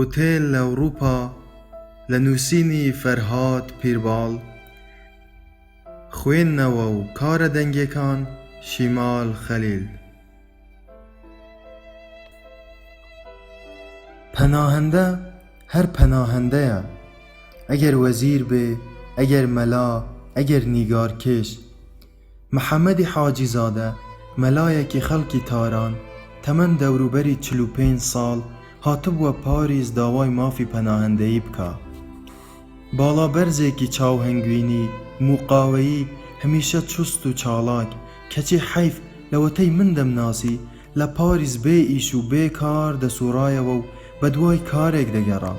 هۆتێل لە ئەوروپا لە نووسینی فەرهاد پیرباڵ خوێندنەوە و کارە دەنگیەکان شیمال خەلیل. پەناهەندە هەر پەناهەندەیە، ئەگەر وەزیر بێ، ئەگەر مەلا، ئەگەر نیگارکێش. محەممەدی حاجیزادە مەلایەکی خەڵکی تاران تەمەن دەوروبەری 45 ساڵ هاتبووە پاریس داوای مافی پەناهەندەیی بکە. باڵا بەرزێکی چاوهەنگوینی موقاوەیی هەمیشە چوست و چاڵاک، کەچی حەیف لەوەتەی من دەمناسی لە پاریس بێ ئیش و بێ کار دەسوڕایەوە و بەدوای کارێک دەگەڕا.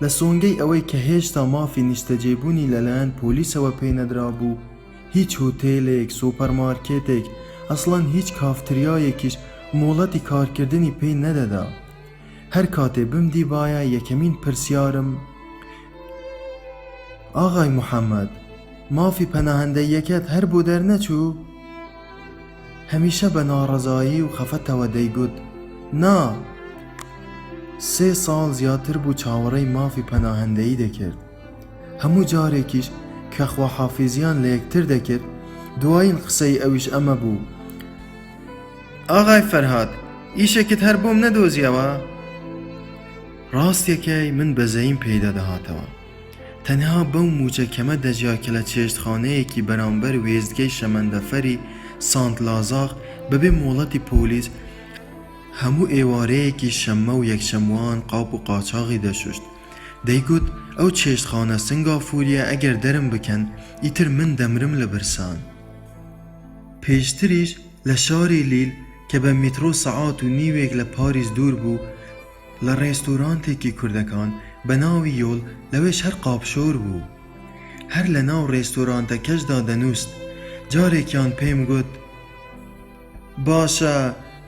لە سۆنگەی ئەوەی کە هێشتا مافی نیشتەجێبوونی لەلایەن پۆلیسەوە پێی نەدرا بوو، هیچ هۆتێلێک، سوپەرمارکێتێک، ئەسڵەن هیچ کافتریایەکیش مۆڵەتی کارکردنی پێی نەدەدا. هەر کاتێ بمدیبایە یەکەمین پرسیارم: ئاغای محەممەد، مافی پەناهەندەیەکەت هەر بۆ دەرنەچوو؟ هەمیشە بە ناڕەزایی و خەفەتەوە دەیگوت: نا. 3 ساڵ زیاتر بوو چاوەڕێی مافی پەناهەندەیی دەکرد. هەموو جارێکیش کە خواحافیزیان لە یەکتر دەکرد، دوایین قسەی ئەویش ئەمە بوو: ئاغای فەرهاد، ئیشێکت هەر بۆم نەدۆزیەوە؟ ڕاستیەکەی من بەزەیم پێیدا دەهاتەوە. تەنها بەو موچە کەمە دەژیا کە لە چێشتخانەیەکی بەرامبەر وێستگەی شەمەندەفەری سانت لازاغ بەبێ مۆڵەتی پۆلیس هەموو ئێوارەیەکی شەممە و یەکشەموان قاپ و قاچاغی دەشوشت. دەیگوت ئەو چێشتخانە سنگافوریە، ئەگەر دەرم بکەن ئیتر من دەمرم لە برسان. پێشتریش لە شاری لیل کە بە میترۆ سەعات و نیوێک لە پاریس دوور بوو، لە ڕێستۆرانتێکی کوردەکان بە ناوی یۆل لەوێش هەر قاپشۆر بوو. هەر لە ناو ڕێستۆرانتەکەشدا دەنووست. جارێکیان پێم گوت: باشە،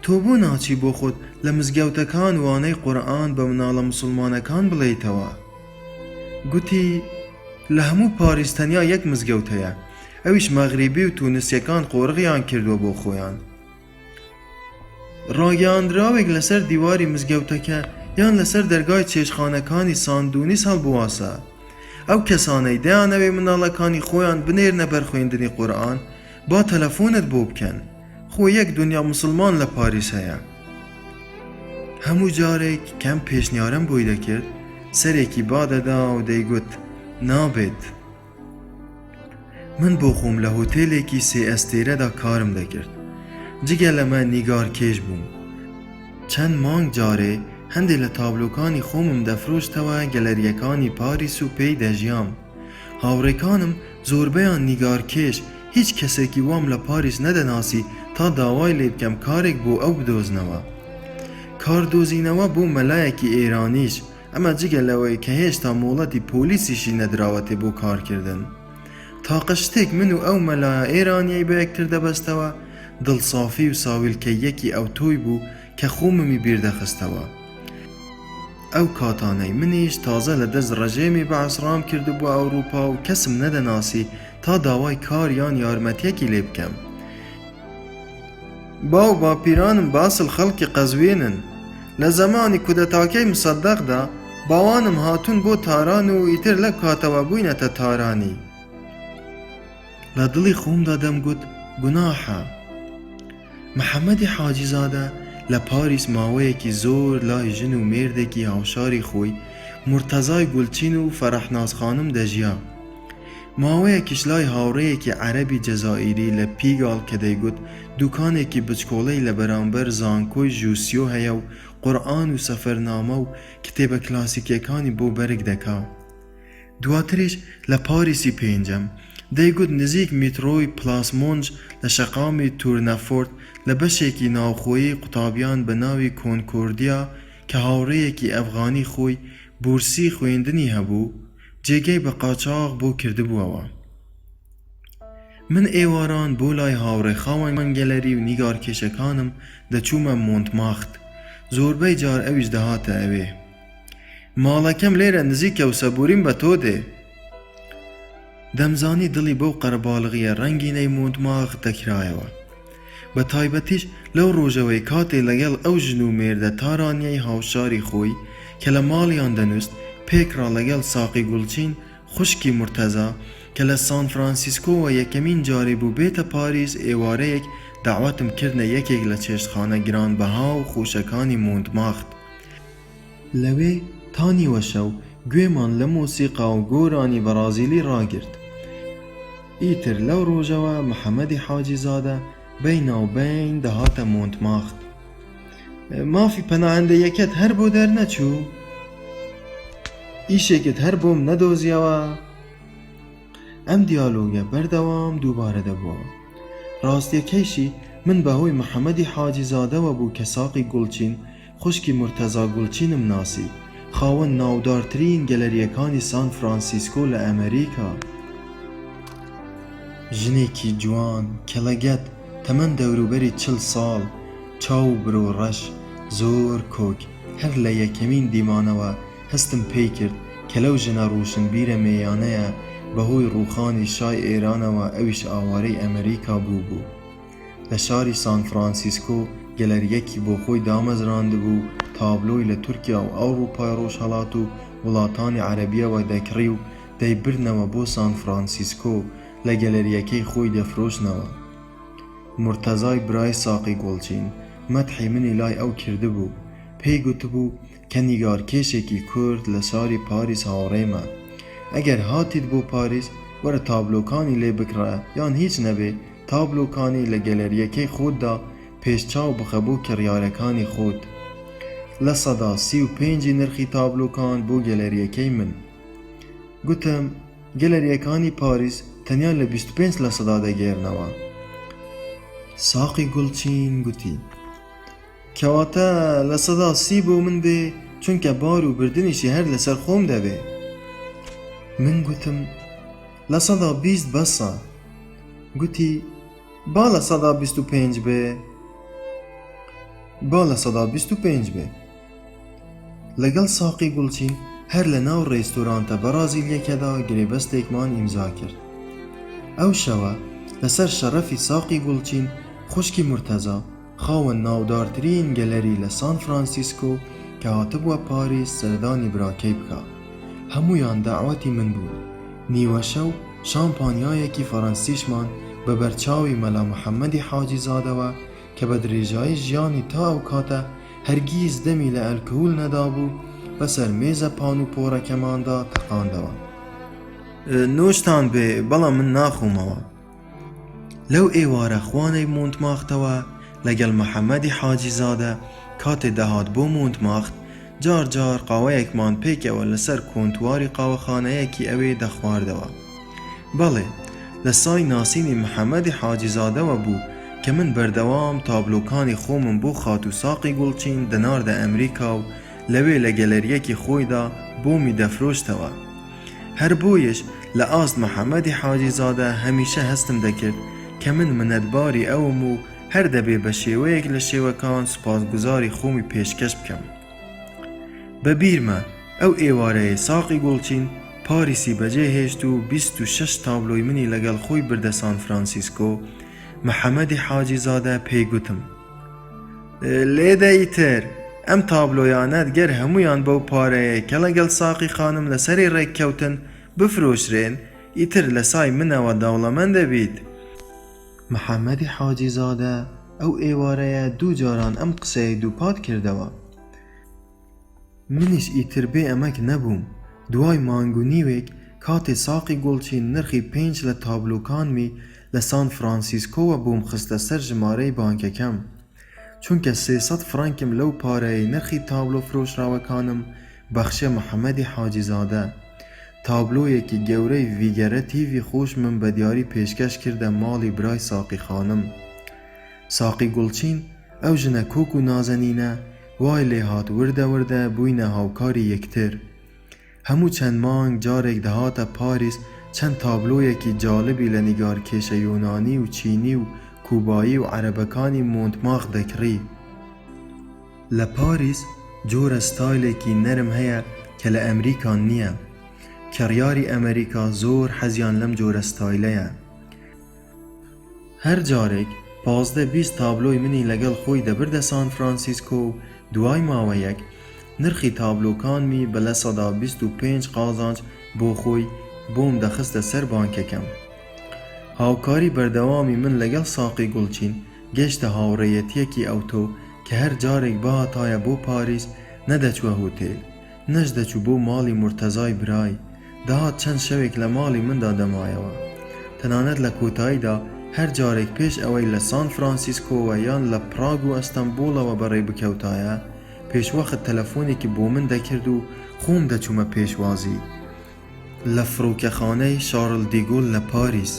تۆ بۆ ناچی بۆ خۆت لە مزگەوتەکان وانەی قورئان بە مناڵە مسلمانەکان بڵێیتەوە؟ گوتی: لە هەموو پاریس تەنیا یەک مزگەوت هەیە، ئەویش مەغریبی و تونسیەکان قۆڕغیان کردووە بۆ خۆیان. ڕاگەیاندراوێک لەسەر دیواری مزگەوتەکە یان لەسەر دەرگای چێشخانەکانی ساندونیس هەڵبواسە. ئەو کەسانەی دەیانەوێ مناڵەکانی خۆیان بنێرنە بەر خوێندنی قورئان، با تەلەفۆنت بۆ بکەن، خۆ یەک دنیا مسلمان لە پاریس هەیە. هەموو جارێک کەم پێشنیارم بۆی دەکرد، سەرێکی بادەدا و دەیگوت: نابێت. من بۆ خۆم لە هۆتێلێکی 3 ئەستێرەدا کارم دەکرد. جگە لەمە نیگارکێش بووم. چەند مانگ جارێ هەندێک لە تابلۆکانی خۆمم دەفرۆشتەوە گەلەریەکانی پاریس و پێی دەژیام. هاوڕێکانم زۆربەیان نیگارکێش، هیچ کەسێکی وام لە پاریس نەدەناسی تا داوای لێ بکەم کارێک بۆ ئەو بدۆزنەوە. کاردۆزینەوە بۆ مەلایەکی ئێرانیش، ئەمە جگە لەوەی کە هێشتا مۆڵەتی پۆلیسیشی نەدراوەتێ بۆ کارکردن. تاقە شتێک من و ئەو مەلایە ئێرانیەی بە یەکتر دەبەستەوە، دڵسافی و ساویلکەیەکی ئەو تۆی بوو کە خۆممی بیردەخستەوە. ئەو کاتانەی منیش تازە لە دەست ڕەژێمی بەعسرام کرده بوو ئەوروپا و کەسم نەدەناسی تا داوای کار یان یارمەتیەکی لێ بکەم. باو باپیرانم باسڵ خەڵکی قەزوێنن. لە زەمانی کودەتاکەی مسەدەقدا باوانم هاتوون بۆ تاران و ئیتر لە کاتەوە بووینەتە تارانی. لە دڵی خۆمدا دەمگوت: گوناحە. محەممەدی حاجیزادە لە پاریس ماوەیەکی زۆر لای ژن و مێردێکی هاوشاری خۆی مرتەزای گولچین و فەرەحناز خانم دەژیا. ماوەیەکیش لای هاوڕێیەکی عەرەبی جەزائیری لە پیگاڵ کە دەیگوت دوکانێکی بچکۆڵەی لە بەرامبەر زانکۆی ژوسیۆ هەیە و قورئان و سەفەرنامە و کتێبە کلاسیکیەکانی بۆ بەرگ دەکا. دواتریش لە پاریسی پێنجەم دەیگوت نزیک میترۆی پلاس مۆنج لە شەقامی تورنەفۆرت لە بەشێکی ناوخۆیی قوتابیان بە ناوی کۆنکۆردیا کە هاوڕێیەکی ئەفغانی خۆی بورسی خوێندنی هەبوو، جێگەی بە قاچاغ بۆ کردبووەوە. من ئێواران بۆ لای هاوڕێخاوەن گەلەری و نیگارکێشەکانم دەچوومە مۆنتماخت. زۆربەی جار ئەویش دەهاتە ئەوێ. ماڵەکەم لێرە نزیکە و سەبوریم بە تۆ دێ. دەمزانی دڵی بەو قەرەباڵغیە ڕەنگینەی مۆنتماخت دەکرایەوە. بە تایبەتیش لەو ڕۆژەوەی کاتێ لەگەڵ ئەو ژن و مێردە تارانیەی هاوشاری خۆی که لمالیان دنست پیک را لگل ساقی گلچین خشکی مرتضا که لسان فرانسیسکو و یکمین جاری بو بیت پاریس ایواره یک دعوتم کردن یکیک لچشتخانه گران بها و خوشکانی موندماخت. لوی تانی وشو گویمان لموسیقا و گورانی برازیلی را گرد. ایتر لو روژوا محمد حاجی زاده بین و بین دهات موندماخت. مافی پناهنده یکت هر بو در نچو؟ ایشکت هر بوم ندوزیوا؟ ام دیالوگه بردوام دوباره دبوا. راستی کیشی من بهوی محمد حاجی زاده و بو کساقی گلچین خشکی مرتضا گلچینم ناسی خاون ناودارترین گلریکانی سان فرانسیسکو لامریکا. جنێکی جوان کەڵەگەت تەمەن دەوروبەری 40 ساڵ چاو برۆ ڕەش زۆر کۆک هەر لە یەکەمین دیمانەوە هەستم پێی کرد کە لەو ژنە ڕوشنبیرە مێیانەیە بەهۆی ڕووخانی شای ئێرانەوە ئەویش ئاوارەی ئەمریکا بوو. لە شاری سان فرانسیسکۆ گەلەریەکی بۆ خۆی دامەزراندبوو تابلۆی لە تورکیا و ئەوروپای ڕۆژهەڵات و وڵاتانی عەرەبیەوە دەکڕی و دەیبرنەوە بۆ سان فرانسیسکۆ لە گەلەریەکەی خۆی دەفرۆشنەوە. مرتەزای برای ساقی گۆڵچین مەدحی منی لای ئەو کردبوو، پێی گوتبوو کە نیگارکێشێکی کورد لە شاری پاریس هاوڕێمە. ئەگەر هاتیت بۆ پاریس وەرە تابلۆکانی لێ بکڕە یان هیچ نەبێ تابلۆکانی لە گەلەریەکەی خۆتدا پێشچاو بخە بۆ کڕیارەکانی خۆت. لە سەدا 35 نرخی تابلۆکان بۆ گەلەریەکەی من. گوتم گەلەریەکانی پاریس تەنیا لە 25 لە سەدا دەگێرنەوە. ساقی گوڵچین گوتی کەواتە لە سەدا 30 بۆ من بێ چونکە بار و بردنیشی هەر لەسەر خۆم دەبێ. من گوتم لە سەدا 20 بەسە. گوتی با لە سەدا 25 بێ. با لە سەدا 25 بێ. لەگەڵ ساقی گوڵچین هەر لە ناو ڕێستۆرانتە بەرازیلیەکەدا گرێبەستێکمان ئیمزا کرد. ئەو شەوە لەسەر شەرەفی ساقی گوڵچین خوشکی مرتەزا خاوەن ناودارترین گەلەری لە سان فرانسیسکۆ کە هاتبووە پاریس سەردانی براکەی بکە. هەموویان داوەتی من بوو. نیوە شەو شامپانیایەکی فەڕەنسیشمان بە بەرچاوی مەلا محەممەدی حاجی زادەوە کە بە درێژایی ژیانی تا ئەو کاتە هەرگیز دەمی لە ئەلکۆهۆل نەدابوو بەسەر مێزە پان و پۆڕەکەماندا تەقاندەوە. نۆشتان بێ بەڵام من ناخۆمەوە. لەو ئێوارە خوانەی موندماختەوە لەگەڵ محەممەدی حاجی زادە کاتێ دەهات بۆ موندماخت جار جار قاوەیەکمان پێکەوە لەسەر کۆنتواری قاوەخانەیەکی ئەوێ دەخواردەوە. بەڵێ لە سای ناسینی محەممەدی حاجی زادەوە بوو کە من بەردەوام تابلۆکانی خۆمم بۆ خات و ساقی گوڵچین دەناردە ئەمریکا و لەوێ لە گەلەریەکی خۆیدا بۆمی دەفرۆشتەوە. هەر بۆیش لە ئاست محەممەدی حاجی زادە هەمیشە هەستم دەکرد کە من منەتباری ئەوم و هەر دەبێ بە شێوەیەک لە شێوەکان سوپاسگوزاری خۆمی پێشکەش بکەم. بەبیرمە ئەو ئێوارەیە ساقی گوڵچین پاریسی بەجێ هێشت و 26 تابلۆی منی لەگەڵ خۆی بردە سان فرانسیسکۆ. محەممەدی حاجی زادە پێی گوتم لێدە ئیتر ئەم تابلۆیانەت گەر هەمویان بەو پارەیە کە لەگەڵ ساقی خانم لەسەری ڕێککەوتن بفرۆشرێن ئیتر لە سای منەوە دەوڵەمەند دەبیت. محەممەدی حاجی زادە ئەو ئێوارەیە دوو جاران ئەم قسەی دووپات کردەوە. منیش ئیتر بێ ئەمەک نەبووم. دوای مانگ و نیوێک کاتێ ساقی گوڵچین نرخی 5 لە تابلۆکانمی لە سان فرانسیسکۆوە بووم خستە سەر ژمارەی بانکەکەم چونکە 300 فرانکم لەو پارەی نرخی تابلۆ فرۆشراوەکانم بەخشە محەممەدی حاجی زادە. تابلۆیەکی گەورەی ڤیگەرە تیڤی خۆش من بە دیاری پێشکەش کردە ماڵی برای ساقی خانم. ساقی گوڵچین ئەو ژنە کۆک و نازەنینە وای لێ هات وردە وردە بووینە هاوکاری یەکتر. هەموو چەند مانگ جارێک دەهاتە پاریس چەند تابلۆیەکی جالبی لە نیگارکێشە یۆنانی و چینی و کوبایی و عەرەبەکانی موندماخ دەکڕی. لە پاریس جۆرە ستایلێکی نەرم هەیە کە لە ئەمریکا نییە. کڕیاری ئەمریکا زۆر حەزیان لەم جۆرە ستایلەیە. هەر جارێک 15-20 تابلۆی منی لەگەڵ خۆی دەبردە سان فرانسیسکۆ و دوای ماوەیەک نرخی تابلوکان می بله 125 قازانج بو خوی بوم دخست سر بانککم. هاوکاری بردوامی من لگل ساقی گلچین گشت هاوریتیکی اوتو که هر جارێک بهاتایە بۆ پاریس نەدەچووە هۆتێل نەشدەچوو بۆ ماڵی مرتەزای برای داهات چەند شەوێک لە ماڵی مندا دەمایەوە تەنانەت لە کۆتاییدا هەر جارێک پێش ئەوەی لە سان فرانسیسکۆوە یان لە پراگ و ئەستەمبوڵەوە بەڕێ بکەوتایە پێشوەخت تەلەفۆنێکی بۆ من دەکرد و خۆم دەچوومە پێشوازی لە فڕۆکەخانەی شارل دیگۆل لە پاریس.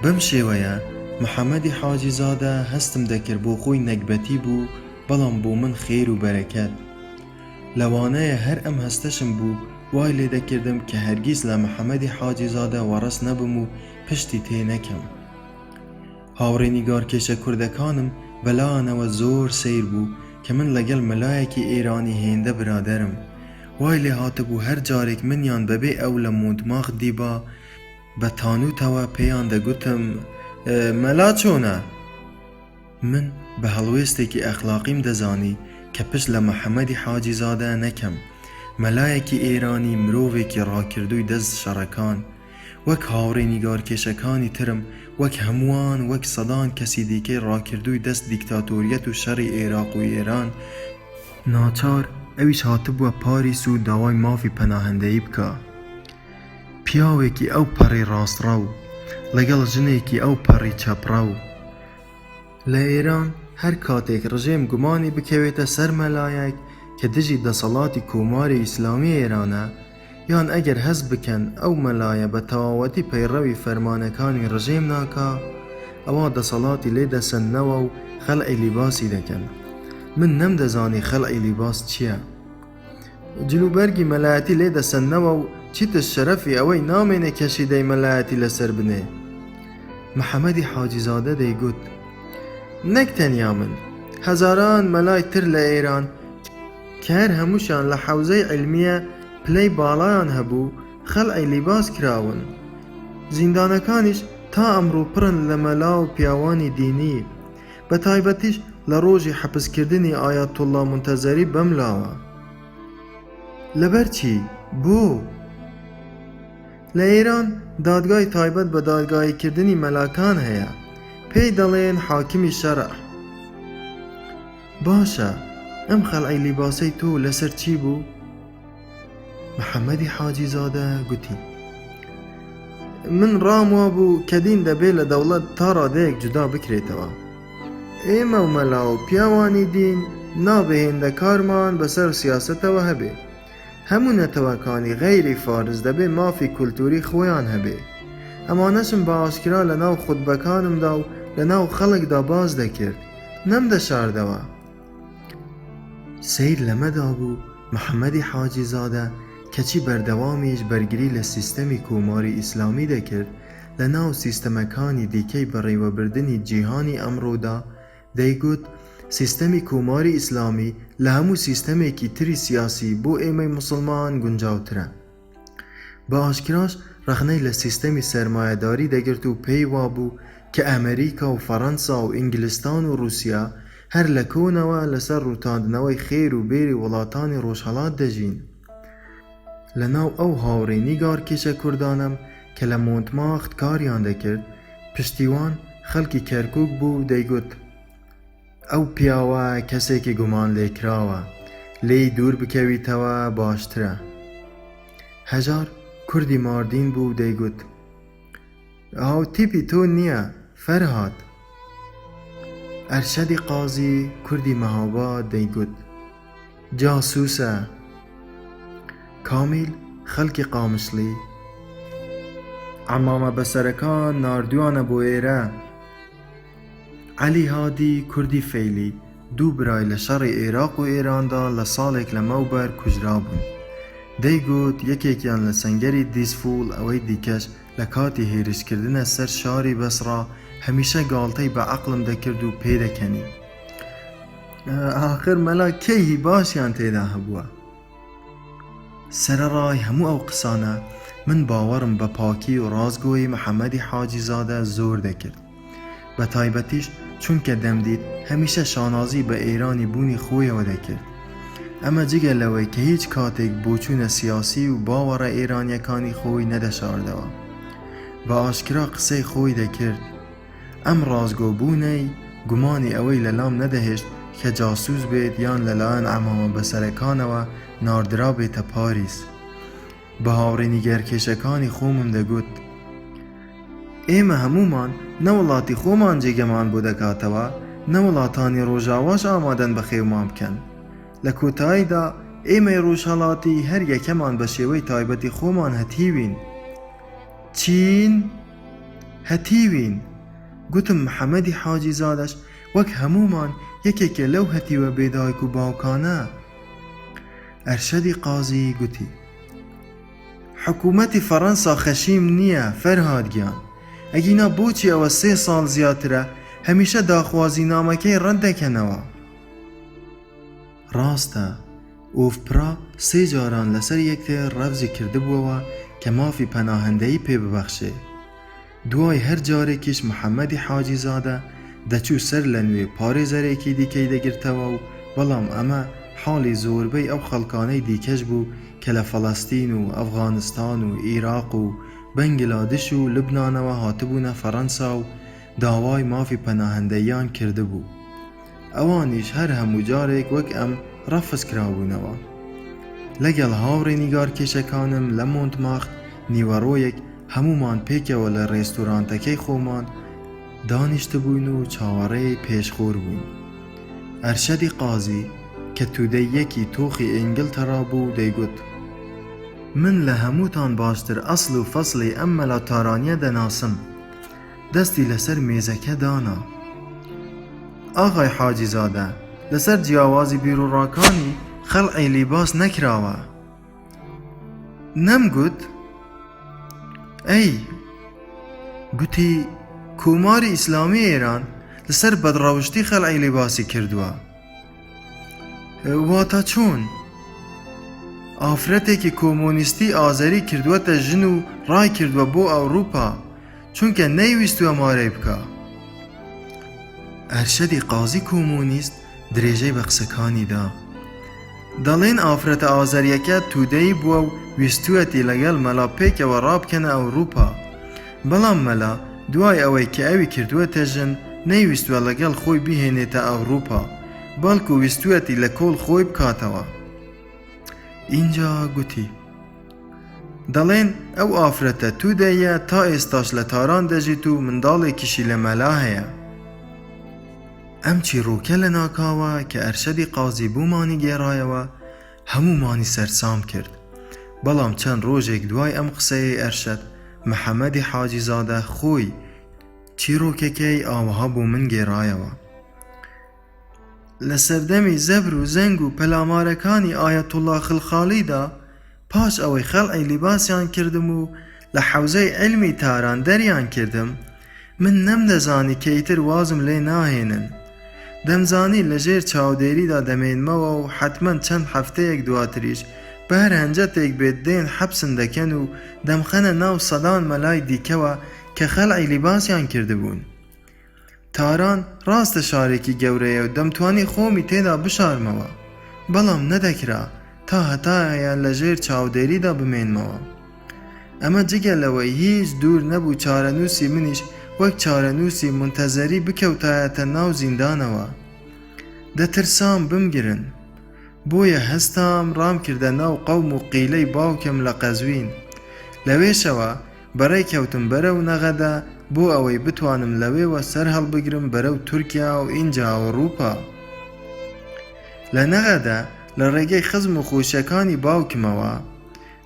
بەم شێوەیە محەممەدی حاجیزادە هەستم دەکرد بۆ خۆی نەکبەتی بوو بەڵام بۆ من خێر و بەرەکەت. لەوانەیە هەر ئەم هەستەشم بوو وای لێ دەکردم کە هەرگیز لە محەممەدی حاجیزادە وەڕەس نەبم و پشتی تێ نەکەم. هاوڕێنیگارکێشە کوردەکانم بەلایانەوە زۆر سیر بوو کە من لەگەڵ مەلایەکی ئێرانی هێندە برادەرم وای لێ هاتبوو هەر جارێک منیان بەبێ ئەو لە مۆندماغ دیبا بە تانوتەوە پێیان دەگوتم مەلا چۆنە؟ من بە هەڵوێستێکی ئەخلاقیم دەزانی کە پشت لە محەممەدی حاجیزادە نەکەم. مەلایەکی ئێرانی مرۆڤێکی ڕاکردووی دەست شەڕەکان وەک هاوڕێنیگارکێشەکانی ترم وەک هەمووان وەک سەدان کەسی دیکەی ڕاکردووی دەست دیکتاتۆریەت و شەڕی عێراق و ئێران ناچار ئەویش هاتبووە پاریس و داوای مافی پەناهەندەیی بکە. پیاوێکی ئەو پەڕی ڕاستڕە و لەگەڵ ژنێکی ئەو پەڕی چەپڕە و لە ئێران هەر کاتێک ڕژێم گومانی بکەوێتە سەر مەلایەک کە دژی دەسەڵاتی کۆماری ئیسلامی ئێرانە یان ئەگەر هەز بکەن ئەو مەلایە بە تەواوەتی پەیڕەوی فەرمانەکانی ڕژێم ناکا ئەوە دەسەڵاتی لێ دەسەننەوە و خەلعی لیباسی دەکەن. من نەمدەزانی خەلعی لیباس چییە؟ جلوبەرگی مەلایەتی لێ دەسەننەوە و چیتر شەرەفی ئەوەی نامێنێ کەشیدەی مەلایەتی لەسەر بنێ. محەممەدی حاجیزادە دەیگوت نەک تەنیا من هەزاران مەلای تر لە ئێران کە هەر هەمووشان لە حەوزەی عیلمیە پلەی باڵایان هەبوو خەلعی لیباس کراون. زیندانەکانیش تا ئەمڕۆ پڕن لە مەلا و پیاوانی دینی بە تایبەتیش لە ڕۆژی حەبسکردنی ئایەتوڵڵا مونتەزەری بەملاوە. لەبەر چی؟ بۆ؟ لە ئێران دادگای تایبەت بە دادگاییکردنی مەلاکان هەیە پێی دەڵێن حاکمی شەرع. باشە ئەم خەلعی لیباسەی تۆ لەسەر چی بوو؟ محەممەدی حاجیزادە گوتی من ڕاموا بوو کە دین دەبێت لە دەوڵەت تا ڕادەیەک جودا بکرێتەوە. ئێمە و مەلا و پیاوانی دین نابێهێندە کارمان بەسەر سیاسەتەوە هەبێ. هەموو نەتەوەکانی غەیری فارز دەبێ مافی کولتوری خۆیان هەبێ. ئەمانەشم بە ئاشکرا لە ناو خوتبەکانمدا و لە ناو خەڵکدا باز دەکرد نەمدەشاردەوە. سیر لەمەدا بوو محەممەدی حاجیزادە کەچی بەردەوامیش بەرگری لە سیستەمی کۆماری ئیسلامی دەکرد لە ناو سیستەمەکانی دیکەی بەڕێوەبردنی جیهانی ئەمڕۆدا دەیگوت سیستەمی کۆماری ئیسلامی لە هەموو سیستەمێکی تری سیاسی بۆ ئێمەی موسڵمان گونجاوترە. بە ئاشکراش ڕەخنەی لە سیستەمی سەرمایەداری دەگرت و پێی وابوو کە ئەمریکا و فەڕەنسا و ئینگلیستان و رووسیا هەر لە کۆنەوە لەسەر ڕووتاندنەوەی خێر و بێری وڵاتانی ڕۆژهەڵات دەژین. لە ناو ئەو هاوڕێنیگارکێشە کوردانم کە لە مۆنتماغت کاریان دەکرد پشتیوان خەڵکی کەرکووک بوو دەیگوت ئەو پیاوە کەسێکی گومان لێکراوە لێی دوور بکەویتەوە باشترە. هەژار کوردی ماردین بوو دەیگوت هاوتیپی تۆ نییە فەرهاد. ئەرشەدی قازی کوردی مەهاباد دەیگوت جاسووسە. کامیل خەڵکی قامشلی عەمامە بەسەرەکان ناردووانە بۆ ئێرە. عەلی هادی کوردی فەیلی دوو برای لە شەڕی عێراق و ئێراندا لە ساڵێک لەمەوبەر کوژرا بوون. دەیگوت یەکێکیان لە سەنگەری دیسفول ئەوەی دیکەش لە کاتی هێرشکردنە سەر شاری بەسڕا هەمیشە گاڵتەی بە عەقڵم دەکرد و پێدەکەنی ئاخر مەلا کەیهی باشیان تێدا هەبووە. سەرەڕای هەموو ئەو قسانە من باوەڕم بە پاکی و ڕازگۆیی محەممەدی حاجیزادە زۆر دەکرد. بە تایبەتیش چونکە دەمدید هەمیشە شانازی بە ئێرانی بوونی خۆیەوە دەکرد. ئەمە جگە لەوەی کە هیچ کاتێک بۆچوونە سیاسی و باوەڕە ئێرانیەکانی خۆی نەدەشاردەوە، بە ئاشکرا قسەی خۆی دەکرد. ئەم ڕازگۆبوونەی گومانی ئەوەی لەلام نەدەهێشت کە جاسوس بێت یان لەلایەن ئەمامە بەسەرەکانەوە ناردرا بێتە پاریس. بە هاوڕێنیگەرکێشەکانی خۆمم دەگوت ئێمە هەمومان نەوڵاتی خۆمان جێگەمان بۆ دەکاتەوە، نەوڵاتانی ڕۆژاواش ئامادەن بەخێومان بکەن. لە کۆتاییدا ئێمەی ڕۆژهەڵاتی هەر یەکەمان بە شێوەی تایبەتی خۆمان هەتیوین. چین؟ هەتیوین. گوتم محەممەدی حاجی زادەش وەک هەمومان یەکێکە لەو هەتیوە بێدایک و باوکانە. ئەرشەدی قازی گوتی حکوومەتی فەڕەنسا خەشیم نییە فەرهاد گیان، ئەگینا بۆچی ئەوە 3 ساڵ زیاترە هەمیشە داخوازی نامەکەی ڕەندەکەنەوە. ڕاستە ئۆفپرا 3 جاران لەسەر یەکتر ڕەفزی کردبووەوە کە مافی پەناهەندەیی پێ ببەخشێ. دوای هەر جارێکیش محەممەدی حاجی زادە دەچوو سەر لە نوێ پارێزەرێکی دیکەی دەگرتەوە و بەڵام ئەمە حاڵی زۆربەی ئەو خەڵکانەی دیکەش بوو کە لە فەڵەستین و ئەفغانستان و عێراق و بەنگلادش و لبنانەوە هاتبوونە فەڕەنسا و داوای مافی پەناهەندەییان کردبوو. ئەوانیش هەر هەموو جارێک وەک ئەم ڕەفز کرابوونەوە. لەگەڵ هاوڕێنیگارکێشەکانم لە مۆنتمارت نیوەڕۆیەک هەمومان پێکەوە لە ڕێستورانتەکەی خۆمان دانیشتبووین و چاوەڕێی پێشخۆر بووین. ئەرشەدی قازی کە تودەیەکی تۆخی ئینگلتەرا بوو دەیگوت من لە هەمووتان باشتر ئەسڵ و فەسڵی ئەم مەلا تارانیە دەناسم. دەستی لەسەر مێزەکە دانا. ئاغای حاجی زادە لەسەر جیاوازی بیرۆڕاکانی خەڵعی لیباس نەکراوە. نەمگوت؟ ئەی گوتی کۆماری ئیسلامی ئێران لەسەر بەدڕەوشتی خەڵعی لیباسی کردووە. واتە چۆن؟ ئافرەتێکی کۆمۆنیستی ئازەری کردووەتە ژن و ڕای کردووە بۆ ئەوروپا چونکە نەیویستووە مارەی بکە. ئەرشەدی قازی کۆمۆنیست درێژەی بە قسەکانی دا. دەڵێن ئافرەتە ئازەریەکە تودەی بووە و ویستوەتی لەگەڵ مەلا پێکەوە ڕابکەنە ئەوروپا، بەڵام مەلا دوای ئەوەی کە ئەوی کردووەتە ژن نەیویستوە لەگەڵ خۆی بهێنێتە ئەوروپا، بەڵکو ویستوەتی لە کۆڵ خۆی بکاتەوە. اینجا گوتی دەڵێن ئەو ئافرەتە تودەیە تا ئێستاش لە تاران دەژیت و منداڵێکیشی لە مەلا هەیە. ئەم چیرۆکە لە ناکاوە کە ئەرشەدی قازی بوومانی گێڕایەوە هەمومانی سەرسام کرد. بەڵام چەند ڕۆژێک دوای ئەم قسەیە ئەرشەد محەممەدی حاجی زادە خۆی چیرۆکەکەی ئاوەها بۆ من گێڕایەوە. لە سەردەمی زەبر و زەنگ و پەلامارەکانی ئایەتوڵڵا خلخالیدا پاش ئەوەی خەڵعی لیباسیان کردم و لە حەوزەی علمی تاران دەریان کردم، من نەمدەزانی کە ئیتر وازم لێ ناهێنن. دەمزانی لەژێر چاودێریدا دەمێنمەوە و حتمەن چەند هەفتەیەک دواتریش بە هەر هەنجەتێک بێت دێن حەبسن دەکەن و دەمخەنە ناو سەدان مەلای دیکەوە کە خەڵعی لیباسیان کردبوون. تاران ڕاستە شارێکی گەورەیە و دەمتوانی خۆمی تێدا بشارمەوە، بەڵام نەدەکرا تا هەتایان لەژێر چاودێریدا بمێنمەوە. ئەمە جگە لەوەی هیچ دوور نەبوو چارەنووسی منیش وەک چارەنووسی منتەزەری بکەوتایەتە ناو زیندانەوە. دەترسام بمگرن، بۆیە هەستام ڕام کردە ناو قەوم و قیلەی باوکم لە قەزوین. لەوێشەوە بەڕێ کەوتم بەرەو نەغەدە بۆ ئەوەی بتوانم لەوێوە سەر هەڵبگرم بەرەو تورکیا و ئینجا ئەوروپا. لە نەغەدە لە ڕێگەی خزم و خۆشیەکانی باوکمەوە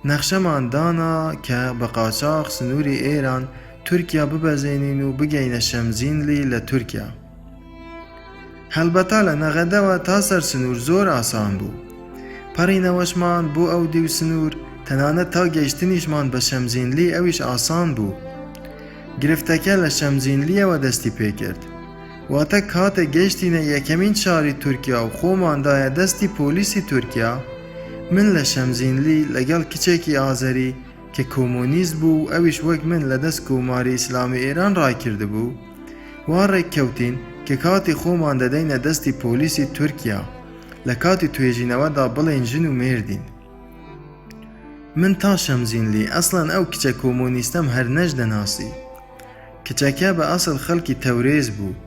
نەخشەمان دانا کە بە قاچاق سنووری ئێران تورکیا ببەزێنین و بگەینە شەمزینلی لە تورکیا. هەلبەتە لە نەغەدەوە تا سەر سنوور زۆر ئاسان بوو. پەڕینەوەشمان بۆ ئەو دیو سنوور تەنانەت تا گەیشتنیشمان بە شەمزینلی ئەویش ئاسان بوو. گرفتەکە لە شەمزینلیەوە دەستی پێکرد، واتە کاتە گەیشتینە یەکەمین شاری تورکیا و خۆماندایە دەستی پۆلیسی تورکیا، من لە شەمزینلی لەگەڵ کچێکی ئازەری کە کۆمۆنیست بوو ئەویش وەک من لە دەست کۆماری ئیسلامی ئێران ڕایکرد بوو، وا ڕێک کەوتین کە کاتی خۆمان دەدەینە دەستی پۆلیسی تورکیا لە کاتی توێژینەوەدا بڵێن ژن و مێردین. من تا شەمزینلی ئەسڵەن ئەو کچە کۆمۆنیستەم هەر نەژدەناسی. کچەکە بە ئەسڵ خەڵکی تەورێز بوو،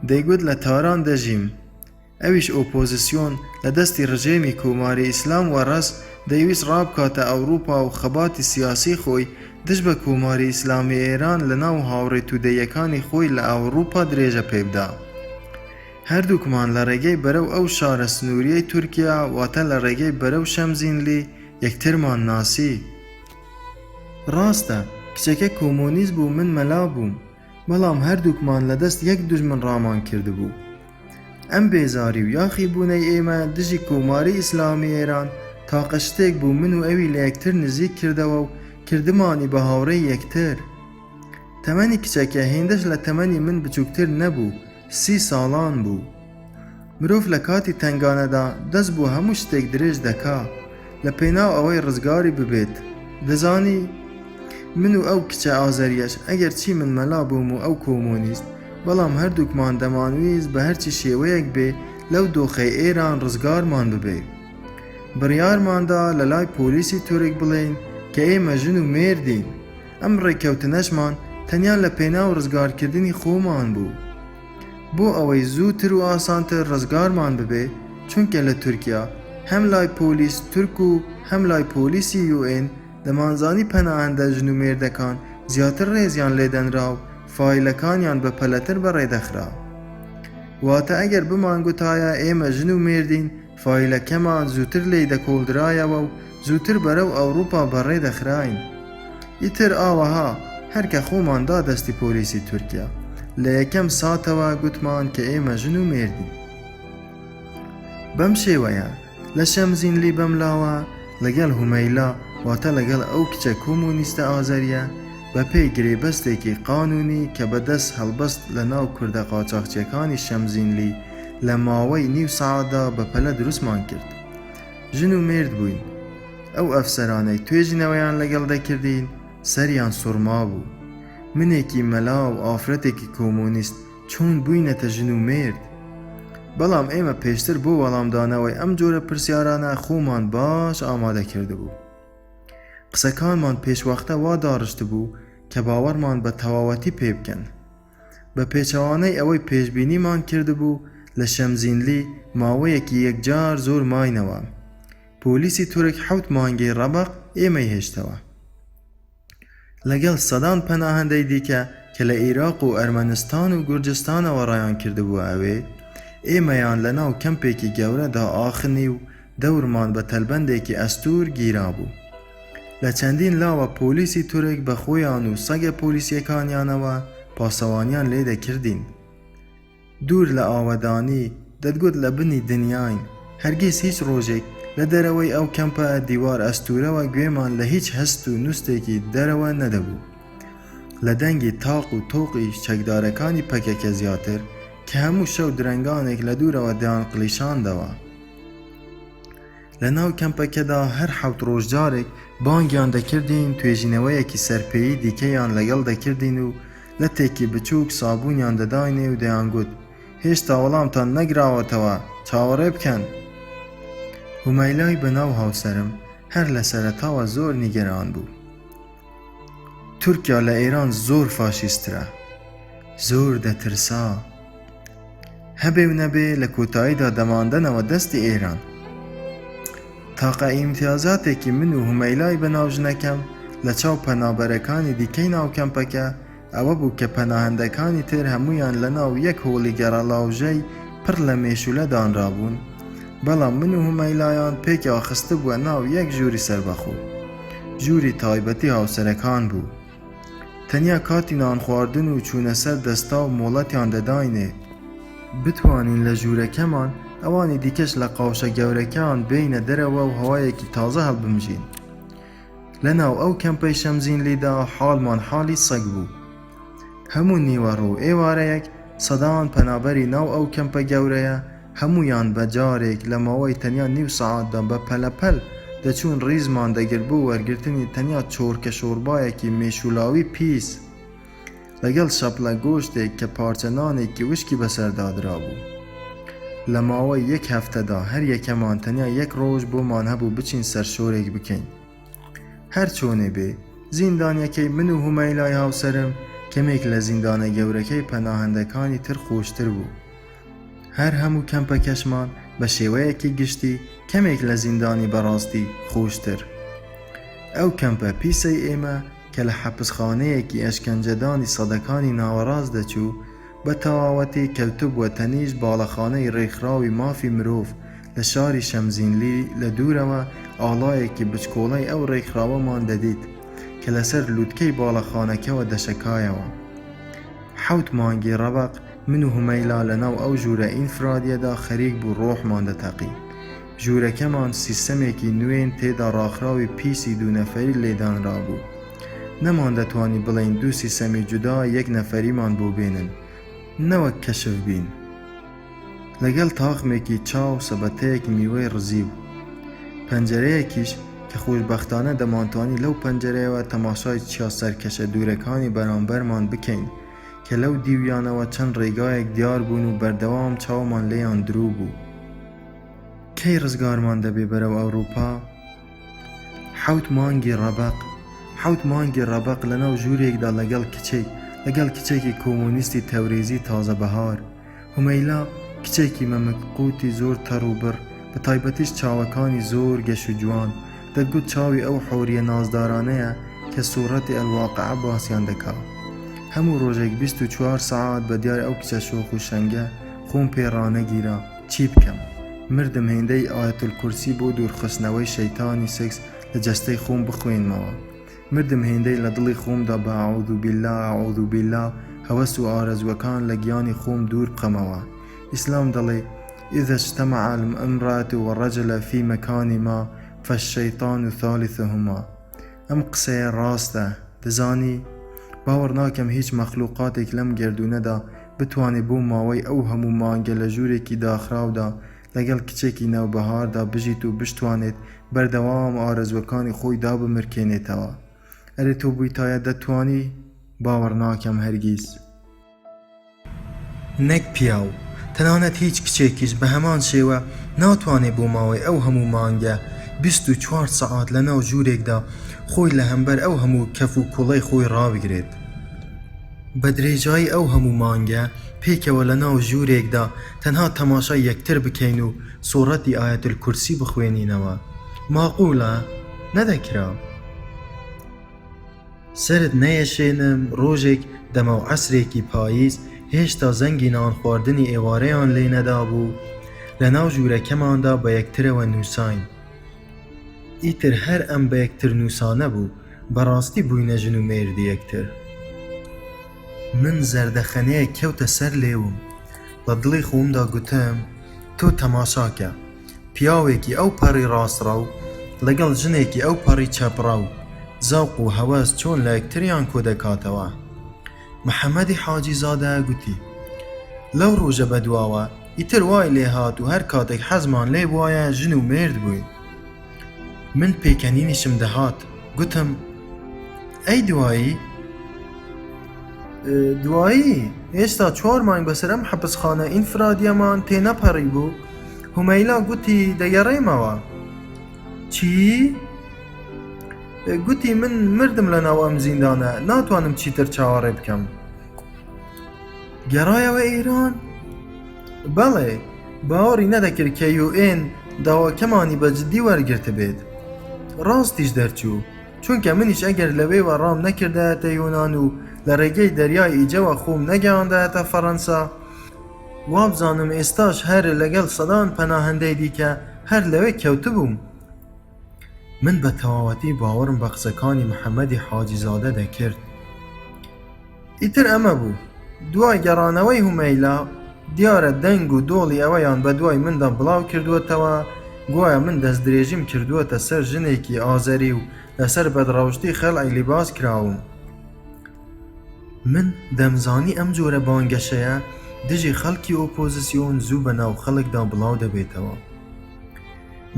دەیگوت لە تاران دەژیم. ئەویش ئۆپۆزیسیۆن لە دەستی ڕژێمی کۆماری ئیسلام وەڕەس دەیویست ڕابکاتە ئەوروپا و خەباتی سیاسی خۆی دژ بە کۆماری ئیسلامی ئێران لە ناو هاوڕێتودەیەکانی خۆی لە ئەوروپا درێژە پێبدا. هەردووکمان لە ڕێگەی بەرەو ئەو شارە سنووریەی تورکیا واتە لە ڕێگەی بەرەو شەمزینلی یەکترمان ناسی. ڕاستە کچەکە کۆمۆنیست بوو، من مەلا بووم، بەڵام هەردووکمان لە دەست یەک دوژمن ڕامان کردبوو. ئەم بێزاری و یاخی بوونەی ئێمە دژی کۆماری ئیسلامی ئێران تاقە شتێک بوو من و ئەوی لە یەکتر نزیک کردەوە و کردمانی بە هاوڕێی یەکتر. تەمەنی کچەکە هێندەش لە تەمەنی من بچووکتر نەبوو، 30 ساڵان بوو. مرۆڤ لە کاتی تنگانەدا دەست بۆ هەموو شتێک درێژ دەکا لە پێناو ئەوەی ڕزگاری ببێت. دەزانی من و ئەو کچە ئازەریەش ئەگەر چی من مەلا بووم و ئەو کۆمۆنیست، بەڵام هەردووکمان دەمانویست بە هەرچی شێوەیەک بێ لەو دۆخەی ئێران ڕزگارمان ببێ. بڕیارماندا لە لای پۆلیسی تورک بڵێین کە ئێمە ژن و مێردین. ئەم ڕێککەوتنەشمان تەنیا لە پێناو ڕزگارکردنی خۆمان بوو، بۆ ئەوەی زووتر و ئاسانتر ڕزگارمان ببێ، چونکە لە تورکیا هەم لای پۆلیس تورک و هەم لای پۆلیسی UN دەمانزانی پەناهەندە ژن و مێردەکان زیاتر ڕێزیان لێدەنرا و فایلەکانیان بە پەلەتر بەڕێدەخرا. واتە ئەگەر بمانگوتایە ئێمە ژن و مێردین، فایلەکەمان زووتر لێی دەکۆڵدرایەوە و زووتر بەرەو ئەوروپا بەڕێدەخراین. ئیتر ئاوەها هەرکە خۆماندا دەستی پۆلیسی تورکیا لە یەکەم ساتەوە گوتمان کە ئێمە ژن و مێردین. بەم شێوەیە لە شەمزینلی بەملاوە لەگەڵ هومەیلا واتە لەگەڵ ئەو کچە کۆمۆنیستە ئازەریە بە پێی گرێبەستێکی قانونی کە بەدەست هەڵبەست لە ناو کوردە قاچاقچیەکانی شەمزینلی لە ماوەی نیو سەعاتدا بە پەلە دروستمان کرد. ژن و مێرد بووین. ئەو ئەفسەرانەی توێژینەوەیان لەگەڵ دەکردین سەریان سوڕما بوو. منێکی مەلا و ئافرەتێکی کۆمۆنیست چۆن بووینەتە ژن و مێرد؟ بەڵام ئێمە پێشتر بۆ وەڵامدانەوەی ئەم جۆرە پرسیارانە خۆمان باش ئامادە کردبوو. قسەکانمان پێشوەختە وا داڕشت بوو کە باوەڕمان بە تەواوەتی پێ بکەن. بە پێچەوانەی ئەوەی پێشبینیمان کردبوو لە شەمزینلی ماوەیەکی یەکجار زۆر ماینەوە. پۆلیسی تورک 7 مانگەی ڕەبەق ئێمەی هێشتەوە. لەگەڵ سەدان پەناهەندەی دیکە کە لە عێراق و ئەرمەنستان و گورجستانەوە ڕایان کردبووە ئەوێ، ئێمەیان لە ناو کەمپێکی گەورەدا ئاخنی و دەورمان بە تەلبەندێکی ئەستور گیرا بوو. لە چەندین لاوە پۆلیسی تورک بە خۆیان و سەگە پۆلیسیەکانیانەوە پاسەوانیان لێ دەکردین. دوور لە ئاوەدانی دەتگوت لە بنی دنیاین، هەرگیز هیچ ڕۆژێک لە دەرەوەی ئەو کەمپە دیوار ئەستورەوە گوێمان لە هیچ هەست و نوستێکی دەرەوە نەدەبوو. لە دەنگی تاق و تۆقی چەکدارەکانی پەکەکە زیاتر کە هەموو شەو درەنگانێک لە دوورەوە دەیان قلیشاندەوە. لە ناو کەمپەکەدا هەر 7 ڕۆژجارێک بانگیان دەکردین، توێژینەوەیەکی سەرپێیی دیکەیان لەگەڵ دەکردین و لە تێکی بچووک سابوونیان دەداینێ و دەیانگوت هێشتا وەڵامتان نەگراوەتەوە، چاوەڕێ بکەن. هومەیلای بەناو هاوسەرم هەر لە سەرەتاوە زۆر نیگەران بوو. تورکیا لە ئێران زۆر فاشیسترە، زۆر دەترسا. هەبێ و نەبێ لە کۆتاییدا دەماندنەوە دەستی ئێران. تاقە ئیمتیازاتێکی من و هومەیلای بەناوژنەکەم لە چاو پەنابەرەکانی دیکەی ناو کەمپەکە ئەوە بوو کە پەناهەندەکانی تر هەمویان لە ناو یەک هۆڵی گەڕەلاوژەی پڕ لە مێشولە دانرابوون، بەڵام من و هومەیلایان پێکیا خستە بووە ناو یەک ژووری سەربەخۆ. ژووری تایبەتی هاوسەرەکان بوو. تەنیا کاتی نان خواردن و چوونە سەر دەستا و مۆڵەتیان دەداینێ بتوانین لە ژوورەکەمان ئەوانی دیکەش لە قاوشە گەورەکەیان بینە دەرەوە و هەوایەکی تازە هەڵبمژین. لە ناو ئەو کەمپەی شەمزینلیدا حاڵمان حاڵی سەگ بوو. هەموو نیوەڕۆ و ئێوارەیەک سەدان پەنابەری ناو ئەو کەمپە گەورەیە هەمویان بە جارێک لە ماوەی تەنیا نیو سەعاتدا بە پەلەپەل دەچوون ڕیزمان دەگرت بۆ وەرگرتنی تەنیا چۆرکە شۆربایەکی مێشولاوی پیس لەگەڵ شەپڵە گۆشتێک کە پارچە نانێکی وشکی بەسەردادرا بوو. لە ماوەی یەک هەفتەدا هەر یەکەمان تەنیا یەک ڕۆژ بۆمان هەبوو بچین سەر شۆرێک بکەین. هەر چۆنێ بێ زیندانیەکەی من و هومەیلای هاوسەرم کەمێک لە زیندانە گەورەکەی پەناهەندەکانی تر خۆشتر بوو. هەر هەموو کەمپەکەشمان بە شێوەیەکی گشتی کەمێک لە زیندانی بەڕاستی خۆشتر. ئەو کەمپە پیسەی ئێمە کە لە حەبسخانەیەکی ئەشکەنجەدانی سەدەکانی ناوەڕاست دەچوو بە تەواوەتی کەوتوبووە تەنیش باڵەخانەی ڕێکخراوی مافی مرۆڤ لە شاری شەمزینلی لە دوورەوە ئاڵایەکی بچکۆڵەی ئەو ڕێکخراوەمان دەدیت کە لەسەر لووتکەی باڵەخانەکەوە دەشەکایەوە. 7 مانگی ڕەبق من و هومەیلا لەناو ئەو ژوورە ئینفرادیەدا خەریک بوو ڕۆحمان دەتەقی. ژوورەکەمان سیستەمێکی نوێن تێدا ڕاخراوی پیسی 2 نەفەری لێدانرا بوو. نەمان دەتوانی بڵین 2 سیستەمی جودا یەک نەفەریمان بۆ بێنن، نەوەک کەشف بین. لەگەڵ تاقمێکی چاو سەبەتەیەک میوەی ڕزی بوو. پەنجەرەیەکیش کە خۆشبەختانە دەمانتوانی لەو پەنجەرەیەوە تەماشای چیا سەرکەشە دوورەکانی بەرامبەرمان بکەین کە لەو دیویانەوە چەند ڕێگایەک دیار بوون و بەردەوام چاومان لێیان درو بوو. کەی ڕزگارمان دەبێ بەرەو ئەوروپا؟ 7 مانگی ڕەبق. 7 مانگی ڕەبق لەناو ژوورێکدا لەگەڵ کچێکی کۆمۆنیستی تەورێزی تازە بەهار. هومەیلا کچێکی مەمەقوتی زۆر تەڕوبڕ، بە تایبەتیش چاوەکانی زۆر گەش و جوان، دەتگوت چاوی ئەو حۆریە نازدارانەیە کە سوورەتی ئەلواقعە باسییان دەکا. هەموو ڕۆژێک 24 سەعات بە دیار ئەو کچە شۆخ و شەنگە خۆم پێ ڕانەگیرا چی بکەم. مردم هێندەی ئایەتولکورسی بۆ دوورخستنەوەی شەیتانی سێکس لە جەستەی خۆم بخوێنمەوە. مردم هێندەی لە دڵی خۆمدا بە ئەعوذ بالله ئەعوذ بالله هەوەس و ئارەزوەکان لە گیانی خۆم دوور بخەمەوە. ئیسلام دەڵێ إذا اجتمع الامرأة والرجل في مكان ما فالشيطان ثالثهما. ئەم قسەیە ڕاستە. دەزانی باوەڕ ناکەم هیچ مەخلوقاتێک لەم گردونەدا بتوانێت بۆ ماوەی ئەو هەموو مانگە لە ژوورێکی داخراودا لەگەڵ کچێکی ناوبەهاردا بژیت و بشتوانێت بەردەوام ئارەزوەکانی خۆی دابمرکێنێتەوە. ئەرێ تۆ بوویتایە دەتوانی؟ باوەڕ ناکەم هەرگیز. نەک پیاو، تەنانەت هیچ کچێکیش بە هەمان شێوە ناتوانێت بۆ ماوەی ئەو هەموو مانگە 24 سەعات لەناو ژوورێکدا خۆی لە هەمبەر ئەو هەموو کەف و کوڵەی خۆی ڕابگرێت. بە درێژایی ئەو هەموو مانگە پێکەوە لەناو ژوورێکدا تەنها تەماشای یەکتر بکەین و سوورەتی ئایەتولکورسی بخوێنینەوە. ماقوولە؟ نەدەکرا. سرت نەیەشێنم ڕۆژێک دەمە و عەسرێکی پاییز هێشتا زەنگی نان خواردنی ئێوارەیان لێ نەدا بوو لەناو ژوورەکەماندا بە یەکترەوە نووساین. ئیتر هەر ئەم بە یەکتر نووسانە بوو بەڕاستی بووینە ژن و مێردی یەکتر. من زەردەخەنەیە کەوتە سەر لێوم. لە دڵی خۆمدا گوتم تۆ تەماشاکە، پیاوێکی ئەو پەڕی ڕاستڕە و لەگەڵ ژنێکی ئەو پەڕی چەپڕە و زەوق و هەوەس چۆن لە یەکتریان کۆ دەکاتەوە. محەممەدی حاجی زادە گوتی لەو ڕۆژە بەدواوە ئیتر وای لێ هات و هەر کاتێک حەزمان لێ وایە ژن و مێرد بووین. من پێکەنینیشم دەهات، گوتم ئەی دوایی ئێستا 4 مانگ بەسەر ئەم حەبسخانە ئینفرادیەمان تێنەپەڕی بوو. هومەیلا گوتی دەگەڕێمەوە. چی؟ گوتی من مردم لەناو ئەم زیندانە، ناتوانم چیتر چاوەڕێ بکەم. گەڕایەوە ئێران؟ بەڵێ، باوەڕی نەدەکرد کە UN داواکەمانی بەجددی وەرگرت بێت. ڕاستیش دەرچوو، چونکە منیش ئەگەر لەوێوە ڕام نەکردایەتە یۆنان و لە ڕێگەی دەریای ئیجەوە خۆم نەگەیاندایەتە فەڕەنسا، وابزانم ئێستاش هەر لەگەڵ سەدان پەناهەندەی دیکە هەر لەوێ کەوتبووم. من بە تەواوەتی باوەڕم بە قسەکانی محەممەدی حاجی زادە دەکرد. ئیتر ئەمە بوو. دوای گەڕانەوەی هومەیلا دیارە دەنگ و دۆڵی ئەوەیان بە دوای مندا بڵاو کردووەتەوە، گوایە من دەست درێژیم کردووەتە سەر ژنێکی ئازەری و لەسەر بەدڕەوشتی خەڵعی لیباس کراوم. من دەمزانی ئەم جۆرە بانگەشەیە دژی خەڵکی ئۆپۆزیسیۆن زوو بە ناو خەڵکدا بڵاو دەبێتەوە.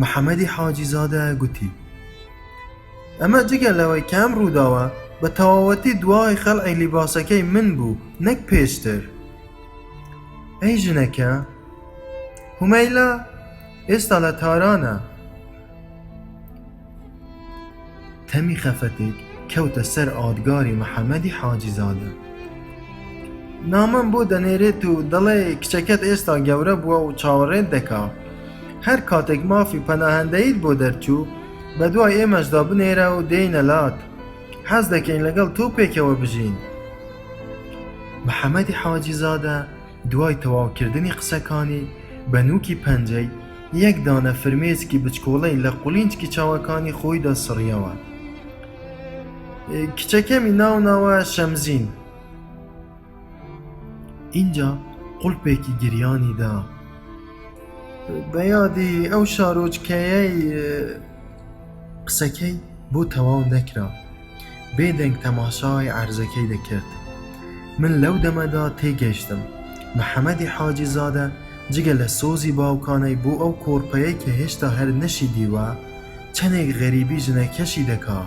محەممەدی حاجی زادە گوتی ئەمە جگەلەوەی کەم ڕووداوە بە تەواوەتی دوای خەڵعی لیباسەکەی من بوو، نەک پێشتر. ئەی ژنەکە، هومەیلا ئێستا لە تارانە. تەمی خەفەتێک کەوتە سەر ئادگاری محەممەدی حاجیزادە. نامەم بۆ دەنێرێت و دەڵێ کچەکەت ئێستا گەورە بووە و چاوەڕێت دەکا. هەر کاتێک مافی پەناهەندەیت بۆ دەرچوو بە دوای ئێمەشدا بنێرە و دێینە لات. حەز دەکەین لەگەڵ تۆ پێکەوە بژین. محەممەدی حاجیزادە دوای تەواوکردنی قسەکانی بە نووکی پەنجەی یەک دانە فرمێسکی بچکۆڵەی لە قوڵینچکی چاوەکانی خۆیدا سڕیەوە. کچەکەمی ناوناوە شەمزین. اینجا قوڵپێکی گریانی دا. بەیادی ئەو شارۆچکەیەی قسەکەی بۆ تەواو نەکرا. بێدەنگ تەماشای عەرزەکەی دەکرد. من لەو دەمەدا تێگەیشتم محەممەدی حاجیزادە جگە لە سۆزی باوکانەی بۆ ئەو کۆرپەیەی کە هێشتا هەر نەشیدیوە چەندێک غەریبی ژنەکەشی دەکا.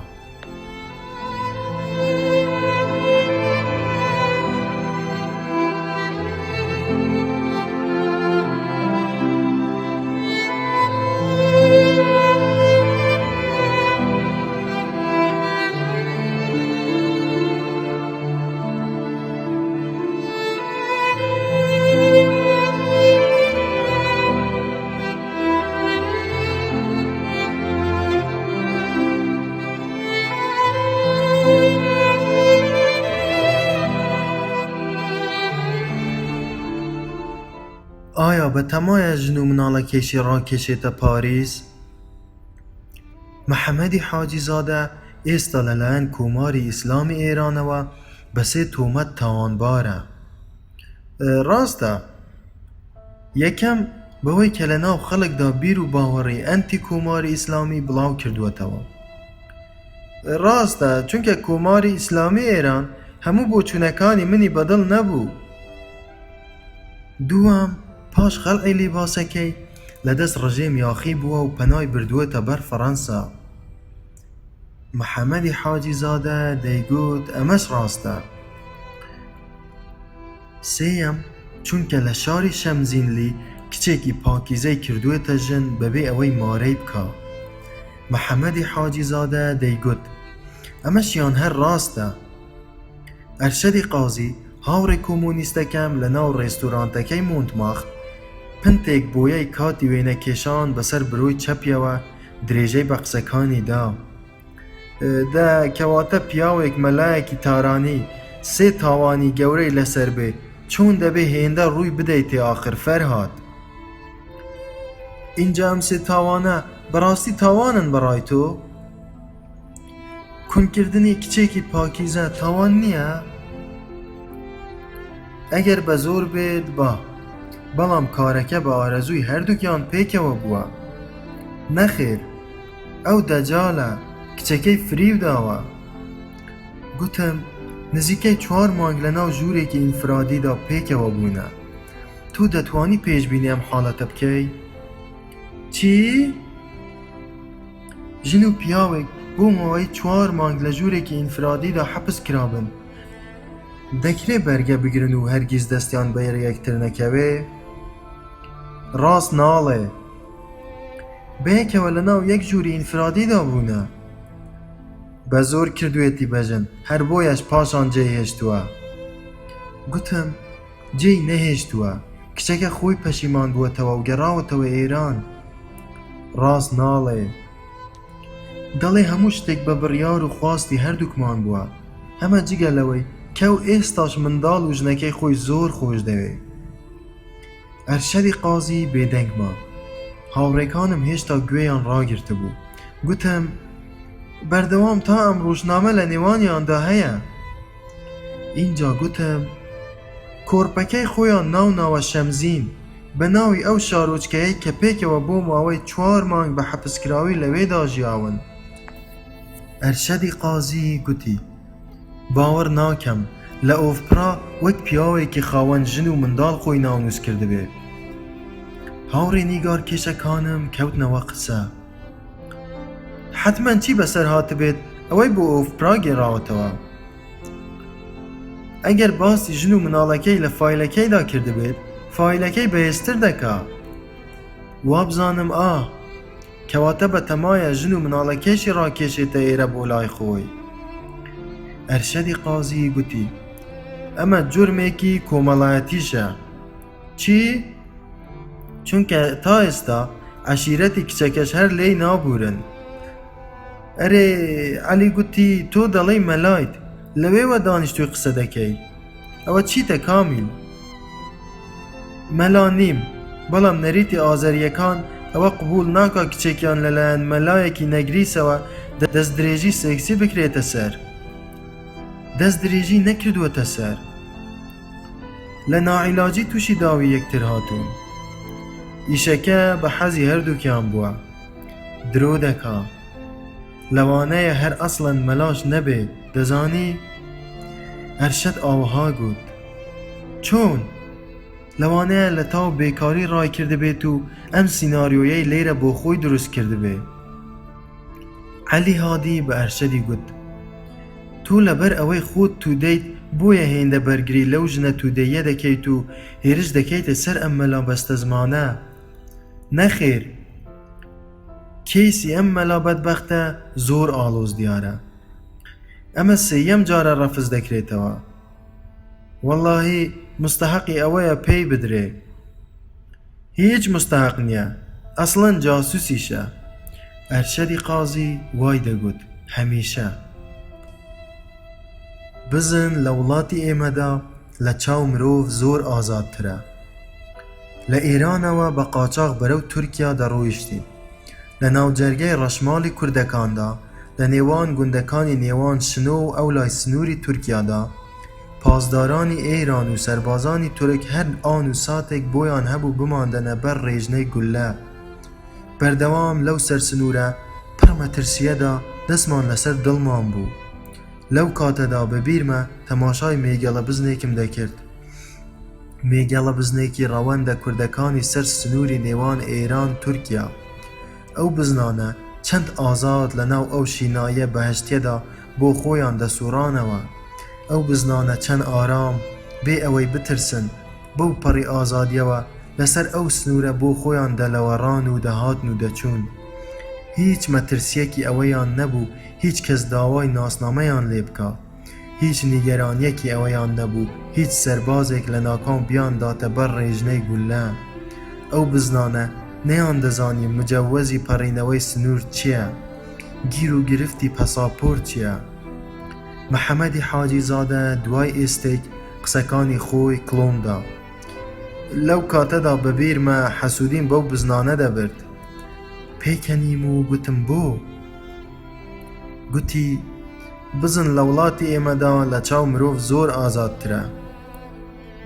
ئایا بە تەمایە ژن و مناڵەکەیشی ڕاکێشێتە پاریس؟ محەممەدی حاجیزادە ئێستا لەلایەن کۆماری ئیسلامی ئێرانەوە بە 3 تۆمەت تاوانبارە. ڕاستە، یەکەم بەوەی کە لەناو خەڵکدا بیر و باوەڕی ئەنتی کۆماری ئیسلامی بڵاو کردووەتەوە. ڕاستە، چونکە کۆماری ئیسلامی ئێران هەموو بۆچوونەکانی منی بەدڵ نەبوو. دووەم، پاش خەڵعی لیباسەکەی لەدەست ڕژێم یاخی بووە و پەنای بردووەتە بەر فەڕەنسا. محەممەدی حاجیزادە دەیگوت ئەمەش ڕاستە. سێیەم، چونکە لە شاری شەمزینلی کچێکی پاکیزەی کردووەتە ژن بەبێ ئەوەی مارەی بکا. محەممەدی حاجیزادە دەیگوت ئەمەشیان هەر ڕاستە. ئەرشەدی قازی هاوڕێ کۆمۆنیستەکەم لە ناو ڕێستۆرانتەکەی مۆنتماخت پنتێک بۆیەی کاتی وێنەکێشان بەسەر برۆی چەپیەوە درێژەی بە قسەکانی دا. کەواتە پیاوێک مەلایەکی تارانی 3 تاوانی گەورەی لەسەر بێ چۆن دەبێ هێندە ڕووی بدەیتێ ئاخر فەرهاد؟ اینجا ئەم 3 تاوانە بەڕاستی تاوانن بەڕای تۆ؟ کونکردنی کچێکی پاکیزە تاوان نییە؟ ئەگەر بە زۆر بێت با، بەڵام کارەکە بە ئارەزووی هەردووکیان پێکەوە بووە. نەخێر، ئەو دەجالە، کچەکەی فریو داوە. گوتم نزیکەی 4 مانگ لە ناو ژوورێکی ئینفرادیدا پێکەوە بوونە. تۆ دەتوانی پێشبینی ئەم حاڵەتە بکەی؟ چی؟ ژن و پیاوێک بۆ ماوەی 4 مانگ لە ژوورێکی ئینفرادیدا حەبس کرابن. دەکرێ بەرگە بگرن و هەرگیز دەستیان بە یەکتر نەکەوێ؟ ڕاست ناڵێ، بەیەکەوە لە ناو یەک ژووری ئینفرادیدا بوونە. بە زۆر کردوێتی بەژن، هەر بۆیەش پاشان جێی هێشتووە. گوتم جێی نەهێشتووە، کچەکە خۆی پەشیمان بووەتەوە و گەڕاوەتەوە ئێران. ڕاست ناڵێ، دەڵێ هەموو شتێک بە بڕیار و خواستی هەردووکمان بووە، ئەمە جگە لەوەی کەو ئێستاش منداڵ و ژنەکەی خۆی زۆر خۆش دەوێ. ئەرشەدی قازی بێدەنگما. هاوڕێکانم هێشتا گوێیان ڕاگرتە بوو. گوتم بەردەوام تا ئەم ڕۆژنامە لە نێوانیاندا هەیە. اینجا گوتم کۆرپەکەی خۆیان ناوناوە شەمزین بە ناوی ئەو شارۆچکەیەی کە پێکەوە بۆ ماوەی 4 مانگ بە حەبسکراوی لەوێدا ژیاون. ئەرشەدی قازی گوتی باوەڕ ناکەم لە ئۆڤپرا وەک پیاوێکی خاوەن ژن و منداڵ خۆی ناونووس کردبێ. هاوڕێ نیگار کێشەکانم کەوتنەوە قسە. حتمەن چی بەسەر هاتبێت ئەوەی بۆ ئۆڤپرا گێڕاوەتەوە؟ ئەگەر باسی ژن و مناڵەکەی لە فایلەکەیدا کردبێت، فایلەکەی بەهێزتر دەکا. وابزانم کەواتە بە تەمایە ژن و مناڵەکێشی ڕاکێشێتە ئێرە بۆ لای خۆی. ئەرشەدی قازی گوتی ئەمە جورمێکی کۆمەڵایەتیشە. چی؟ چونکە تا ئێستا عەشیرەتی کچەکەش هەر لێی نابورن. ئەرێ عەلی گوتی تۆ دەڵێی مەلایت لەوێوە دانیشتووی قسە دەکەی. ئەوە چیتە کامیل؟ مەلا نیم، بەڵام نەریتی ئازەریەکان ئەوە قبول ناکا کچێکیان لەلایەن مەلایەکی نەگریسەوە دەست درێژی سێکسی بکرێتە سەر. دەست درێژی نەکردووەتە سەر، لە ناعیلاجی تووشی داوی یەکتر هاتوون. ئیشەکە بە حەزی هەردووکیان بووە. درۆ دەکا. لەوانەیە هەر ئەسڵەن مەلاش نەبێت. دەزانی؟ ئەرشەد ئاوەها گوت. چۆن؟ لەوانەیە لە تاو بێکاری ڕای کردبێت و ئەم سیناریۆیەی لێرە بۆ خۆی دروست کردبێ. عەلی هادی بە ئەرشەدی گوت تۆ لەبەر ئەوەی خۆت توودەیت بۆیە هێندە بەرگری لەو ژنە توودەیە دەکەیت و هێرش دەکەیتە سەر ئەم مەلا بەستە زمانە. نەخێر، کەیسی ئەم مەلا بەدبەختە زۆر ئاڵۆز دیارە. ئەمە سێیەم جارە ڕەفز دەکرێتەوە. وەڵڵاهی مستحقی ئەوەیە پێی بدرێ. هیچ مستحق نییە، ئەسڵەن جاسووسیشە. ئەرشەدی قازی وای دەگوت هەمیشە. بزن لە وڵاتی ئێمەدا لە چاو مرۆڤ زۆر ئازادترە. لە ئێرانەوە بە قاچاغ بەرەو تورکیا دەڕۆیشتین. لە ناوجەرگەی ڕەشماڵی کوردەکاندا لە نێوان گوندەکانی نێوان شنۆ و ئەو لای سنووری تورکیادا پاسدارانی ئێران و سەربازانی تورک هەر ئان و ساتێک بۆیان هەبوو بماندەنە بەر ڕێژنەی گولە. بەردەوام لەو سەر سنوورە پڕ مەترسیەدا دەستمان لەسەر دڵمان بوو. لەو کاتەدا بەبیرمە تەماشای مێگەڵە بزنێکم دەکرد. مێگەڵە بزنێکی ڕەوەندە کوردەکانی سەر سنووری نێوان ئێران تورکیا. ئەو بزنانە چەند ئازاد لە ناو ئەو شینایە بەهەشتیەدا بۆ خۆیان دەسوڕانەوە. ئەو بزنانە چەند ئارام بێ ئەوەی بترسن بەو پەڕی ئازادیەوە لەسەر ئەو سنوورە بۆ خۆیان دەلەوەڕان و دەهاتن و دەچوون. هیچ مەترسیەکی ئەوەیان نەبوو هیچ کەس داوای ناسنامەیان لێ بکە. هیچ نیگەرانیەکی ئەوەیان نەبوو هیچ سەربازێک لە ناکام بیانداتە بەر ڕێژنەی گولە. ئەو بزنانە نەیان دەزانی مجەوەزی پەڕینەوەی سنوور چییە، گیر و گرفتی پەساپۆرت چییە. محەممەدی حاجی زادە دوای ئێستێک قسەکانی خۆی کڵۆمدا. لەو کاتەدا بەبیرمە حەسوودیم بەو بزنانە دەبرد. پێکەنیم و گوتم بۆ؟ گوتی بزن لە وڵاتی ئێمەدا لە چاو مرۆڤ زۆر ئازادترە.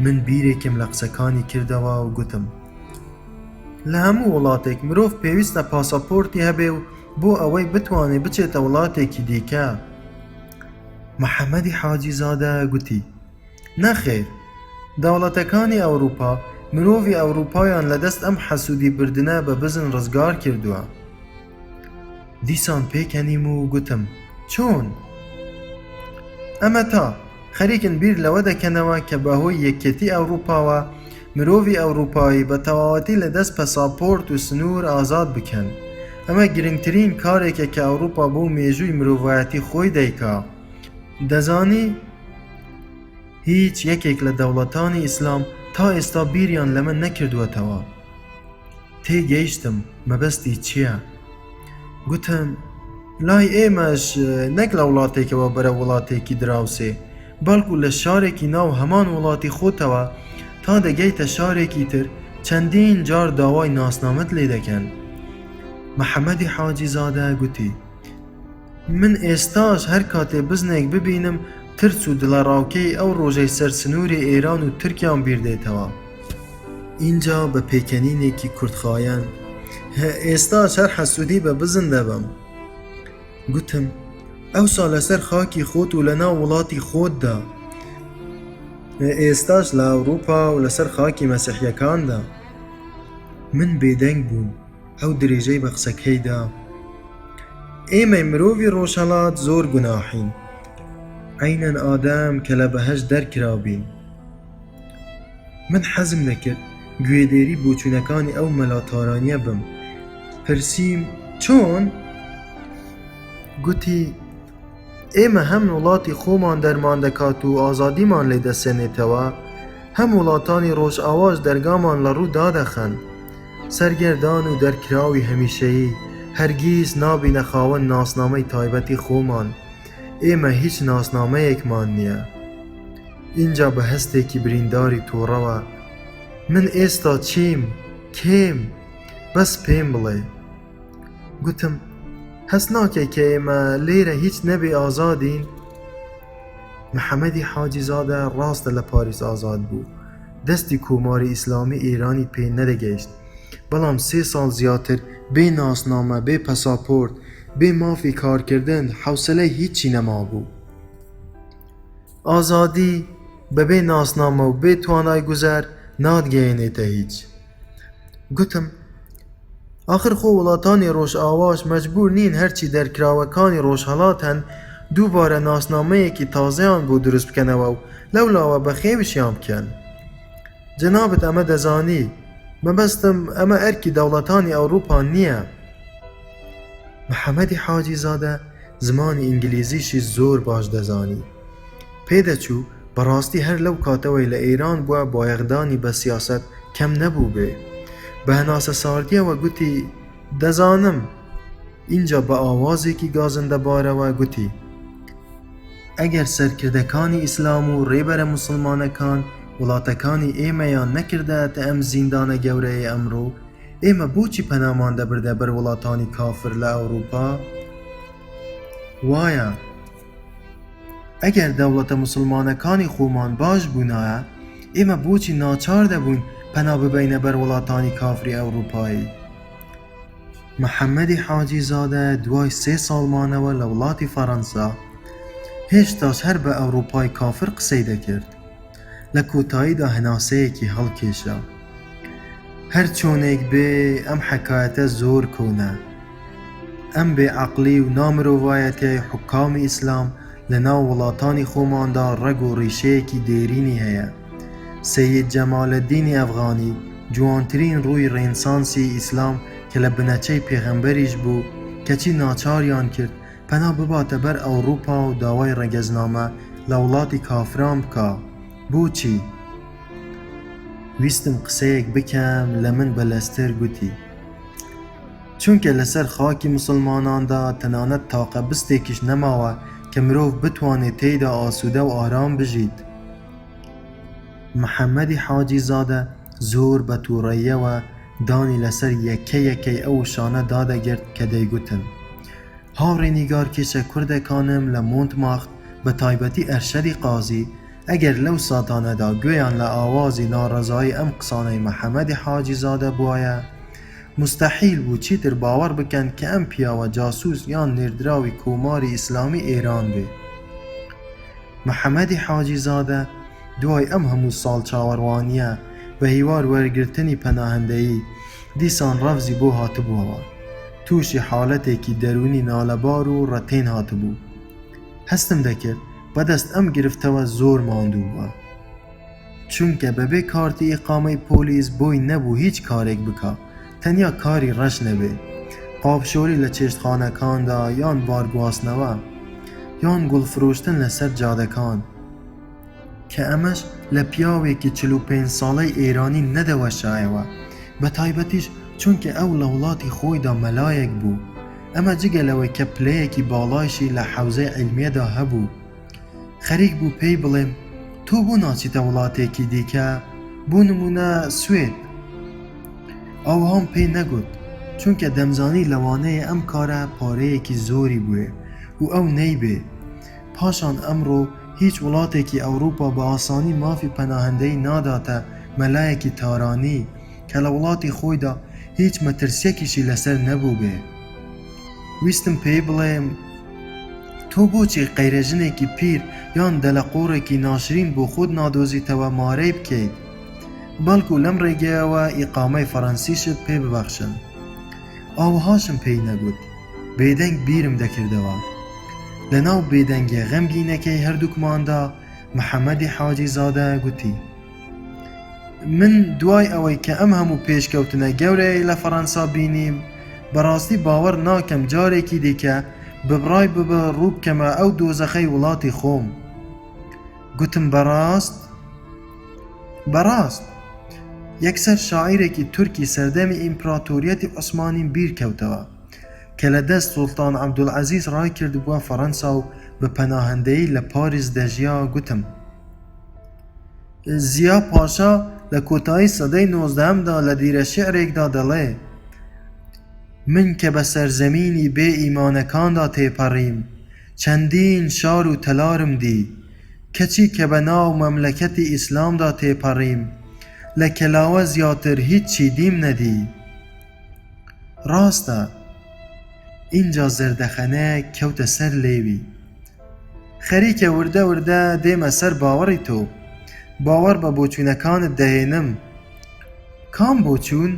من بیرێکم لە قسەکانی کردەوە و گوتم لە هەموو وڵاتێک مرۆڤ پێویستە پاسەپۆرتی هەبێ و بۆ ئەوەی بتوانێ بچێتە وڵاتێکی دیکە. محەممەدی حاجی زادە گوتی نەخێر، دەوڵەتەکانی ئەوروپا مرۆڤی ئەوروپایان لە دەست ئەم حەسوودی بردنە بە بزن ڕزگار کردووە. دیسان پێکەنیم و گوتم چۆن؟ ئەمە تا خەریکن بیر لەوە دەکەنەوە کە بەهۆی یەکێتی ئەوروپاوە مرۆڤی ئەوروپایی بە تەواوەتی لە دەست پەساپۆرت و سنوور ئازاد بکەن. ئەمە گرنگترین کارێکە کە ئەوروپا بۆ مێژووی مرۆڤایەتی خۆی دەیکا. دەزانی هیچ یەکێک لە دەوڵەتانی ئیسلام تا ئێستا بیریان لەمە نەکردووەتەوە. تێگەیشتم مەبەستی چییە؟ گوتم لای ئێمەش نەک لە وڵاتێکەوە بەرە وڵاتێکی دراوسێ، بەڵکو لە شارێکی ناو هەمان وڵاتی خۆتەوە تا دەگەیتە شارێکی تر چەندین جار داوای ناسنامەت لێ دەکەن. محەممەدی حاجی زادە گوتی من ئێستاش هەر کاتێ بزنێک ببینم ترس و دڵەڕاوکەی ئەو ڕۆژەی سەر سنووری ئێران و تورکیان بیردێتەوە. اینجا بە پێکەنینێکی کوردخایەن ئێستاش هەر حەسوودی بە بزن دەبم. گوتم ئەوسا لەسەر خاکی خۆت و لە ناو وڵاتی خۆتدا، ئێستاش لە ئەوروپا و لەسەر خاکی مەسیحیەکاندا. من بێدەنگ بووم ئەو درێژەی بە قسەکەیدا. ئێمەی مرۆڤی ڕۆژهەڵات زۆر گوناحین، عەینەن ئادەم کە لە بەهەشت دەرکرابین. من حەزم دەکرد گوێدێری بۆچوونەکانی ئەو مەلاتارانیە بم. پرسییم چۆن؟ گوتی ئێمە هەم وڵاتی خۆمان دەرمان دەکات و ئازادیمان لێدەسێنێتەوە، هەم وڵاتانی ڕۆژئاواش دەرگامان لە ڕوو دادەخەن. سەرگەردان و دەرکراوی هەمیشەیی هەرگیز نابینە خاوەن ناسنامەی تایبەتی خۆمان. ئێمە هیچ ناسنامەیەکمان نییە. اینجا بە هەستێکی برینداری تووڕەوە من ئێستا چیم؟ کێم؟ بەس پێم بڵێ. گوتم هەست ناکەی کە ئێمە لێرە هیچ نەبێ ئازادین؟ محەممەدی حاجیزادە ڕاستە لە پاریس ئازاد بوو. دەستی کۆماری ئیسلامی ئێرانی پێ نەدەگەیشت، بەڵام 3 ساڵ زیاتر بێ ناسنامە، بێ پەساپۆرت، بێ مافی کارکردن حوسلەی هیچی نەما بوو. ئازادی بەبێ ناسنامە و بێ توانای گوزەر نادگەیەنێتە هیچ. گوتم ئاخر خۆ وڵاتانی ڕۆژئاواش مەجبور نین هەرچی دەرکراوەکانی ڕۆژهەڵات هەن دووبارە ناسنامەیەکی تازەیان بۆ دروست بکەنەوە و لەولاوە بەخێویشیان بکەن. جەنابەت ئەمە دەزانی، مەبەستم ئەمە ئەرکی دەوڵەتانی ئەوروپا نییە. محەممەدی حاجیزادە زمانی ئینگلیزیشی زۆر باش دەزانی. پێدەچوو بەڕاستی هەر لەو کاتەوەی لە ئێران بووە بایەغدانی بە سیاسەت کەم نەبوو بێ. بە هەناسە ساردیەوە گوتی دەزانم. اینجا بە ئاوازێکی گازندەبارەوە گوتی ئەگەر سەرکردەکانی ئیسلام و ڕێبەرە موسڵمانەکان وڵاتەکانی ئێمەیان نەکردایەتە ئەم زیندانە گەورەی ئەمڕۆ، ئێمە بۆچی پەنامان دەبردە بەر وڵاتانی کافر لە ئەوروپا؟ وایە ئەگەر دەوڵەتە موسڵمانەکانی خۆمان باش بوونایە، ئێمە بۆچی ناچار دەبوون پەنا ببەینە بەر وڵاتانی کافری ئەوروپایی؟ محەممەدی حاجیزادە دوای 3 ساڵمانەوە لە وڵاتی فەڕەنسا هێشتاش هەر بە ئەوروپای کافر قسەی دەکرد. لە کۆتاییدا هەناسەیەکی هەڵکێشا. هەر چۆنێک بێ ئەم حەکایەتە زۆر کۆنە. ئەم بێعەقلی و نامرۆڤایەتیای حوکامی ئیسلام لە ناو وڵاتانی خۆماندا ڕەگ و ڕیشەیەکی دێرینی هەیە. سەید جەمالەددینی ئەفغانی جوانترین ڕووی ڕێنسانسی ئیسلام کە لە بنەچەی پێغەمبەریش بوو کەچی ناچاریان کرد پەنا بباتە بەر ئەوروپا و داوای ڕێگەزنامە لە وڵاتی کافران بکە. بۆچی؟ ویستم قسەیەک بکەم لە من بەلەستر گوتی چونکە لەسەر خاکی مسلماناندا تەنانەت تاقە بستێکیش نەماوە کە مرۆڤ بتوانێت تێیدا ئاسوودە و ئارام بژیت. محەممەدی حاجیزادە زۆر بە تووڕەییەوە دانی لەسەر یەکەی ئەو شانە دادەگرت کە دەیگوتن هاوڕێ نیگارکێشە کوردەکانم لە مۆنتمارتر بە تایبەتی ئەرشەدی قازی ئەگەر لەو ساتانەدا گوێیان لە ئاوازی ناڕەزایی ئەم قسانەی محەممەدی حاجیزادە بووایە، مستەحیل بوو چیتر باوەڕ بکەن کە ئەم پیاوە جاسوس یان نێردراوی کۆماری ئیسلامی ئێران بێ. محەممەدی حاجیزادە دوای ئەم هەموو ساڵ چاوەڕوانیە بە هیوار وەرگرتنی پەناهەندەیی دیسان ڕەفزی بۆ هاتبووەوە. تووشی حاڵەتێکی دەرونی نالەبار و ڕەتێن هاتبوو. هەستم دەکرد بەدەست ئەم گرفتەوە زۆر ماندوو بووە، چونکە بەبێ کارتی ئیقامەی پۆلیس بۆی نەبوو هیچ کارێک بکە، تەنیا کاری ڕەش نەبێ، قاپشۆری لە چێشتخانەکاندا یان بارگواستنەوە یان گوڵفرۆشتن لەسەر جادەکان، کە ئەمەش لە پیاوێکی 45 ساڵەی ئێرانی نەدەوەشایەوە، بە تایبەتیش چونکە ئەو لە وڵاتی خۆیدا مەلایەک بوو. ئەمە جگەلەوەی کە پلەیەکی باڵایشی لە حەوزەی عیلمیەدا هەبوو. خەریک بوو پێی بڵێم تۆ بۆ ناچیتە وڵاتێکی دیکە، بۆ نمونە سوێد. ئەوهام پێی نەگوت، چونکە دەمزانی لەوانەیە ئەم کارە پارەیەکی زۆری بووێ و ئەو نەیبێ. پاشان ئەمڕۆ هیچ وڵاتێکی ئەوروپا بە ئاسانی مافی پەناهەندەی ناداتە مەلایەکی تارانی کە لە وڵاتی خۆیدا هیچ مەترسیەکیشی لەسەر نەبوو بێ. ویستم پێی بڵێم تۆ بۆچی قەیرەژنێکی پیر یان دەلەقۆڕێکی ناشرین بۆ خۆت نادۆزیتەوە مارەی بکەیت، بەڵکو لەم ڕێگەیەوە ئیقامەی فەڕەنسیشت پێ ببەخشن. ئاوهاشم پێی نەگوت، بێدەنگ بیرم دەکردەوە. لە ناو بێدەنگی غەمگینەکەی هەردووکماندا محەممەدی حاجیزادە گوتی من دوای ئەوەی کە ئەم هەموو پێشکەوتنە گەورەی لە فەڕەنسا بینیم بەڕاستی باوەڕ ناکەم جارێکی دیکە ببڕای ببە ڕوو بکەمە ئەو دۆزەخەی وڵاتی خۆم. گوتم بەڕاست یەکسەر شاعیرێکی تورکی سەردەمی ئیمپراتۆریەتی عوسمانیم بیر کەوتەوە کە لە دەست سوڵتان عەبدولعەزیز ڕای کردبووە فەڕەنسا و بە پەناهەندەیی لە پاریس دەژیا. گوتم زیا پاشا لە کۆتایی سەدەی 19دا لە دیرە شیعرێکدا دەڵێ من کە بە سەرزەمینی بێ ئیمانەکاندا تێپەڕیم چەندین شار و تەلارم دی کەچی کە بە ناو مەملەکەتی ئیسلامدا تێپەڕیم لە کەلاوە زیاتر هیچی دیم نەدی. ڕاستە ئینجا زەردەخەنەیەک کەوتە سەر لێوی. خەریکە وردە وردە دێمە سەر باوەڕی تۆ، باوەڕ بە بۆچوونەکانت دەهێنم. کام بۆچوون؟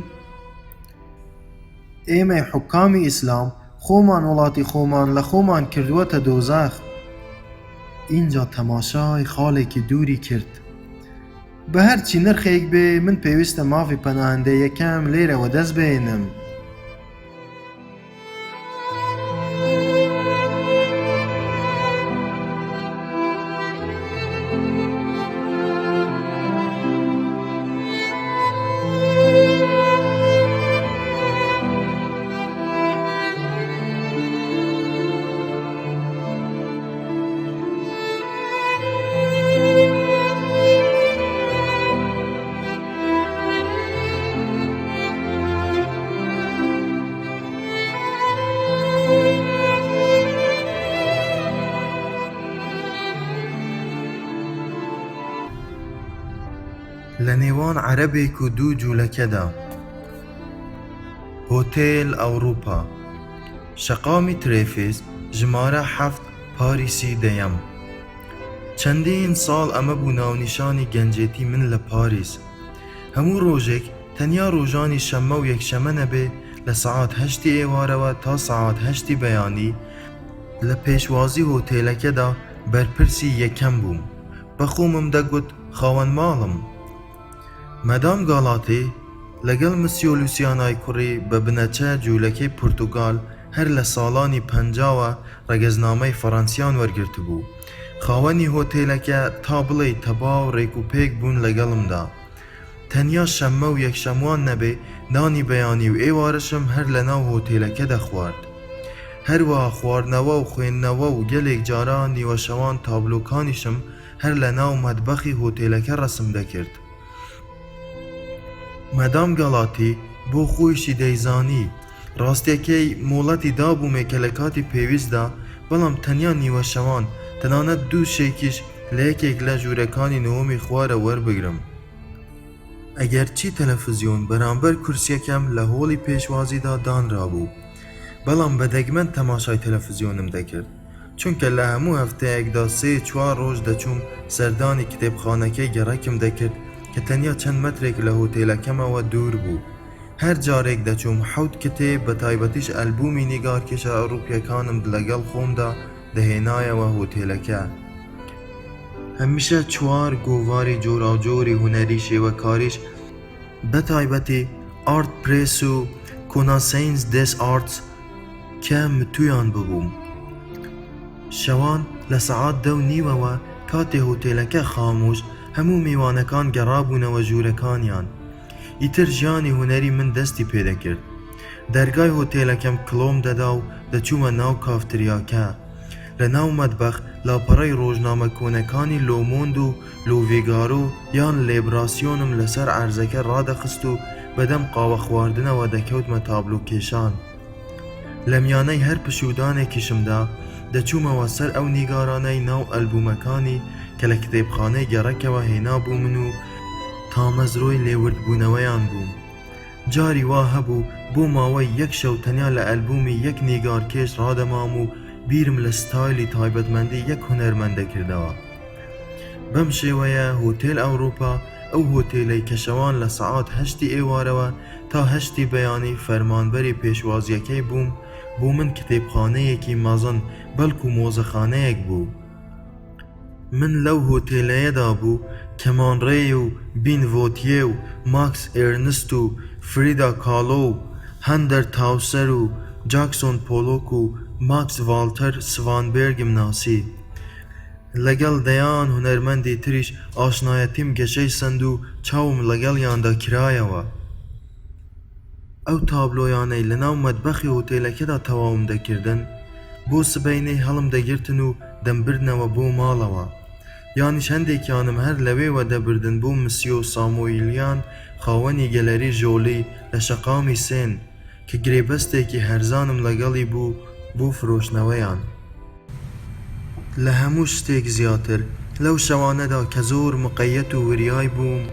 ئێمەی حوکامی ئیسلام خۆمان وڵاتی خۆمان لە خۆمان کردووەتە دۆزەخ. ئینجا تەماشای خاڵێکی دووری کرد. بە هەرچی نرخێک بێ من پێویستە مافی پەناهەندەی یەکەم لێرەوە دەست بێنم. لە نێوان عەرەبێک و دوو جوولەکەدا هۆتێل ئەوروپا شەقامی ترێفێز ژمارە 7 پاریسی دەیەم. چەندین ساڵ ئەمە بوو ناونیشانی گەنجێتی من لە پاریس. هەموو ڕۆژێک تەنیا ڕۆژانی شەممە و یەکشەمە نەبێ لە سەعات 8 ئێوارەوە تا سەعات 8 بەیانی لە پێشوازی هۆتێلەکەدا بەرپرسی یەکەم بووم. بەخۆمم دەگوت خاوەن ماڵم. مەدام گاڵاتێ لەگەڵ مسیۆ لوسیانای کوڕی بە بنەچە جوولەکەی پورتوگال هەر لە ساڵانی 50وە ڕەگەزنامەی فەڕەنسیان وەرگرت بوو. خاوەنی هۆتێلەکە تا بڵێ تەباو ڕێک و پێک بوون لەگەڵمدا. تەنیا شەممە و یەکشەموان نەبێ دانی بەیانی و ئێوارشم هەر لە ناو هۆتێلەکە دەخوارد. هەروەها خواردنەوە و خوێندنەوە و گەلێک جارە نیوەشەوان تابلۆکانیشم هەر لە ناو مەتبەخی هۆتێلەکە ڕەسم دەکرد. مەدام گەڵاتی بۆ خۆیشی دەیزانی ڕاستیەکەی مۆڵەتی دابوومێ کە لە کاتی پێویستدا بەڵام تەنیا نیوەشەوان تەنانەت دوو شێکیش لە یەکێک لە ژوورەکانی نۆمی خوارە وەربگرم. ئەگەر چی تەلەڤیزیۆن بەرامبەر کورسیەکەم لە هۆڵی پێشوازیدا دانرابوو بەڵام بەدەگمەن تەماشای تەلەڤیزیۆنم دەکرد چونکە لە هەموو هەفتەیەکدا 3-4 ڕۆژ دەچووم سەردانی کتێبخانەکەی گەڕەکم دەکرد کە تەنیا چەند مەترێک لە هۆتێلەکەمەوە دوور بوو. هەر جارێک دەچووم 7 کتێب بە تایبەتیش ئەلبومی نیگارکێشە ئەوروپیەکانم لەگەڵ خۆمدا دەهێنایەوە هۆتێلەکە. هەمیشە 4 گۆڤاری جۆراوجۆری هونەری شێوەکاریش بە تایبەتی ئارت پرێس و کۆناسەینس دێس ئارتس کە متویان ببووم. شەوان لە سەعات 10:30ەوە کاتێ هۆتێلەکە خاموش هەموو میوانەکان گەڕابوونەوە ژوورەکانیان. ئیتر ژیانی هونەری من دەستی پێدەکرد. دەرگای هۆتێلەکەم کڵۆم دەدا و دەچوومە ناو کافتریاکە. لە ناو مەتبەخ لاپەڕەی ڕۆژنامە کۆنەکانی لۆمۆند و لۆڤێگارۆ یان لێبراسیۆنم لەسەر عەرزەکە ڕادەخست و بەدەم قاوە خواردنەوە دەکەوتمە تابلۆکێشان. لە میانەی هەر پشودانێکیشمدا دەچوومەوە سەر ئەو نیگارانەی ناو ئەلبومەکانی کە لە کتێبخانەی گەڕەکەوە هێنا بوومن و تامەزرۆی لێوردبوونەوەیان بووم. جاری وا هەبوو بۆ ماوەی 1 شەو تەنیا لە ئەلبومی 1 نیگارکێش ڕادەمام و بیرم لە ستایلی تایبەتمەندی 1 هونەرمەندە کردەوە. بەم شێوەیە هۆتێل ئەوروپا ئەو هۆتێلەی کە شەوان لە سەعات 8 ئێوارەوە تا 8 بەیانی فەرمانبەری پێشوازیەکەی بووم بۆ من کتێبخانەیەکی مەزن بەڵکو مۆزەخانەیەک بوو. من لەو هۆتێلەیەدا بوو کەمان ڕێی و بین ڤۆتیێ و ماکس ئێرنست و فریدا کالۆ و هەندەر تاوسەر و جاکسۆن پۆلۆک و ماکس ڤالتەر سڤانبێرگم ناسی. لەگەڵ دەیان هونەرمەندی تریش ئاشنایەتیم گەشەی سند و چاوم لەگەڵیاندا کرایەوە. ئەو تابلۆیانەی لەناو مەتبەخی هۆتێلەکەدا تەواوم دەکردن بۆ سبەینەی هەڵم دەگرتن و دەمبردنەوە بۆ ماڵەوە. یانیش هەندێکیانم هەر لەوێوە دەبردن بۆ مسیۆ سامۆئیلیان خاوەنی گەلەری ژۆلی لە شەقامی سێن کە گرێبەستێکی هەرزانم لەگەڵی بوو بۆ فرۆشتنەوەیان. لە هەموو شتێک زیاتر لەو شەوانەدا کە زۆر مقەیەت و وریای بووم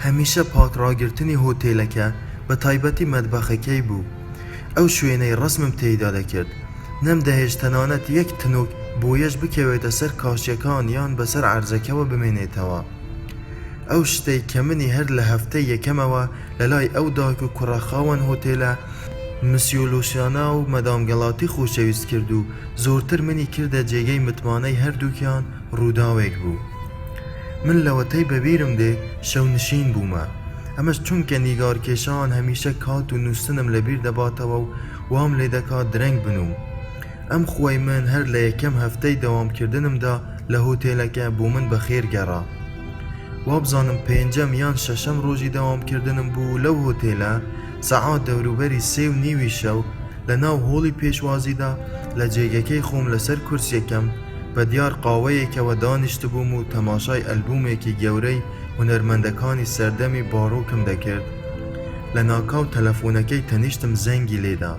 هەمیشە پاکڕاگرتنی هۆتێلەکە بە تایبەتی مەتبەخەکەی بوو. ئەو شوێنەی ڕەسمم تێیدا دەکرد نەمدەهێشت تەنانەت یەک تنۆک بۆیەش بکەوێتە سەر کاشیەکان یان بەسەر عەرزەکەوە بمێنێتەوە. ئەو شتەی کە منی هەر لە هەفتەی یەکەمەوە لە لای ئەو دایک و کوڕە خاوەن هۆتێلە مسیۆ لوسیانا و مەدام گەڵاتی خۆشەویست کرد و زۆرتر منی کردە جێگەی متمانەی هەردووکیان ڕووداوێک بوو. من لەوەتەی بەبیرم دێ شەونشین بوومە، ئەمەش چونکە نیگارکێشان هەمیشە کات و نووسنم لەبیر دەباتەوە و وام لێ دەکات درەنگ بنووم. ئەم خوای من هەر لە یەکەم هەفتەی دەوامکردنمدا لە هۆتێلەکە بۆ من بەخێر گەڕا. وابزانم پێنجەم یان شەشەم ڕۆژی دەوامکردنم بوو لەو هۆتێلە سەعات دەوروبەری 3:30 شەو لە ناو هۆڵی پێشوازیدا لە جێگەکەی خۆم لەسەر کورسیەکەم بە دیار قاوەیەکەوە دانیشت بووم و تەماشای ئەلبومێکی گەورەی هونەرمەندەکانی سەردەمی باڕۆکم دەکرد. لە ناکاو تەلەفۆنەکەی تەنیشتم زەنگی لێدا.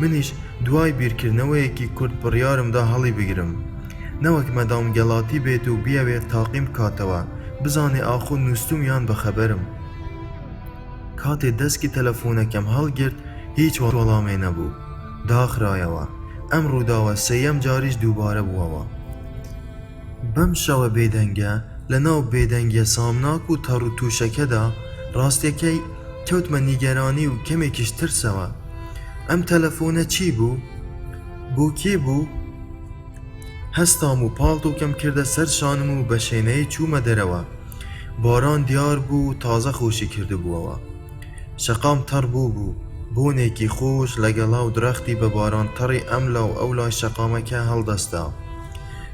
منیش دوای بیرکردنەوەیەکی کورت بڕیارمدا هەڵی بگرم نەوەک مەدام گەڵاتی بێت و بیاوێت تاقیم بکاتەوە بزانێ ئاخۆ نووسوم یان بەخەبەرم. کاتێ دەستکی تەلەفۆنەکەم هەڵگرت هیچ وەڵامێ نەبوو. داخرایەوە. ئەم ڕووداوە سەیەم جاریش دووبارە بووەوە. بەم شەوە بێدەنگە لە ناو بێدەنگیە سامناک و تەڕ و تووشەکەدا ڕاستیەکەی کەوتمە نیگەرانی و کەمێکیش ترسەوە. ئەم تەلەفۆنە چی بوو؟ بۆ کێ بوو؟ هەستام و پاڵتۆکەم کردە سەر شانم و بە شوێنەیە چوومە دەرەوە. باران دیار بوو و تازە خۆشی کرده بووەوە. شەقام تەڕ بوو بۆنێکی خۆش لەگەڵاو درەختی بە باران تەڕی ئەم لاو ئەو لای شەقامەکە هەڵدەستا.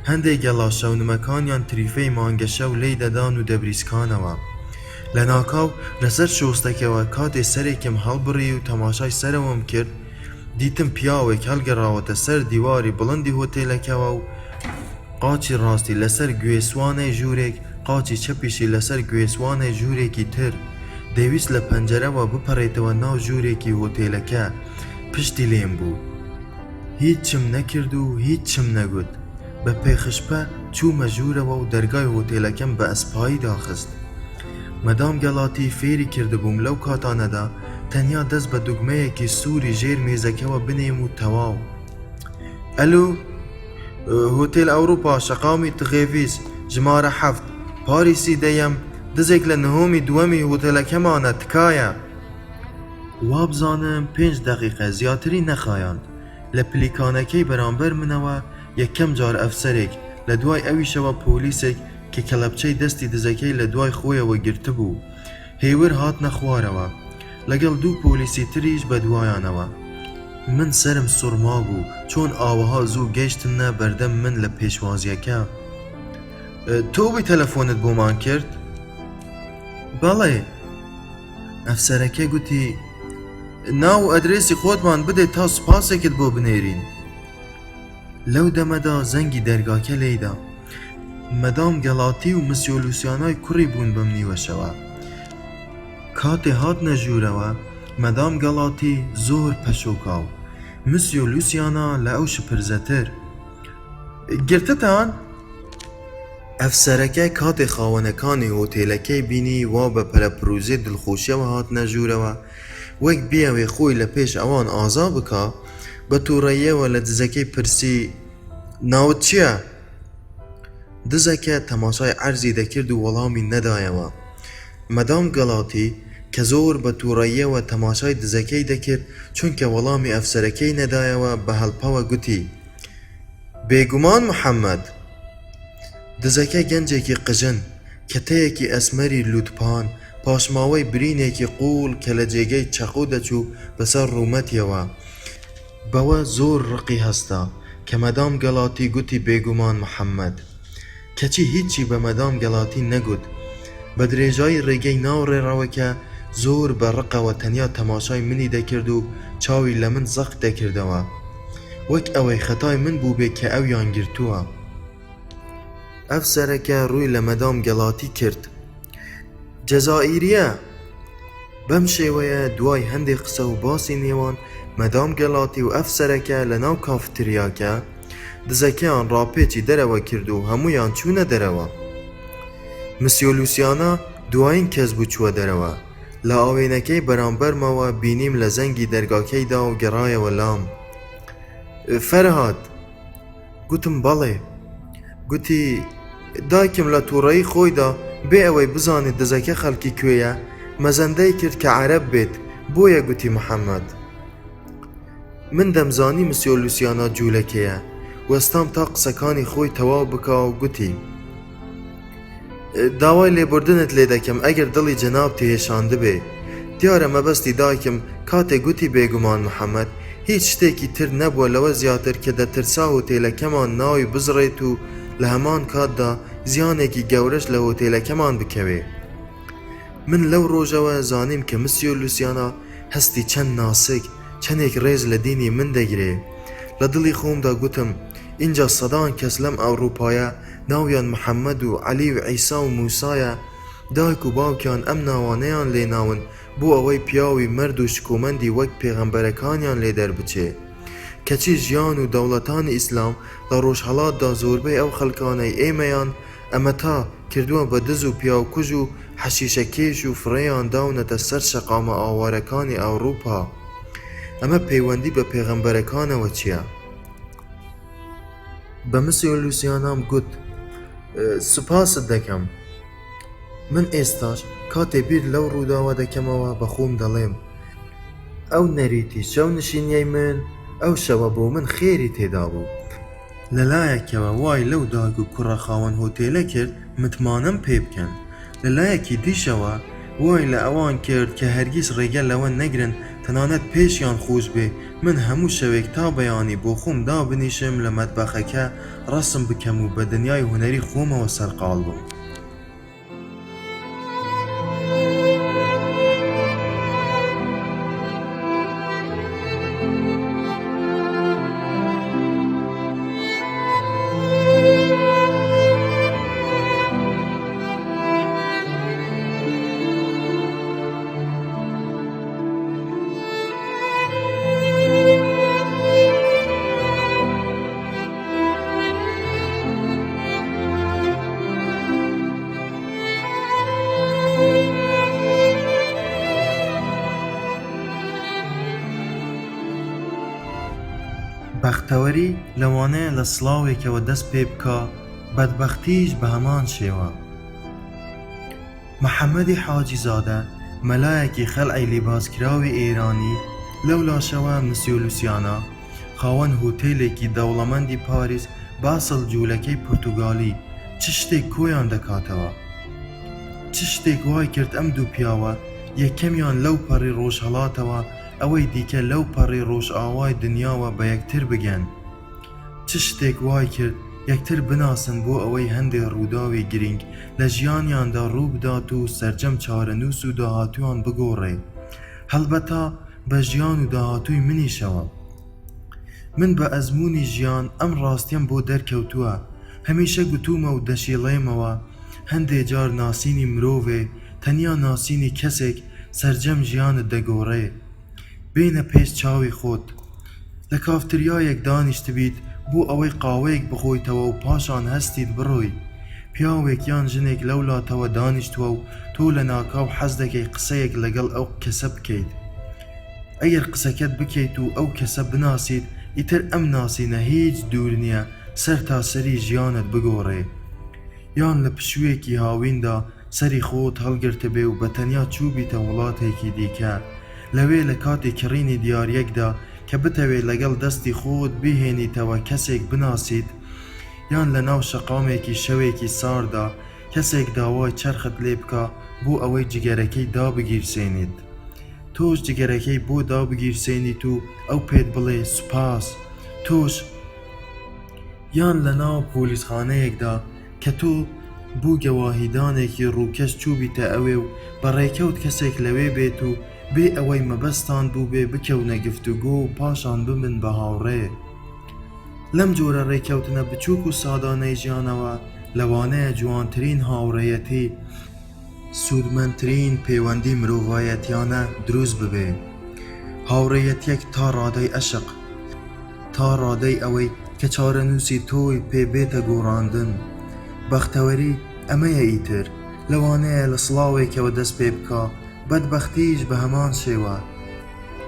هەندێک گەڵا شەونمەکانیان تریفەی مانگەشە و لێی دەدان و دەبریسکانەوە. لە ناکاو لەسەر شۆستەکەوە کاتێ سەرێکم هەڵبڕی و تەماشای سەرەوەم کرد دیتم پیاوێک هەڵگەڕاوەتە سەر دیواری بڵندی هۆتێلەکەوە و قاچی ڕاستی لەسەر گوێسوانەی ژوورێک قاچی چەپیشی لەسەر گوێسوانەی ژوورێکی تر دەیویست لە پەنجەرەوە بپەڕێتەوە ناو ژوورێکی هۆتێلەکە. پشتی لێم بوو. هیچم نەکرد و هیچم نەگوت. بە پێخشپە چوومە ژوورەوە و دەرگای هۆتێلەکەم بە ئەسپایی داخست. مەدام گەڵاتی فێری کردبووم لەو کاتانەدا تەنیا دەست بە دوگمەیەکی سووری ژێر مێزەکەوە بنێم و تەواو. ئەلو هۆتێل ئەوروپا شەقامی تغێڤیس ژمارە 7 پاریسی دەیەم دزێک لە نهۆمی دووەمی هۆتێلەکەمانە تکایە. وابزانم 5 دەقیقە زیاتری نەخایاند. لە پلیکانەکەی بەرامبەر منەوە یەکەم جار ئەفسەرێک لە دوای ئەویشەوە پۆلیسێک کە کەلەپچەی دەستی دزەکەی لە دوای خۆیەوە گرتبوو هێور هاتنە خوارەوە لەگەڵ 2 پۆلیسی تریش بە دوایانەوە. من سرم سوڕما بوو چۆن ئاوەها زوو گەیشتنە بەردەم من لە پێشوازیەکە. تۆ بووی تەلەفۆنت بۆمان کرد؟ بەڵێ. ئەفسەرەکە گوتی ناو و ئەدرێسی خۆتمان بدەیت تا سوپاسێکت بۆ بنێرین. لەو دەمەدا زەنگی دەرگاکە لێیدا. مەدام گەڵاتی و مسیۆ لوسیانای کوڕی بوون بەم نیوەشەوە. کاتێ هاتنە ژوورەوە مەدام گەڵاتی زۆر پەشۆکاو، مسیۆ لوسیانا لە ئەو شپرزەتر. گرتتان؟ ئەفسەرەکە کاتێ خاوەنەکانی هۆتێلەکەی بینی وا بە پەرەپرۆزێ دڵخۆشیەوە هاتنە ژوورەوە وەک بیاوێ خۆی لە پێش ئەوان ئازا بکا بە تووڕەیەوە لە دزەکەی پرسی ناوت چییە؟ دزەکە تەماشای عەرزی دەکرد و وەڵامی نەدایەوە. مەدام گەڵاتی کە زۆر بە تووڕەیەوە تەماشای دزەکەی دەکرد چونکە وەڵامی ئەفسەرەکەی نەدایەوە بە هەڵپەوە گوتی بێگومان محەممەد. دزەکە گەنجێکی قژن کە تەیەکی ئەسمەری لووتپان پاشماوەی برینێکی قوڵ کە لە جێگەی چەقو دەچوو بەسەر ڕوومەتیەوە بەوە زۆر ڕقی هەستا کە مەدام گەڵاتی گوتی بێگومان محەممەد کەچی هیچی بە مەدام گەڵاتی نەگوت بە درێژایی ڕێگەی ناوڕێڕەوەکە زۆر بە ڕقەوە تەنیا تەماشای منی دەکرد و چاوی لە من زەق دەکردەوە وەک ئەوەی خەتای من بوو بێ کە ئەویان گرتووە. ئەفسەرەکە ڕووی لە مەدام گەڵاتی کرد. جەزائیریە. بەم شێوەیە دوای هەندێک قسە و باسی نێوان مەدام گەڵاتی و ئەفسەرەکە لە ناو کافتریاکە دزەکەیان ڕاپێچی دەرەوە کرد و هەمویان چوونە دەرەوە. مسیۆ لوسیانە دوایین کەس بوو چووە دەرەوە. لە ئاوێنەکەی بەرامبەرمەوە بینیم لە زەنگی دەرگاکەیدا و گەڕایەوە لام. فەرهاد. گوتم بەڵێ. گوتی دایکم لە تووڕەیی خۆیدا بێ ئەوەی بزانێت دزەکە خەڵکی کوێیە مەزەندەی کرد کە عەرەب بێت بۆیە گوتی محەممەد. من دەمزانی مسیۆ لوسیانە جوولەکەیە وەستام تا قسەکانی خۆی تەواو بکا و گوتی داوای لێبوردنت لێ دەکەم ئەگەر دڵی جەناب تێهێشاند بێ. دیارە مەبەستی دایکم کاتێک گوتی بێگومان محەممەد هیچ شتێکی تر نەبووە لەوە زیاتر کە دەترسا هۆتێلەکەمان ناوی بزڕێت و لە هەمان کاتدا زیانێکی گەورەش لە هۆتێلەکەمان بکەوێ. من لەو ڕۆژەوە زانیم کە مسیۆ لوسیانە هەستی چەند ناسک چەندێک ڕێز لە دینی من دەگرێ. لە دڵی خۆمدا گوتم اینجا سەدان کەس لەم ئەوروپایە ناویان محەممەد و عەلی و عیسا و موسایە دایک و باوکیان ئەم ناوانەیان لێناون بۆ ئەوەی پیاوی مرد و شکومەندی وەک پێغەمبەرەکانیان لێ دەربچێ کەچی ژیان و دەوڵەتانی ئیسلام لە ڕۆژهەڵاتدا زۆربەی ئەو خەڵکانەی ئێمەیان ئەمە تا کردووە بە دز و پیاوکوژ و حەشیشەکێش و فڕێیان داونەتە سەر شەقامە ئاوارەکانی ئەوروپا. ئەمە پەیوەندی بە پێغەمبەرەکانەوە چییە؟ بە مسیۆ لوسیانام گوت سوپاست دەکەم. من ئێستاش کاتێ بیر لەو ڕووداوە دەکەمەوە بە خۆم دەڵێم ئەو نەریتی شەو نشینیەی من ئەو شەوە بۆ من خێری تێدا بوو. لەلایەکەوە وای لەو دایک و کوڕە خاوەن هۆتێلە کرد متمانەم پێ بکەن. لەلایەکی دیشەوە وای لە ئەوان کرد کە هەرگیز ڕێگە لەوە نەگرن تەنانەت پێشیان خۆش بێ من هەموو شەوێک تا بەیانی بۆ خۆم دابنیشم لە مەتبەخەکە ڕەسم بکەم و بە دنیای هونەری خۆمەوە سەرقاڵ بووم. بەختەوەری لەوانەیە لە سڵاوێکەوە دەست پێ بکە بەدبەختیش بە هەمان شێوە. محەممەدی حاجی زادە مەلایەکی خەلعی لیباسکراوی ئێرانی لەو لاشەوە مسیۆ لوسیانە خاوەن هۆتێلێکی دەوڵەمەندی پاریس باسڵ جوولەکەی پورتوگالی چ شتێک کۆیان دەکاتەوە. چ شتێک وای کرد ئەم دوو پیاوە یەکەمیان لەو پەڕی ڕۆژهەڵاتەوە ئەوەی دیکە لەو پەڕی ڕۆژ ئاوای دنیاوە بە یەکتر بگەن. چ شتێک وای کرد یەکتر بناسن بۆ ئەوەی هەندێک ڕووداوی گرنگ لە ژیانیاندا ڕوو بدات و سەرجەم چارەنووس و داهاتویان بگۆڕێ هەڵبەتە بە ژیان و داهاتووی منیشەوە. من بە ئەزموونی ژیان ئەم ڕاستیم بۆ دەرکەوتووە هەمیشە گوتومە و دەشیڵێمەوە هەندێک جار ناسینی مرۆڤێ تەنیا ناسینی کەسێک سەرجەم ژیانت دەگۆڕێ. بینە پێش چاوی خۆت لە کافتریایەک دانیشت بیت بۆ ئەوەی قاوەیەک بخۆیتەوە و پاشان هەستیت بڕۆی. پیاوێک یان ژنێک لەولاتەوە دانیشتووە و تۆ لە ناکاو حەز دەکەی قسەیەک لەگەڵ ئەو کەسە بکەیت. ئەگەر قسەکەت بکەیت و ئەو کەسە بناسیت ئیتر ئەم ناسینە هیچ دوور نییە سەر تا سەری ژیانت بگۆڕێ. یان لە پشوویەکی هاویندا سەری خۆت هەڵگرتە بێ و بە تەنیا چووبیتە وڵاتێکی دیکە لەوێ لە کاتی کڕینی دیارەکدا کە بتەوێت لەگەڵ دەستی خۆت بهێنیتەوە کەسێک بناسیت یان لەناو شەقامێکی شەوێکی ساردا کەسێک داوای چرخت لێ بکە بۆ ئەوەی جگەرەکەی دابگیرسێنیت. تۆش جگەرەکەی بۆ دابگیرسێنیت و ئەو پێت بڵێ سوپاس. تۆش یان لەناو پۆلیسخانەیەکدا کە تۆ بۆ گەواهیدانێکی ڕووکەش چووبیتە ئەوێ و بەڕێکەوت کەسێک لەوێ بێت و بێ ئەوەی مەبەستان بوو بێ بکەونە گفتوگۆ و پاشان بمن بە هاوڕێ. لەم جۆرە ڕێکەوتنە بچووک و سادانەی ژیانەوە لەوانەیە جوانترین هاوڕێیەتی سوودمەندترین پەیوەندی مرۆڤایەتیانە دروست ببێ. هاوڕێیەتیەک تا ڕادەی عەشق، تا ڕادەی ئەوەی کە چارەنووسی تۆی پێ بێتە گۆڕاندن. بەختەوەری ئەمەیە ئیتر لەوانەیە لە سڵاوێکەوە دەست پێ بکە، بەدبەختیش بە هەمان شێوە.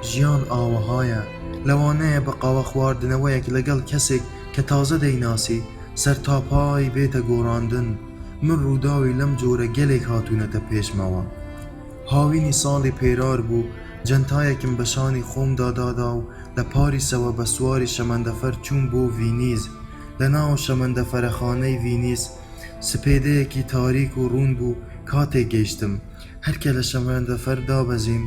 ژیان ئاوەهایە، لەوانەیە بە قاوە خواردنەوەیەک لەگەڵ کەسێک کە تازە دەیناسی سەرتاپای بێتە گۆڕاندن. من ڕووداوی لەم جۆرە گەلێک هاتوونەتە پێشمەوە. هاوینی ساڵی پێرار بوو، جەنتایەکم بە شانی خۆمدا دادا و لە پاریسەوە بە سواری شەمەندەفەر چوون بۆ ڤینیز. لەناو شەمەندەفەرخانەی ڤینیز سپێدەیەکی تاریک و ڕوون بوو. کاتێک گەیشتم هەرکە لە شەمەندەفەر دابەزیم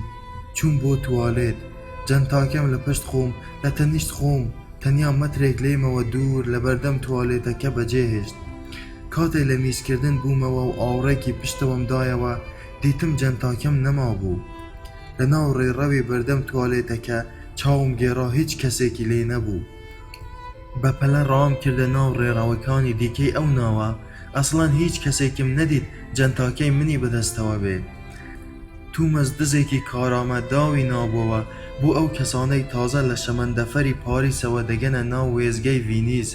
چوون بۆ توالێت. جەنتاکەم لە پشت خۆم لە تەنیشت خۆم تەنیا مەترێک لێمەوە دوور لە بەردەم توالێتەکە بەجێهێشت. کاتێک لە میزکردن بوومەوە و ئاوڕێکی پشتەوەم دایەوە دیتم جەنتاکەم نەما بوو. لە ناو ڕێڕەوی بەردەم توالێتەکە چاوم گێڕا هیچ کەسێکی لێ نەبوو. بە پەلە ڕام کردە ناو ڕێڕەوەکانی دیکەی ئەو ناوە. ئەسڵەن هیچ کەسێکم نەدید جەنتاکەی منی بەدەستەوە بێ. تومەس دزێکی کارامەت داوی نابووەوە بۆ ئەو کەسانەی تازە لە شەمەندەفەری پاریسەوە دەگەنە ناو وێزگەی ڤینیز.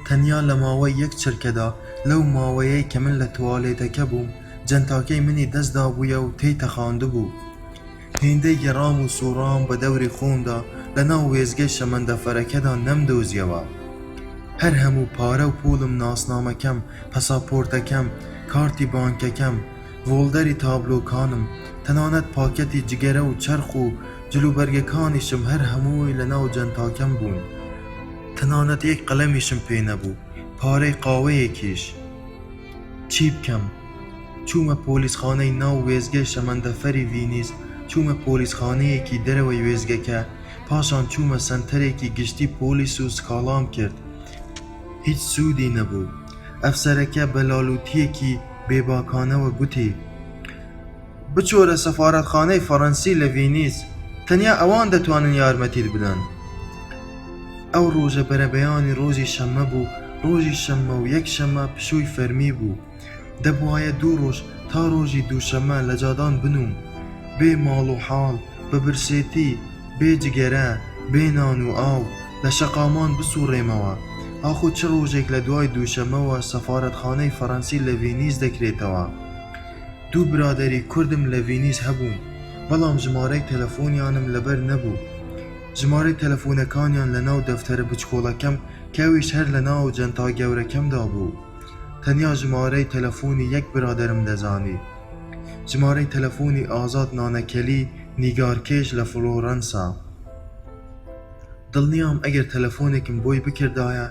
تەنیا لە ماوەی یەک چرکەدا لەو ماوەیەی کە من لە توالێتەکە بووم جەنتاکەی منی دەستدا بوویە و تێی تەخاندە بوو. هێندەی گەڕام و سوڕام بە دەوری خۆمدا لە ناو وێزگەی شەمەندەفەرەکەدا نەمدۆزیەوە. هەر هەموو پارە و پوڵم، ناسنامەکەم، پەساپۆرتەکەم، کارتی بانکەکەم، ڤۆڵدەری تابلۆکانم، تەنانەت پاکەتی جگەرە و چەرخ و جلوبەرگەکانیشم هەر هەمووی لە ناو جەنتاکەم بوون. تەنانەت یەک قەلەمیشم پێ نەبوو، پارەی قاوەیەکیش. چی بکەم؟ چوومە پۆلیسخانەی ناو وێزگەی شەمەندەفەری ڤینیز، چوومە پۆلیسخانەیەکی دەرەوەی وێزگەکە، پاشان چوومە سەنتەرێکی گشتی پۆلیس و سکاڵام کرد. هیچ سوودی نەبوو. ئەفسەرەکە بە لاڵوتیەکی بێباکانەوە گوتی: بچۆرە سەفارەتخانەی فەڕەنسی لە ڤینیز، تەنیا ئەوان دەتوانن یارمەتیت بدەن. ئەو ڕۆژە بەرەبەیانی ڕۆژی شەممە بوو. ڕۆژی شەممە و یەک شەممە پشووی فەرمی بوو. دەبوایە 2 ڕۆژ تا ڕۆژی دووشەممە لە جادان بنووم، بێ ماڵ و حاڵ، بە برسێتی، بێ جگەرە، بێ نان و ئاو، لە شەقامان بسوڕێمەوە. ئاخۆ چ ڕۆژێک لە دوای دووشەممەوە سەفارەتخانەی فەڕەنسی لە ڤینیز دەکرێتەوە. 2 برادەری کوردم لە ڤینیز هەبوون، بەڵام ژمارەی تەلەفۆنیانم لەبەر نەبوو. ژمارەی تەلەفۆنەکانیان لە ناو دەفتەرە بچکۆڵەکەم کەویش هەر لە ناو جەنتا گەورەکەمدا بوو. تەنیا ژمارەی تەلەفۆنی یەک برادەرم دەزانی، ژمارەی تەلەفۆنی ئازاد نانەکەلی نیگارکێش لە فلۆرەنسا. دڵنیام ئەگەر تەلەفۆنێکم بۆی بکردایە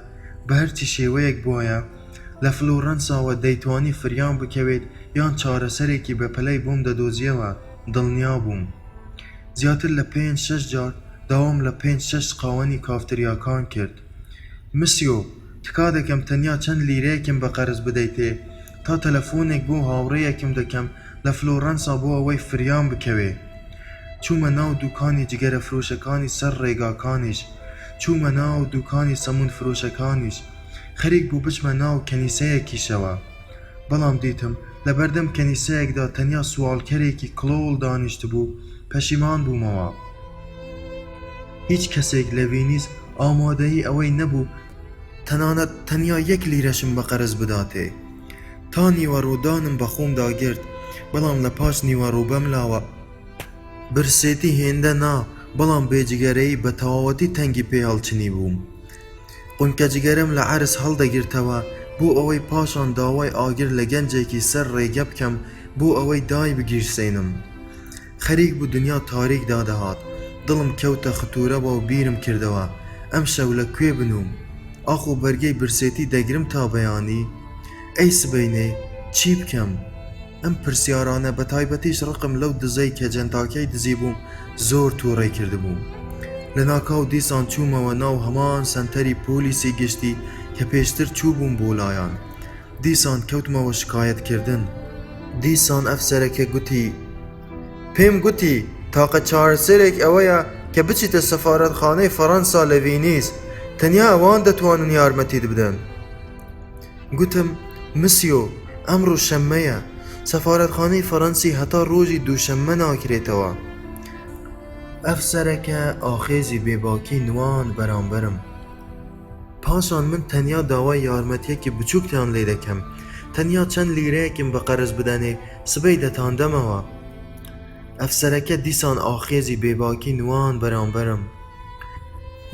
بە هەرچی شێوەیەک بووایە لە فلۆرەنساوە دەیتوانی فریان بکەوێت یان چارەسەرێکی بەپەلەی بۆم دەدۆزیەوە. دڵنیا بووم. زیاتر لە 5-6 جار داوام لە 5-6 قاوەنی کافتریاکان کرد. مسیۆ، تکا دەکەم تەنیا چەند لیرەیەکم بە قەرز بدەیتێ تا تەلەفۆنێک بۆ هاوڕێیەکم دەکەم لە فلۆرەنسا بۆ ئەوەی فریان بکەوێ. چوومە ناو دوکانی جگەرە فرۆشەکانی سەر ڕێگاکانیش، چوومە ناو دوکانی سەمون فرۆشەکانیش، خەریک بوو بچمە ناو کەنیسەیەکیشەوە. بەڵام دیتم لە بەردەم کەنیسەیەکدا تەنیا سوالکەرێکی کڵۆڵ دانیشت بوو. پەشیمان بوومەوە. هیچ کەسێک لە ڤینیز ئامادەیی ئەوەی نەبوو تەنانەت تەنیا 1 لیرەشم بە قەرز بداتێ. تا نیوەڕۆدانم بە خۆم داگرت، بەڵام لە پاش نیوەڕۆ بەملاوە برسێتی هێندە نا، بەڵام بێجگەرەی بە تەواوەتی تەنگی پێ هەڵچنی بووم. قونکە جگەرم لە عەرز هەڵدەگرتەوە بۆ ئەوەی پاشان داوای ئاگر لە گەنجێکی سەر ڕێگە بکەم بۆ ئەوەی دای بگیرسێنم. خەریک بوو دنیا تاریک دادەهات. دڵم کەوتە ختورەوە و بیرم کردەوە ئەم شەو لە کوێ بنووم. ئاخۆ بەرگەی برسێتی دەگرم تا بەیانی ئەی سبەینێ چی بکەم؟ ئەم پرسیارانە بە تایبەتیش ڕقم لەو دزەی کە جەنتاکەی دزی بووم زۆر تووڕێ کردبووم. لە ناکاو دیسان چوومەوە ناو هەمان سەنتەری پۆلیسی گشتی کە پێشتر چوو بووم بۆ لایەن. دیسان کەوتمەوە شکایەتکردن. دیسان ئەفسەرەکە گوتی پێم گوتی تاقە چارەسەرێک ئەوەیە کە بچیتە سەفارەتخانەی فەڕەنسا لە ڤینیس، تەنیا ئەوان دەتوانن یارمەتیت بدەن. گوتم مسیۆ ئەمڕۆ شەممەیە، سەفارەتخانەی فەڕەنسی هەتا ڕۆژی دووشەممە ناکرێتەوە. ئەفسەرەکە ئاخێزی بێباکی نوان بەرامبەرم. پاشان من تەنیا داوای یارمەتیەکی بچووکتان لێ دەکەم، تەنیا چەند لیرەیەکم بە قەرز بدەنێ سبەی دەتاندەمەوە. ئەفسەرەکە دیسان ئاخێزی بێباکی نوان بەرامبەرم.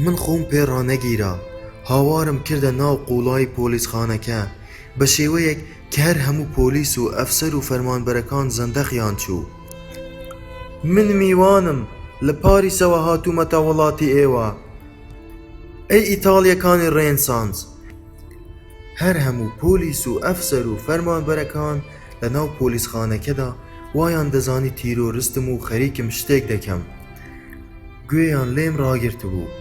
من خۆم پێ ڕانەگیرا، هاوارم کردە ناو قوڵای پۆلیسخانەکە بە شێوەیەک کە هەر هەموو پۆلیس و ئەفسەر و فەرمانبەرەکان زەندەقیان چوو. من میوانم لە پاریسەوە هاتوومەتە وڵاتی ئێوە، ئەی ئیتاڵیەکانی ڕێنسانس. هەر هەموو پۆلیس و ئەفسەر و فەرمانبەرەکان لە ناو پۆلیسخانەکەدا وایان دەزانی تیرۆریستم و خەریکم شتێک دەکەم. گوێیان لێم ڕاگرت بوو.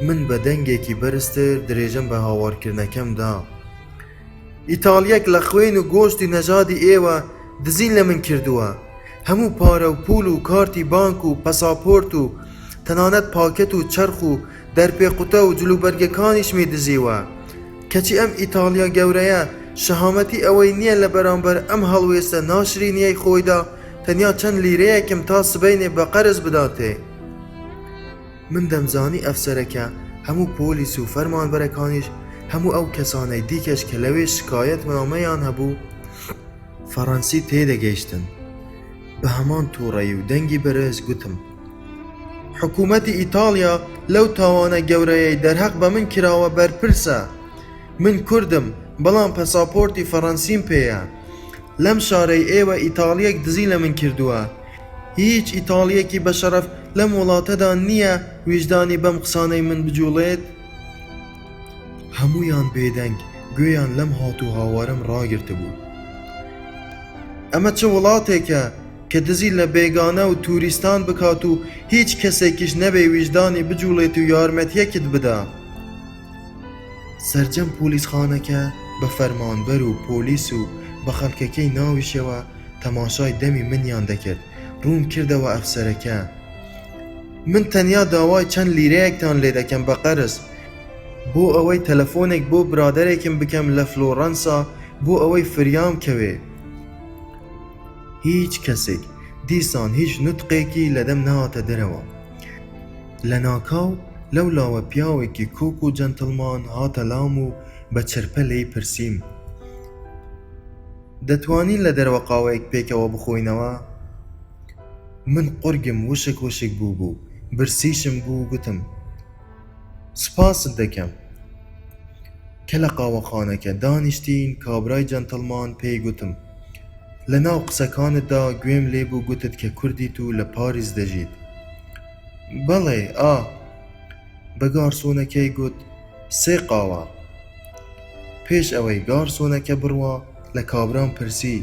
من بە دەنگێکی بەرزتر درێژەم بە هاوارکردنەکەمدا. ئیتاڵیەک لە خوێن و گۆشتی نەژادی ئێوە دزی لە من کردووە. هەموو پارە و پول و کارتی بانک و پەساپۆرت و تەنانەت پاکەت و چەرخ و دەرپێقوتە و جلوبەرگەکانیشمی دزیوە. کەچی ئەم ئیتاڵیا گەورەیە شەهامەتی ئەوەی نییە لە بەرامبەر ئەم هەڵوێستە ناشرینیەی خۆیدا تەنیا چەند لیرەیەکم تا سبەینێ بە قەرز بداتێ. من دەمزانی ئەفسەرەکە هەموو پۆلیس و فەرمانبەرەکانیش هەموو ئەو کەسانەی دیکەش کە لەوێ شکایەت نامەیان هەبوو فەڕەنسی تێدەگەیشتن. بە هەمان تووڕەیی و دەنگی بەرز گوتم حکوومەتی ئیتاڵیا لەو تاوانە گەورەیەی دەرهەق بە من کراوە بەرپرسە. من کوردم بەڵام پەساپۆرتی فەڕەنسیم پێیە. لەم شارەی ئێوە ئیتاڵیەک دزی لە من کردووە. هیچ ئیتاڵیەکی بە شەرەف لەم وڵاتەدا نییە ویژدانی بەم قسانەی من بجوڵێت. هەموویان بێدەنگ گوێیان لەم هاتوو هاوارم ڕاگرتە بوو. ئەمە چه وڵاتێکە کە دزی لە بێگانە و توریستان بکات و هیچ کەسێکیش نەبێ ویژدانی بجوڵێت و یارمەتیەکت بدا. سەرجەم پۆلیسخانەکە بە فەرمانبەر و پۆلیس و بە خەڵکەکەی ناویشەوە تەماشای دەمی منیان دەکرد. ڕوون کردەوە ئەفسەرەکە. من تەنیا داوای چەند لیرەیەکتان لێ دەکەم بە قەرز بۆ ئەوەی تەلەفۆنێک بۆ برادەرێکم بکەم لە فلۆڕەنسا بۆ ئەوەی فریام کەوێ. هیچ کەسێک دیسان هیچ نوتقێکی لەدەم نهاتە دەرەوە. لە ناکاو لەو لاوە پیاوێکی کۆک و جەنتڵمان هاتە لام و بە چرپە لێی پرسییم دەتوانین لە دەرەوە قاوەیەک پێکەوە بخۆینەوە؟ من قورگم وشک وشک بوو برسیشم بوو گوتم سپاست دەکەم. کە لە قاوەخانەکە دانیشتین کابرای جەنتڵمان پێی گوتم لە ناو قسەکانتدا گوێم لێ بوو گوتت کە کوردیت و لە پاریس دەژیت. بەڵێ بە گارسۆنەکەی گوت 3 قاوە. پێش ئەوەی گارسۆنەکە بڕوا لە کابرام پرسی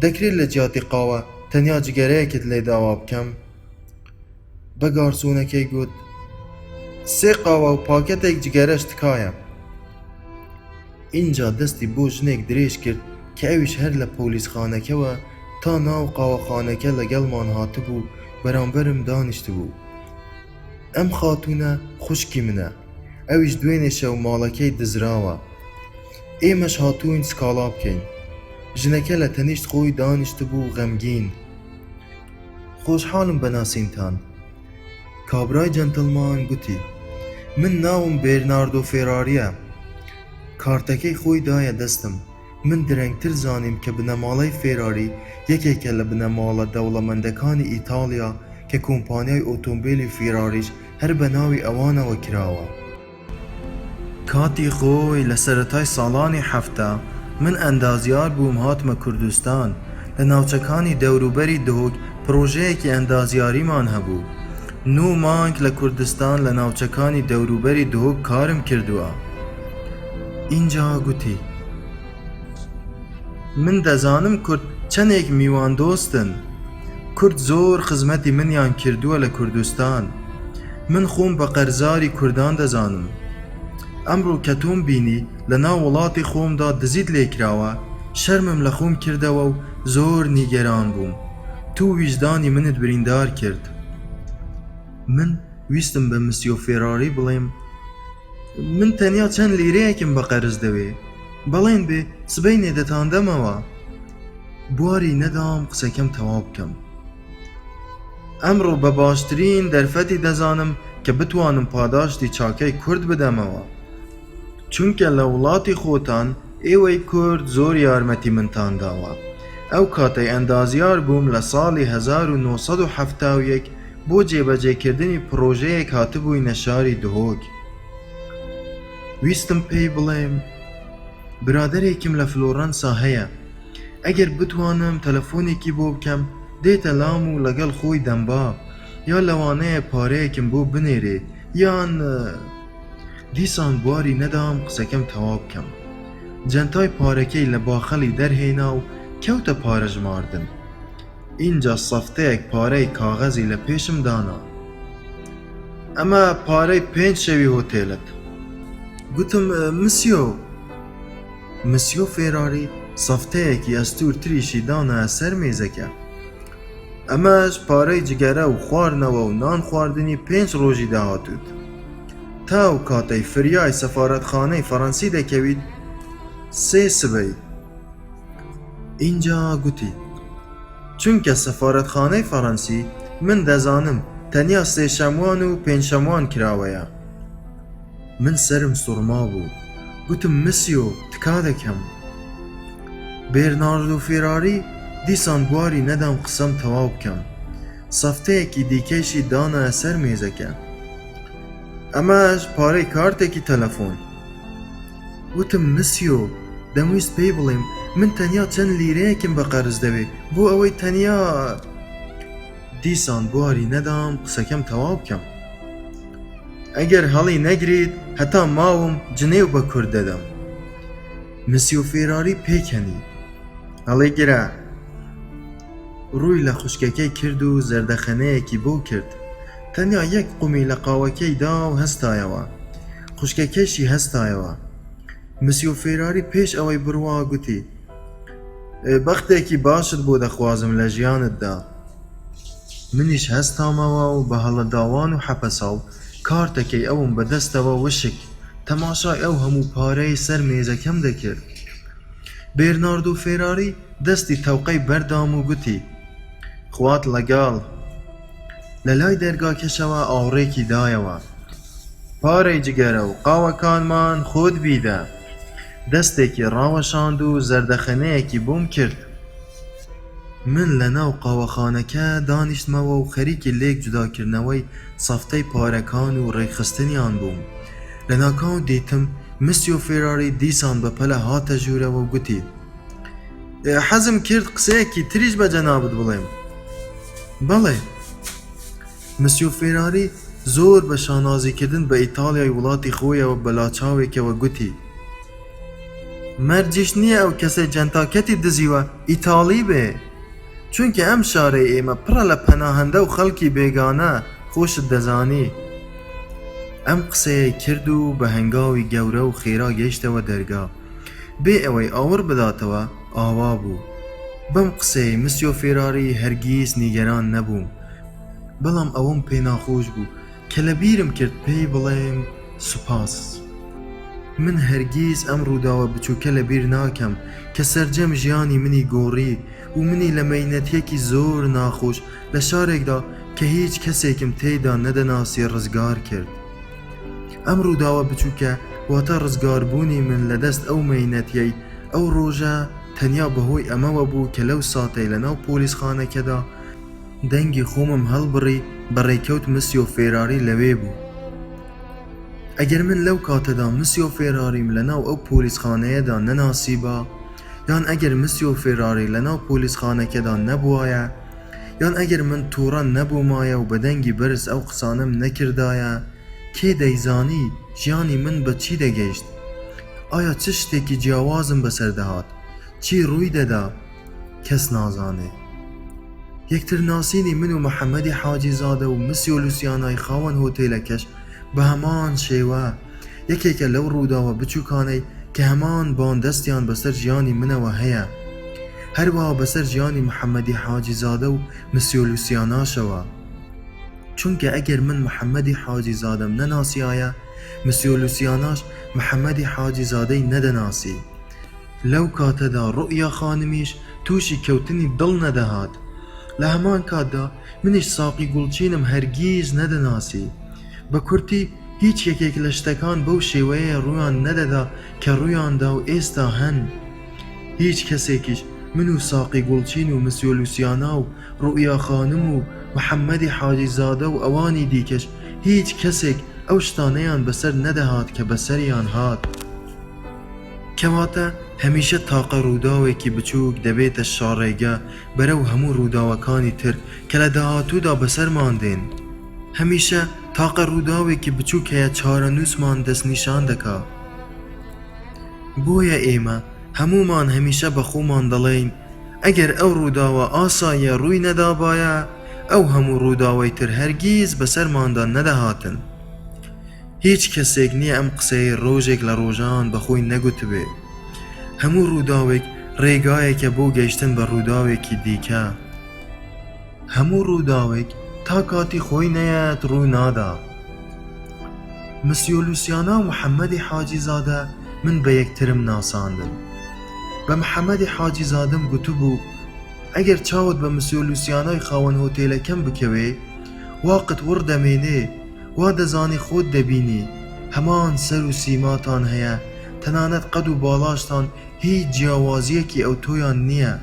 دەکرێت لە جیاتی قاوە تەنیا جگەرەیەکت لێ داوا بکەم؟ بە گارسۆنەکەی گوت 3 قاوە و پاکەتێک جگەرەش تکایە. اینجا دەستی بۆ ژنێک درێژ کرد کە ئەویش هەر لە پۆلیسخانەکەوە تا ناو قاوەخانەکە لەگەڵمان هاتبوو بەرامبەرم دانیشت بوو. ئەم خاتوونە خوشکی منە، ئەویش دوێنێ شەو ماڵەکەی دزراوە. ئێمەش هاتووین سکاڵا بکەین. ژنەکە لە تەنیشت خۆی دانیشت بوو غەمگین. خۆشحاڵم بەناسینتان. کابرای جەنتڵمان گوتی من ناوم بێرناردۆ فێراریە. کارتەکەی خۆی دایە دەستم. من درەنگتر زانیم کە بنەماڵەی فێراری یەکێکە لە بنەماڵە دەوڵەمەندەکانی ئیتاڵیا کە کۆمپانیای ئۆتۆمبیلی فێراریش هەر بە ناوی ئەوانەوە کراوە. کاتی خۆی لە سەرەتای ساڵانی هەفتە من ئەندازیار بووم هاتمە کوردستان. لە ناوچەکانی دەوروبەری دهۆک پرۆژەیەکی ئەندازیاریمان هەبوو. 9 مانگ لە کوردستان لە ناوچەکانی دەوروبەری دهۆک کارم کردووە. اینجا گوتی من دەزانم کورد چەندێک میوان دۆستن. کورد زۆر خزمەتی منیان کردووە لە کوردستان. من خۆم بە قەرزاری کوردان دەزانم. ئەمڕۆ کە تۆم بینی لە ناو وڵاتی خۆمدا دزیت لێکراوە، شەرمم لە خۆم کردەوە و زۆر نیگەران بووم. تو ویجدانی منت بریندار کرد. من ویستم بە مسیۆ فێراری بڵێم من تەنیا چەند لیرەیەکم بە قەرز دەوێ، بەڵێن بێ سبەینێ دەتاندەمەوە. بواری نەدام قسەکەم تەواو بکەم. ئەمڕۆ بە باشترین دەرفەتی دەزانم کە بتوانم پاداشتی چاکەی کورد بدەمەوە، چونکە لە وڵاتی خۆتان ئێوەی کورد زۆر یارمەتی منتان داوە. ئەو کاتەی ئەندازیار بووم لە ساڵی 1970 بۆ جێبەجێکردنی پرۆژەیەک هاتبووینە شاری دهۆک. ویستم پێی بڵێم برادەرێکم لە فلۆرەنسا هەیە، ئەگەر بتوانم تەلەفۆنێکی بۆ بکەم دێتە لام و لەگەڵ خۆی دەمبا، یا لەوانەیە پارەیەکم بۆ بنێرێ یان دیسان بواری نەدام قسەکەم تەواو بکەم. جەنتای پارەکەی لە باخەڵی دەرهێنا و کەوتە پارەژماردن. اینجا سەفتەیەک پارەی کاغەزی لە پێشم دانا. ئەمە پارەی 5 شەوی هۆتێلت. گوتم مسیۆ فێراری سەفتەیەکی ئەستور تریشی دانە سەر مێزەکە. ئەمەش پارەی جگەرە و خواردنەوە و نان خواردنی 5 ڕۆژی داهاتوت. تا و کاتەی فریای سەفارەتخانەی فەڕەنسی دەکەویت 3 سبەی. اینجا گوتی چونکە سەفارەتخانەی فەڕەنسی من دەزانم تەنیا 3 شەموان و 5 شەموان کراوەیە. من سرم سوڕما بوو. گوتم مسیۆ تکا دەکەم. بێرناردۆ فێراری دیسان بواری نەدام قسەم تەواو بکەم. سەفتەیەکی دیکەیشی دانە سەر مێزەکە. ئەمەش پارەی کارتێکی تەلەفۆن. وتم مسیۆ دەمویست پێی بڵێم من تەنیا چەند لیرەیەکم بە قەرز دەوێ بۆ ئەوەی تەنیا. دیسان بواری نەدام قسەکەم تەواو بکەم. ئەگەر هەڵی نەگریت هەتا ماوم جنێو بە کورد دەدەم. مسیۆ فێراری پێکەنی هەڵی گرە. ڕووی لە خوشکەکەی کرد و زەردەخەنەیەکی بۆ کرد. تەنیا یەک قومی لە قاوەکەی دا و هەستایەوە. خوشکەکەشی هەستایەوە. مسیۆ فێراری پێش ئەوەی بڕوا گوتی بەختێکی باشت بۆ دەخوازم لە ژیانتدا. منیش هەستامەوە و بە هەڵەداوان و حەپەساو کارتەکەی ئەوم بەدەستەوە وشک تەماشای ئەو هەموو پارەی سەر مێزەکەم دەکرد. بێرناردۆ فێراری دەستی تەوقەی بەردام و گوتی خوات لەگەڵ. لە لای دەرگاکەشەوە ئاوڕێکی دایەوە. پارەی جگەرە و قاوەکانمان خۆت بیدە. دەستێکی ڕاوەشاند و زەردەخەنەیەکی بۆم کرد. من لە ناو قاوەخانەکە دانیشتمەوە و خەریکی لێک جوداکردنەوەی سەفتەی پارەکان و ڕێکخستنیان بووم. لە ناکاو دیتم مسیۆ فێراری دیسان بە پەلە هاتە ژوورەوە و گوتی حەزم کرد قسەیەکی تریش بە جەنابت بڵێم. بەڵێ. مسیۆ فێراری زۆر بە شانازیکردن بە ئیتالیای وڵاتی خۆیەوە بەلاچاوێکەوە گوتی مەرجیش نییە ئەو کەسە جەنتاکەتی دزیوە ئیتالی بێ، چونکە ئەم شارەی ئێمە پڕە لە پەناهەندە و خەڵکی بێگانە خۆشت دەزانی. ئەم قسەیە کرد و بە هەنگاوی گەورە و خێرا گەیشتەوە دەرگا. بێ ئەوەی ئاور بداتەوە ئاوا بوو. بەم قسەی مسیۆ فێراری هەرگیز نیگەران نەبووم، بەڵام ئەوەم پێ ناخۆش بوو کە لە بیرم کرد پێی بڵێم سوپاس. من هەرگیز ئەم ڕووداوە بچووکە لە بیر ناکەم کە سەرجەم ژیانی منی گۆڕی و منی لە مەینەتیەکی زۆر ناخۆش لە شارێکدا کە هیچ کەسێکم تێیدا نەدەناسی ڕزگار کرد. ئەم ڕووداوە بچووکە واتە ڕزگاربوونی من لە دەست ئەو مەینەتیەی ئەو ڕۆژە تەنیا بەهۆی ئەمەوە بوو کە لەو ساتەی لە ناو پۆلیسخانەکەدا دەنگی خۆمم هەڵبڕی بەڕێکەوت مسیۆ فێراری لەوێ بوو. ئەگەر من لەو کاتەدا مسیۆ فێراریم لە ناو ئەو پۆلیسخانەیەدا نەناسیبە، یان ئەگەر مسیۆ فێراری لە ناو پۆلیسخانەکەدا نەبووایە، یان ئەگەر من تووڕە نەبوومایە و بە دەنگی بەرز ئەو قسانم نەکردایە، کێ دەیزانی ژیانی من بە چی دەگەیشت؟ ئایا چ شتێکی جیاوازم بەسەر دەهات چی ڕووی دەدا کەس نازانێ. یەکتر ناسینی من و محەممەدی حاجیزادە و مسی و لوسیانای خاوەن هۆتێلەکەش بە هەمان شێوە یەکێکە لەو ڕووداوە بچووکانەی کە هەمان باندەستیان بەسەر ژیانی منەوە هەیە، هەروەها بەسەر ژیانی محەممەدی حاجیزادە و مسی و لوسیاناشەوە. چونکە ئەگەر من محەممەدی حاجیزادەم نەناسیایە، مسی و لوسیاناش محەممەدی حاجیزادەی نەدەناسی. لەو کاتەدا ڕوئیا خانمیش تووشی کەوتنی دڵ نەدەهات. لە هەمان کاتدا منیش ساقی گوڵچینم هەرگیز نەدەناسی. بە کورتی هیچ یەکێک لە شتەکان بەو شێوەیە ڕوویان نەدەدا کە ڕوویاندا و ئێستا هەن. هیچ کەسێکیش من و ساقی گوڵچین و مسی و لوسیانا و ڕوئیا خانم و محەممەدی حاجیزادە و ئەوانی دیکەش هیچ کەسێک ئەو شتانەیان بەسەر نەدەهات کە بەسەریان هات. کەواتە هەمیشە تاقە ڕووداوێکی بچووک دەبێتە شاڕێگە بەرەو هەموو ڕووداوەکانی تر کە لە داهاتوودا بەسەرمان دێن. هەمیشە تاقە ڕووداوێکی بچووک هەیە چارەنووسمان دەستنیشان دەکا. بۆیە ئێمە هەمومان هەمیشە بە خۆمان دەڵێین ئەگەر ئەو ڕووداوە ئاساییە ڕووی نەدابایە، ئەو هەموو ڕووداوەی تر هەرگیز بەسەرماندا نەدەهاتن. هیچ کەسێک نییە ئەم قسەی ڕۆژێک لە ڕۆژان بەخۆی نەگوتبێ. هەموو ڕووداوێک ڕێگایەکە بۆ گەیشتن بە ڕووداوێکی دیکە. هەموو ڕووداوێک تا کاتی خۆی نەیەت ڕوو نادا. مسی و لوسیانا و محەممەدی حاجیزادە من بە یەکترم ناساندن. بە محەممەدی حاجیزادەم گوتبوو ئەگەر چاوت بە مسی و لوسیانای خاوەن هۆتێلەکەم بکەوێ، واقت وڕ دەمێنێ، وا دەزانی خۆت دەبینی هەمان سەر و سیماتان هەیە، تەنانەت قەد و باڵاشتان هیچ جیاوازیەکی ئەو تۆیان نییە.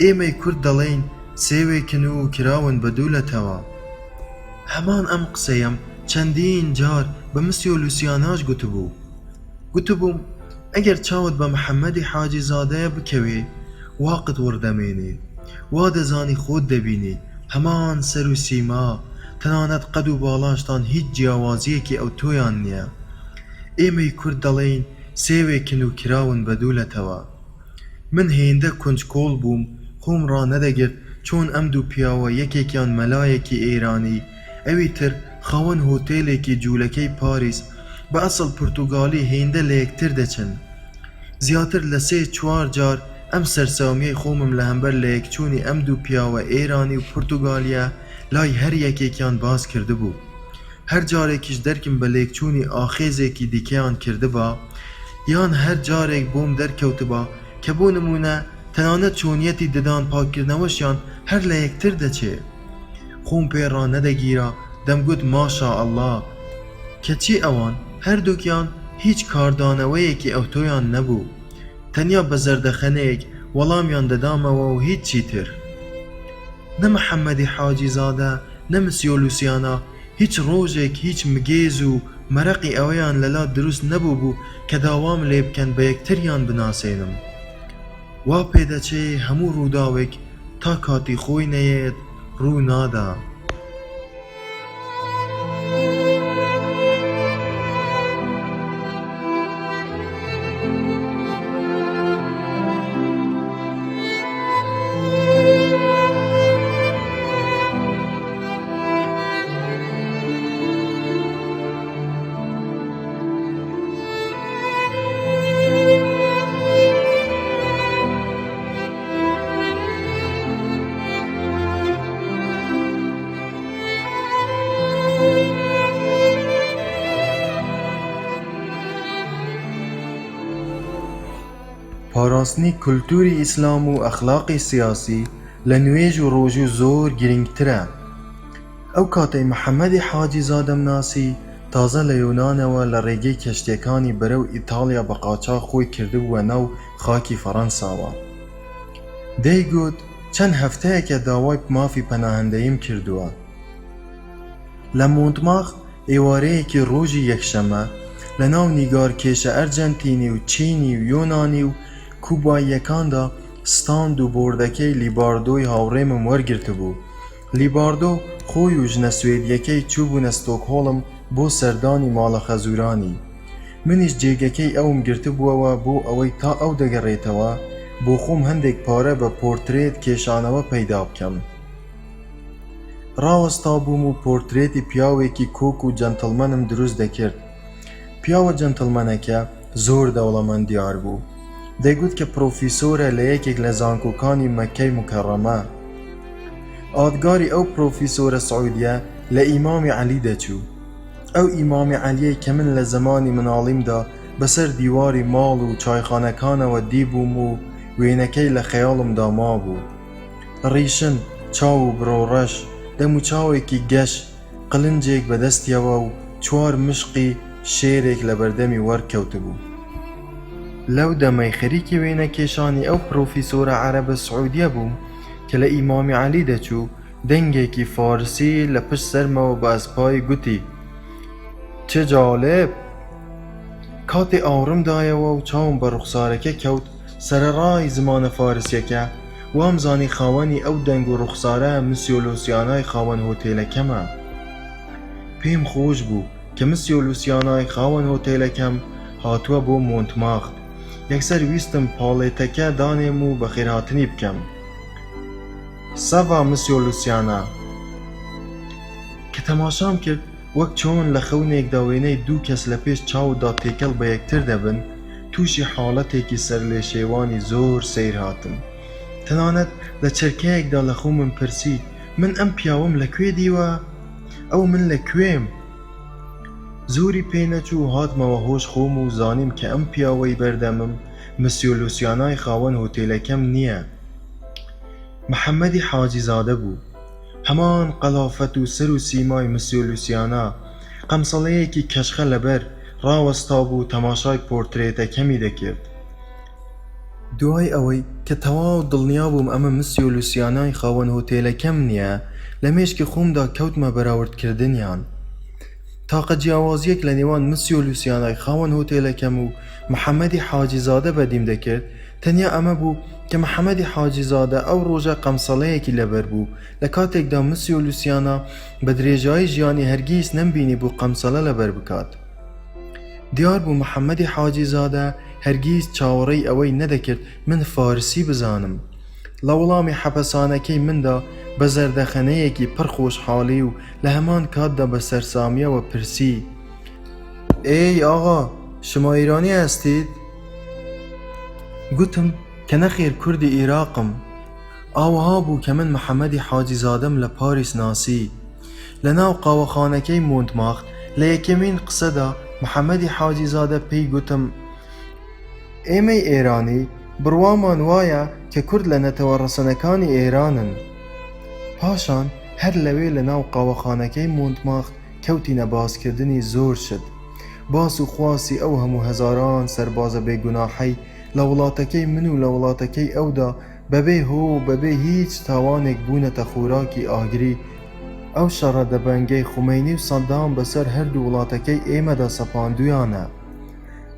ئێمەی کورد دەڵێین سێوێکن و کراون بە دوولەتەوە. هەمان ئەم قسەیەم چەندین جار بە مسی و لوسیاناش گوتبووم ئەگەر چاوت بە محەممەدی حاجیزادەیە بکەوێ، واقت وەردەمێنێ، وا دەزانی خۆت دەبینی هەمان سەر و سیما، تەنانەت قەد و باڵاشتان هیچ جیاوازیەکی ئەو تۆیان نییە. ئێمەی کورد دەڵێین سێوێکن و کراون بە دوولەتەوە. من هێندە کونجکۆڵ بووم، خۆم ڕا نەدەگرت چۆن ئەم دوو پیاوە یەکێکیان مەلایەکی ئێرانی، ئەوی تر خاوەن هۆتێلێکی جوولەکەی پاریس بە ئەسڵ پورتوگالی هێندە لە یەکتر دەچن. زیاتر لە 3-4 جار ئەم سەرسامیەی خۆمم لە هەمبەر لە یەکچوونی ئەم دوو پیاوە ئێرانی و پورتوگالیە لای هەر یەکێکیان باز کردبوو. هەر جارێکیش دەرکم بە لێکچوونی ئاخێزێکی دیکەیان کردبا، یان هەر جارێک بۆم دەرکەوتبا کە بۆ نمونە تەنانەت چۆنیەتی ددان پاکردنەوەشیان هەر لە یەکتر دەچێ. خۆم پێڕا نەدەگیرا، دەمگوت ماشا ئەڵڵا، کەچی ئەوان هەردووکیان هیچ کاردانەوەیەکی ئەو تۆیان نەبوو، تەنیا بە زەردەخەنەیەک وەڵامیان دەدامەوە و هیچی تر. نە محەممەدی حاجیزادە نە مسی و لوسیانا هیچ ڕۆژێک هیچ مگێز و مەرەقی ئەوەیان لەلا دروست نەبوو بوو کە داوام لێ بکەن بە یەکتریان بناسێنم. وا پێدەچێ هەموو ڕووداوێک تا کاتی خۆی نەیەت ڕوو نادا. پاراستنی کولتوری ئیسلام و ئەخلاقی سیاسی لە نوێژ و ڕۆژوو زۆر گرنگترە. ئەو کاتەی محەممەدی حاجیزادەم ناسی تازە لە یۆنانەوە لە ڕێگەی کەشتیەکانی بەرەو ئیتالیا بە قاچاق خۆی کردبووە ناو خاکی فەڕەنساوە. دەیگوت چەند هەفتەیەکە داوای مافی پەناهەندەییم کردووە. لە مۆنتماخ ئێوارەیەکی ڕۆژی یەکشەمە لە ناو نیگارکێشە ئەرجەنتینی و چینی و یۆنانی و کوباییەکاندا ستاند و بۆردەکەی لیباردۆی هاوڕێمم وەرگرت بوو. لیباردۆ خۆی و ژنە سوێدیەکەی چووبوونە ستۆکهۆڵم بۆ سەردانی ماڵە خەزورانی. منیش جێگەکەی ئەوم گرتبووەوە بۆ ئەوەی تا ئەو دەگەڕێتەوە بۆ خۆم هەندێک پارە بە پۆرترێت کێشانەوە پەیدا بکەم. ڕاوەستا بووم و پۆرترێتی پیاوێکی کۆک و جەنتڵمەنم دروست دەکرد. پیاوە جەنتڵمەنەکە زۆر دەوڵەمەند دیار بوو. دەیگوت کە پرۆفیسۆرە لە یەکێک لە زانکۆکانی مەککەی مکەڕەمە. ئادگاری ئەو پرۆفیسۆرە سعودیە لە ئیمامی عەلی دەچوو. ئەو ئیمامی عەلیەی کە من لە زمانی مناڵیمدا بەسەر دیواری ماڵ و چایخانەکانەوە دیبووم و وێنەکەی لە خەیاڵمدا مابوو. ڕیشن، چاو و برۆڕەش، دەموچاوێکی گەش، قلنجێک بەدەستیەوە و 4 مشقی شێرێک لە بەردەمی وەرکەوتبوو. لەو دەمەی خەریکی وێنەکێشانی ئەو پرۆفیسۆرە عەرەبە سعودیە بووم کە لە ئیمامی عەلی دەچوو. دەنگێکی فارسی لە پشت سەرمەوە بە ئەسپای گوتی: چه جالب! کاتێ ئاورمدایەوە و چاوم بە ڕوخسارەکە کەوت سەرەڕای زمانە فارسیەکە، وامزانی خاوەنی ئەو دەنگ و ڕوخسارە مسیۆ لوسیانای خاوەن هۆتێلەکەمە. پێم خۆش بوو کە مسیۆ لوسیانای خاوەن هۆتێلەکەم هاتووە بۆ مۆنتماخت. یەکسەر ویستم پاڵێتەکە دانێم و بە خێرهاتنی بکەم. سەڤا مسیۆ لوسیانە. کە تەماشام کرد وەک چۆن لە خەونێکدا وێنەی 2 کەس لە پێش چاودا تێکەڵ بە یەکتر دەبن، تووشی حاڵەتێکی سەرلێشێوانی زۆر سەیر هاتم. تەنانەت لە چرکەیەکدا لە خۆمم پرسی: من ئەم پیاوەم لەکوێ دیوە؟ ئەو من لەکوێم؟ زۆری پێ نەچوو هاتمەوە هۆش خۆم و زانیم کە ئەم پیاوەی بەردەمم مسیۆ لوسیانای خاوەن هۆتێلەکەم نییە. محەممەدی حاجیزادە بوو. هەمان قەلافەت و سەر و سیمای مسیۆ لوسیانە، قەمسەڵەیەکی کەشخە لەبەر ڕاوەستا بوو تەماشای پۆرترێتەکەمی دەکرد. دوای ئەوەی کە تەواو دڵنیا بووم ئەمە مسیۆ لوسیانای خاوەن هۆتێلەکەم نییە، لە مێشکی خۆمدا کەوتمە بەراوردکردنیان. تاقە جیاوازیەک لە نێوان مسیۆ لوسیانای خاوەن هۆتێلەکەم و محەممەدی حاجیزادە بەدیم دەکرد. تەنیا ئەمە بوو کە محەممەدی حاجیزادە ئەو ڕۆژە قەمسەڵەیەکی لەبەر بوو لە کاتێکدا مسیۆ لوسیانە بە درێژایی ژیانی هەرگیز نەمبینی بوو قەمسەڵە لەبەر بکات. دیار بوو محەممەدی حاجیزادە هەرگیز چاوەڕێی ئەوەی نەدەکرد من فارسی بزانم. لە وەڵامی حەپەسانەکەی مندا بە زەردەخەنەیەکی پڕ خۆشحاڵی و لە هەمان کاتدا بە سەرسامیەوە پرسی: ئێی ئاغا، شما ئیرانی هەستید؟ گوتم کە نەخێر کوردی عێراقم. ئاوەها بوو کە من محەممەدی حاجیزادەم لە پاریس ناسی. لە ناو قاوەخانەکەی مۆنتماخت لە یەکەمین قسەدا محەممەدی حاجیزادە پێی گوتم: ئێمەی ئێرانی بڕوامان وایە کە کورد لە نەتەوە ڕەسەنەکانی ئێرانن. پاشان هەر لەوێ لە ناو قاوەخانەکەی مۆنتماخت کەوتینە باسکردنی زۆر شت، باس و خواسی ئەو هەموو هەزاران سەربازە بێگوناحەی لە وڵاتەکەی من و لە وڵاتەکەی ئەودا بەبێ هۆ و بەبێ هیچ تاوانێک بوونەتە خوراکی ئاگری ئەو شەڕە دەبەنگەی خومەینی و سەدام بەسەر هەردوو وڵاتەکەی ئێمەدا سەپاندویانە.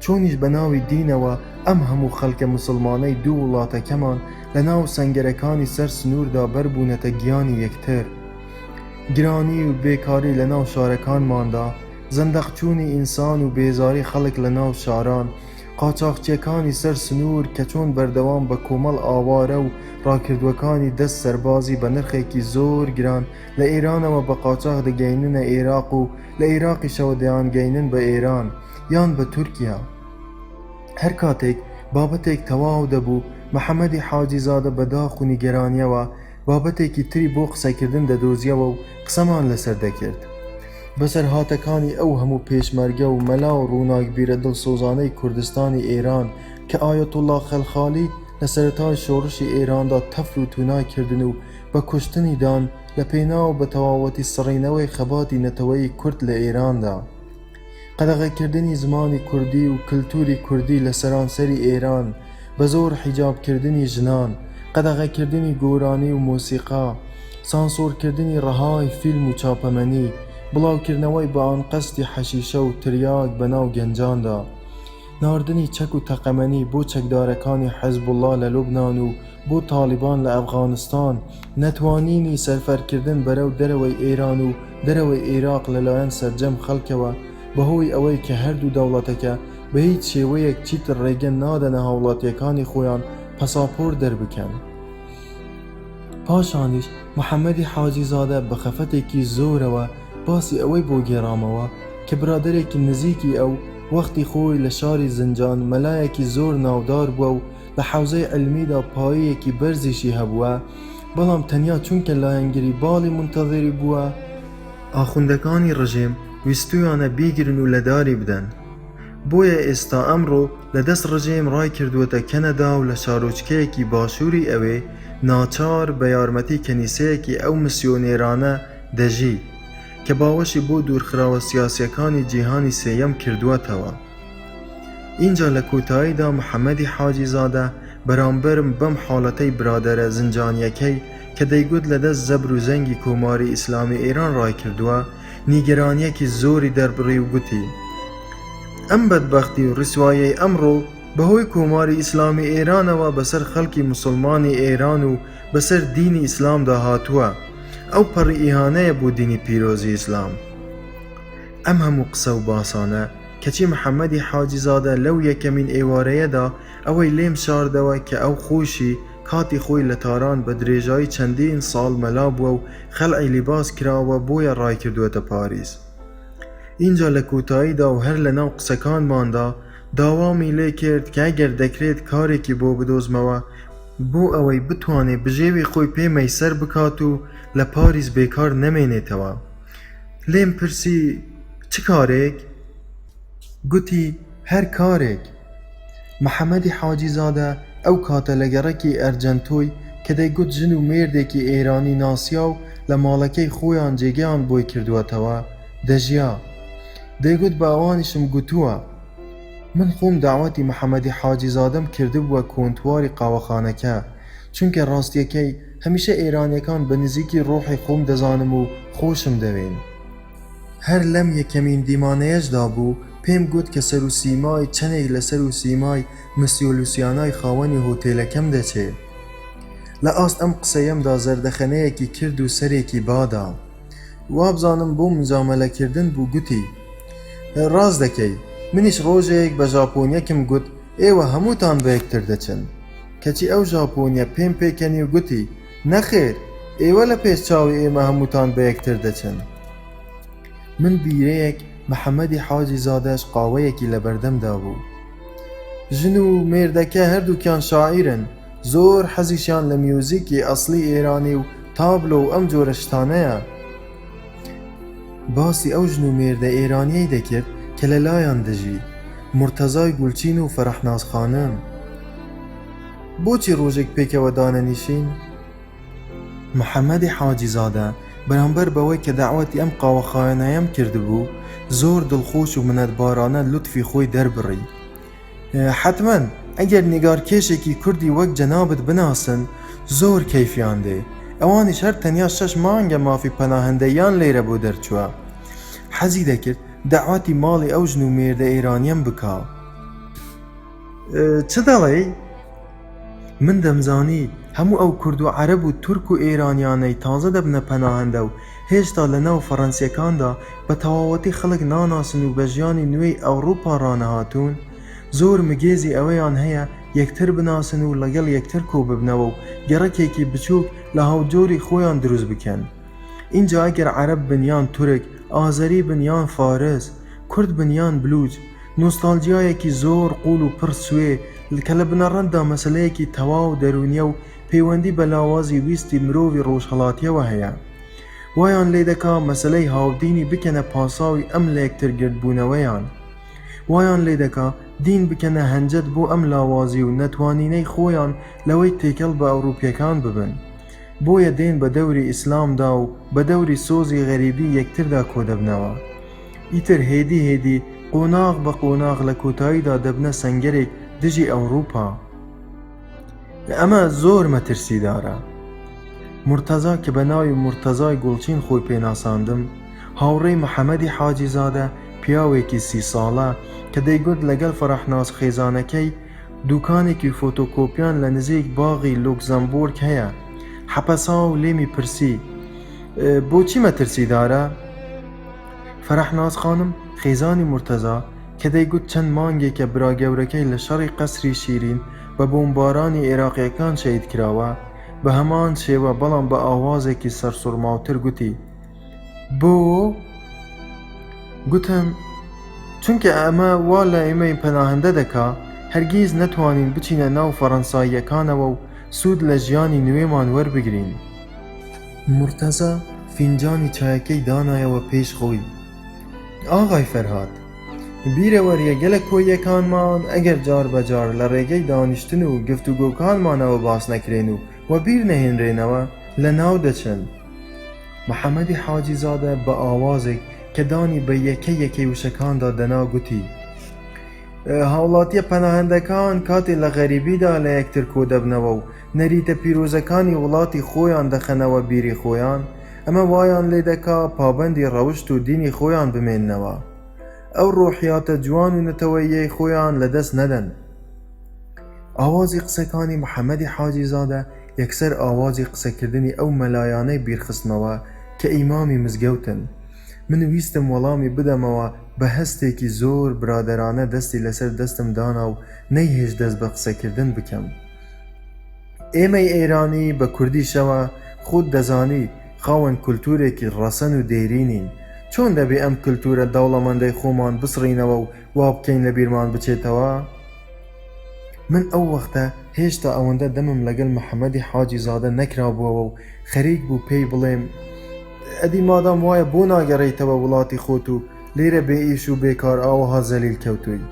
چۆنیش بە ناوی دینەوە ئەم هەموو خەڵکە مسلمانەی دوو وڵاتەکەمان لە ناو سەنگەرەکانی سەر سنووردا بەربوونەتە گیانی یەکتر. گرانی و بێکاری لە ناو شارەکانماندا، زەندەقچوونی ئینسان و بێزاری خەڵک لە ناو شاران، قاچاقچیەکانی سەر سنوور کە چۆن بەردەوام بە کۆمەڵ ئاوارە و ڕاکردوەکانی دەست سەربازی بە نرخێکی زۆر گران لە ئێرانەوە بە قاچاق دەگەیننە عێراق و لە عێراقیشەوە دەیانگەینن بە ئێران یان بە تورکیا. هەر کاتێک بابەتێک تەواو دەبوو محەممەدی حاجیزادە بەداخ و نیگەرانیەوە بابەتێکی تری بۆ قسەکردن دەدۆزیەوە و قسەمان لەسەر دەکرد. بەسەر هاتەکانی ئەو هەموو پێشمەرگە و مەلا و ڕووناکبیرە دڵسۆزانەی کوردستانی ئێران کە ئایەتوڵڵا خەلخالی لە سەرەتای شۆڕشی ئێراندا تەفر و توناکردن و بە کوشتنی دان لە پێناو بە تەواوەتی سڕینەوەی خەباتی نەتەوەیی کورد لە ئێراندا، قەدەغەکردنی زمانی کوردی و کللتوری کوردی لە سەرانسەری ئێران، بە زۆر حیجابکردنی ژنان، قەدەغەکردنی گۆرانی و مۆسیقا، سانسۆرکردنی ڕەهای فیلم و چاپەمەنی، بڵاوکردنەوەی بە ئانقەستی حەشیشە و تریاک بەناو گەنجاندا، ناردنی چەک و تەقەمەنی بۆ چەکدارەکانی حیزبوڵڵا لە لوبنان و بۆ تالیبان لە ئەفغانستان، نەتوانینی سەرفەرکردن بەرەو دەرەوەی ئێران و دەرەوەی عێراق لەلایەن سەرجەم خەڵکەوە بەهۆی ئەوەی کە هەردوو دەوڵەتەکە بە هیچ شێوەیەک چیتر ڕێگە نادەنە هاوڵاتیەکانی خۆیان پەساپۆر دەربکەن. پاشانیش محەممەدی حاجیزادە بە خەفەتێکی زۆرەوە باسی ئەوەی بۆ گێڕامەوە کە برادێکی نزیکی ئەو وەختی خۆی لە شاری زنجان مەلایەکی زۆر ناودار بووە و لە حەوزەی عیلمیدا پایەیەکی بەرزیشی هەبووە، بەڵام تەنیا چونکە لایەنگری باڵی منتەظری بووە، ئاخوندەکانی ڕژێم ویستویانە بیگرن و لەداری بدەن. بۆیە ئێستا ئەمڕۆ لە دەست ڕژێم ڕای کردووەتە کەنەدا و لە شارۆچکەیەکی باشووری ئەوێ ناچار بە یارمەتی کەنیسەیەکی ئەو مسیۆنێرانە دەژی کە باوەشی بۆ دوورخراوە سیاسیەکانی جیهانی سێیەم کردووەتەوە. اینجا لە کۆتاییدا محەممەدی حاجیزادە بەرامبەرم بەم حاڵەتەی برادەرە زنجانیەکەی کە دەیگوت لەدەست زەبر و زەنگی کۆماری ئیسلامی ئێران ڕای کردووە نیگەرانیەکی زۆری دەربڕی و گوتی: ئەم بەدبەختی و ڕیسوایەی ئەمڕۆ بەهۆی کۆماری ئیسلامی ئێرانەوە بەسەر خەڵکی موسڵمانی ئێران و بەسەر دینی ئیسلامدا هاتووە. ئەو پەڕی ئیهانەیە بۆ دینی پیرۆزی ئیسلام. ئەم هەموو قسە و باسانە کەچی محەممەدی حاجیزادە لەو یەکەمین ئێوارەیەدا ئەوەی لێم شاردەوە کە ئەو خۆشی کاتی خۆی لە تاران بە درێژایی چەندین ساڵ مەلا بووە و خەلعی لیباس کراوە بۆیە ڕای کردووەتە پاریس. اینجا لە کۆتاییدا و هەر لە ناو قسەکانماندا داوامی لێ کرد کە ئەگەر دەکرێت کارێکی بۆ بدۆزمەوە بۆ ئەوەی بتوانێت بژێوی خۆی پێ مەیسەر بکات و لە پاریس بێکار نەمێنێتەوە. لێم پرسی: چ کارێک؟ گوتی: هەر کارێک. محەممەدی حاجیزادە ئەو کاتە لە گەڕەکی ئەرجەنتۆی کە دەیگوت ژن و مێردێکی ئێرانی ناسیا و لە ماڵەکەی خۆیان جێگەیان بۆی کردووەتەوە دەژیا. دەیگوت بە ئەوانیشم گوتووە: من خۆم داوەتی محەممەدی حاجیزادەم کردبووە کۆنتواری قاوەخانەکە، چونکە ڕاستیەکەی هەمیشە ئێرانیەکان بە نزیکی ڕۆحی خۆم دەزانم و خۆشم دەوێن. هەر لەم یەکەمین دیمانەیەشدا بوو پێم گوت کە سەر و سیمای چەندێک لە سەر و سیمای مسیۆ لوسیانای خاوەنی هۆتێلەکەم دەچێت. لە ئاست ئەم قسەیەمدا زەردەخەنەیەکی کرد و سەرێکی بادا. وابزانم بۆ مجامەلەکردن بوو. گوتی: ڕاست دەکەی، منیش ڕۆژێک بە ژاپۆنیەکم گوت ئێوە هەمووتان بە یەکتر دەچن، کەچی ئەو ژاپۆنیە پێم پێکەنی و گوتی: نەخێر، ئێوە لە پێش چاوی ئێمە هەمووتان بە یەکتر دەچن. من بیرەیەک محەممەدی حاجیزادەش قاوەیەکی لە بەردەمدا بوو. ژن و مێردەکە هەردووکیان شاعیرن، زۆر حەزیشیان لە میوزیکی ئەسڵی ئێرانی و تابلۆ و ئەم جۆرە شتانەیە. باسی ئەو ژن و مێردە ئێرانیەی دەکرد کە لەلایەن دەژی، مرتەزای گولچین و فەرەحناز خانم. بۆچی ڕۆژێک پێکەوە دانەنیشین؟ محەممەدی حاجیزادە بەرامبەر بەوەی کە داوەتی ئەم قاوەخانەیەم کردبوو زۆر دڵخۆش و منەتبارانە لوتفی خۆی دەربڕی. حتمەن ئەگەر نیگارکێشێکی کوردی وەک جەنابت بناسن زۆر کەیفیان دێ. ئەوانیش هەر تەنیا 6 مانگە مافی پەناهەندەیان لێرە بۆ دەرچووە. حەزی دەکرد داواتی ماڵی ئەو ژن و مێردە ئێرانیەم بکا. چ دەڵێی؟ من دەمزانی هەموو ئەو کورد و عەرەب و تورک و ئێرانیانەی تازە دەبنە پەناهەندە و هێشتا لە ناو فەڕەنسیەکاندا بە تەواوەتی خەڵک ناناسن و بە ژیانی نوێی ئەوڕۆپا ڕانەهاتوون، زۆر مگێزی ئەوەیان هەیە یەکتر بناسن و لەگەڵ یەکتر کۆ ببنەوە و گەڕەکێکی بچووک لە هاوجۆری خۆیان دروست بکەن. اینجا ئەگەر عەرەب بن یان تورک، ئازەری بن یان فارس، کورد بن یان بلوچ، نۆستالجیایەکی زۆر قوڵ و پڕ سوێ کە لە بنەڕەندا مەسەلەیەکی تەواو دەرونیە و پەیوەندی بە لاوازی ویستی مرۆڤی ڕۆژهەڵاتیەوە هەیە. وایان لێ دەکا مەسەلەی هاودینی بکەنە پاساوی ئەم لە یەکتر گرتبوونەوەیان. وایان لێ دەکا دین بکەنە هەنجەت بۆ ئەم لاوازی و نەتوانینەی خۆیان لەوەی تێکەڵ بە ئەوروپیەکان ببن. بۆیە دێن بە دەوری ئیسلامدا و بە دەوری سۆزی غەریبی یەکتردا کۆدەبنەوە. ئیتر هێدی قۆناغ بە قۆناغ لە کۆتاییدا دەبنە سەنگەرێک دژی ئەوروپا. ئەمە زۆر مەترسیدارە. مرتەزا کە بە ناوی مرتەزای گوڵچین خۆی پێناساندم، هاوڕێی محەممەدی حاجیزادە پیاوێکی 30 ساڵە کە دەیگوت لەگەڵ فەرەحناز خێزانەکەی دوکانێکی فۆتۆکۆپیان لە نزیک باغی لوکزەمبۆرگ هەیە. حەپەسا و لێمی پرسی: بۆچی مەترسیدارە؟ فەرەحناز خانم خێزانی مرتەزا کە دەیگوت چەند مانگێکە برا گەورەکەی لە شەڕی قەسری شیرین بە بۆمبارانی عێراقیەکان شەهید کراوە، بە هەمان شێوە بەڵام بە ئاوازێکی سەرسوڕماوتر گوتی: بۆ؟ گوتم: چونکە ئەمە وا لە ئێمەی پەناهەندە دەکا هەرگیز نەتوانین بچینە ناو فەڕەنساییەکانەوە و سوود لە ژیانی نوێمان وەربگرین. مرتەزا فینجانی چایەکەی دانایەوە پێش خۆی. ئاغای فەرهاد، بیرە وەریە گەلە کۆیەکانمان ئەگەر جار بەجار لە ڕێگەی دانیشتن و گفتوگۆکانمانەوە باس نەکرێن و بیر نەهێنرێنەوە لە ناو دەچن. محەممەدی حاجیزادە بە ئاوازێک کە دانی بە یەکەی وشەکاندا دەنا گوتی: هاوڵاتیە پەناهەندەکان کاتێ لە غەریبیدا لە یەکتر کۆ دەبنەوە و نەریتە پیرۆزەکانی وڵاتی خۆیان دەخەنەوە بیری خۆیان، ئەمە وایان لێ دەکا پابەندی ڕەوشت و دینی خۆیان بمێننەوە، ئەو ڕۆحیاتە جوان و نەتەوەییەی خۆیان لەدەست نەدەن. ئاوازی قسەکانی محەممەدی حاجیزادە یەکسەر ئاوازی قسەکردنی ئەو مەلایانەی بیرخستمەوە کە ئیمامی مزگەوتن. من ویستم وەڵامی بدەمەوە بە هەستێکی زۆر برادەرانە دەستی لەسەر دەستم دانا و نەیهێش دەست بە قسەکردن بکەم. ئێمەی ئێرانی بە کوردیشەوە خۆت دەزانی خاوەن کولتورێکی ڕەسەن و دێرینین، چۆن دەبێ ئەم کولتورە دەوڵەمەندەی خۆمان بسڕینەوە و وا بکەین لە بیرمان بچێتەوە؟ من ئەو وەختە هێشتا ئەوەندە دەمم لەگەڵ محەممەدی حاجیزادە نەکرابووەوە و خەریک بوو پێی بڵێم: ئەدی مادام وایە بۆ ناگەڕێیتەوە وڵاتی خۆت و لێرە بێ ئیش و بێکار ئاوەها زەلیل کەوتووی؟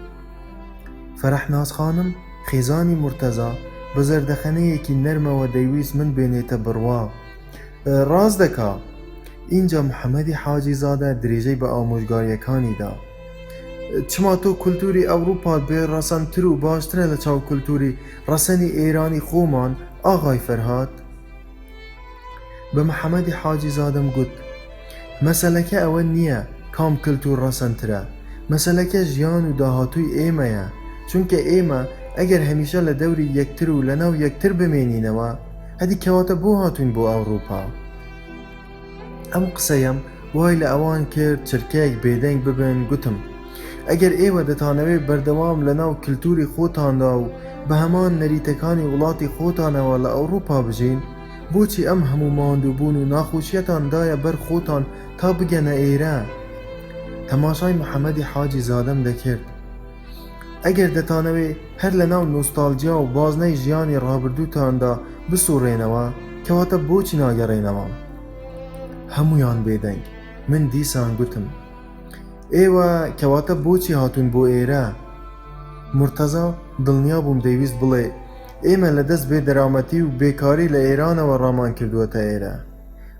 فەرەحناز خانم خێزانی مرتەزا بە زەردەخەنەیەکی نەرمەوە دەیویست من بێنێتە بڕوا. ڕاز دەکا. اینجا محەممەدی حاجیزادە درێژەی بە ئامۆژگاریەکانیدا: چما تۆ کولتوری ئەوروپات بێ ڕەسەنتر و باشترە لە چاو کولتوری ڕەسەنی ئێرانی خۆمان ئاغای فەرهاد؟ بە محەممەدی حاجیزادەم گوت: مەسەلەکە ئەوە نییە کام کلتور ڕەسەنترە، مەسەلەکە ژیان و داهاتووی ئێمەیە، چونکە ئێمە ئەگەر هەمیشە لە دەوری یەکتر و لەناو یەکتر بمێنینەوە هەدی کەواتە بۆ هاتوین بۆ ئەوروپا. ئەم قسەیەم وای لە ئەوان کرد چرکەیەک بێدەنگ ببن. گوتم: ئەگەر ئێوە دەتانەوێت بەردەوام لەناو کلتوری خۆتاندا و بە هەمان نەریتەکانی وڵاتی خۆتانەوە لە ئەوروپا بژین، بۆچی ئەم هەموو ماندووبوون و ناخۆشیەتاندایە بەر خۆتان تا بگەنە ئێرە؟ تەماشای محەممەدی حاجیزادەم دەکرد. ئەگەر دەتانەوێت هەر لە ناو نۆستالجیا و بازنەی ژیانی ڕابردووتاندا بسوڕێنەوە کەواتە بۆچی ناگەڕێنەوە؟ هەمویان بێدەنگ. من دیسان گوتم: ئێوە کەواتە بۆچی هاتوون بۆ ئێرە؟ مرتەزا دڵنیا بووم دەیویست بڵێ ئێمە لە دەست بێ دەرامەتی و بێکاری لە ئێرانەوە ڕامان کردووەتە ئێرە،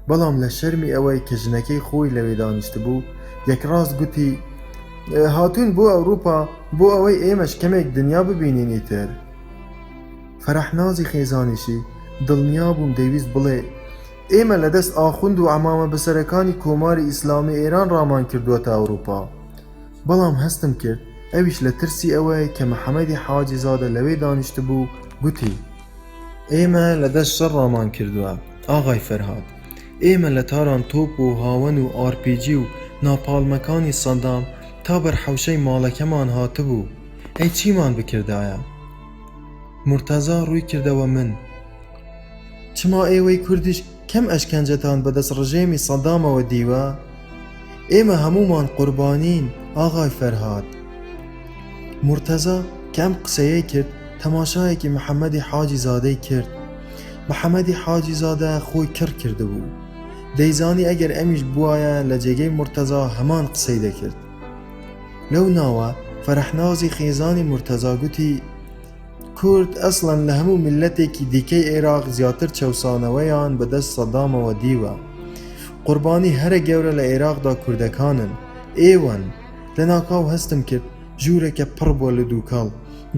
بەڵام لە شەرمی ئەوەی کە ژنەکەی خۆی لەوێ دانیشت بوو یەکڕاست گوتی: هاتوون بۆ ئەوروپا بۆ ئەوەی ئێمەش کەمێک دنیا ببینین ئیتر. فەرەحنازی خێزانیشی دڵنیا بووم دەیویست بڵێ ئێمە لە دەست ئاخوند و عەمامە بەسەرەکانی کۆماری ئیسلامی ئێران ڕامان کردووەتە ئەوروپا، بەڵام هەستم کرد ئەویش لە ترسی ئەوەی کە محەممەدی حاجیزادە لەوێ دانیشت بوو گوتی: ئێمە لە دەست شەڕ ڕامان کردووە ئاغای فەرهاد، ئێمە لە تاران تۆپ و هاون و ئارپیجی و ناپالمەکانی سەدام تا بەرحەوشەی ماڵەکەمان هاتبوو، ئەی چیمان بکردایە؟ مرتەزا ڕووی کردەوە من: چما ئێوەی کوردیش کەم ئەشکەنجەتان بەدەست ڕژێمی سەدامەوە دیوە؟ ئێمە هەمومان قوربانین ئاغای فەرهاد. مرتەزا کە ئەم قسەیەی کرد تەماشایەکی محەممەدی حاجیزادەی کرد. محەممەدی حاجیزادە خۆی کڕ کرده بوو، دەیزانی ئەگەر ئەمیش بوایە لە جێگەی مرتەزا هەمان قسەی دەکرد. لەو ناوە فەرەحنازی خێزانی مرتەزا گوتی: کورد ئەسڵەن لە هەموو میلەتێکی دیکەی عێراق زیاتر چەوسانەوەیان بەدەست سەدامەوە دیوە، قوربانی هەرە گەورە لە عێراقدا کوردەکانن، ئێوەن. لە ناکاو هەستم کرد ژوورێکە پڕ بووە لە دووکاڵ،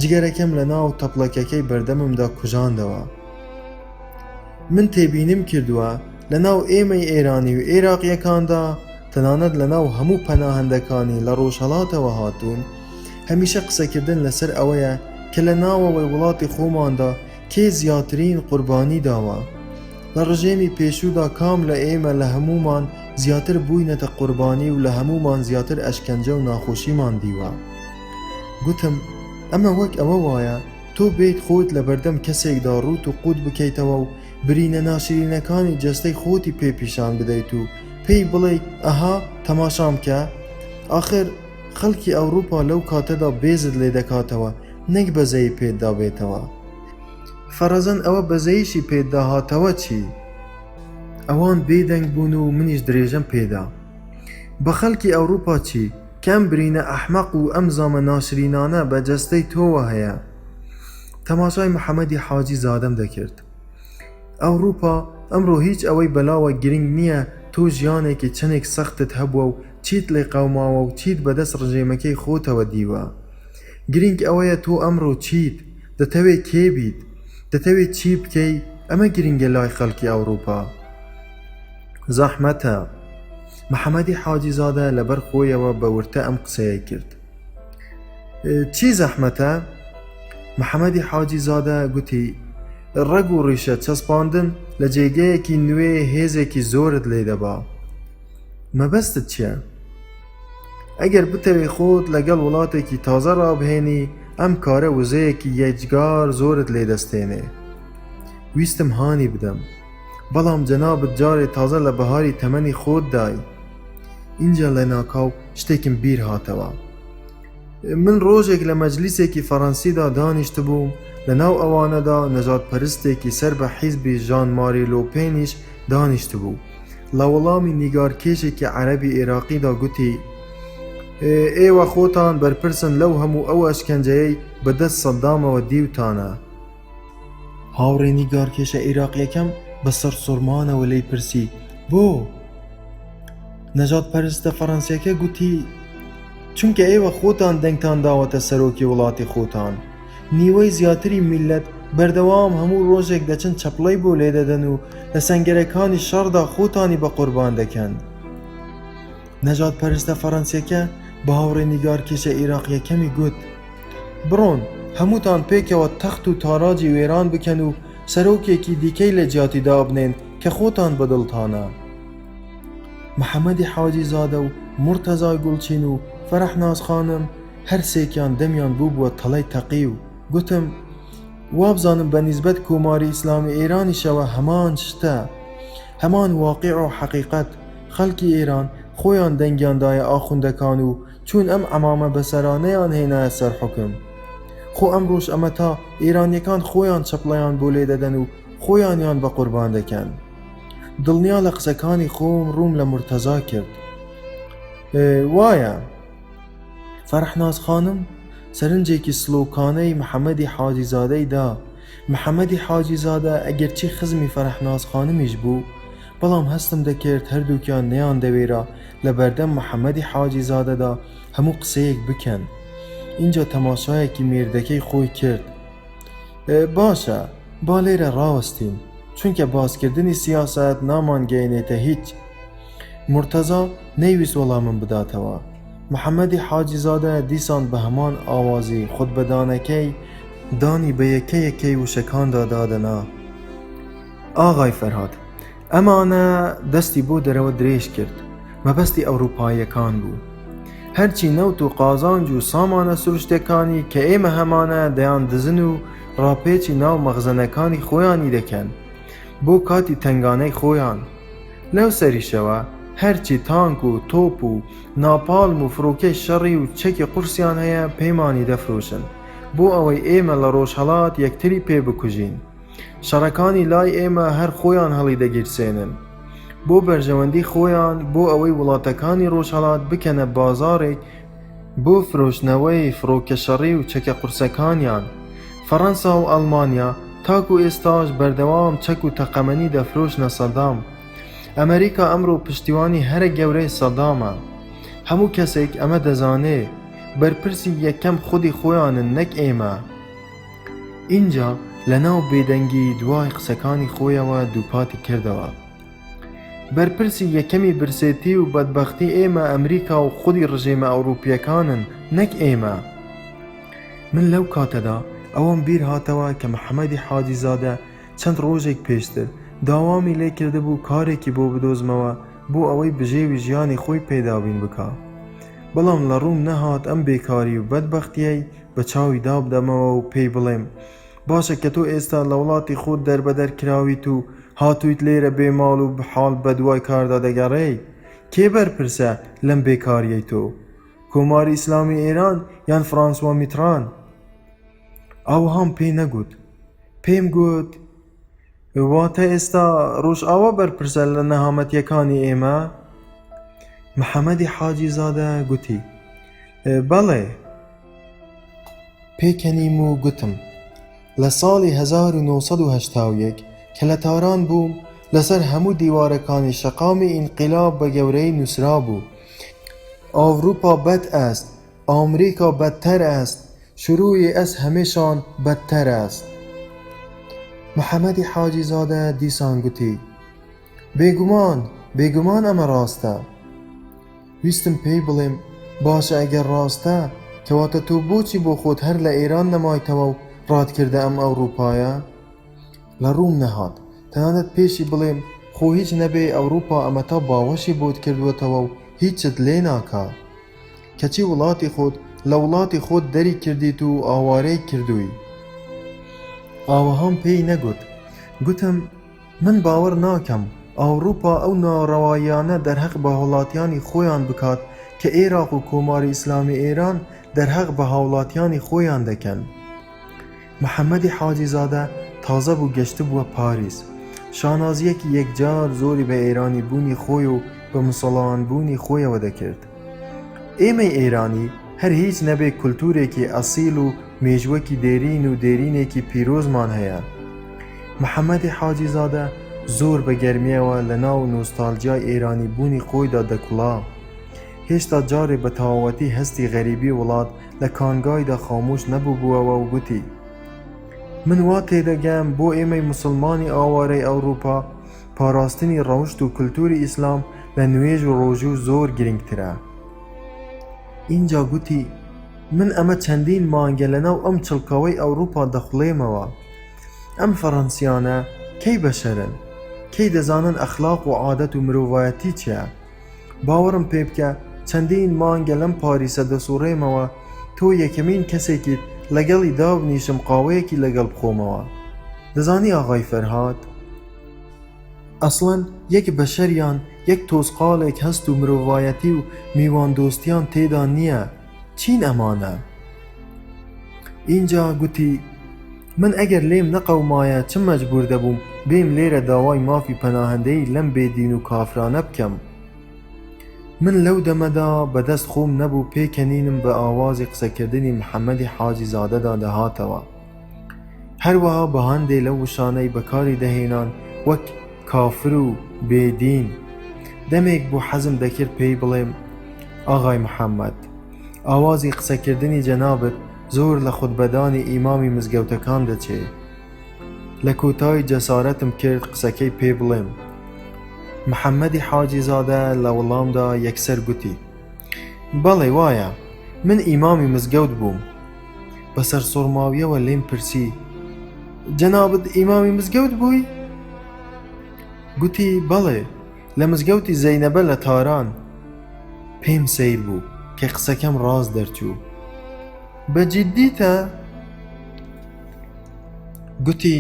جگەرەکەم لە ناو تەپڵەکەکەی بەردەممدا کوژاندەوە. من تێبینیم کردووە لە ناو ئێمەی ئێرانی و عێراقیەکاندا تەنانەت لە ناو هەموو پەناهەندەکانی لە ڕۆژهەڵاتەوە هاتوون هەمیشە قسەکردن لەسەر ئەوەیە کە لە ناوەوەی وڵاتی خۆماندا کێ زیاترین قوربانی داوە. لە ڕژێمی پێشوودا کام لە ئێمە لە هەمومان زیاتر بووینەتە قوربانی و لە هەمومان زیاتر ئەشکەنجە و ناخۆشیمان دیوە. گوتم ئەمە وەک ئەوە وایە تۆ بێیت خۆت لە بەردەم کەسێکدا ڕوت و قوت بکەیتەوە و برینە ناشرینەکانی جەستەی خۆتی پێ پیشان بدەیت و پێی بڵێ ئەها تەماشام کە ئاخر خەڵکی ئەوروپا لەو کاتەدا بێزت لێ دەکاتەوە نەک بەزەی پێتدا بێتەوە. فەرەزەن ئەوە بەزەیشی پێتدا هاتەوە چی؟ ئەوان بێدەنگ بوون و منیش درێژەم پێدا. بە خەڵکی ئەوروپا چی؟ کەم برینە ئەحمەق و ئەم زامە ناشرینانە بە جەستەی تۆوە هەیە. تەماشای محەممەدی حاجی زادەم دەکرد. ئەوروپا ئەمڕۆ هیچ ئەوەی بەلاوە گرنگ نییە تۆ ژیانێکی چەندێک سەختت هەبووە و چیت لێ قەوماوە و چیت بەدەست ڕژێمەکەی خۆتەوە دیوە. گرنگ ئەوەیە تۆ ئەمڕۆ چیت؟ دەتەوێت کێ بیت؟ دەتەوێت چی بکەی؟ ئەمە گرنگە لای خەڵکی ئەوروپا. زەحمەتە. محەممەدی حاجی زادە لەبەر خۆیەوە بە ورتە ئەم قسەیە کرد. چی زەحمەتە؟ محەممەدی حاجی زادە گوتی ڕەگ و ڕیشە چەسپاندن لە جێگەیەکی نوێ هێزێکی زۆرت لێ دەبا. مەبەستت چییە؟ ئەگەر بتەوێ خۆت لەگەڵ وڵاتێکی تازە ڕابهێنی ئەم کارە وزەیەکی یەجگار زۆرت لێ دەستێنێ. ویستم هانی بدەم بەڵام جەنابت جارێ تازە لە بەهاری تەمەنی خۆت دای. اینجا لە ناکاو شتێکم بیر هاتەوە. من ڕۆژێک لە مەجلیسێکی فەڕەنسیدا دانیشت بووم لە ناو ئەوانەدا نەجات پەرستێکی سەر بە حیزبی ژان ماری لۆپێنیش دانیشت بوو. لە وەڵامی نیگارکێشێکی عەرەبی عێراقیدا گوتی ئێوە خۆتان بەرپرسن لەو هەموو ئەو ئەشکەنجەیەی بەدەست سەددامەوە دیوتانە. هاوڕێ نیگارکێشە عێراقیەکەم بەسەر سوڕمانەوە لێی پرسی بۆ؟ نەجات پەرستە فەڕەنسیەکە گوتی چونکە ئێوە خۆتان دەنگتان داوەتە سەرۆکی وڵاتی خۆتان. نیوەی زیاتری میلەت بەردەوام هەموو ڕۆژێک دەچن چەپڵەی بۆ لێ دەدەن و لە سەنگەرەکانی شەڕدا خۆتانی بە قوربان دەکەن. نەجات پەرستە فەڕەنسیەکە بە هاوڕێ نیگارکێشە عێراقیەکەمی گوت بڕۆن هەمووتان پێکەوە تەخت و تاراجی وێران بکەن و سەرۆکێکی دیکەی لە جیاتیدا بنێن کە خۆتان بەدڵتانە. محەممەدی حاجی زادە و مرتەزای گوڵچین و فەرەحناز خانم هەر سێکیان دەمیان بوو تەڵەی تەقی و گوتم وابزانم بە نیسبەت کۆماری ئیسلامی ئێرانیشەوە هەمان شتە، هەمان واقع و حەقیقەت. خەڵکی ئێران خۆیان دەنگیاندایە ئاخوندەکان و چون ئەم ئەمامە بەسەرانەیان هێنایە سەر حوکم. خۆ ئەمڕۆژ ئەمە تا ئێرانیەکان خۆیان چەپڵەیان بۆ لێ دەدەن و خۆیانیان بە قوربان دەکەن. دڵنیا لە قسەکانی خۆم ڕووم لە مرتەزا کرد. وایە؟ فەرەحناز خانم سەرنجێکی سلۆکانەی محەممەدی حاجی زادەی دا. محەممەدی حاجی زادە ئەگەرچی خزمی فەرەحناز خانمیش بوو بەڵام هەستم دەکرد هەردووکیان نەیان دەوێرا لە بەردەم محەممەدی حاجی زادەدا هەموو قسەیەک بکەن. اینجا تەماشایەکی مێردەکەی خۆی کرد. باشە با لێرە ڕاوەستین چونکە باسکردنی سیاسەت نامانگەێنێتە هیچ. مرتەزا نەیویست وەڵامم بداتەوە. محەممەدی حاجی زادە دیسان بە هەمان ئاوازی خودبەدانەکەی دانی بە یەکەیەکەی وشەکاندا دادەنا. ئاغای فەرهاد ئەمانە دەستی بۆ دەرەوە درێژ کرد. مەبەستی ئەوروپاییەکان بوو. هەرچی نەوت و قازانج و سامانە سروشتەکانی کە ئێمە هەمانە دەیان دزن و ڕاپێچی ناو مەخزەنەکانی خۆیانی دەکەن بۆ کاتی تنگانەی خۆیان. لەو سەریشەوە هەرچی تانک و تۆپ و ناپالم و فرۆکەی شەڕی و چەکی قورسیان هەیە پەیمانی دەفرۆشن بۆ ئەوەی ئێمە لە ڕۆژهەڵات یەکتری پێ بکوژین. شەڕەکانی لای ئێمە هەر خۆیان هەڵی دەگیرسێنن بۆ بەرژەوەندی خۆیان بۆ ئەوەی وڵاتەکانی ڕۆژهەڵات بکەنە بازارێک بۆ فرۆشتنەوەی فرۆکە شەڕی و چەکە قورسەکانیان. فەڕەنسا و ئەڵمانیا تاکو ئێستاش بەردەوام چەک و تەقەمەنی دەفرۆشنە سەدام. ئەمریکا ئەمڕۆ پشتیوانی هەرە گەورەی سەدامە. هەموو کەسێک ئەمە دەزانێ بەرپرسی یەکەم خودی خۆیانن نەک ئێمە. اینجا لەناو بێدەنگی دوای قسەکانی خۆیەوە دووپاتی کردەوە. بەرپرسی یەکەمی برسێتی و بەدبەختی ئێمە ئەمریکا و خودی ڕژێمە ئەوروپیەکانن نەک ئێمە. من لەو کاتەدا ئەوەم بیر هاتەوە کە محەممەدی حاجی زادە چەند ڕۆژێک پێشتر داوامی لێ کرده بوو کارێکی بۆ بدۆزمەوە بۆ ئەوەی بژێوی ژیانی خۆی پێداوین بکە. بەڵام لە ڕووم نەهات ئەم بێکاری و بەدبەختیەی بە چاوی دابدەمەوە و پێی بڵێم باشە کە تۆ ئێستا لە وڵاتی خۆت دەربەدەر کراویت و هاتوویت لێرە بێماڵ و بحاڵ بەدوای کاردا دەگەڕێی کێ بەرپرسە لەم بێکاریەی تۆ کۆماری ئیسلامی ئێران یان فرانسوا میتران ئەوهام پێی نەگوت پێم گوت واتە ئێستا ڕۆژئاوا بەرپرسە لە نەهامەتیەکانی ئێمە محەممەدی حاجی زادە گوتی بەڵێ پێکەنیم و گوتم لە ساڵی 1970 کە لە تاران بووم لەسەر هەموو دیوارەکانی شەقامی ئینقیلاب بە گەورەی نووسرا بوو ئاوروپا بەد ئەست ئامریکا بەدتەر ئەست شروعی ئەس هەمێشان بەدتەر ئەست محەممەدی حاجی زادە دیسان گوتی بێگومان ئەمە ڕاستە ویستم پێی بڵێم باشە ئەگەر ڕاستە کەواتە تۆ بۆچی بۆ خۆت هەر لە ئێران نەمایتەوە و ڕاتکردە ئەم ئەوروپایە لە ڕووم نەهات تەنانەت پێشی بڵێم خۆ هیچ نەبێ ئەوروپا ئەمە تا باوەشی بۆت کردووەتەوە و هیچت لێ ناکا کەچی وڵاتی خۆت لە وڵاتی خۆت دەری کردیت و ئاوارەی کردووی ئاوەهام پێی نەگوت گوتم من باوەڕ ناکەم ئەوروپا ئەو ناڕەواییانە دەرهەق بە هاوڵاتیانی خۆیان بکات کە عێراق و کۆماری ئیسلامی ئێران دەرهەق بە هاوڵاتیانی خۆیان دەکەن محەممەدی حاجی زادە تازە بوو گەشتە بووە پاریس شانازیەکی یەکجار زۆری بە ئێرانی بوونی خۆی و بە موسڵمان بوونی خۆیەوە دەکرد ئێمەی ئێرانی هەر هیچ نەبێ کولتورێکی ئەسیل و مێژوەکی دێرین و دێرینێکی پیرۆزمان هەیە محەممەدی حاجی زادە زۆر بە گەرمیەوە لە ناو نۆستالجیای ئێرانی بوونی خۆیدا دەکوڵا هێشتا جارێ بە تەواوەتی هەستی غەریبی وڵات لە کانگایدا خامۆش نەبوو بووەوە و گوتی من وا تێدەگەم بۆ ئێمەی موسڵمانی ئاوارەی ئەوروپا پاراستنی ڕەوشت و کولتوری ئیسلام لە نوێژ و ڕۆژوو زۆر گرنگترە اینجا گوتی من ئەمە چەندین مانگە لەناو ئەم چڵکەوەی ئەوروپا دەخڵێمەوە ئەم فەڕەنسیانە کەی بەشەرن کەی دەزانن ئەخلاق و عادەت و مرۆڤایەتی چییە باوەڕم پێ بکە چەندین مانگە لەم پاریسە دەسوڕێمەوە تۆ یەکەمین کەسێکیت لەگەڵی دابنیشم قاوەیەکی لەگەڵ بخۆمەوە دەزانی ئاغای فەرهاد ئەسڵەن یەک بەشەریان یەک تۆسقالێک هەست و مرۆڤایەتی و میوان دۆستیان تێدا نییە چین ئەمانە اینجا گوتی من ئەگەر لێم نەقەومایە چ مەجبور دەبووم بێم لێرە داوای مافی پەناهەندەی لەم بێدین و کافرانە بکەم من لەو دەمەدا بەدەست خۆم نەبوو پێکەنینم بە ئاوازی قسەکردنی محەممەدی حاجی زادەدا دەهاتەوە هەروەها بە هەندێ لەو وشانەی بەکاری دەهێنان وەک کافر و بێدین دەمێک بۆ حەزم دەکرد پێی بڵێم ئاغای محەممەد ئاوازی قسەکردنی جەنابەت زۆر لە خودبەدانی ئیمامی مزگەوتەکان دەچێ لە کۆتایی جەسارەتم کرد قسەکەی پێ بڵێم محەممەدی حاجی زادە لە وەڵامدا یەکسەر گوتی بەڵێ وایە من ئیمامی مزگەوت بووم بەسەر سۆڕماویەوە لێم پرسی جەنابەت ئیمامی مزگەوت بووی؟ گوتی بەڵێ لە مزگەوتی زەینەبە لە تاران پێم سەیر بوو کە قسەکەم ڕاست دەرچوو بەجددیتە؟ گوتی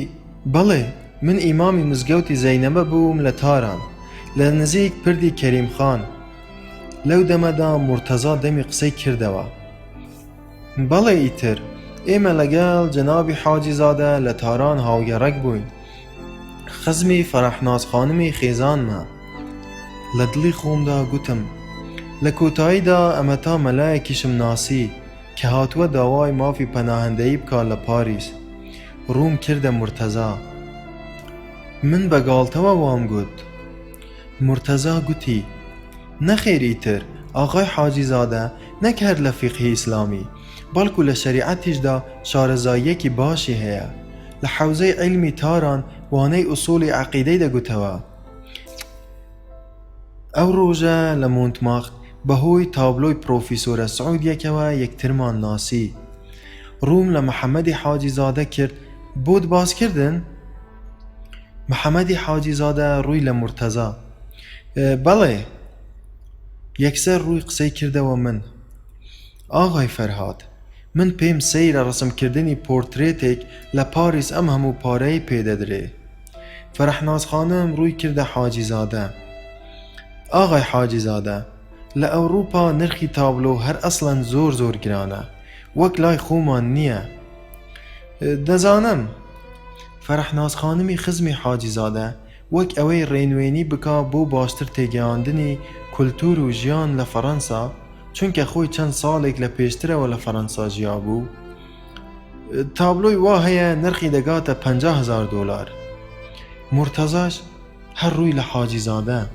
بەڵێ من ئیمامی مزگەوتی زەینەبە بووم لە تاران لە نزیک پردی کەریم خان لەو دەمەدا مورتەزا دەمی قسەی کردەوە بەڵێ ئیتر ئێمە لەگەڵ جەنابی حاجی زادە لە تاران هاوگەڕەک بووین خزمی فەرەحناز خانمی خێزانمە لە دڵی خۆمدا گوتم لە کۆتاییدا ئەمە تا مەلایەکیشم ناسی کە هاتووە داوای مافی پەناهەندەیی بکات لە پاریس ڕووم کردە مورتەزا من بەگاڵتەوە وام گوت مورتەزا گوتی نەخێر ئیتر ئاغای حاجی زادە نەک هەر لە فیقهی ئیسلامی بەڵکو لە شەریعەتیشدا شارەزاییەکی باشی هەیە لە حەوزەی عیلمی تاران وانەی ئوسوڵی عەقیدەی دەگوتەوە ئەو ڕۆژە لە مۆنتمارتر بەهۆی تابلۆی پرۆفیسۆرە سعودیەکەوە یەکترمان ناسی ڕووم لە محەممەدی حاجی زادە کرد بۆت باسکردن؟ محەممەدی حاجی زادە ڕووی لە مورتەزا بەڵێ یەکسەر ڕووی قسەی کردەوە من آغای فرهاد من پیم سیر رسم کردنی پورتریتک لپاریس ام همو پارهی پیده دره. فرحناز خانم روی کرده حاجی زاده. آغای حاجی زاده لأوروپا نرخی تابلو هر اصلا زور گرانه وک لای خومان نیه. دزانم. فرحناز خانمی خزمی حاجی زاده وک اوی رینوینی بکا بو باشتر تیگیاندنی کلتور و جیان لفرانسا چونکه خوی چند سالک لپیشتره و لفرانسا جیا بو. تابلوی واهیه نرخی دگاته $50,000. مرتضاش هر روی لحاجی زاده.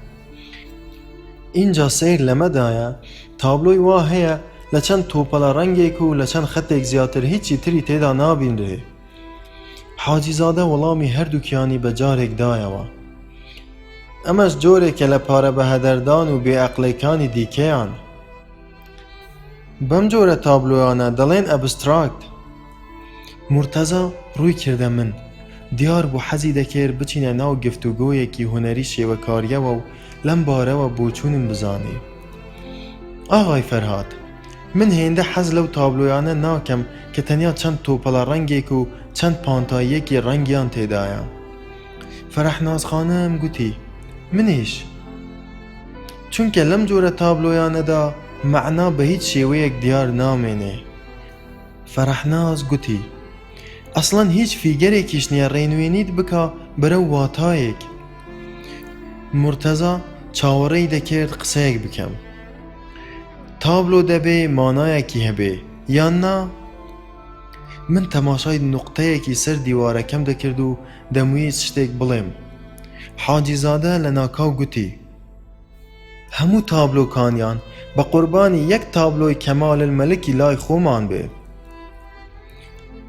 اینجا سیر لمدایه تابلوی واهیه لچند توپلا رنگی کو لچند خطک زیادتر هیچی تری تیدا نابین ره. حاجی زاده ولامی هر دوکیانی بجارک دایه و امش جوره که لپاره به هدردان و بی اقلیکانی دیکیان. بم جوره تابلویانه دلین ابستراکت. مرتضا روی کرده من دیار بو حزی دکر بچینه ناو گفتگویه کی هنری شیوکاریه و لم باره و بوچونم بزانی. آغای فرهاد من هنده حز لو تابلویانه ناکم که تنیا چند توپلا رنگی کو چند پانتاییه کی رنگیان تیدایا. فرحناز خانم گوتی منیش چونکه لم جوره تابلویانه دا معنا به هیچ شیوه یک دیار نامینه. فرحناز گوتی اصلا هیچ فیگری کش نیا رینوینید بکا برو واتایک. مرتضا چاوری دکرد قسیگ بکم. تابلو دبه مانای کی هبه یا نه؟ من تماشای نقطه کی سر دیواره کم دکرد و دموی شتیک بلیم. حاجی زاده لناکاو گوتی همو تابلو کانیان با قربانی یک تابلوی کمال الملکی لای خومان به.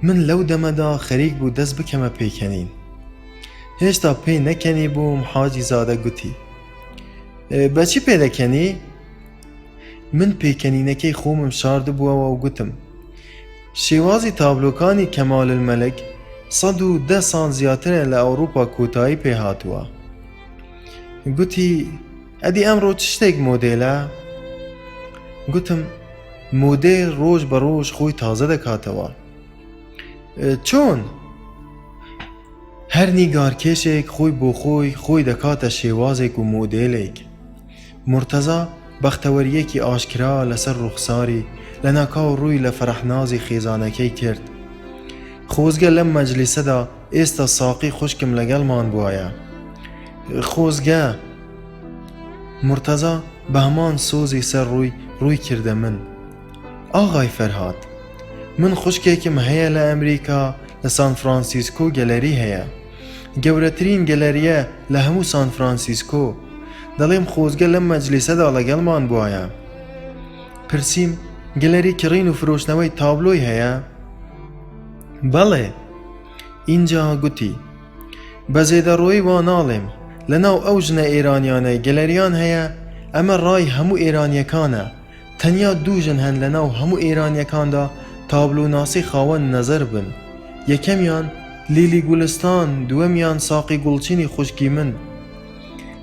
من لو دمدا خریک بو دست بکمه پیکنین. هشتا پی نکنی بوم. حاجی زاده گوتی بچی پیدا کنی؟ من پیکنینکی خومم شارده بو و گوتم شیوازی تابلوکانی کمال الملک 110 سال زیاتره لأوروپا کوتایی پی هاتوا. گوتی ادی امرو چشتک مدیله؟ گوتم مدل روز بروز خوی تازه دکاتوا. چون؟ هر نیگار کشک خوی بو خوی دکات شیوازک و مدلک. مرتضا بختوریه کی آشکرا لسر رخساری لناکاو روی لفرحنازی خیزانکی کرد. خوزگه لم مجلسه دا ایستا ساقی خوشکم لگل مان بوایا. خوزگه. مرتضا بهمان سوزی سر روی کرده من. آغای فرهاد من خوشکه کم هیا لامریکا لسان فرانسیسکو گلری هیا. گورترین گلریه لهمو سان فرانسیسکو. دلیم خوزگه لم مجلسه دا لگل مان بوایا. پرسیم گلری کرین و فروشنوی تابلوی هیا؟ بله. اینجا گوتی بزیده روی وانالیم لناو اوجن ایرانیانه گلریان هیا اما رای همو ایرانیکانه تنیا دوجن هن لناو همو ایرانیکان دا تابلو ناسی خواهن نظر بن. یکمیان لیلی گلستان دومیان ساقی گلچینی خوشکی من.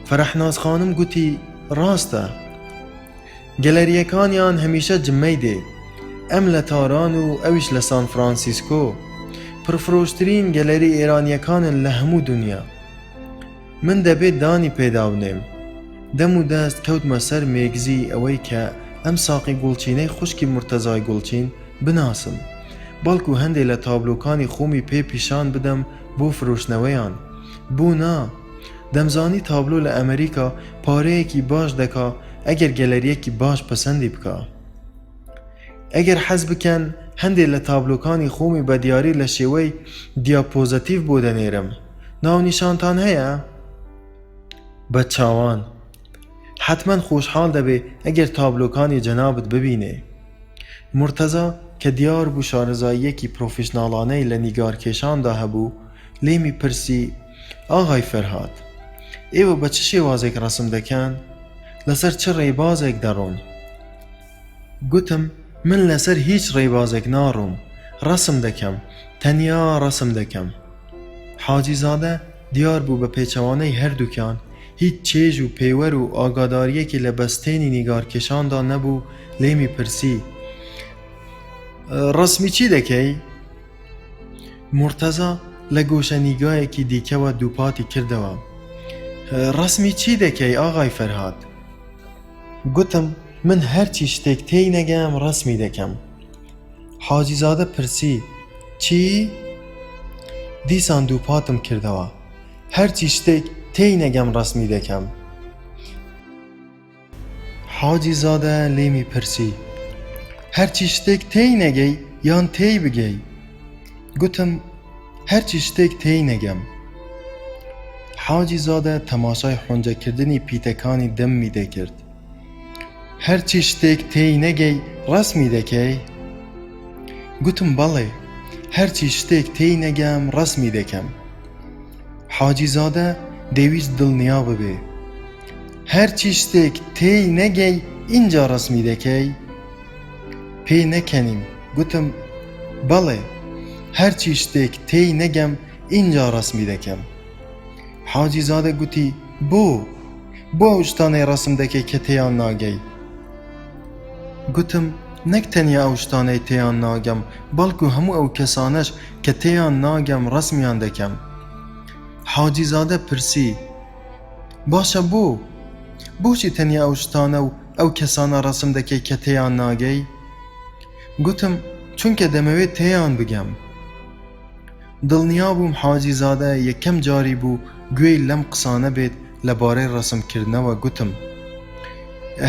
فرحناز خانم گوتی راسته گلریکانیان همیشه جمیده ام لتاران و اویش لسان فرانسیسکو پرفروشترین گلری ایرانیکان لهمو دنیا. من دبی دانی پیداونیم دمو دست کود مسر میگزی اوی که ام ساقی گلچینه خوشکی مرتضای گلچین بناسم بلکو هنده لتابلوکانی خومی پی پیشان بدم بو فروشنویان. بو نا دمزانی تابلو لامریکا پاره کی باش دکا اگر گلریه کی باش پسندی بکا. اگر حز بکن هنده لتابلوکانی خومی بدیاری لشیوی دیاپوزیتیو بوده نیرم. ناو نشانتان هیا؟ بچاوان حتما خوشحال دبی اگر تابلوکانی جنابت ببینه. مرتضا که دیار بو شارزایی کی پروفیشنالانه لنیگار کشان ده بو لیمی پرسی آغای فرهاد ایو بچه شیوازک رسم دکن؟ لسر چه ریبازک درون؟ گوتم من لسر هیچ ریبازک ناروم رسم دکم تنیا رسم دکم. حاجی زاده دیار بو به پیچوانه هر دوکان هیچ چیج و پیور و آگاداریه که لبستینی نگار کشان دا نبو لیمی پرسی ڕسمی چی دەکەی؟ مرتەزا لە گۆشەنیگایەکی دیکەوە دووپاتی کردەوە. ڕسمی چی دەکەی ئاغای فەرهاد؟ گوتم من هەرچی شتێک تێی نەگەم ڕسمی دەکەم. حاجیزادە پرسی چی؟ دیسان دووپاتم کردەوە. هەرچی شتێک تێی نەگەم ڕسمی دەکەم. حاجیزادە لێمی پرسی هەرچی شتێک تێی نەگەی یان تێی بگەی؟ گوتم هەرچی شتێک تێی نەگەم. حاجیزادە تەماشای حونجەکردنی پیتەکانی دەمی دەکرد. هەرچی شتێک تێی نەگەی ڕسمی دەکەی؟ گوتم بەڵێ هەرچی شتێک تێی نەگەم ڕسمی دەکەم. حاجیزادە دەیویست دڵنیا ببێ. هەرچی شتێک تێی نەگەی ئینجا ڕسمی دەکەی؟ پێی نەکەنیم. گوتم بەڵێ هەرچی شتێک تێی نەگەم ئینجا ڕسمی دەکەم. حاجیزادە گوتی بۆ ئەو شتانەی ڕسم دەکەی کە تێیان ناگەی؟ گوتم نەک تەنیا ئەو شتانەی تێیان ناگەم بەڵکو هەموو ئەو کەسانەش کە تێیان ناگەم ڕسمیان دەکەم. حاجیزادە پرسی باشە بۆچی تەنیا ئەو شتانە و ئەو کەسانە ڕسم دەکەی کە تێیان ناگەی؟ گوتم چونکە دەمەوێت تێیان بگەم. دڵنیا بووم حاجیزادە یەکەم جاری بوو گوێی لەم قسانە بێت لەبارەی ڕسمکردنەوە. گوتم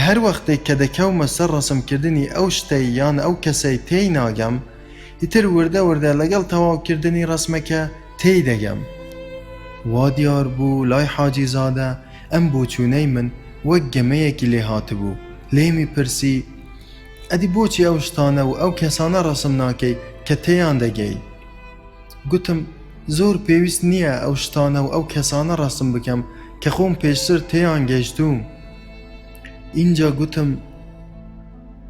هەر وەختێک کە دەکەومە سەر ڕسمکردنی ئەو شتەی یان ئەو کەسەی تێی ناگەم ئیتر وردە لەگەڵ تەواوکردنی ڕسمەکە تێی دەگەم. وا دیار بوو لای حاجیزادە ئەم بۆچوونەی من وەک گەمەیەکی لێ هاتبوو. لێمی پرسی ئەدی بۆچی ئەو شتانە و ئەو کەسانە ڕسم ناکەی کە تێیان دەگەی؟ گوتم زۆر پێویست نییە ئەو شتانە و ئەو کەسانە ڕسم بکەم کە خۆم پێشتر تێیان گەیشتوم. اینجا گوتم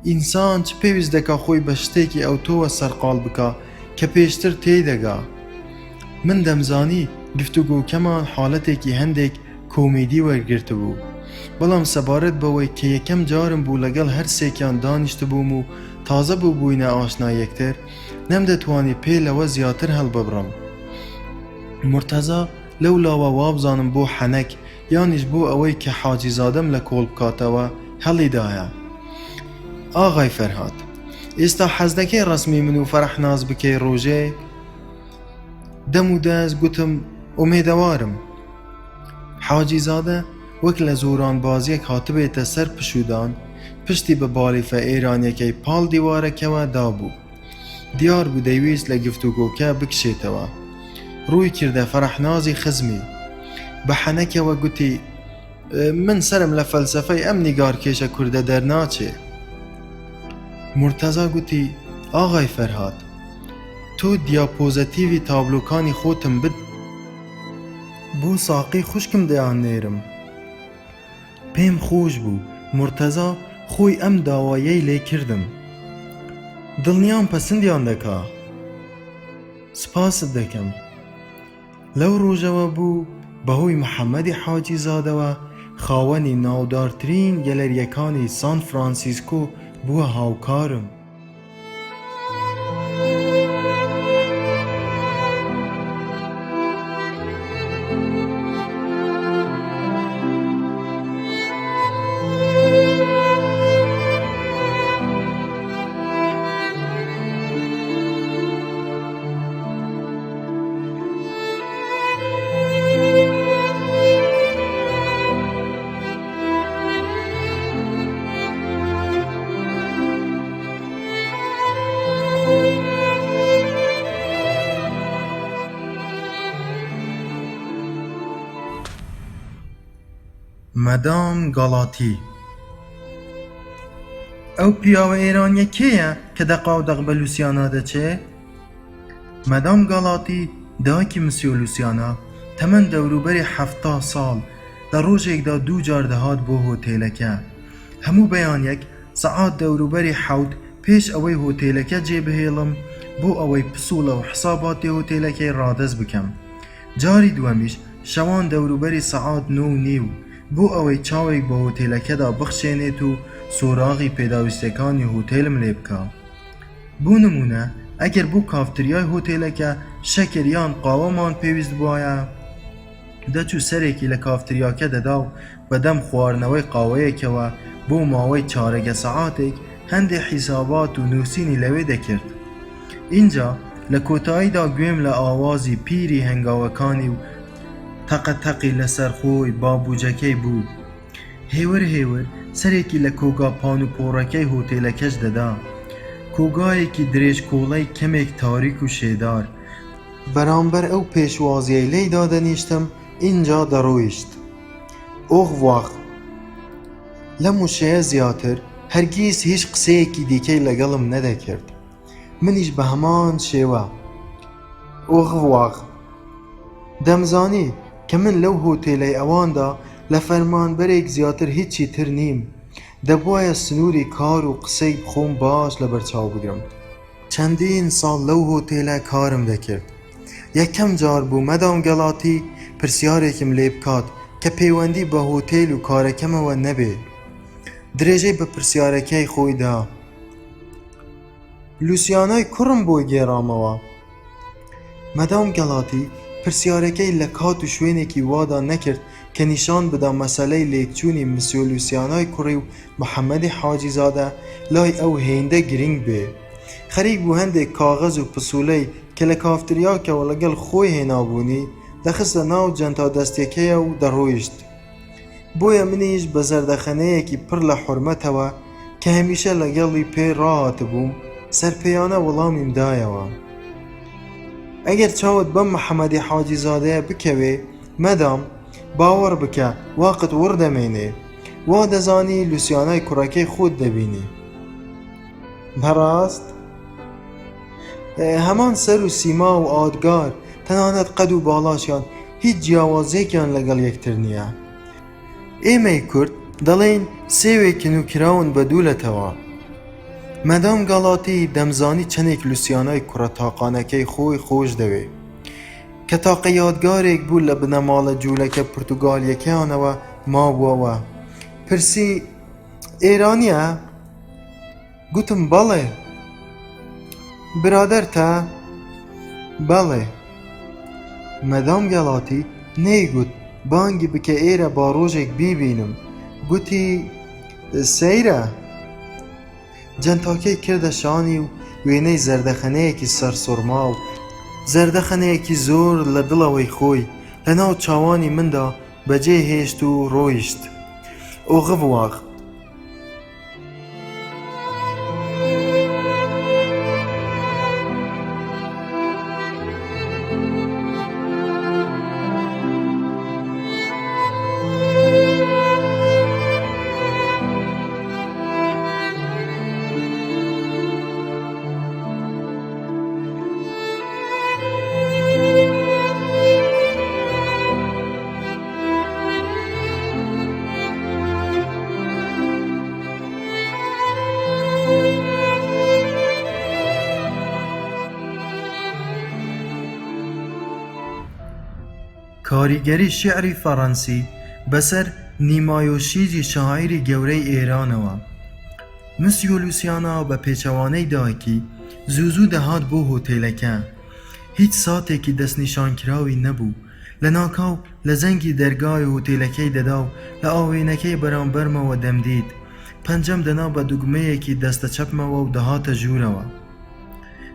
ئینسان چ پێویست دەکا خۆی بە شتێکی ئەو تۆوە سەرقاڵ بکە کە پێشتر تێی دەگا. من دەمزانی گفتوگۆکەمان حاڵەتێکی هەندێک کۆمیدی وەرگرتە بوو، بەڵام سەبارەت بەوەی کە یەکەم جارم بوو لەگەڵ هەر سێکیان دانیشت بووم و تازە بوو بووینە ئاشنا یەکتر نەمدەتوانی پێ لەوە زیاتر هەڵببڕم. مرتەزا لەولاوە وابزانم بۆ حەنەک یانیش بۆ ئەوەی کە حاجیزادەم لە کۆڵ بکاتەوە هەڵیدایە. ئاغای فەرهاد ئێستا حەز دەکەی ڕسمی من و فەرەحناز بکەی ڕۆژێ؟ دەم و دەست گوتم ئومێدەوارم. حاجیزادە وەک لە زۆران بازیەک هاتبێتە سەر پشودان پشتی بە باڵیفە ئێرانیەکەی پاڵ دیوارەکەوە دابوو. دیار بوو دەیویست لە گفتوگۆکە بکشێتەوە. ڕووی کردە فەرەحنازی خزمی بە حەنەکەوە گوتی من سرم لە فەلسەفەی ئەم نیگارکێشە کوردە دەرناچێ. مرتەزا گوتی ئاغای فەرهاد تۆ دیاپۆزەتیڤی تابلۆکانی خۆتم بد بۆ ساقی خوشکم دەیانێرم. پێم خۆش بوو مرتەزا خۆی ئەم داوایەی لێ کردم. دڵنیام پەسەندیان دەکا. سپاست دەکەم. لەو ڕۆژەوە بوو بەهۆی محەممەدی حاجیزادەوە خاوەنی ناودارترین گەلەریەکانی سان فرانسیسکۆ بووە هاوکارم. مەدام گاڵاتی ئەو پیاوە ئێرانیە کێیە کە دەقا و دەق بە لوسیانا دەچێ؟ مەدام گاڵاتی دایکی مسیۆ لوسیانا تەمەن دەوروبەری 70 ساڵ لە ڕۆژێکدا 2 جار دەهات بۆ هۆتێلەکە. هەموو بەیانیەک سەعات دەوروبەری 7 پێش ئەوەی هۆتێلەکە جێبهێڵم بۆ ئەوەی پسوولە و حساباتی هۆتێلەکەی ڕادەست بکەم. جاری دووەمیش شەوان دەوروبەری سەعات 9:30 بۆ ئەوەی چاوێک بە هۆتێلەکەدا بخشێنێت و سۆراغی پێداویستەکانی هۆتێلم لێ بکە. بۆ نمونە ئەگەر بۆ کافتریای هۆتێلەکە شەکر یان قاوەمان پێویست بوایە دەچوو سەرێکی لە کافتریاکە دەدا و بەدەم خواردنەوەی قاوەیەکەوە بۆ ماوەی چارەگە سەعاتێک هەندێک حیسابات و نووسینی لەوێ دەکرد. اینجا لە کۆتاییدا گوێم لە ئاوازی پیری هەنگاوەکانی و تەقەتەقی لەسەر خۆی بابوجەکەی بوو. هێور هێور سەرێکی لە کۆگا پان و پۆڕەکەی هۆتێلەکەش دەدا، کۆگایەکی درێژ کۆڵەی کەمێک تاریک و شێدار. بەرامبەر ئەو پێشوازیەی لێیدا دەنیشتم اینجا دەڕۆیشت. ئۆغڤاغ لەم وشەیە زیاتر هەرگیز هیچ قسەیەکی دیکەی لەگەڵم نەدەکرد. منیش بە هەمان شێوە ئۆغڤاغ دەمزانی کە من لەو هۆتێلەی ئەواندا لە فەرمانبەرێک زیاتر هیچی تر نیم. دەبوایە سنووری کار و قسەی خۆم باش لە بەرچاو بگرم. چەندین ساڵ لەو هۆتێلە کارم دەکرد. یەکەم جار بوو مەدام گەڵاتی پرسیارێکم لێ بکات کە پەیوەندی بە هۆتێل و کارەکەمەوە نەبێ. درێژەی بە پرسیارەکەی خۆی دا: لوسیانای کوڕم بۆی گێڕامەوە. مەدام گەڵاتی پرسیارەکەی لە کات و شوێنێکی وادا نەکرد کە نیشان بدا مەسەلەی لێکچوونی مسیۆ لوسیانای کوڕی و محەممەدی حاجیزادە لای ئەو هێندە گرنگ بێ. خەریک بوو هەندێک کاغەز و پسوولەی کە لە کافتریاکەوە لەگەڵ خۆی هێنابوونی دەخستە ناو جەنتا دەستێکەیە و دەڕۆیشت. بۆیە منیش بە زەردەخەنەیەکی پڕ لە حورمەتەوە کە هەمیشە لەگەڵی پێ ڕاهاتە بووم سەرپێیانە وەڵامیم دایەوە: ئەگەر چاوت بەم محەممەدی حاجیزادەیە بکەوێ مەدام باوەڕ بکە واقت وردەمێنێ، وا دەزانی لوسیانای کوڕەکەی خۆت دەبینی. بەڕاست هەمان سەر و سیما و ئادگار تەنانەت قەد و باڵاشیان هیچ جیاوازێکیان لەگەڵ یەکتر نییە. ئێمەی کورد دەڵێن سێوێکن و کراون بە دوولەتەوە. مەدام گەڵاتی دەمزانی چەندێک لوسیانای کوڕە تاقانەکەی خۆی خۆش دەوێ کە تاقە یادگارێک بوو لە بنەماڵە جوولەکە پورتوگالیەکەیانەوە مابووەوە. پرسی: ئێرانیە؟ گوتم بەڵێ. برادەرتە؟ بەڵێ. مەدام گەڵاتی نەیگوت بانگی بکە ئێرە با ڕۆژێک بیبینم. گوتی: سەیرە. جەنتاکەی کردە شانی و وێنەی زەردەخەنەیەکی سەرسوڕما و زەردەخەنەیەکی زۆر لە دڵەوەی خۆی لە ناو چاوانی مندا بەجێ هێشت و ڕۆیشت. ئۆغڤاغ کاریگەری شیعری فەڕەنسی بەسەر نیمایۆشیجی شاعیری گەورەی ئێرانەوە. مسیۆ لوسیانا بە پێچەوانەی دایکی زوو دەهات بۆ هۆتێلەکە. هیچ ساتێکی دەستنیشانکراوی نەبوو. لە ناکاو لە زەنگی دەرگای هۆتێلەکەی دەدا و لە ئاوێنەکەی بەرامبەرمەوە دەمدید. پەنجەم دەنا بە دوگمەیەکی دەستە چەپمەوە و دەهاتە ژوورەوە.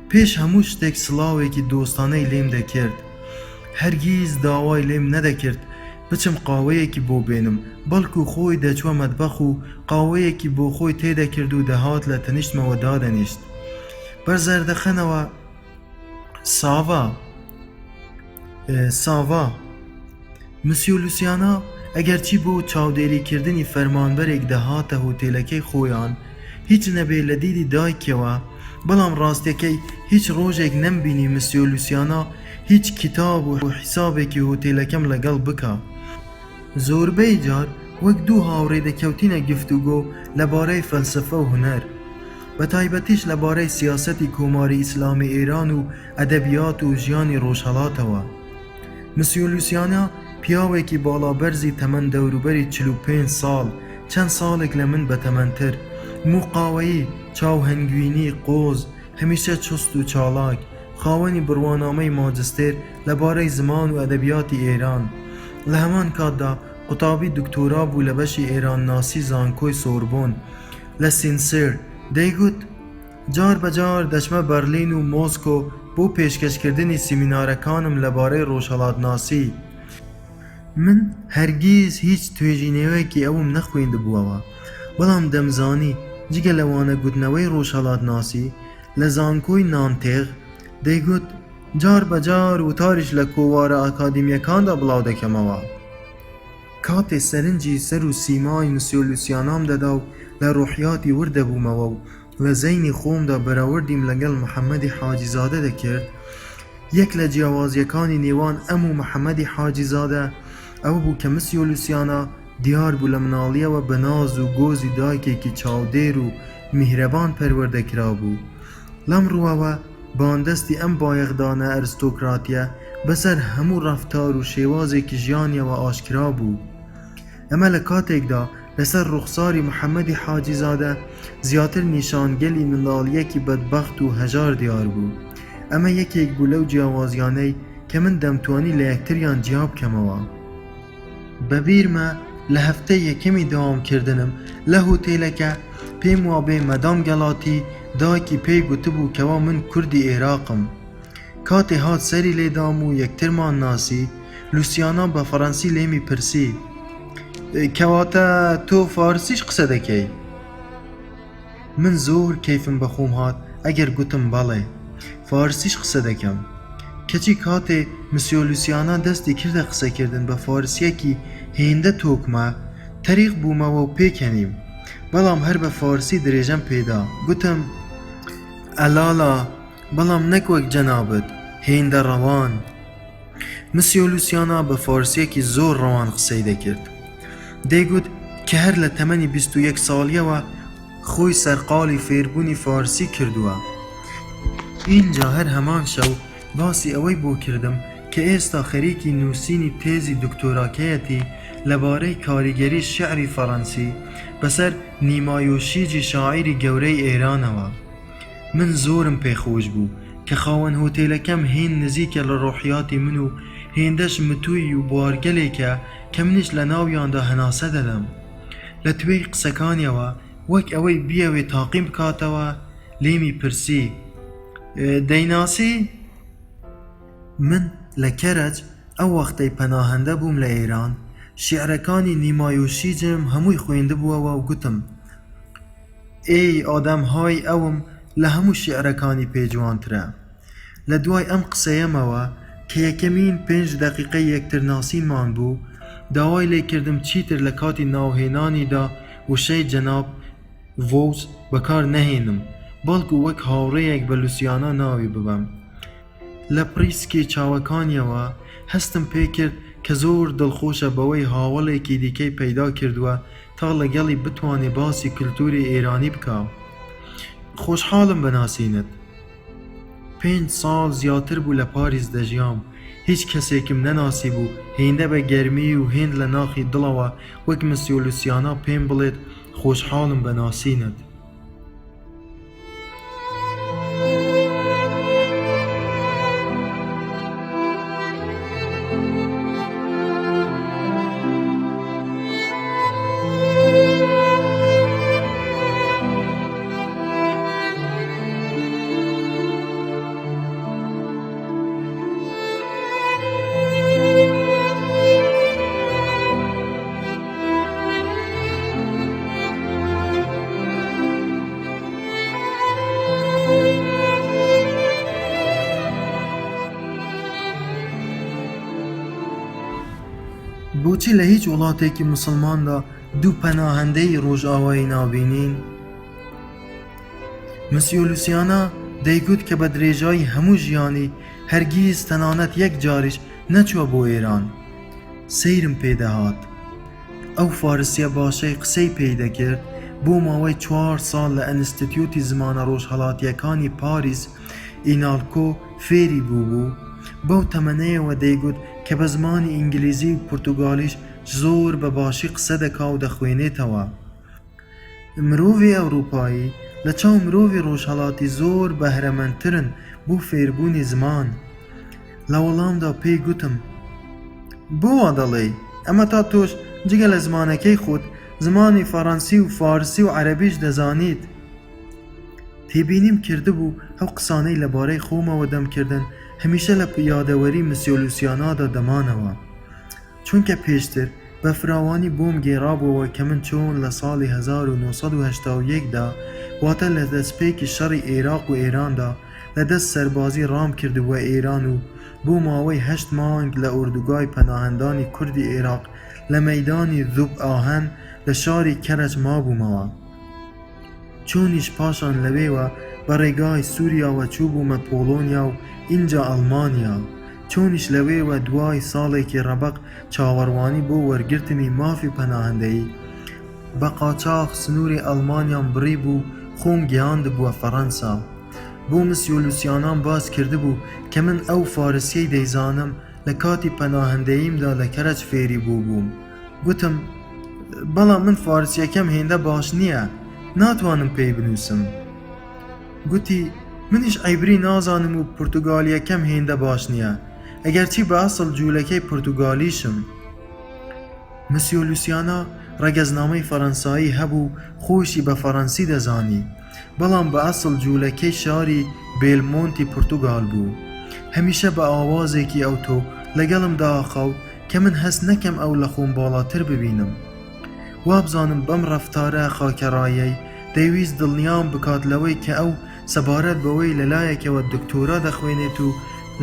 پێش هەموو شتێک سڵاوێکی دۆستانەی لێم دەکرد. هەرگیز داوای لێم نەدەکرد بچم قاوەیەکی بۆ بێنم، بەڵکو خۆی دەچوە مەتبەخ و قاوەیەکی بۆ خۆی تێدەکرد و دەهات لە تەنیشتمەوە دادەنیشت. بەر زەردەخەنەوە: ساڤا. مسیۆ لوسیانا ئەگەرچی بۆ چاودێریکردنی فەرمانبەرێک دەهاتە هۆتێلەکەی خۆیان هیچ نەبێ لە دیدی دایکەوە، بەڵام ڕاستیەکەی هیچ ڕۆژێک نەمبینی مسیۆ لوسیانا هیچ کتاب و حیسابێکی هۆتێلەکەم لەگەڵ بکە. زۆربەی جار وەک دوو هاوڕێ دەکەوتینە گفتوگۆ لەبارەی فەلسەفە و هونەر، بە تایبەتیش لەبارەی سیاسەتی کۆماری ئیسلامی ئێران و ئەدەبیات و ژیانی ڕۆژهەڵاتەوە. مسیۆ لوسیانا پیاوێکی باڵابەرزی تەمەن دەوروبەری 45 ساڵ، چەند ساڵێک لە من بەتەمەنتر، موو قاوەیی، چاو هەنگوینی قۆز، هەمیشە چست و چالاک، خاوەنی بڕوانامەی ماجستێر لەبارەی زمان و ئەدەبیاتی ئێران. لە هەمان کاتدا قوتابی دکتۆرا بوو لە بەشی ئێرانناسی زانکۆی سۆربۆن لە سینسێر. دەیگوت جار بەجار دەچمە بەرلین و مۆسکۆ بۆ پێشکەشکردنی سیمینارەکانم لەبارەی ڕۆژهەڵاتناسی. من هەرگیز هیچ توێژینەوەیەکی ئەوم نەخوێندبووەوە، بەڵام دەمزانی جگە لەوانە گوتنەوەی ڕۆژهەڵاتناسی لە زانکۆی نانتێغ. دەیگوت جار بەجار وتاریش لە کۆوارە ئاکادیمیەکاندا بڵاو دەکەمەوە. کاتێ سەرنجی سەر و سیمای مسیۆ لوسیانام دەدا و لە ڕۆحیاتی وردەبوومەوە و لە زەینی خۆمدا بەراوردیم لەگەڵ محەممەدی حاجیزادە دەکرد. یەک لە جیاوازیەکانی نێوان ئەم و محەممەدی حاجیزادە ئەوە بوو کە مسیۆ لوسیانە دیار بوو لە مناڵیەوە بە ناز و گۆزی دایکێکی چاودێر و میهرەبان پەروەردەکرا بوو. لەم ڕووەوە باندەستی ئەم بایەخدانە ئەرستۆکراتیە بەسەر هەموو ڕەفتار و شێوازێکی ژیانیەوە ئاشکرا بوو. ئەمە لە کاتێکدا لەسەر ڕوخساری محەممەدی حاجیزادە زیاتر نیشانگەلی منداڵیەکی بەدبەخت و هەژار دیار بوو. ئەمە یەکێک بوو لەو جیاوازیانەی کە من دەمتوانی لە یەکتریان جیا بکەمەوە. بەبیرمە لە هەفتەی یەکەمی داوامکردنم لە هۆتێلەکە پێم وابێ مەدام گەڵاتی دایکی پێی گوتبوو کەوا من کوردی عێراقم. کاتێ هات سەری لێدام و یەکترمان ناسی، لوسیانا بە فەڕەنسی لێمی پرسی کەواتە تۆ فارسیش قسە دەکەی؟ من زۆر کەیفم بەخۆم هات ئەگەر گوتم بەڵێ فارسیش قسە دەکەم، کەچی کاتێ مسیۆ لوسیانا دەستی کردە قسەکردن بە فارسیەکی هێندە تۆکمە تەریق بوومەوە و پێکەنیم، بەڵام هەر بە فارسی درێژەم پێدا. گوتم ئەلالا بەڵام نەک وەک جەنابەت هێندە ڕەوان. مسیۆ لوسیانا بە فارسیەکی زۆر ڕەوان قسەی دەکرد. دەیگوت کە هەر لە تەمەنی 21 ساڵیەوە خۆی سەرقاڵی فێربوونی فارسی کردووە. اینجا هەر هەمان شەو باسی ئەوەی بۆ کردم کە ئێستا خەریکی نووسینی تێزی دکتۆراکەیەتی لەبارەی کاریگەری شیعری فەڕەنسی بەسەر نیمایۆشیجی شاعیری گەورەی ئێرانەوە. من زۆرم پێخۆش بوو کە خاوەن هۆتێلەکەم هێن نزیکە لە ڕۆحیاتی من و هێندەش متووی و بوارگەلێکە کە منیش لە ناویاندا هەناسە دەدەم. لە توێی قسەکانیەوە وەک ئەوەی بیەوێ تاقیم بکاتەوە لێمی پرسی دەیناسی؟ من لە کەرەج ئەو وەختەی پەناهەندە بووم لە ئێران شیعرەکانی نیمایۆشیجم هەمووی خوێندبووەوە و گوتم ئێی ئادەمهای ئەوم لە هەموو شیعرەکانی پێجوانترە. لە دوای ئەم قسەیەمەوە کە یەکەمین 5 دەقیقەی یەکترناسیمان بوو داوای لێکردم چیتر لە کاتی ناوهێنانیدا وشەی جەناب ڤۆوس بەکار نەهێنم، بەڵکو وەک هاوڕێیەک بە لوسیانا ناوی ببەم. لە پریسکی چاوەکانیەوە هەستم پێکرد کە زۆر دڵخۆشە بەوەی هاوڵێکی دیکەی پەیدا کردووە تا لەگەڵی بتوانێ باسی کلتوری ئێرانی بکا. خۆشحاڵم بەناسینت. 5 ساڵ زیاتر بوو لە پاریس دەژیام، هیچ کەسێکم نەناسی بوو هێندە بە گەرمی و هێند لە ناخی دڵەوە وەک مسیۆ لوسیانا پێم بڵێت خۆشحاڵم بەناسینت. بۆچی لە هیچ وڵاتێکی موسڵماندا دوو پەناهەندەی ڕۆژئاوایی نابینین؟ مسیۆ لوسیانا دەیگوت کە بە درێژایی هەموو ژیانی هەرگیز تەنانەت یەک جاریش نەچووە بۆ ئێران. سەیرم پێدەهات. ئەو فارسیە باشەی قسەی پێی دەکرد بۆ ماوەی 4 ساڵ لە ئەنستیتیۆتی زمانە ڕۆژهەڵاتیەکانی پاریس ئینالکۆ فێری بوو. بەو تەمەنەیەوە دەیگوت کە بە زمانی ئینگلیزی و پورتوگالیش زۆر بە باشی قسە دەکا و دەخوێنێتەوە. مرۆڤی ئەوروپایی لە چاو مرۆڤی ڕۆژهەڵاتی زۆر بەهرەمەندترن بۆ فێربوونی زمان. لە وەڵامدا پێی گوتم بۆ وا دەڵێی؟ ئەمە تا تۆش جگە لە زمانەکەی خۆت زمانی فەڕەنسی و فارسی و عەرەبیش دەزانیت. تێبینیم کردبوو ئەو قسانەی لەبارەی خۆمەوە دەمکردن هەمیشە لە یادەوەری مسیۆ لوسیانادا دەمانەوە، چونکە پێشتر بە فراوانی بۆم گێڕابووەوە کە من چۆن لە ساڵی 1981دا واتە لە دەستپێکی شەڕی عێراق و ئێراندا لە دەست سەربازی ڕام کردبووە ئێران و بۆ ماوەی 8 مانگ لە ئوردوگای پەناهەندانی کوردی عێراق لە مەیدانی ذوب ئاهەن لە شاری کەرەج مابوومەوە. چۆنیش پاشان لەوێوە بە ڕێگای سووریاوە چووبوومە پۆڵۆنیا و ئینجا ئەڵمانیا. چۆنیش لەوێوە دوای ساڵێکی ڕەبەق چاوەڕوانی بۆ وەرگرتنی مافی پەناهەندەیی بە قاچاغ سنووری ئەڵمانیان بڕی بوو خۆم گەیاندبووە فەڕەنسا. بۆ مسیۆ لوسیانان باس کردبوو کە من ئەو فارسیەی دەیزانم لە کاتی پەناهەندەییمدا لە کەرەج فێری بووبووم. گوتم بەڵام من فارسیەکەم هێندە باش نییە، ناتوانم پێی بنووسم. گوتی منیش عیبری نازانم و پورتوگالیەکەم هێندە باش نییە، ئەگەرچی بە ئەسڵ جوولەکەی پورتوگالیشم. مسیۆ لوسیانا ڕەگەزنامەی فەڕەنسایی هەبوو خۆشی بە فەڕەنسی دەزانی، بەڵام بە ئەسڵ جوولەکەی شاری بێلمۆنتی پورتوگال بوو. هەمیشە بە ئاوازێکی ئەوتۆ لەگەڵم داخاو کە من هەست نەکەم ئەو لە خۆم باڵاتر ببینم. وابزانم بەم ڕەفتارە خاکەڕایەی دەیویست دڵنیام بکات لەوەی کە ئەو سەبارەت بەوەی لەلایەکەوە دکتۆرا دەخوێنێت و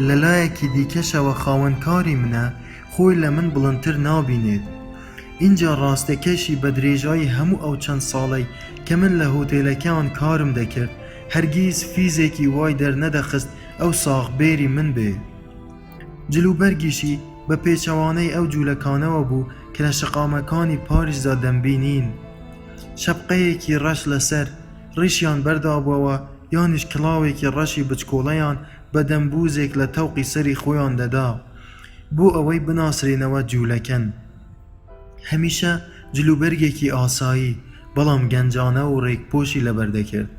لەلایەکی دیکەشەوە خاوەنکاری منە خۆی لە من بڵندتر نابینێت. اینجا ڕاستەکەشی بە درێژایی هەموو ئەو چەند ساڵەی کە من لە هۆتێلەکەیان کارم دەکرد هەرگیز فیزێکی وای دەرنەدەخست ئەو ساغبێری من بێ. جلوبەرگیشی بە پێچەوانەی ئەو جوولەکانەوە بوو کە لە شقامەکانی پاریسدا دەمبینین. شەپقەیەکی ڕەش لەسەر ڕیشیان بەردابووەوە یانیش کڵاوێکی ڕەشی بچکۆڵەیان بە دەمبوزێک لە تەوقی سەری خۆیان دەدا بۆ ئەوەی بناسرێنەوە جوولەکەن. هەمیشە جلوبەرگێکی ئاسایی بەڵام گەنجانە و ڕێکپۆشی لەبەردەکرد.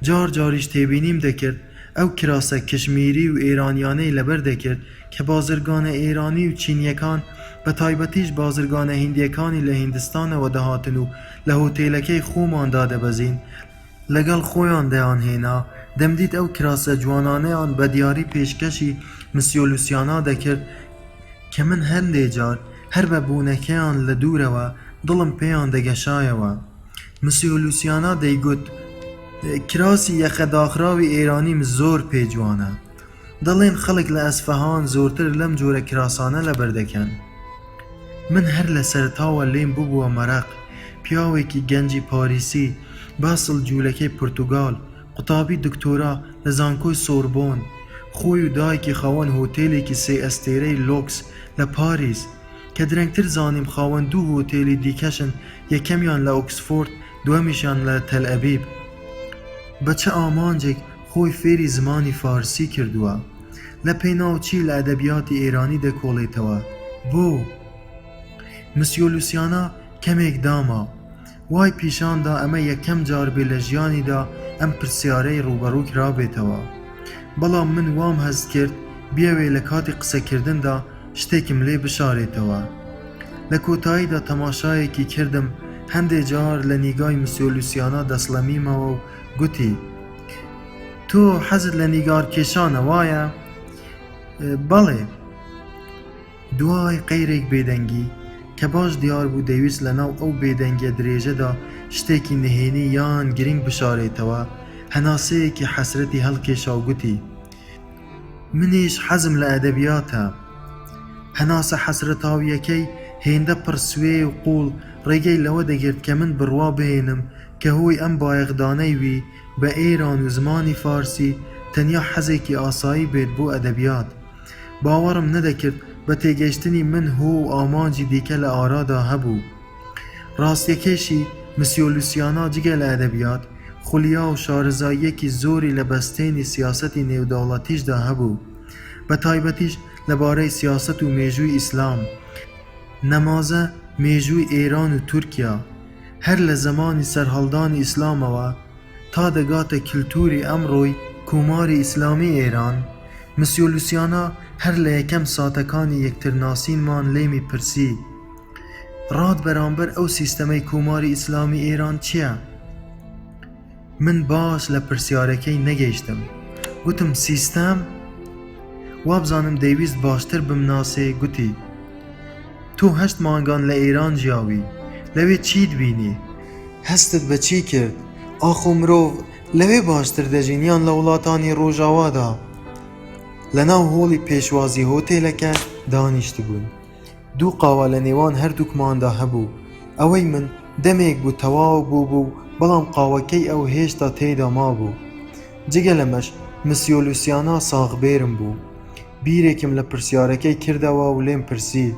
جار جاریش تێبینیم دەکرد ئەو کراسە کشمیری و ئێرانیانەی لەبەر دەکرد کە بازرگانە ئێرانی و چینیەکان بە تایبەتیش بازرگانە هیندیەکانی لە هیندستانەوە دەهاتن و لە هۆتێلەکەی خۆماندا دەبەزین لەگەڵ خۆیان دەیانهێنا. دەمدیت ئەو کراسە جوانانەیان بە دیاری پێشکەشی مسیۆ لوسیانا دەکرد کە من هەندێ جار هەر بە بوونەکەیان لە دوورەوە دڵم پێیان دەگەشایەوە. مسیۆ لوسیانا دەیگوت کراسی یەخەداخراوی ئێرانیم زۆر پێجوانە، دەڵێن خەڵک لە ئەسفەهان زۆرتر لەم جۆرە کراسانە لەبەردەکەن. من هەر لە سەرتاوە لێم ببووە مەرەق. پیاوێکی گەنجی پاریسی باسڵ جوولەکەی پورتوگال، قوتابی دکتۆرا لە زانکۆی سۆربۆن، خۆی و دایکی خاوەن هۆتێلێکی سێ ئەستێرەی لۆکس لە پاریس کە درەنگتر زانیم خاوەن دوو هۆتێلی دیکەشن، یەکەمیان لە ئۆکسفۆرد دووەمیشیان لە تەل ئەبیب. بە چه ئامانجێک خۆی فێری زمانی فارسی کردووە، لە پێناوچی لە ئەدەبیاتی ئێرانی دەکۆڵێتەوە. بۆ؟ مسیۆ لوسیانا کەمێک داما، وای پیشاندا ئەمە یەکەم جار بێ لە ژیانیدا ئەم پرسیارەی ڕوبەڕوو کرابێتەوە. بەڵام من وام هەست کرد بیاوێ لە کاتی قسەکردندا شتێکم لێ بشارێتەوە. لە کۆتاییدا تەماشایەکی کردم هەندێ جار لە نیگای مسیۆ لوسیانا دەسڵەمیمەوە و گوتی تۆ حەزت لە نیگار کێشانە وایە؟ بەڵێ. دوای قەیرێک بێدەنگی کە باش دیار بوو دەیویست لە ناو ئەو بێدەنگیە درێژەدا شتێکی نهێنی یان گرنگ بشارێتەوە، هەناسەیەکی حەسرەتی هەڵکێشا و گوتی منیش حەزم لە ئەدەبیاتە. هەناسە حەسرەتاویەکەی هێندە پڕ سوێ و قوڵ ڕێگەی لەوە دەگرت کە من بڕوا بهێنم کە هۆی ئەم بایەغدانەی وی بە ئێران و زمانی فارسی تەنیا حەزێکی ئاسایی بێت بۆ ئەدەبیات. باوەڕم نەدەکرد بە تێگەیشتنی من هۆ و ئامانجی دیکە لە ئارادا هەبوو. ڕاستیەکەشی مسیۆ لوسیانا جگە لە ئەدەبیات خولیا و شارەزاییەکی زۆری لە بەستێنی سیاسەتی نێودەوڵەتیشدا هەبوو، بە تایبەتیش لەبارەی سیاسەت و مێژووی ئیسلام، نەمازە مێژووی ئێران و تورکیا. هەر لە زمانی سەرهەڵدانی ئیسلامەوە تا دەگاتە کللتوری ئەمڕۆی کۆماری ئیسلامی ئێران. مسیۆ لوسیانا هەر لە یەکەم ساتەکانی یەکترناسینمان لێمی پرسی ڕاد بەرامبەر ئەو سیستەمەی کۆماری ئیسلامی ئێران چییە؟ من باش لە پرسیارەکەی نەگەیشتم. گوتم سیستەم؟ وابزانم دەیویست باشتر بمناسێ. گوتی تۆ 8 مانگان لە ئێران ژیاوی، لەوێ چیت بینی؟ هەستت بە چی کرد؟ ئاخۆ مرۆڤ لەوێ باشتر دەژینیان لە وڵاتانی ڕۆژاوادا. لەناو هۆڵی پێشوازی هۆتێلەکە دانیشت بوون. 2 قاوە لە نێوان هەردووکماندا هەبوو. ئەوەی من دەمێک بوو تەواو بوو بەڵام قاوەکەی ئەو هێشتا تێیدا مابوو. جگە لەمەش مسیۆ لوسیانا ساغبێرم بوو. بیرێکم لە پرسیارەکەی کردەوە و لێم پرسید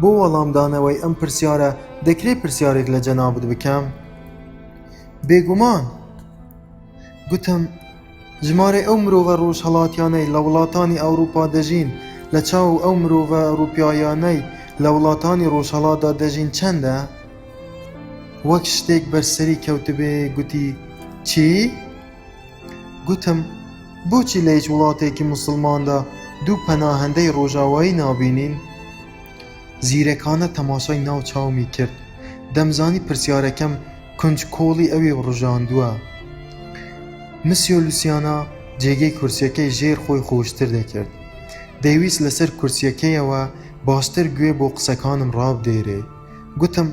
بۆ وەڵامدانەوەی ئەم پرسیارە دەکرێت پرسیارێک لە جەنابت بکەم؟ بێگومان. گوتم ژمارە ئەو مرۆڤە ڕۆژهەڵاتیانەی لە وڵاتانی ئەوروپا دەژین لە چاو ئەو مرۆڤە ئەوروپیایانەی لە وڵاتانی ڕۆژهەڵاتدا دەژین چەندە؟ وەک شتێک بەرسەری کەوتبێ گوتی چی؟ گوتم بۆچی لە هیچ وڵاتێکی موسڵماندا 2 پەناهەندەی ڕۆژاوایی نابینین؟ زیرەکانە تەماشای ناو چاومی کرد. دەمزانی پرسیارەکەم کنجکۆڵی ئەوی ڕژاندووە. مسیۆ لوسیانا جێگەی کورسیەکەی ژێر خۆی خۆشتر دەکرد. دەیویست لەسەر کورسیەکەیەوە باشتر گوێ بۆ قسەکانم ڕابدێرێ. گوتم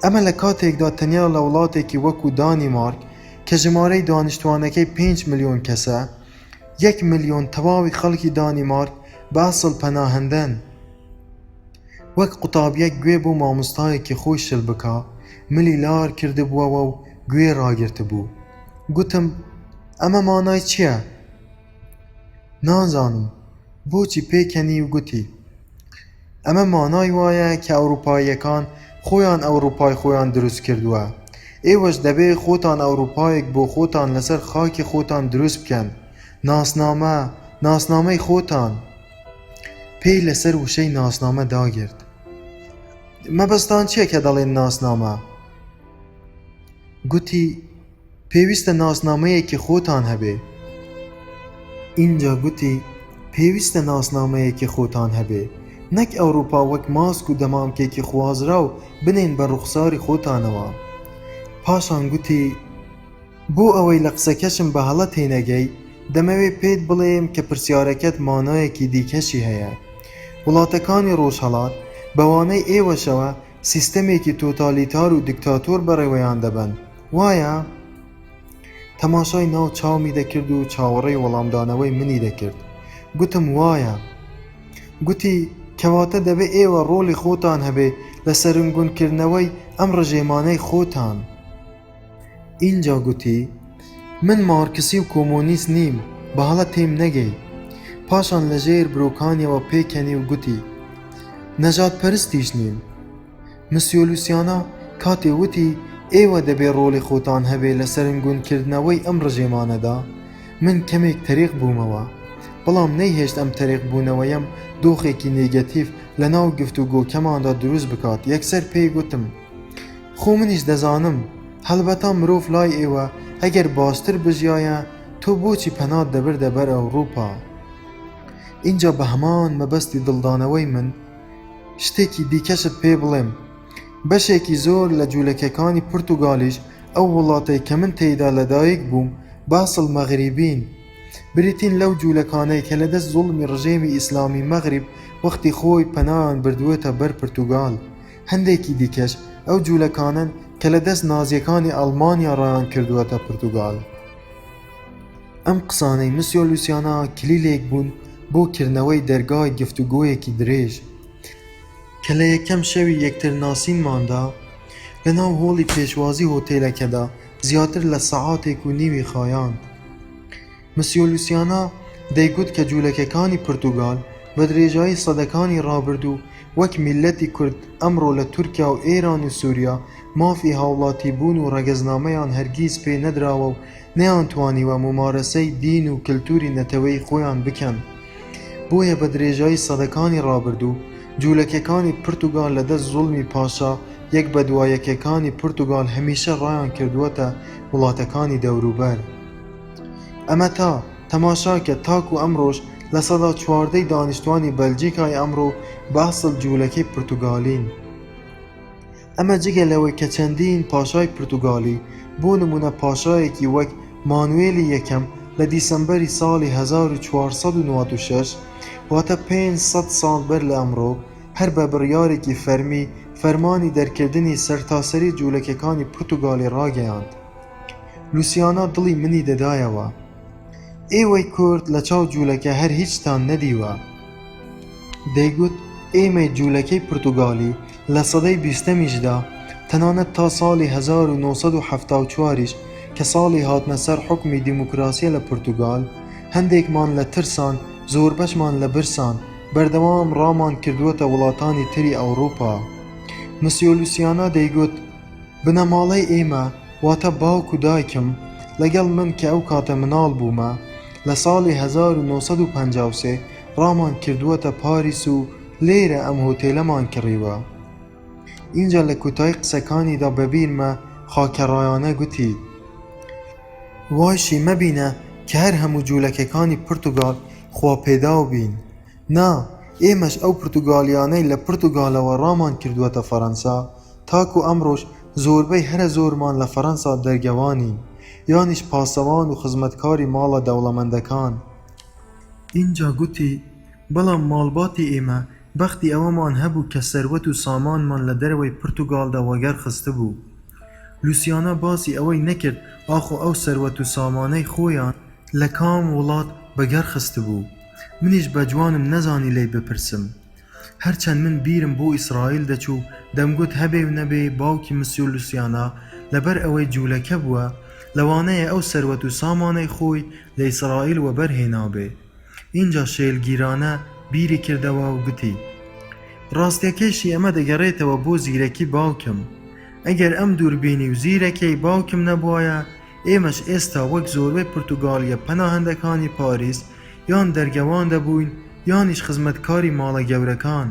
ئەمە لە کاتێکدا تەنیا لە وڵاتێکی وەکو دانیمارک کە ژمارەی دانیشتوانەکەی 5 ملیۆن کەسە، 1 ملیۆن تەواوی خەڵکی دانیمارک بە ئەسڵ پەناهەندەن. وەک قوتابیەک گوێ بۆ مامۆستایەکی خۆی شل بکا ملی لار کردبووەوە و گوێ ڕاگرت بوو. گوتم ئەمە مانای چییە؟ نازانم. بۆچی پێکەنی و گوتی ئەمە مانای وایە کە ئەوروپاییەکان خۆیان ئەوروپای خۆیان دروست کردووە. ئێوەش دەبێ خۆتان ئەوروپایەک بۆ خۆتان لەسەر خاکی خۆتان دروست بکەن. ناسنامەی خۆتان. پێی لەسەر وشەی ناسنامە داگرت. مەبەستان چییە کە دەڵێن ناسنامە؟ گوتی پێویستە ناسنامەیەکی خۆتان هەبێ. اینجا گوتی پێویستە ناسنامەیەکی خۆتان هەبێ، نەک ئەوروپا وەک ماسک و دەمامکێکی خوازرا و بنێن بە ڕوخساری خۆتانەوە. پاشان گوتی بۆ ئەوەی لە قسەکەشم بە هەڵە تێنەگەی دەمەوێت پێت بڵێم کە پرسیارەکەت مانایەکی دیکەشی هەیە. وڵاتەکانی ڕۆژهەڵات بەوانەی ئێوەشەوە سیستەمێکی تۆتالیتار و دیکتاتۆر بەڕێوەیان دەبن، وایە؟ تەماشای ناو چاومی دەکرد و چاوەڕێی وەڵامدانەوەی منی دەکرد. گوتم وایە. گوتی کەواتە دەبێ ئێوە ڕۆڵی خۆتان هەبێ لە سەرنگونکردنەوەی ئەم ڕژێمانەی خۆتان. اینجا گوتی من مارکسی و کۆمۆنیست نیم، بە هەڵە تێم نەگەی. پاشان لەژێر برۆکانیەوە پێکەنی و گوتی نەژاد پەرستیش نیم. مسیۆ لوسیانا کاتێ وتی ئێوە دەبێ ڕۆڵی خۆتان هەبێ لە سەرنگونکردنەوەی ئەم ڕژێمانەدا، من کەمێک تەریق بوومەوە، بەڵام نەیهێشت ئەم تەریق بوونەوەیم دۆخێکی نێگەتیڤ لە ناو گفتوگۆکەماندا دروست بکات. یەکسەر پێی گوتم خۆ منیش دەزانم هەڵبەتا مرۆڤ لای ئێوە ئەگەر باشتر بژیایە تۆ بۆچی پەنات دەبردە بەر ئەوروپا؟ اینجا بە هەمان مەبەستی دڵدانەوەی من شتێکی دیکەشت پێ بڵێم. بەشێکی زۆر لە جوولەکەکانی پورتوگالیش ئەو وڵاتەی کە من تێیدا لەدایک بووم باسڵ مەغریبین. بریتین لەو جوولەکانەی کە لەدەست زوڵمی ڕژێمی ئیسلامی مەغریب وەختی خۆی پەنایان بردووێتە بەر پورتوگال. هەندێکی دیکەش ئەو جوولەکانن کە لەدەست نازیەکانی ئەڵمانیا ڕایان کردووەتە پورتوگال. ئەم قسانەی مسیۆ لوسیانا کلیلێک بوون بۆ کردنەوەی دەرگای گفتوگۆیەکی درێژ کە لە یەکەم شەوی یەکترناسینماندا لە ناو هۆڵی پێشوازی هۆتێلەکەدا زیاتر لە سەعاتێک و نیوی خایاند. مسیۆ لوسیانا دەیگوت کە جوولەکەکانی پورتوگال بە درێژایی سەدەکانی ڕابردوو وەک میلەتی کورد ئەمڕۆ لە تورکیا و ئێران و سووریا مافی هاوڵاتی بوون و ڕەگەزنامەیان هەرگیز پێ نەدراوە و نەیانتوانیوە ممارەسەی دین و کللتوری نەتەوەی خۆیان بکەن. بۆیە بە درێژایی سەدەکانی ڕابردوو جوولەکەکانی پورتوگال لەدەست زوڵمی پاشا یەک بە دوایەکەکانی پورتوگال هەمیشە ڕایان کردووەتە وڵاتەکانی دەوروبەر. ئەمە تەماشاکە تاکو ئەمڕۆژ لە سەدا 14 دانیشتوانی بەلجیکای ئەمڕۆ بەئەسڵ جوولەکەی پورتوگالین. ئەمە جگە لەوەی کە چەندین پاشای پورتوگالی بۆ نمونە پاشایەکی وەک مانوێلی یەکەم لە دیسەمبەری ساڵی 1496 واتە 500 ساڵ بەر لە ئەمڕۆ هەر بە بڕیارێکی فەرمی فەرمانی دەرکردنی سەرتاسەری جوولەکەکانی پورتوگالی ڕاگەیاند. لوسیانا دڵی منی دەدایەوە. ئێوەی کورد لە چاو جوولەکە هەر هیچتان نەدیوە. دەیگوت ئێمەی جوولەکەی پورتوگالی لە سەدەی 20میشدا تەنانەت تا ساڵی 1974ش کە ساڵی هاتنە سەر حکمی دیموکراسیە لە پورتوگال هەندێکمان لە ترسان زۆربەشمان لە برسان بەردەوام ڕامان کردووەتە وڵاتانی تری ئەوروپا. مسیۆ لوسیانا دەیگوت بنەماڵەی ئێمە واتە باوک و دایکم لەگەڵ من کە ئەو کاتە مناڵ بوومە لە ساڵی 1953 ڕامان کردووەتە پاریس و لێرە ئەم هۆتێلەمان کڕیوە. اینجا لە کوتای قسەکانیدا بەبیرمە خاکەڕایانە گوتی وایشی مەبینە کە هەر هەموو جوولەکەکانی پورتوگال خوا پێداو بین. نا ئێمەش ئەو پورتوگالیانەی لە پورتوگالەوە ڕامان کردووەتە فەڕەنسا تاکو ئەمڕۆژ زۆربەی هەرە زۆرمان لە فەڕەنسا دەرگەوانین یانیش پاسەوان و خزمەتکاری ماڵە دەوڵەمەندەکان. اینجا گوتی بەڵام ماڵباتی ئێمە بەختی ئەوەمان هەبوو کە سەروەت و سامانمان لە دەرەوەی پورتوگالدا وەگەر خستە بوو. لوسیانا باسی ئەوەی نەکرد ئاخۆ ئەو سەروەت و سامانەی خۆیان لە کام وڵات بەگەر خستە بوو. منیش بە جوانم نەزانی لێی بپرسم. هەرچەند من بیرم بۆ ئیسرائیل دەچوو دەمگوت هەبێ و نەبێ باوکی مسیۆ لوسیانا لەبەر ئەوەی جوولەکە بووە لەوانەیە ئەو سەروەت و سامانەی خۆی لە ئیسرائیل وەبەرهێنابێ. اینجا شێلگیرانە بیری کردەوە و گوتی ڕاستیەکەیشی ئەمە دەگەڕێتەوە بۆ زیرەکی باوکم. ئەگەر ئەم دووربینی و زیرەکەی باوکم نەبوایە ئێمەش ئێستا وەک زۆربەی پورتوگالیە پەناهەندەکانی پاریس یان دەرگەوان دەبووین یانیش خزمەتکاری ماڵە گەورەکان.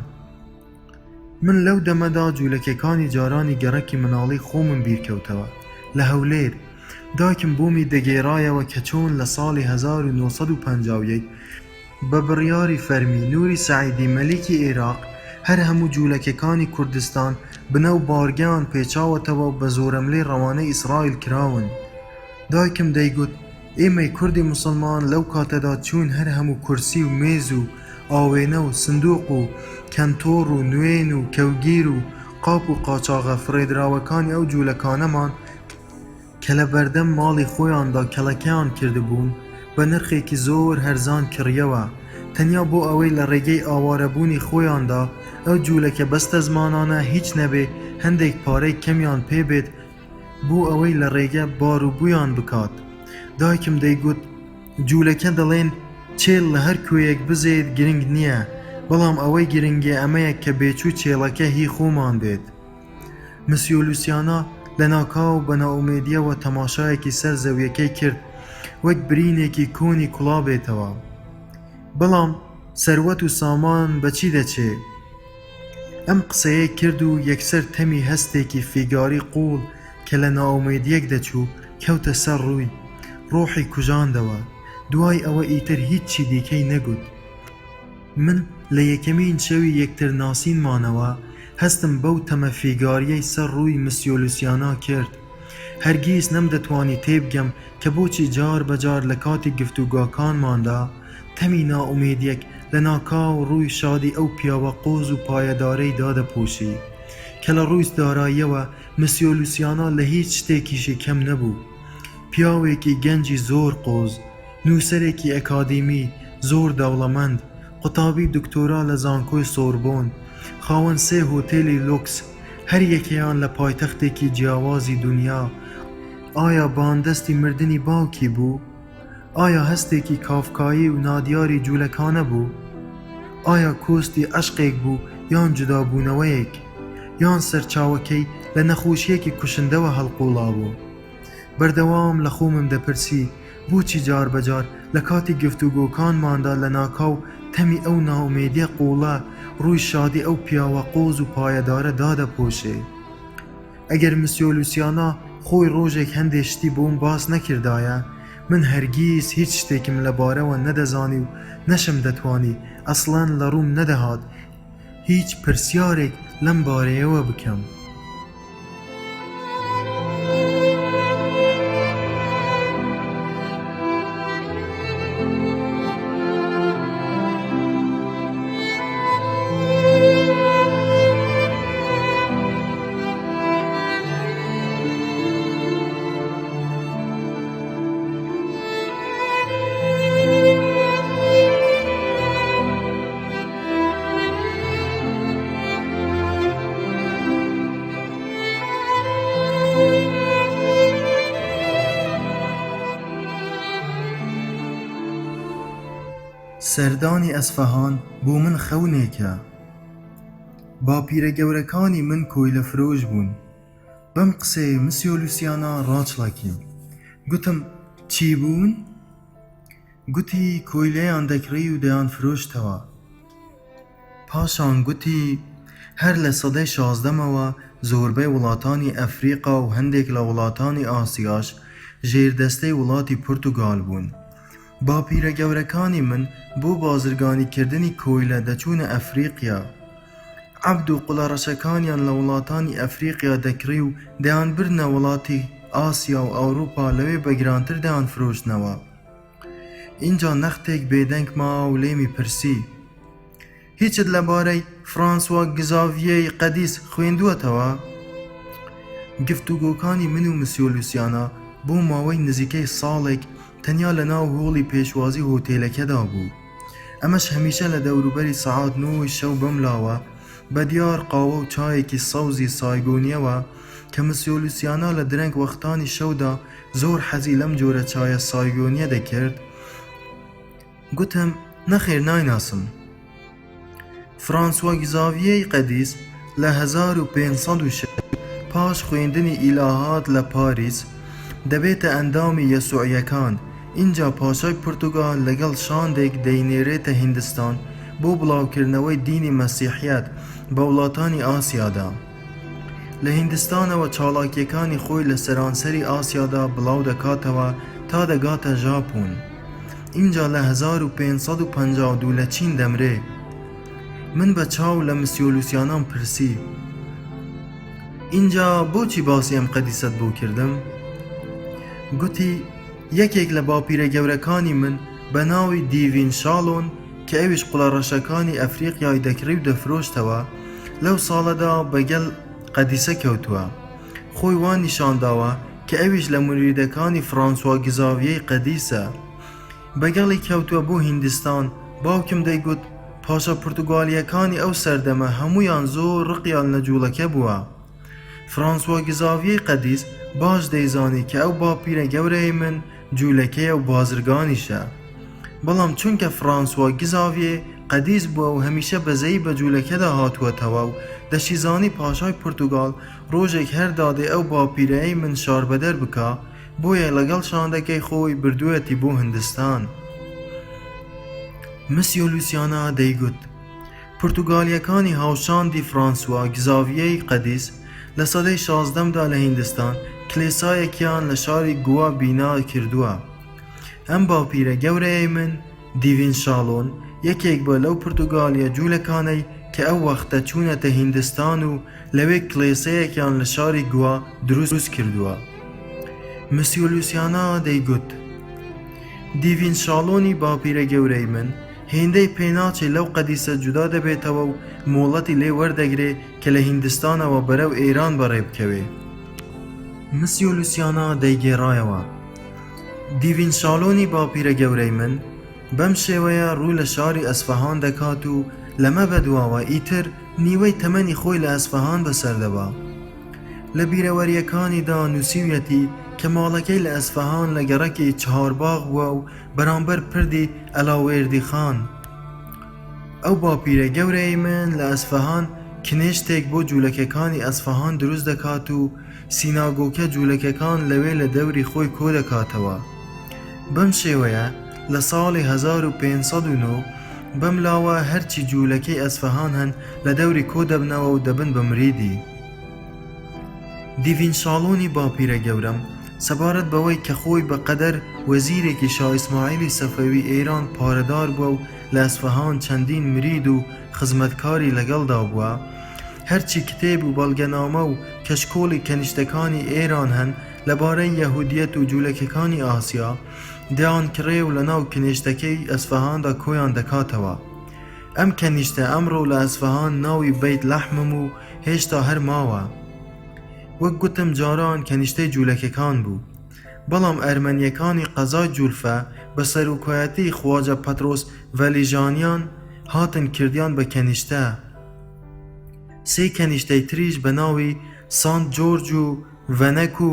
من لەو دەمەدا جوولەکەکانی جارانی گەڕەکی مناڵی خۆمم بیرکەوتەوە لە هەولێر. دایکم بۆمی دەگێڕایەوە کە چۆن لە ساڵی 1951 بە بڕیاری فەرمی نووری سەعیدی مەلیکی عێراق هەر هەموو جوولەکەکانی کوردستان بنەو بارگەیان پێچاوەتەوە و بە زۆرەملەی ڕەوانەی ئیسرائیل کراون. دایکم دەیگوت ئێمەی کوردی موسڵمان لەو کاتەدا چوون هەر هەموو کورسی و مێز و ئاوێنە و سندوق و کەنتۆڕ و نوێن و کەوگیر و قاپ و قاچاغە فرێدراوەکانی ئەو جوولەکانەمان کە لە بەردەم ماڵی خۆیاندا کەڵەکەیان کردبوون بە نرخێکی زۆر هەرزان کڕیەوە تەنیا بۆ ئەوەی لە ڕێگەی ئاوارەبوونی خۆیاندا ئەو جوولەکە بەستە زمانانە هیچ نەبێ هەندێک پارەی کەمیان پێبێت بۆ ئەوەی لە ڕێگە باروبوویان بکات. دایکم دەیگوت جوولەکە دەڵێن چێل لە هەر کوێیەک بزێت گرنگ نییە بەڵام ئەوەی گرنگێ ئەمەیە کە بێچوو چێڵەکە هی خۆمان بێت. مسیۆ لوسیانا لە ناکاو بە ناومێدیەوە تەماشایەکی سەر زەویەکەی کرد وەک برینێکی کۆنی کوڵا بێتەوە. بەڵام سەروەت و سامان بەچی دەچێ؟ ئەم قسەیە کرد و یەکسەر تەمی هەستێکی فیگاری قوڵ کە لە ناومێدیەک دەچوو کەوتە سەر ڕووی ڕۆحی کوژاندەوە. دوای ئەوە ئیتر هیچی دیکەی نەگوت. من لە یەکەمین شەوی یەکتر ناسینمانەوە هەستم بەو تەمە فیگاریەی سەر ڕووی مسیۆ لوسیانا کرد. هەرگیز نەمدەتوانی تێبگەم کە بۆچی جار بەجار لە کاتی گفتوگاکانماندا تەمی ناومێدیەک لە ناکاو ڕووی شادی ئەو پیاوە قۆز و پایەدارەی دادەپۆشی کە لە ڕووی داراییەوە مسیۆ لوسیانا لە هیچ شتێکیشی کەم نەبوو. پیاوێکی گەنجی زۆر قۆز، نووسەرێکی ئەکادیمی زۆر دەوڵەمەند، قوتابی دکتۆرا لە زانکۆی سۆربۆن، خاوەن 3 هۆتێلی لوکس، هەر یەکەیان لە پایتەختێکی جیاوازی دنیا. ئایا باندەستی مردنی باوکی بوو؟ ئایا هەستێکی کافکایی و نادیاری جوولەکانە بوو؟ ئایا کۆستی عەشقێک بوو یان جودابوونەوەیەک؟ یان سەرچاوەکەی لە نەخۆشیەکی کوشندەوە هەڵقوڵا بوو؟ بەردەوام لە خۆمم دەپرسی بۆچی جار بەجار لە کاتی گفتوگۆکانماندا لە ناکاو تەمی ئەو ناومێدیە قوڵە ڕووی شادی ئەو پیاوە قۆز و پایەدارە دادەپۆشێ؟ ئەگەر مسیۆ لوسیانا خۆی ڕۆژێک هەندێک شتی بۆم باس نەکردایە، من هەرگیز هیچ شتێکم لەبارەوە نەدەزانی و نەشم دەتوانی ئەسڵەن لە ڕووم نەدەهات هیچ پرسیارێک لەم بارەیەوە بکەم. سەردانی ئەسفەهان بۆ من خەونێکە. باپیرە گەورەکانی من کۆیلە فرۆش بوون. بەم قسەی مسیۆ لوسیانا ڕاچڵەکیم. گوتم چی بوون؟ گوتی کۆیلەیان دەکڕی و دەیان فرۆشتەوە. پاشان گوتی هەر لە سەدەی 16مەوە زۆربەی وڵاتانی ئەفریقا و هەندێک لە وڵاتانی ئاسیاش ژێردەستەی وڵاتی پورتوگال بوون. باپیرە گەورەکانی من بۆ بازرگانیکردنی کۆیلە دەچوونە ئەفریقیا. عەبد و قوڵەڕەشەکانیان لە وڵاتانی ئەفریقیا دەکڕی و دەیان برنە وڵاتی ئاسیا و ئەوروپا، لەوێ بە گرانتر دەیان فرۆشتنەوە. اینجا نەختێک بێدەنگ ما و لێمی پرسی هیچت لەبارەی فرانسوا گزاڤیەی قەدیس خوێندووەتەوە؟ گفتوگۆکانی من و مسیۆ لوسیانا بۆ ماوەی نزیکەی ساڵێک تەنیا لە ناو هۆڵی پێشوازی هۆتێلەکەدا بوو. ئەمەش هەمیشە لە دەوروبەری سەعات 9 شەو بەملاوە بە دیار قاوە و چایەکی سەوزی سایگۆنیەوە کە مسیۆ لوسیانا لە درەنگ وەختانی شەودا زۆر حەزی لەم جۆرە چایە سایگۆنیە دەکرد. گوتم نەخێر نایناسم. فرانسوا گزاڤیەی قەدیس لە 1506 پاش خوێندنی ئیلاهات لە پاریس دەبێتە ئەندامی یەسوعیەکان. اینجا پاشای پورتوگال لەگەڵ شاندێک دەینێرێتە هیندستان بۆ بڵاوکردنەوەی دینی مەسیحیەت بە وڵاتانی ئاسیادا. لە هیندستانەوە چاڵاکیەکانی خۆی لە سەرانسەری ئاسیادا بڵاو دەکاتەوە تا دەگاتە ژاپۆن. اینجا لە 1552 لە چین دەمرێ. من بە چاو لە مسیۆ لوسیانام پرسی اینجا بۆچی باسی ئەم قەدیسەت بۆ کردم؟ گوتی یەکێک لە باپیرە گەورەکانی من بە ناوی دیڤین شالۆن کە ئەویش قوڵەڕەشەکانی ئەفریقیای دەکڕی و دەفرۆشتەوە، لەو ساڵەدا بەگەڵ قەدیسە کەوتووە. خۆی وان نیشانداوە کە ئەویش لە مریدەکانی فرانسوا گزاڤیەی قەدیسە. بەگەڵی کەوتووە بۆ هیندستان. باوکم دەیگوت پاشا پورتوگالیەکانی ئەو سەردەمە هەمویان زۆر ڕقیان لە جوولەکە بووە. فرانسوا گزاڤیەی قەدیس باش دەیزانی کە ئەو باپیرە گەورەی من جوولەکەیە و بازرگانیشە. بەڵام چونکە فرانسوا گزاڤیە قەدیس بووە و هەمیشە بەزەیی بە جوولەکەدا هاتووەتەوە و دەشیزانی پاشای پورتوگال ڕۆژێک هەر دادێ ئەو باپیرەی من شاربەدەر بکە، بۆیە لەگەڵ شاندەکەی خۆی بردووەتی بۆ هیندستان. مسیۆ لوسیانا دەیگوت پورتوگالیەکانی هاوشاندی فرانسوا گزاڤیەی قەدیس لە سەدەی 16دا لە هیندستان کلێسایەکیان لە شاری گوا بینا کردووە. ئەم باپیرە گەورەی من دیڤین شالۆن یەکێک بە لەو پورتوگالیە جوولەکانەی کە ئەو وەختە چوونەتە هیندستان و لەوێ کلێسەیەکیان لە شاری گوا دروست کردووە. مسیۆ لوسیانا دەیگوت دیڤین شالۆنی باپیرە گەورەی من هێندەی پێناچێ لەو قەدیسە جودا دەبێتەوە و مۆڵەتی لێ وەردەگرێ کە لە هیندستانەوە بەرەو ئێران بەڕێ بکەوێ. مسیۆ لوسیانا دەیگێڕایەوە دیڤین شالۆنی باپیرە گەورەی من بەم شێوەیە ڕوو لە شاری ئەسفەهان دەکات و لەمە بەدواوە ئیتر نیوەی تەمەنی خۆی لە ئەسفەهان بەسەردەبا. لە بیرەوەریەکانیدا نووسیویەتی کە ماڵەکەی لە ئەسفەهان لە گەڕەکی چهارباغ بووە و بەرامبەر پردی ئەلاوێردی خان. ئەو باپیرە گەورەی من لە ئەسفەهان کنێشتێک بۆ جوولەکەکانی ئەسفەهان دروست دەکات و سیناگۆکە جوولەکەکان لەوێ لە دەوری خۆی کۆ دەکاتەوە. بەم شێوەیە لە ساڵی 1509 بەم لاوە هەرچی جوولەکەی ئەسفەهان هەن لە دەوری کۆ دەبنەوە و دەبن بە مریدی. دیڤین شاڵۆنی باپیرە گەورەم سەبارەت بەوەی کە خۆی بەقەدەر وەزیرێکی شاه ئیسماعیلی سەفەوی ئێران پارەدار بووە و لە ئەسفەهان چەندین مرید و خزمەتکاری لەگەڵدا بووە، هەرچی کتێب و بەڵگەنامە و کەشکۆڵی کەنیشتەکانی ئێران هەن لەبارەی یەهودیەت و جوولەکەکانی ئاسیا دەیان کڕێ و لە ناو کنیشتەکەی ئەسفەهاندا کۆیان دەکاتەوە. ئەم کەنیشتە ئەمڕۆ لە ئەسفەهان ناوی بەیت لەحمم و هێشتا هەر ماوە. وەک گوتم جاران کەنیشتەی جوولەکەکان بوو، بەڵام ئەرمەنیەکانی قەزای جولفە بە سەرۆکایەتی خواجە پەترۆس ڤەلیژانیان هاتن کردیان بە کەنیشتە. سێ کەنیشتەی تریش بە ناوی سانت جۆرج و ڤەنەک و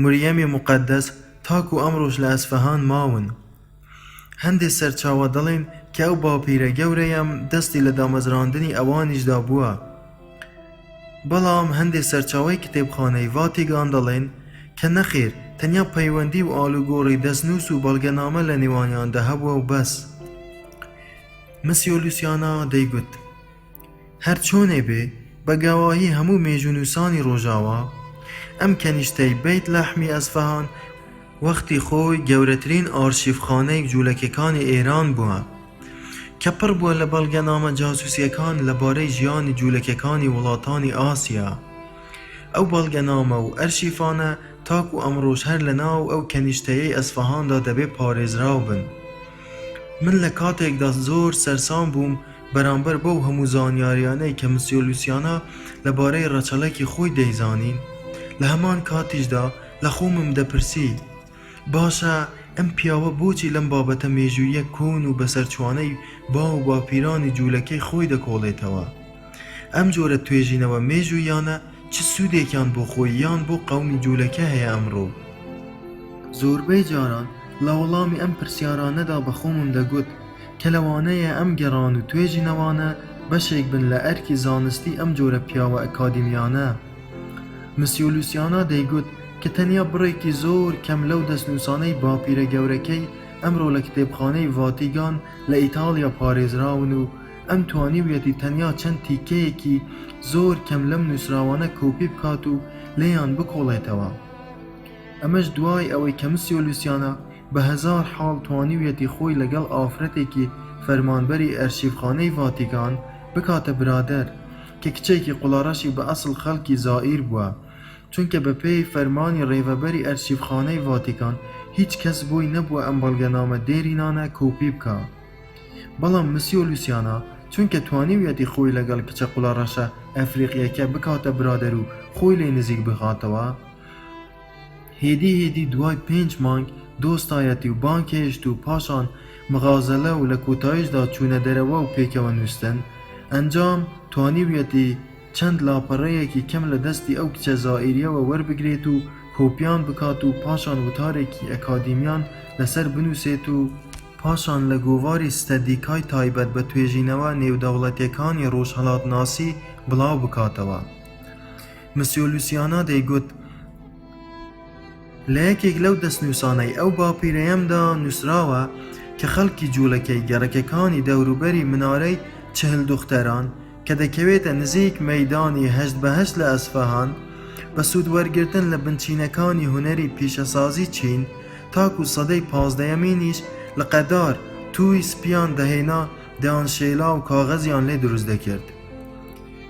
مریەمی موقەدەس تاکو ئەمڕۆژ لە ئەسفەهان ماون. هەندێک سەرچاوە دەڵێن کە ئەو باپیرە گەورەیەم دەستی لە دامەزراندنی ئەوانیشدا بووە، بەڵام هەندێک سەرچاوەی کتێبخانەی ڤاتیکان دەڵێن کە نەخێر، تەنیا پەیوەندی و ئالوگۆڕی دەستنووس و بەڵگەنامە لە نێوانیاندا هەبووە و بەس. مسیۆ لوسیانا دەیگوت هەر چۆنێ بێ بە گاواهی هەموو مێژونووسانی ڕۆژاوا ئەم کەنیشتەی بەیت لەحمی ئەسفەهان وەختی خۆی گەورەترین ئارشیڤخانەی جوولەکەکانی ئێران بووە کە پڕ بووە لە بەڵگەنامە جاسووسیەکان لەبارەی ژیانی جوولەکەکانی وڵاتانی ئاسیا. ئەو بەڵگەنامە و ئەرشیفانە تاکو ئەمڕۆژ هەر لە ناو ئەو کەنیشتەیەی ئەسفەهاندا دەبێ پارێزراو بن. من لە کاتێکدا زۆر سەرسام بووم بەرامبەر بەو هەموو زانیاریانەی کە مسیۆ لوسیانا لەبارەی ڕەچەڵەکی خۆی دەیزانین، لە هەمان کاتیشدا لە خۆمم دەپرسی باشە ئەم پیاوە بۆچی لەم بابەتە مێژوویە کۆن و بەسەرچوانەی با و باپیرانی جوولەکەی خۆی دەکۆڵێتەوە؟ ئەم جۆرە توێژینەوە مێژوویانە چ سوودێکیان بۆ خۆی یان بۆ قەومی جوولەکە هەیە ئەمڕۆ؟ زۆربەی جاران لە وەڵامی ئەم پرسیارانەدا بە خۆمم دەگوت کە لەوانەیە ئەم گەڕان و توێژینەوانە بەشێک بن لە ئەرکی زانستی ئەم جۆرە پیاوە ئەکادیمیانە. مسیۆ لوسیانا دەیگوت کە تەنیا بڕێکی زۆر کەم لەو دەستنووسانەی باپیرە گەورەکەی ئەمڕۆ لە کتێبخانەی ڤاتیکان لە ئیتالیا پارێزراون و ئەم توانیویەتی تەنیا چەند تیکەیەکی زۆر کەم لەم نووسراوانە کۆپی بکات و لێیان بکۆڵێتەوە. ئەمەش دوای ئەوەی کە مسیۆ لوسیانا بە هەزار حاڵ توانیویەتی خۆی لەگەڵ ئافرەتێکی فەرمانبەری ئەرشیڤخانەی ڤاتیکان بکاتە برادەر کە کچێکی قوڵاڕەشی بە ئەسڵ خەڵکی زائیر بووە، چونکە بە پێی فەرمانی ڕێڤەبەری ئەرشیڤخانەی ڤاتیکان هیچ کەس بۆی نەبووە ئەم بەڵگەنامە دێرینانە کۆپی بکە. بەڵام مسیۆ لوسیانا چونکە توانیویەتی خۆی لەگەڵ کچە قوڵاڕەشە ئەفریقیەکە بکاتە برادەر و خۆی لێ نزیک بخاتەوە، هێدی دوای 5 مانگ دۆستایەتی و بانکێشت و پاشان مغازەلە و لە کۆتاییشدا چوونە دەرەوە و پێکەوە نووستن، ئەنجام توانیویەتی چەند لاپەڕەیەکی کەم لە دەستی ئەو کچە زائیریەوە وەربگرێت و کۆپیان بکات و پاشان وتارێکی ئەکادیمیان لەسەر بنووسێت و پاشان لە گۆڤاری ستەدیکای تایبەت بە توێژینەوە نێودەوڵەتیەکانی ڕۆژهەڵاتناسی بڵاو بکاتەوە. مسیۆ لوسیانا دەیگوت لە یەکێک لەو دەستنووسانەی ئەو باپیرەیەمدا نووسراوە کە خەڵکی جوولەکەی گەڕەکەکانی دەوروبەری منارەی 40 دختەران کە دەکەوێتە نزیک مەیدانی 8x8 لە ئەسفەهان بە سوودوەرگرتن لە بنچینەکانی هونەری پیشەسازی چین تاکو سەدەی 15یەمینیش لە قەدار تووی سپیان دەهێنا دەیان شێلا و کاغەزیان لێ دروست دەکرد.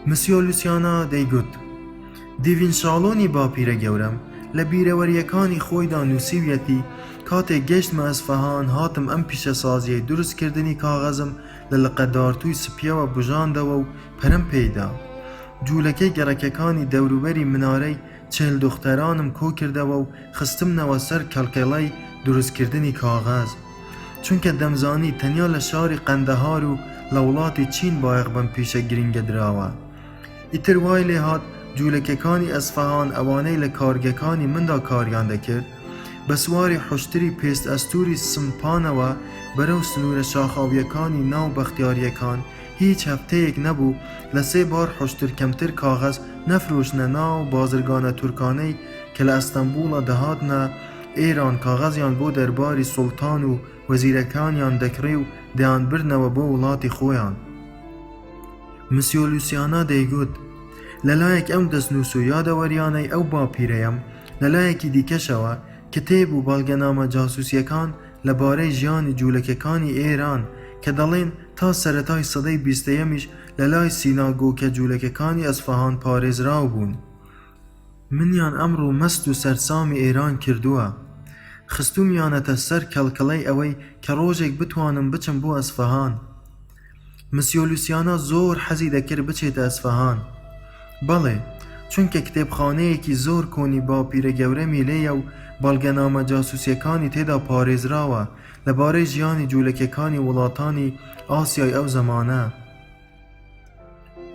مسیۆ لوسیانا دەیگوت دیڤین شاڵۆنی باپیرە گەورەم لە بیرەوەریەکانی خۆیدا نووسیویەتی کاتێک گەشتمە ئەسفەهان هاتم ئەم پیشەسازیەی دروستکردنی کاغەزم لە لەقەدارتووی سپیەوە بژاندەوە و پەرم پێیدا. جوولەکەی گەڕەکەکانی دەوروبەری منارەی 40 دختەرانم کۆ کردەوە و خستمنەوە سەر کەڵکێڵەی دروستکردنی کاغەز، چونکە دەمزانی تەنیا لە شاری قەندەهار و لە وڵاتی چین بایەق بەم پیشە گرنگە دراوە. ئیتر وای لێ هات جوولەکەکانی ئەسفەهان ئەوانەی لە کارگەکانی مندا کاریان دەکرد بە سواری حوشتری پێست ئەستوری سمپانەوە بەرەو سنوورە شاخاویەکانی ناو بەختیاریەکان هیچ هەفتەیەک نەبوو لە 3 بار حوشتر کەمتر کاغەز نەفرۆشنە ناو بازرگانە تورکانەی کە لە ئەستەمبوڵە دەهاتنە ئێران کاغەزیان بۆ دەرباری سوڵتان و وەزیرەکانیان دەکڕی و دەیان برنەوە بۆ وڵاتی خۆیان. مسیۆ لوسیانا دەیگوت لەلایەک ئەم دەستنووس و یادەوەریانەی ئەو باپیرەیەم لەلایەکی دیکەشەوە کتێب و بەڵگەنامە جاسووسیەکان لەبارەی ژیانی جوولەکەکانی ئێران کە دەڵێن تا سەرەتای سەدەی بیستەیەمیش لەلای سیناگۆکە جوولەکەکانی ئەسفەهان پارێزراو بوون. منیان ئەمڕۆ مەست و سەرسامی ئێران کردووە. خستومیانەتە سەر کەڵکەڵەی ئەوەی کە ڕۆژێک بتوانم بچم بۆ ئەسفەهان. مسیۆ لوسیانە زۆر حەزی دەکرد بچێتە ئەسفەهان. بەڵێ، چونکە کتێبخانەیەکی زۆر کۆنی باپیرە گەورەمی لێیە و بەڵگەنامە جاسووسیەکانی تێدا پارێزراوە لەبارەی ژیانی جوولەکەکانی وڵاتانی ئاسیای ئەو زەمانە.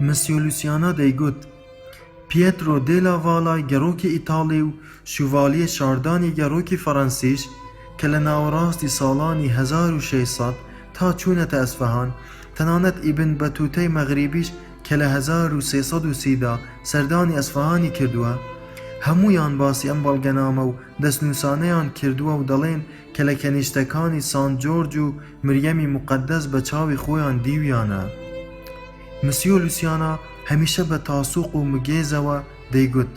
مسیۆ لوسیانە دەیگوت پیێترۆ دێلا ڤالای گەڕۆکی ئیتاڵی و شوڤالیە شاردانی گەڕۆکی فەڕەنسیش کە لە ناوەڕاستی ساڵانی 1600 تا چوونەتە ئەسفەهان تەنانەت ئیبن بەتوتەی مەغریبیش کە لە 1330دا سەردانی ئەسفەهانی کردووە، هەموویان باسی ئەم بەڵگەنامە و دەستنووسانەیان کردووە و دەڵێن کە لە کەنیشتەکانی سانت جۆرج و مریەمی موقەدەس بە چاوی خۆیان دیویانە. مسیۆ لوسیانە هەمیشە بە تاسووق و مگێزەوە دەیگوت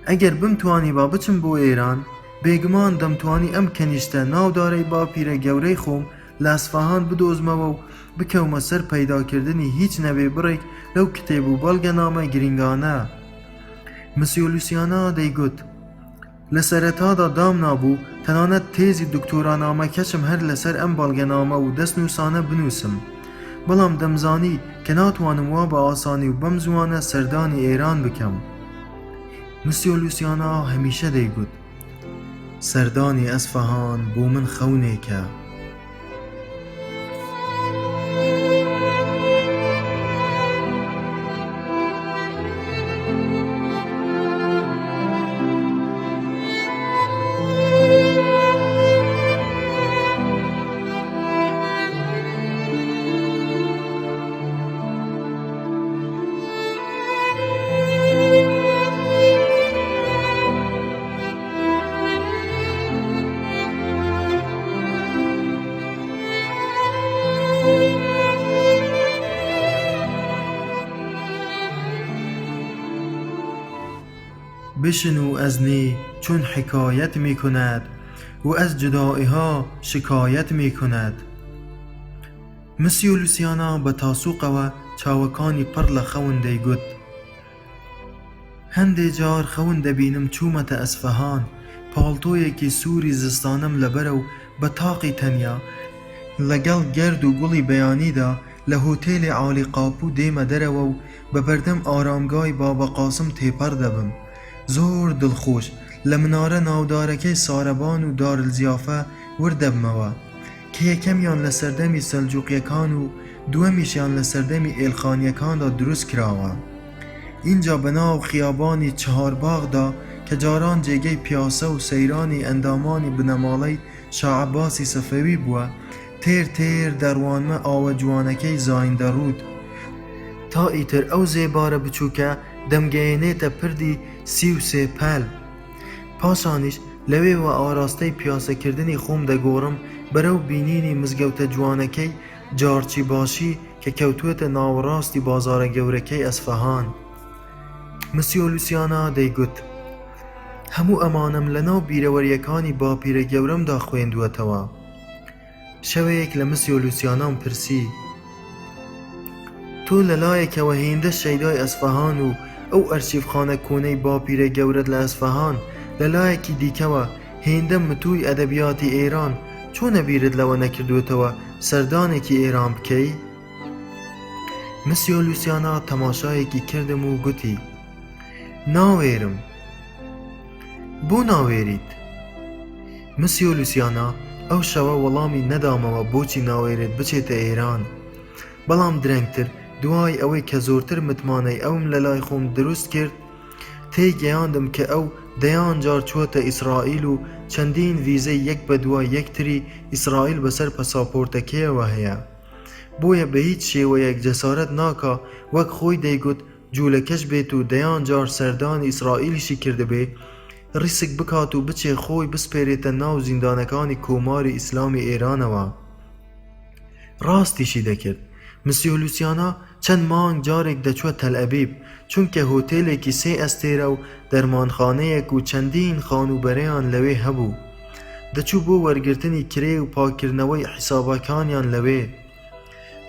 ئەگەر بمتوانی با بچم بۆ ئێران بێگومان دەمتوانی ئەم کەنیشتە ناودارەی باپیرە گەورەی خۆم لە ئەسفەهان بدۆزمەوە و بکەومە سەر پەیداکردنی هیچ نەبێ بڕێک لەو کتێب و بەڵگەنامە گرنگانە. مسیۆ لوسیانە دەیگوت لە سەرەتادا دام نابوو تەنانەت تێزی دکتۆرانامەکەشم هەر لەسەر ئەم بەڵگەنامە و دەستنووسانە بنووسم، بەڵام دەمزانی کە ناتوانم وا بە ئاسانی و بەم زوانە سەردانی ئێران بکەم. مسیۆ لوسیانە هەمیشە دەیگوت سەردانی ئەسفەهان بۆ من خەونێکە. بشنو از نی چون حکایت می کند و از جدایی ها شکایت می کند. مسیۆ لوسیانە بە تاسووقەوە چاوەکانی پڕ لە خەون دەیگوت هەندێ جار خەون دەبینم چوومەتە ئەسفەهان پاڵتۆیەکی سووری زستانم لەبەرە و بە تاقی تەنیا لەگەڵ گەرد و گوڵی بەیانیدا لە هۆتێلی عالی قاپوو دێمە دەرەوە و بە بەردەم ئارامگای بابە قاسم تێپەڕ دەبم. زۆر دڵخۆش لە منارە ناودارەکەی سارەبان و دارالزیافە وردەبمەوە کە یەکەمیان لە سەردەمی سەلجوقیەکان و دووەمیشیان لە سەردەمی ئێلخانیەکاندا دروست کراوە. اینجا بەناو خیابانی چهارباغدا کە جاران جێگەی پیاسە و سەیرانی ئەندامانی بنەماڵەی شاعباسی سەفەوی بووە تێر تێر دەڕوانمە ئاوە جوانەکەی زایندە ڕوود تا ئیتر ئەو زێبارە بچووکە دەمگەیەنێتە پردی 33 پەل. پاشانیش لەوێوە ئاراستەی پیاسەکردنی خۆم دەگۆڕم بەرەو بینینی مزگەوتە جوانەکەی جارچی باشی کە کەوتوێتە ناوەڕاستی بازارە گەورەکەی ئەسفەهان. مسیۆ لوسیانە دەیگوت هەموو ئەمانم لەناو بیرەوەریەکانی باپیرە گەورەمدا خوێندووەتەوە. شەوەیەک لە مسیۆ لوسیانەم پرسی تۆ لەلایەکەوە هێندە شەیدای ئەسفەهان و ئەو ئەرشیڤخانە کۆنەی باپیرە گەورەت لە ئەسفەهان لەلایەکی دیکەوە هێندە متووی ئەدەبیاتی ئێران چۆنە بیرت لەوە نەکردوێتەوە سەردانێکی ئێران بکەی؟ مسیۆ لوسیانە تەماشایەکی کردم و گوتی ناوێرم. بۆ ناوێریت؟ مسیۆ لوسیانە ئەو شەوە وەڵامی نەدامەوە بۆچی ناوێرێت بچێتە ئێران، بەڵام درەنگتر دوای ئەوەی کە زۆرتر متمانەی ئەوم لە لای خۆم دروست کرد تێگەیاندم کە ئەو دەیان جار چووەتە ئیسرائیل و چەندین ڤیزەی یەک بە دوای یەکتری ئیسرائیل بەسەر پەساپۆرتەکەیەوە هەیە. بۆیە بە هیچ شێوەیەک جەسارەت ناکا وەک خۆی دەیگوت جوولەکەش بێت و دەیان جار سەردانی ئیسرائیلیشی کردبێ ڕیسک بکات و بچێ خۆی بسپێرێتە ناو زیندانەکانی کۆماری ئیسلامی ئێرانەوە. ڕاستیشی دەکرد. مسیۆ لوسیانە چەند مانگ جارێک دەچووە تەلئەبیب چونکە هۆتێلێکی 3 ئەستێرە و دەرمانخانەیەک و چەندین خانوبەرەیان لەوێ هەبوو. دەچوو بۆ وەرگرتنی کرێ و پاکردنەوەی حیسابەکانیان لەوێ.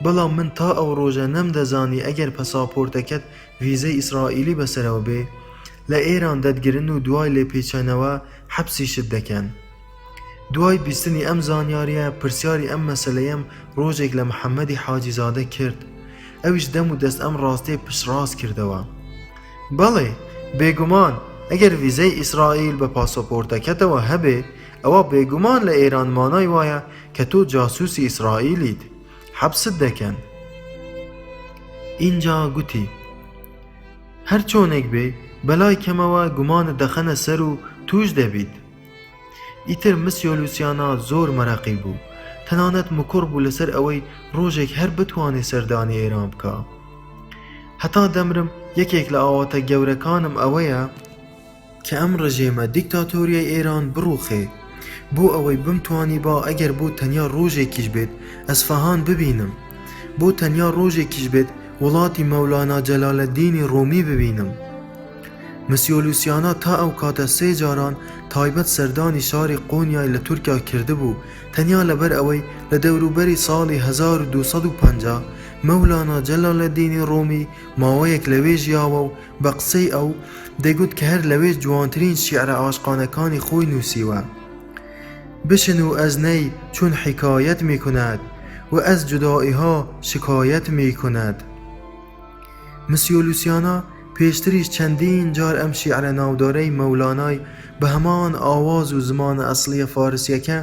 بەڵام من تا ئەو ڕۆژە نەمدەزانی ئەگەر پەساپۆرتەکەت ڤیزەی ئیسرائیلی بەسەرەوە بێ لە ئێران دەتگرن و دوای لێپێچەنەوە حەبسیشت دەکەن. دوای بیستنی ئەم زانیاریە پرسیاری ئەم مەسەلەیەم ڕۆژێک لە محەممەدی حاجیزادە کرد. ئەویش دەم و دەست ئەم ڕاستەی پشتڕاست کردەوە. بەڵێ بێگومان ئەگەر ڤیزەی ئیسرائیل بە پاسەپۆرتەکەتەوە هەبێ ئەوە بێگومان لە ئێران مانای وایە کە تۆ جاسووسی ئیسرائیلیت، حەبست دەکەن. اینجا گوتی هەر چۆنێک بێ بەلای کەمەوە گومانت دەخەنە سەر و توش دەبیت. ئیتر مسیۆ لوسیانا زۆر مەرەقی بوو، تەنانەت مکوڕ بوو لەسەر ئەوەی ڕۆژێک هەر بتوانێ سەردانی ئێران بکە. هەتا دەمرم یەکێک لە ئاواتە گەورەکانم ئەوەیە کە ئەم ڕژێمە دیکتاتۆریای ئێران بڕوخێ بۆ ئەوەی بمتوانی با ئەگەر بۆ تەنیا ڕۆژێکیش بێت ئەسفەهان ببینم، بۆ تەنیا ڕۆژێکیش بێت وڵاتی مەولانا جەلالەددینی ڕۆمی ببینم. مسیۆ لوسیانا تا ئەو کاتە 3 جاران تایبەت سەردانی شاری قۆنیای لە تورکیا کردبوو تەنیا لەبەر ئەوەی لە دەوروبەری ساڵی 1250 مەولانا جەلالەددینی ڕۆمی ماوەیەک لەوێ ژیاوە و بە قسەی ئەو دەیگوت کە هەر لەوێ جوانترین شیعرە عاشقانەکانی خۆی نووسیوە. بشن و از نی چون حکایت می کند و از جدایی ها شکایت می کند. مسیۆ لوسیانا پێشتریش چەندین جار ئەم شیعرە ناودارەی مەولانای بە هەمان ئاواز و زمانە ئەسڵیە فارسیەکە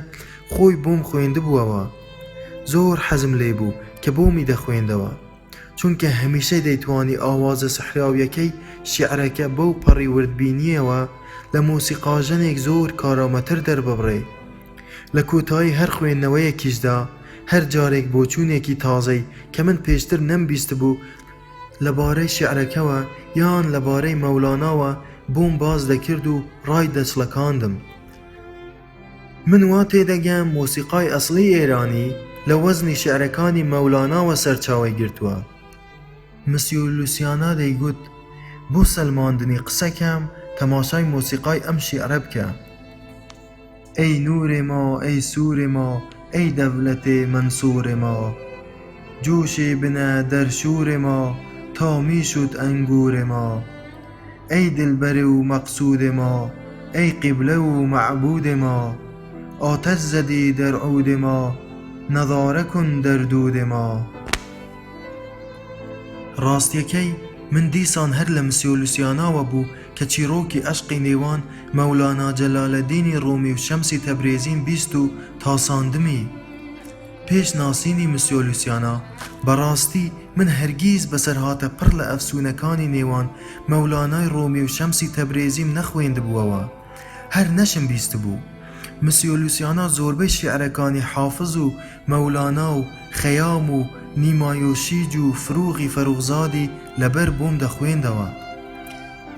خۆی بۆم خوێندە بووەوە. زۆر حەزم لێ بوو کە بۆمی دەخوێندەوە چونکە هەمیشە دەیتوانی ئاوازە سەحراویەکەی شیعرەکە بەو پەڕی وردبینیەوە لە مۆسیقاژەنێک زۆر کارامەتر دەرببڕێ. لە کۆتایی هەر خوێندنەوەیەکیشدا هەر جارێک بۆچوونێکی تازەی کە من پێشتر نەمبیست بوو لەبارەی شیعرەکەوە یان لەبارەی مەولاناوە بۆم باز دەکرد و ڕای دەچڵەکاندم. من وا تێدەگەم مۆسیقای ئەسڵی ئێرانی لە وەزنی شیعرەکانی مەولاناوە سەرچاوەی گرتووە. مسیۆ لوسیانا دەیگوت بۆ سەلماندنی قسەکەم تەماشای مۆسیقای ئەم شیعرە بکە. ئەی نورێ ما ئەی سوورێ ما ئەی دەولەتێ مەنسوورێ ما جوشێ بنە دەرشورێ ما تا میشد ئەنگورێ ما ئەی دلبەرێ و مەقسوودێ ما ئەی قیبلە و مەعبودێ ما ئاتەش زەدی دەرعودێ ما نەظارە کون دەردوودێ ما. ڕاستیەکەی من دیسان هەر لە مسیۆ لوسیاناوە بوو کە چیرۆکی عەشقی نێوان مەولانا جەلالەددینی ڕۆمی و شەمسی تەبرێزیم بیست و تاساندمی. پێش ناسینی مسیۆ لوسیانا بەڕاستی من هەرگیز بەسەرهاتە پڕ لە ئەفسوونەکانی نێوان مەولانای ڕۆمی و شەمسی تەبرێزیم نەخوێندبووەوە، هەر نەشم بیست بوو. مسیۆ لوسیانا زۆربەی شیعرەکانی حافظ و مەولانا و خەیام و نیمایۆشیج و فروغی فەروغزادی لەبەر بۆم دەخوێندەوە.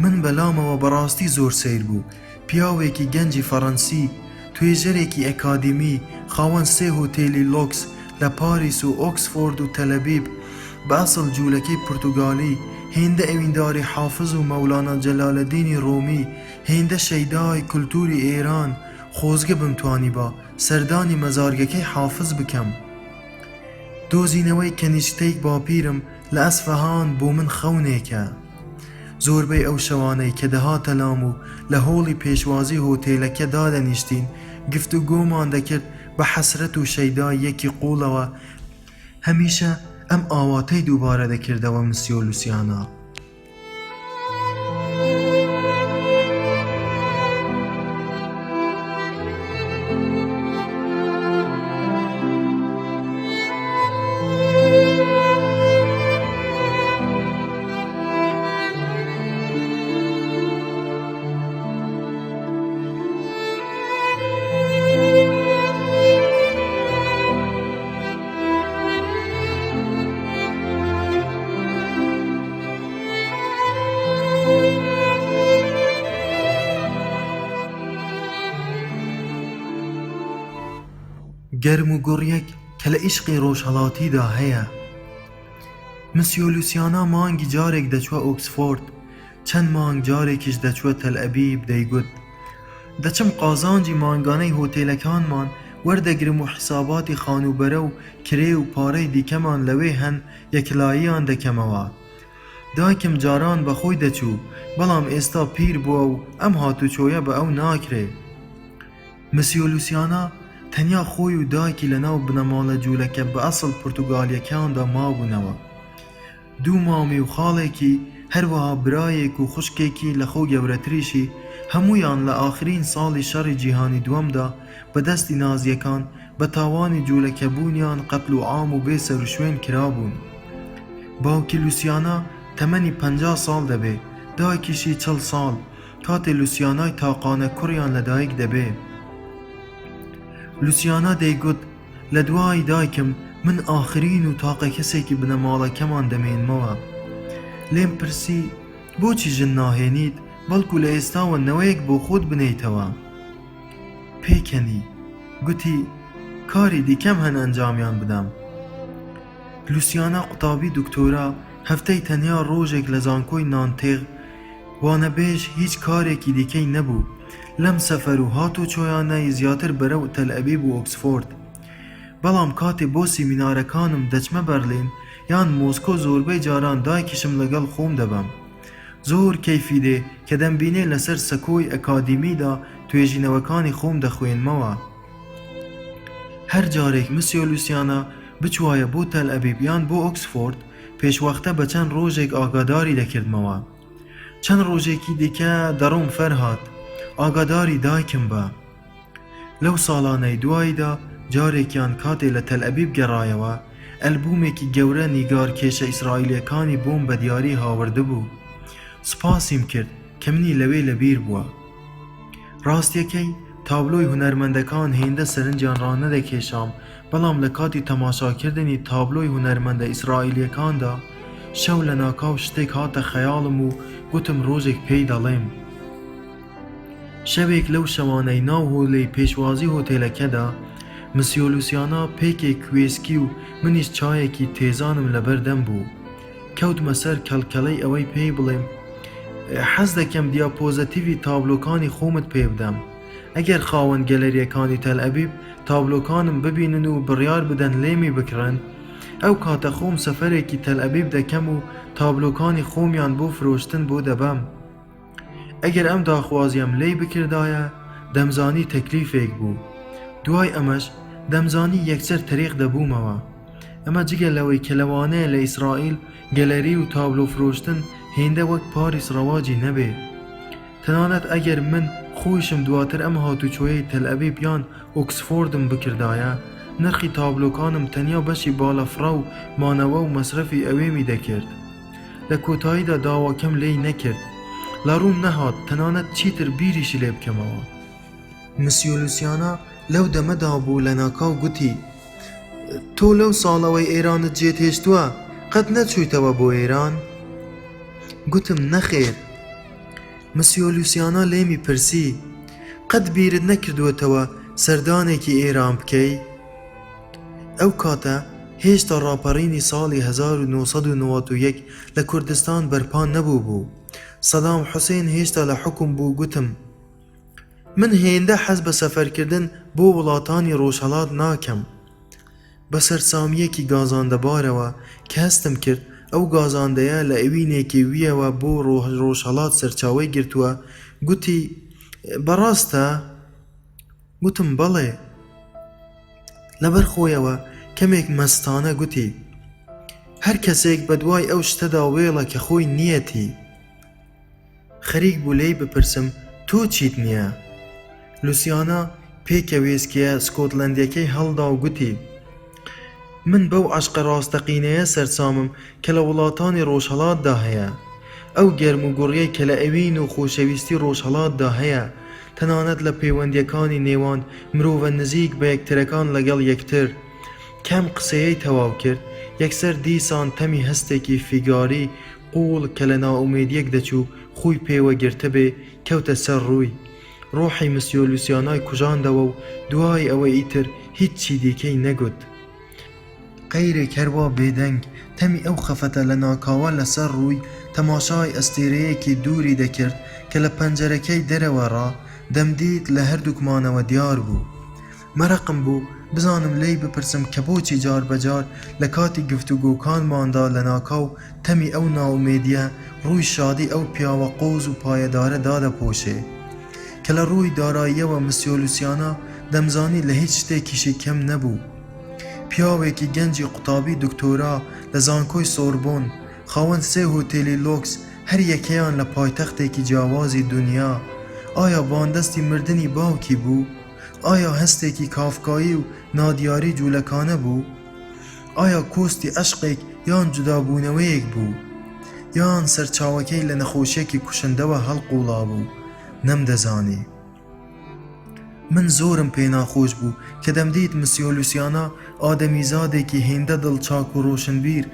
من بەلامەوە بەڕاستی زۆر سیر بوو، پیاوێکی گەنجی فەڕەنسی، توێژەرێکی ئەکادمی، خاوەن 3 هۆتێلی لۆکس لە پاریس و ئۆکسفۆرد و تەلەبیب، بە ئەسڵ جوولەکەی پورتوگالی، هێندە ئەوینداری حافظ و مەولانا جەلالەددینی ڕۆمی، هێندە شەیدای کولتوری ئێران. خۆزگە بمتوانی با سەردانی مەزارگەکەی حافظ بکەم. دۆزینەوەی کەنیشتەیەک باپیرم لە ئەسفەهان بۆ من خەونێکە. زۆربەی ئەو شەوانەی کە دەهاتە لام و لە هۆڵی پێشوازی هۆتێلەکە دادەنیشتین گفتوگۆمان دەکرد بە حەسرەت و شەیدای یەکی قوڵەوە. هەمیشە ئەم ئاواتەی دووبارە دەکردەوە مسیۆ لوسیانا. گەرم و گوڕیەک کە لە ئیشقی ڕۆژهەڵاتیدا هەیە. مسیۆ لوسیانا مانگی جارێک دەچوە ئۆکسفۆرد، چەند مانگ جارێکیش دەچوە تەلئەبیب دەیگوت دەچم قازانجی مانگانەی هۆتێلەکانمان وەردەگرم و حساباتی خانوبەرە و کرێ و پارەی دیکەمان لەوێ هەن یەکلاییان دەکەمەوە. دایکم جاران بەخۆی دەچوو بەڵام ئێستا پیر بووە و ئەم هاتوچۆیە بە ئەو ناکرێ. مسیۆ لوسیانا تەنیا خۆی و دایکی لەناو بنەماڵە جوولەکە بە ئەسڵ پورتوگالیەکاندا مابوونەوە. دوو مامی و خاڵێکی هەروەها برایەک و خوشکێکی لە خۆ گەورەتریشی هەموویان لە ئاخرین ساڵی شەڕی جیهانی دووەمدا بەدەستی نازیەکان بە تاوانی جوولەکەبوونیان قەتل و عام و بێسەر و شوێن کرابوون. باوکی لوسیانا تەمەنی 50 ساڵ دەبێ، دایکیشی 40 ساڵ کاتێ لوسیانای تاقانە کوڕیان لەدایک دەبێ. لوسیانا دەیگوت لە دوای دایکم من ئاخرین و تاقە کەسێکی بنەماڵەکەمان دەمێنمەوە. لێم پرسی بۆچی ژن ناهێنیت بەڵکو لە ئێستاوە نەوەیەک بۆ خۆت بنێیتەوە؟ پێکەنی گوتی کاری دیکەم هەن ئەنجامیان بدەم. لوسیانا قوتابی دکتۆرا هەفتەی تەنیا ڕۆژێک لە زانکۆی نانتێغ وانەبێژ هیچ کارێکی دیکەی نەبوو لەم سەفەر و هاتوچۆیانەی زیاتر بەرەو تەلئەبیب و ئۆکسفۆرد. بەڵام کاتێ بۆ سیمینارەکانم دەچمە بەرلین یان مۆسکۆ زۆربەی جاران دایکیشم لەگەڵ خۆم دەبەم. زۆر کەیفی دێ کە دەمبینێ لەسەر سەکۆی ئەکادیمیدا توێژینەوەکانی خۆم دەخوێنمەوە. هەر جارێک مسیۆ لوسیانا بچوایە بۆ تەلئەبیب یان بۆ ئۆکسفۆرد پێشوەختە بە چەند ڕۆژێک ئاگاداری دەکردمەوە. چەند ڕۆژێکی دیکە دەڕۆم فەرهاد ئاگاداری دایکم بە. لەو ساڵانەی دواییدا جارێکیان کاتێ لە تەلئەبیب گەڕایەوە ئەلبومێکی گەورە نیگار کێشە ئیسرائیلەکانی بۆم بە دیاری هاوردە بوو. سپاسیم کرد کە منی لەوێ لەبیر بووە. ڕاستیەکەی تابلۆی هونەرمەندەکان هێندە سەرنجیان ڕانەدەکێشام بەڵام لە کاتی تەماشاکردنی تابلۆی هونەرمەندە ئیسرائیلیەکاندا شەو لە ناکاو شتێک هاتە خەیاڵم و گوتم ڕۆژێک پێی دەڵێم. شەوێک لەو شەوانەی ناو هۆلەی پێشوازی هۆتێلەکەدا مسیۆ لوسیانا پێکێک کوێسکی و منیش چایەکی تێزانم لەبەردەم بوو. کەوتمە سەر کەلکەلەی ئەوەی پێی بڵێم حەز دەکەم دیاپۆزەتیڤی تابلۆکانی خۆمت پێ بدەم. ئەگەر خاوەن گەلەریەکانی تەلئەبیب تابلۆکانم ببینن و بڕیار بدەن لێمی بکڕن ئەو کاتە خۆم سەفەرێکی تەلئەبیب دەکەم و تابلۆکانی خۆمیان بۆ فرۆشتن بۆ دەبەم. ئەگەر ئەم داخوازیم لێی بکردایە دەمزانی تەکلیفێک بوو. دوای ئەمەش دەمزانی یەکسەر تەریق دەبوومەوە. ئەمە جگە لەوەی کە لەوانەیە لە ئیسرائیل گەلەری و تابلۆ فرۆشتن هێندە وەک پاریس ڕەواجی نەبێ. تەنانەت ئەگەر من خۆشم دواتر ئەم هاتوچۆیەی تەلئەبیب یان ئۆکسفۆردم بکردایە نرخی تابلۆکانم تەنیا بەشی باڵەفڕا و مانەوە و مەسرەفی ئەوێمی دەکرد. لە کۆتاییدا داواکەم لێی نەکرد. لە ڕوون نەهات تەنانەت چیتر بیریشی لێ بکەمەوە. مسیۆ لوسیانا لەو دەمەدا بوو لە ناکاو گوتی تۆ لەو ساڵەوەی ئێرانت جێت هێشتووە قەت نەچوویتەوە بۆ ئێران؟ گوتم نەخێر. مسیۆ لوسیانا لێمی پرسی قەت بیرت نەکردووەتەوە سەردانێکی ئێران بکەی؟ ئەو کاتە هێشتا ڕاپەڕینی ساڵی 1991 لە کوردستان بەرپا نەبوو بوو. سەدام حوسێن هێشتا لە حکم بوو. گوتم من هێندە حەز بە سەفەرکردن بۆ وڵاتانی ڕۆژهەڵات ناکەم. بە سەرسامیەکی گازاندەبارەوە کە هەستم کرد ئەو گازاندەیە لە ئەوینێکی ویەوە بۆ ڕۆژهەڵات سەرچاوەی گرتووە. گوتی بەڕاستە؟ گوتم بەڵێ. لەبەر خۆیەوە کەمێک مەستانە گوتی هەر کەسێک بە دوای ئەو شتەدا وێڵە کە خۆی نیەتی. خەریک بوو لێی بپرسم تۆ چیت نییە؟ لوسیانا پێکە وێسکیە سکۆتلەندیەکەی هەڵدا و گوتی من بەو عەشقە ڕاستەقینەیە سەرسامم کە لە وڵاتانی ڕۆژهەڵاتدا هەیە. ئەو گەرم و گوڕیەی کە لە ئەوین و خۆشەویستی ڕۆژهەڵاتدا هەیە تەنانەت لە پەیوەندیەکانی نێوان مرۆڤە نزیک بە یەکترەکان لەگەڵ یەکتر. کەم قسەیەی تەواو کرد یەکسەر دیسان تەمی هەستێکی فیگاری قوڵ کە لە ناومێدیەک دەچوو خۆی پێوە گرتە بێ کەوتە سەر ڕووی. ڕۆحی مسیۆ لوسیانای کوژاندەوە و دوای ئەوە ئیتر هیچی دیکەی نەگوت. قەیرێک هەروە بێدەنگ تەمی ئەو خەفەتە لە ناکاوە لەسەر ڕووی تەماشای ئەستێرەیەکی دووری دەکرد کە لە پەنجەرەکەی دەرەوەڕا دەمدیت لە هەردووکمانەوە دیار بوو. مەرەقم بوو بزانم لێی بپرسم کە بۆچی جار بەجار لە کاتی گفتوگۆکانماندا لە ناکاو تەمی ئەو ناومێدیە ڕووی شادی ئەو پیاوە قۆز و پایەدارە دادەپۆشێ کە لە ڕووی داراییەوە مسیۆ لوسیانە دەمزانی لە هیچ شتێکیشی کەم نەبوو. پیاوێکی گەنجی قوتابی دکتۆرا لە زانکۆی سۆربۆن، خاوەن 3 هۆتێلی لۆکس، هەر یەکەیان لە پایتەختێکی جیاوازی دنیا. ئایا باندەستی مردنی باوکی بوو؟ ئایا هەستێکی کافکایی و نادیاری جوولەکانە بوو؟ ئایا کۆستی عەشقێک یان جودابوونەوەیەک بوو؟ یان سەرچاوەکەی لە نەخۆشیێکی کوشندەوە هەڵقوڵا بوو؟ نەمدەزانی. من زۆرم پێ ناخۆش بوو کە دەمدیت مسیۆ لوسیانە ئادەمیزادێکی هێندە دڵچاک و ڕۆشنبیر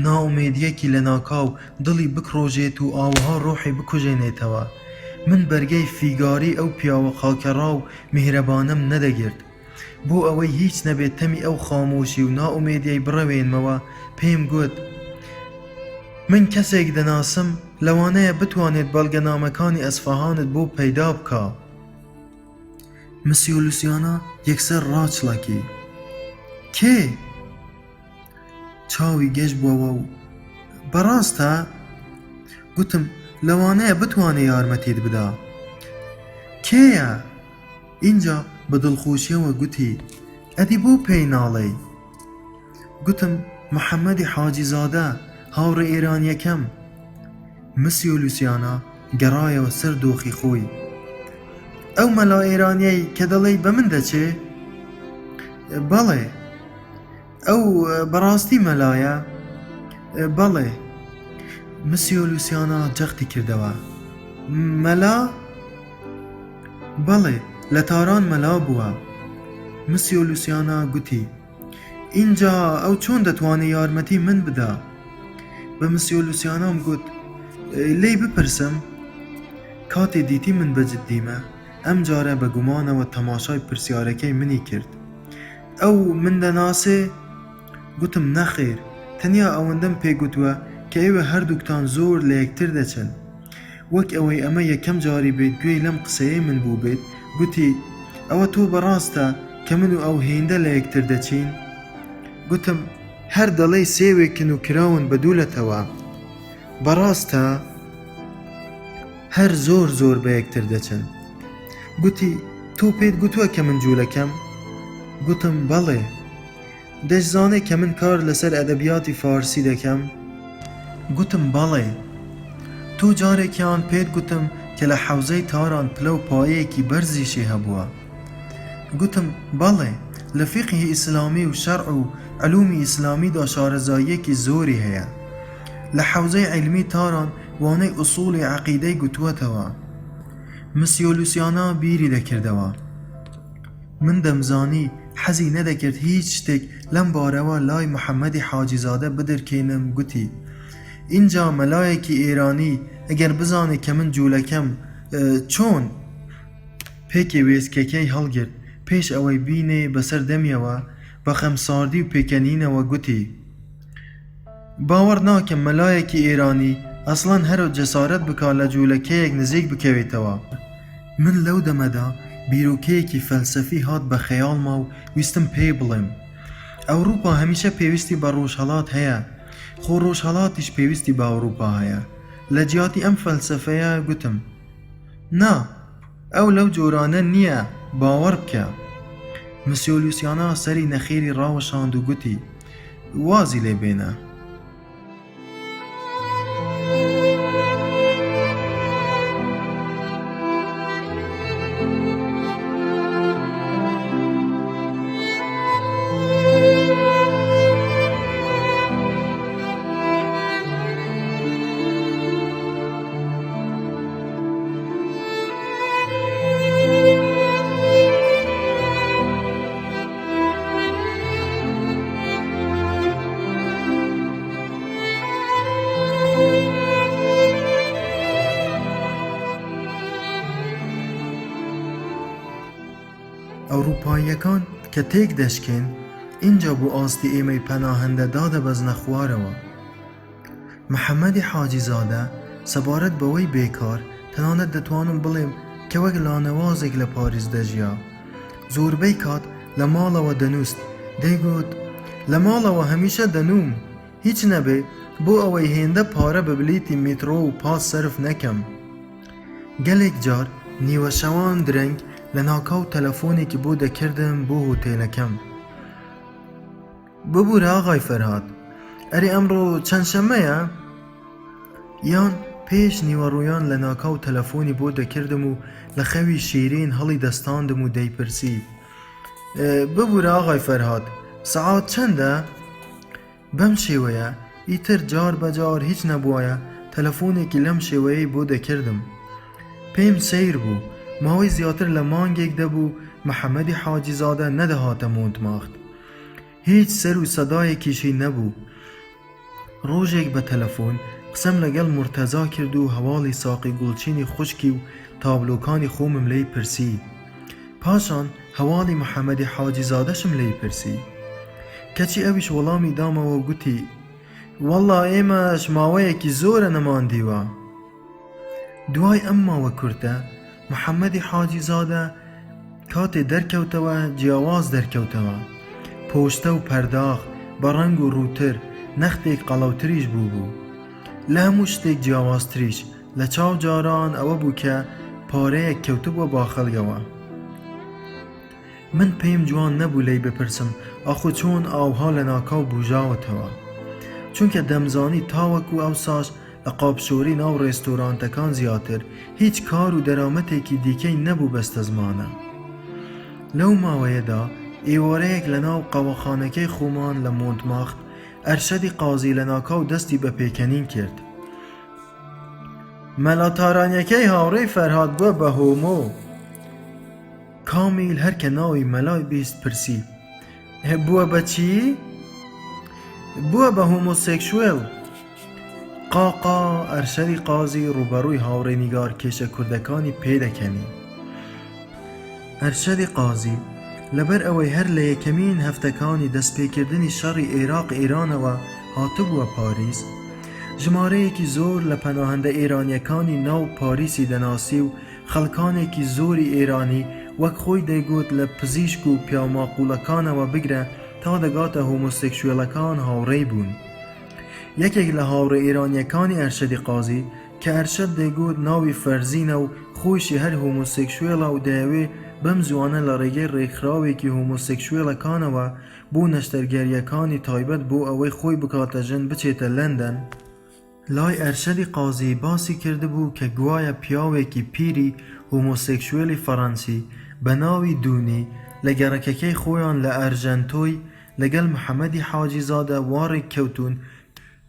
ناومێدیەکی لە ناکاو دڵی بکڕۆژێت و ئاوها ڕۆحی بکوژێنێتەوە. من بەرگەی فیگاری ئەو پیاوە خاکەڕا و میهرەبانەم نەدەگرت. بۆ ئەوەی هیچ نەبێت تەمی ئەو خامۆشی و ناومێدیەی بڕەوێنمەوە پێم گوت من کەسێک دەناسم لەوانەیە بتوانێت بەڵگەنامەکانی ئەسفەهانت بۆ پەیدا بکا. مسیۆ لوسیانە یەکسەر ڕاچڵەکی. کێ؟ چاوی گەشت بووەوە و بەڕاستە؟ گوتم لەوانەیە بتوانێ یارمەتیت بدا. کێیە؟ اینجا بە دڵخۆشیەوە گوتی ئەدی بۆ پێی ناڵێی؟ گوتم محەممەدی حاجیزادە، هاوڕێ ئێرانیەکەم. مسیۆ لوسیانە گەڕایەوە سەر دۆخی خۆی. ئەو مەلا ئێرانیەی کە دەڵێی بە من دەچێ؟ بەڵێ. ئەو بەڕاستی مەلایە؟ بەڵێ. مسیۆ لوسیانە جەختی کردەوە. مەلا؟ بەڵێ لە تاران مەلا بووە. مسیۆ لوسیانە گوتی اینجا ئەو چۆن دەتوانێت یارمەتی من بدا؟ بە مسیۆ لوسیانەم گوت لێی بپرسم؟ کاتێ دیتی من بەجددیمە ئەم جارە بە گومانەوە تەماشای پرسیارەکەی منی کرد. ئەو من دەناسێ؟ گوتم نەخێر، تەنیا ئەوەندەم پێگوتووە کە ئێوە هەردووکتان زۆر لە یەکتر دەچن. وەک ئەوەی ئەمە یەکەم جاری بێت گوێی لەم قسەیە من بوو بێت گوتی ئەوە تۆ بەڕاستە کە من و ئەو هێندە لە یەکتر دەچین؟ گوتم هەر دەڵێی سێوێکن و کراون بە دوولەتەوە. بەڕاستە؟ هەر زۆر زۆر بە یەکتر دەچن. گوتی تۆ پێت گوتووە کە من جوولەکەم؟ گوتم بەڵێ. دەشزانێ کە من کار لەسەر ئەدەبیاتی فارسی دەکەم؟ گوتم بەڵێ. تۆ جارێکیان پێت گوتم کە لە حەوزەی تاران پلە و پایەیەکی بەرزیشی هەبووە؟ گوتم بەڵێ. لە فیقهی ئیسلامی و شەرع و علومی ئیسلامیدا شارەزاییەکی زۆری هەیە. لە حەوزەی عیلمی تاران وانەی ئوسوڵی عەقیدەی گوتووەتەوە. مسیۆ لوسیانە بیری دەکردەوە. من دەمزانی حەزی نەدەکرد هیچ شتێک لەم بارەوە لای محەممەدی حاجیزادە بدرکێنم. گوتی اینجا مەلایەکی ئێرانی ئەگەر بزانێ کە من جوولەکەم چۆن؟ پێکی وێسکەکەی هەڵگرت پێش ئەوەی بینێ بەسەر دەمیەوە بە خەمساردی و پێکەنینەوە گوتی باوەڕ ناکەم مەلایەکی ئێرانی ئەسڵەن هەرە جەسارەت بکا لە جوولەکەیەک نزیک بکەوێتەوە. من لەو دەمەدا بیرۆکەیەکی فەلسەفی هات بە خەیاڵما و ویستم پێ بڵێم ئەوروپا هەمیشە پێویستی بە ڕۆژهەڵات هەیە، خۆ ڕۆژهەڵاتیش پێویستی بە ئەوروپا هەیە. لە جیاتی ئەم فەلسەفەیە گوتم نا ئەو لەو جۆرانە نییە، باوەڕ بکە. مسیۆ لوسیانە سەری نەخێری ڕاوەشاند و گوتی وازی لێ بێنە. ئەوروپاییەکان کە تێک دەشکێن اینجا بو آستی ایمی پناهنده داده بزن خواروا. محەممەدی حاجیزادە سەبارەت بەوەی بێکار تەنانەت دەتوانم بڵێم کە وەک لانەوازێک لە پاریس دەژیا. زۆربەی کات لە ماڵەوە دەنووست، دەیگوت لە ماڵەوە هەمیشە دەنووم، هیچ نەبێ بۆ ئەوەی هێندە پارە بە بلیتی میترۆ و پاس سەرف نەکەم. گەلێک جار نیوە شەوان درەنگ لە ناکاو تەلەفۆنێکی بۆ دەکردم بۆ هۆتێلەکەم. ببوورە ئاغای فەرهاد، ئەرێ ئەمڕۆ چەند شەمەیە؟ یان پێش نیوەڕۆیان لە ناکاو تەلەفۆنی بۆ دەکردم و لە خەوی شیرین هەڵی دەستاندم و دەیپرسی ببوورە ئاغای فەرهاد سەعات چەندە؟ بەم شێوەیە ئیتر جار بەجار هیچ نەبووایە تەلەفۆنێکی لەم شێوەیەی بۆ دەکردم. پێم سەیر بوو ماوەی زیاتر لە مانگێک دەبوو محەممەدی حاجیزادە نەدەهاتە مۆنتمارت. هیچ سەر و سەدایەکیشی نەبوو. ڕۆژێک بە تەلەفۆن قسەم لەگەڵ مرتەزا کرد و هەواڵی ساقی گوڵچینی خوشکی و تابلۆکانی خۆمم لێی پرسی. پاشان هەواڵی محەممەدی حاجیزادەشم لێی پرسی. کەچی ئەویش وەڵامی دامەوە و گوتی وەڵڵا ئێمەش ماوەیەکی زۆرە نەماندیوە. دوای ئەم ماوە کورتە محەممەدی حاجیزادە کاتێ دەرکەوتەوە جیاواز دەرکەوتەوە، پۆشتە و پەرداخ بە ڕەنگ و ڕووتر نەختێک قەڵەوتریش بوو. لە هەموو شتێک جیاوازتریش لە چاو جاران ئەوە بوو کە پارەیەک کەوتبووە باخەڵگەوە. من پێم جوان نەبوو لێی بپرسم ئاخۆ چۆن ئاوها لە ناکاو بوژاوەتەوە، چونکە دەمزانی تاوەک و ئەوساش لە قاپشۆری ناو ڕێستۆرانتەکان زیاتر هیچ کار و دەرامەتێکی دیکەی نەبوو بەستە زمانە. لەو ماوەیەدا ئێوارەیەک لە ناو قەوەخانەکەی خۆمان لە مۆنتمارت ئەرشەدی قازی لە ناکاو دەستی بە پێکەنین کرد. مەلا تارانیەکەی هاوڕێی فەرهاد بووە بە هۆمۆ. کامیل هەرکە ناوی مەلای بیست پرسی بووە بە چی؟ بووە بە هۆمۆسێکشوێل. قاقا ئەرشەدی قازی ڕوبەڕووی هاوڕێ نیگار کێشە کوردەکانی پێدەکەنی. ئەرشەدی قازی لەبەر ئەوەی هەر لە یەکەمین هەفتەکانی دەستپێکردنی شەڕی عێراق ئێرانەوە هاتبووە پاریس، ژمارەیەکی زۆر لە پەناهەندە ئێرانیەکانی ناو پاریسی دەناسی و خەڵکانێکی زۆری ئێرانی وەک خۆی دەیگوت لە پزیشک و پیاماقوولەکانەوە بگرە تا دەگاتە هۆمۆسێکشوێلەکان هاوڕێی بوون. یەکێک لە هاوڕێ ئێرانیەکانی ئەرشەدی قازی کە ئەرشەد دەیگوت ناوی فەرزینە و خۆشی هەر هۆمۆسێکشوێلە و دەیەوێ بەم زوانە لە ڕێگەی ڕێکخراوێکی هۆمۆسێکشوێلەکانەوە بۆ نەشتەرگەریەکانی تایبەت بۆ ئەوەی خۆی بکاتە ژن بچێتە لەندەن. لای ئەرشەدی قازی باسی کردبوو کە گوایە پیاوێکی پیری هۆمۆسێکشوێلی فەڕەنسی بە ناوی دونی لە گەڕەکەکەی خۆیان لە ئەرژەنتۆی لەگەڵ محەممەدی حاجیزادە وارێک کەوتون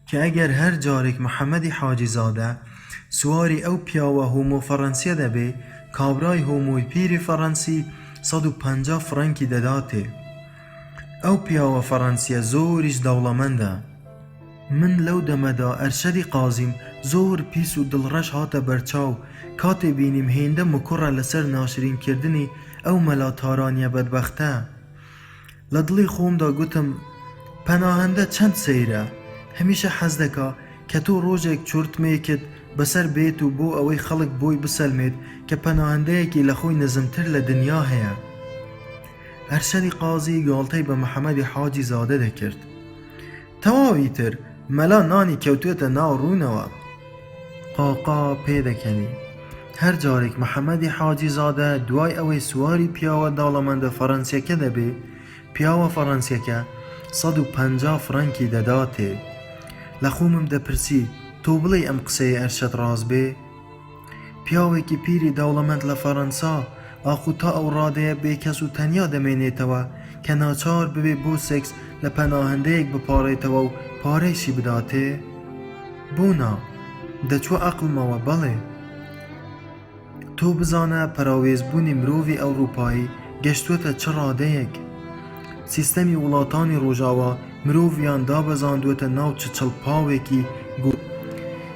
کە ئەگەر هەر جارێک محەممەدی حاجیزادە سواری ئەو پیاوە هۆمۆ فەڕەنسیە دەبێ کابرای هۆمۆی پیری فەڕەنسی 150 فرەنکی دەداتێ. ئەو پیاوە فەڕەنسیە زۆریش دەوڵەمەندە. من لەو دەمەدا ئەرشەدی قازیم زۆر پیس و دڵڕەش هاتە بەرچاو کاتێ بینیم هێندە مکوڕە لەسەر ناشرینکردنی ئەو مەلا تارانیە بەدبەختە. لە دڵی خۆمدا گوتم پەناهەندە چەند سەیرە، هەمیشە حەز دەکا کە تۆ ڕۆژێک چورتمێکت بەسەر بێت و بۆ ئەوەی خەڵک بۆی بسەلمێت کە پەناهەندەیەکی لە خۆی نەزمتر لە دنیا هەیە. ئەرشەدی قازی گاڵتەی بە محەممەدی حاجیزادە دەکرد. تەواوی تر مەلا نانی کەوتوێتە ناو ڕوونەوە. قاقا پێدەکەنی هەر جارێک محەممەدی حاجیزادە دوای ئەوەی سواری پیاوە داڵەمەندە فەڕەنسیەکە دەبێ، پیاوە فەڕەنسیەکە 150 فرەنکی دەداتێ. لە خۆمم دەپرسی تۆ بڵێ ئەم قسەی ئەرشەد ڕاست بێ؟ پیاوێکی پیری دەوڵەمەند لە فەڕەنسا ئاخو تا ئەو ڕادەیە بێکەس و تەنیا دەمێنێتەوە کە ناچار ببێ بۆ سێکس لە پەناهەندەیەک بپارێتەوە و پارەیشی بداتێ؟ بوونا دەچوە عەقڵمەوە بەڵێ. تۆ بزانە پەراوێزبوونی مرۆڤی ئەوروپایی گەشتووەتە چ ڕادەیەک. سیستەمی وڵاتانی ڕۆژاوا مرۆڤیان دابەزاندوێتە ناو چ چڵپاوێکی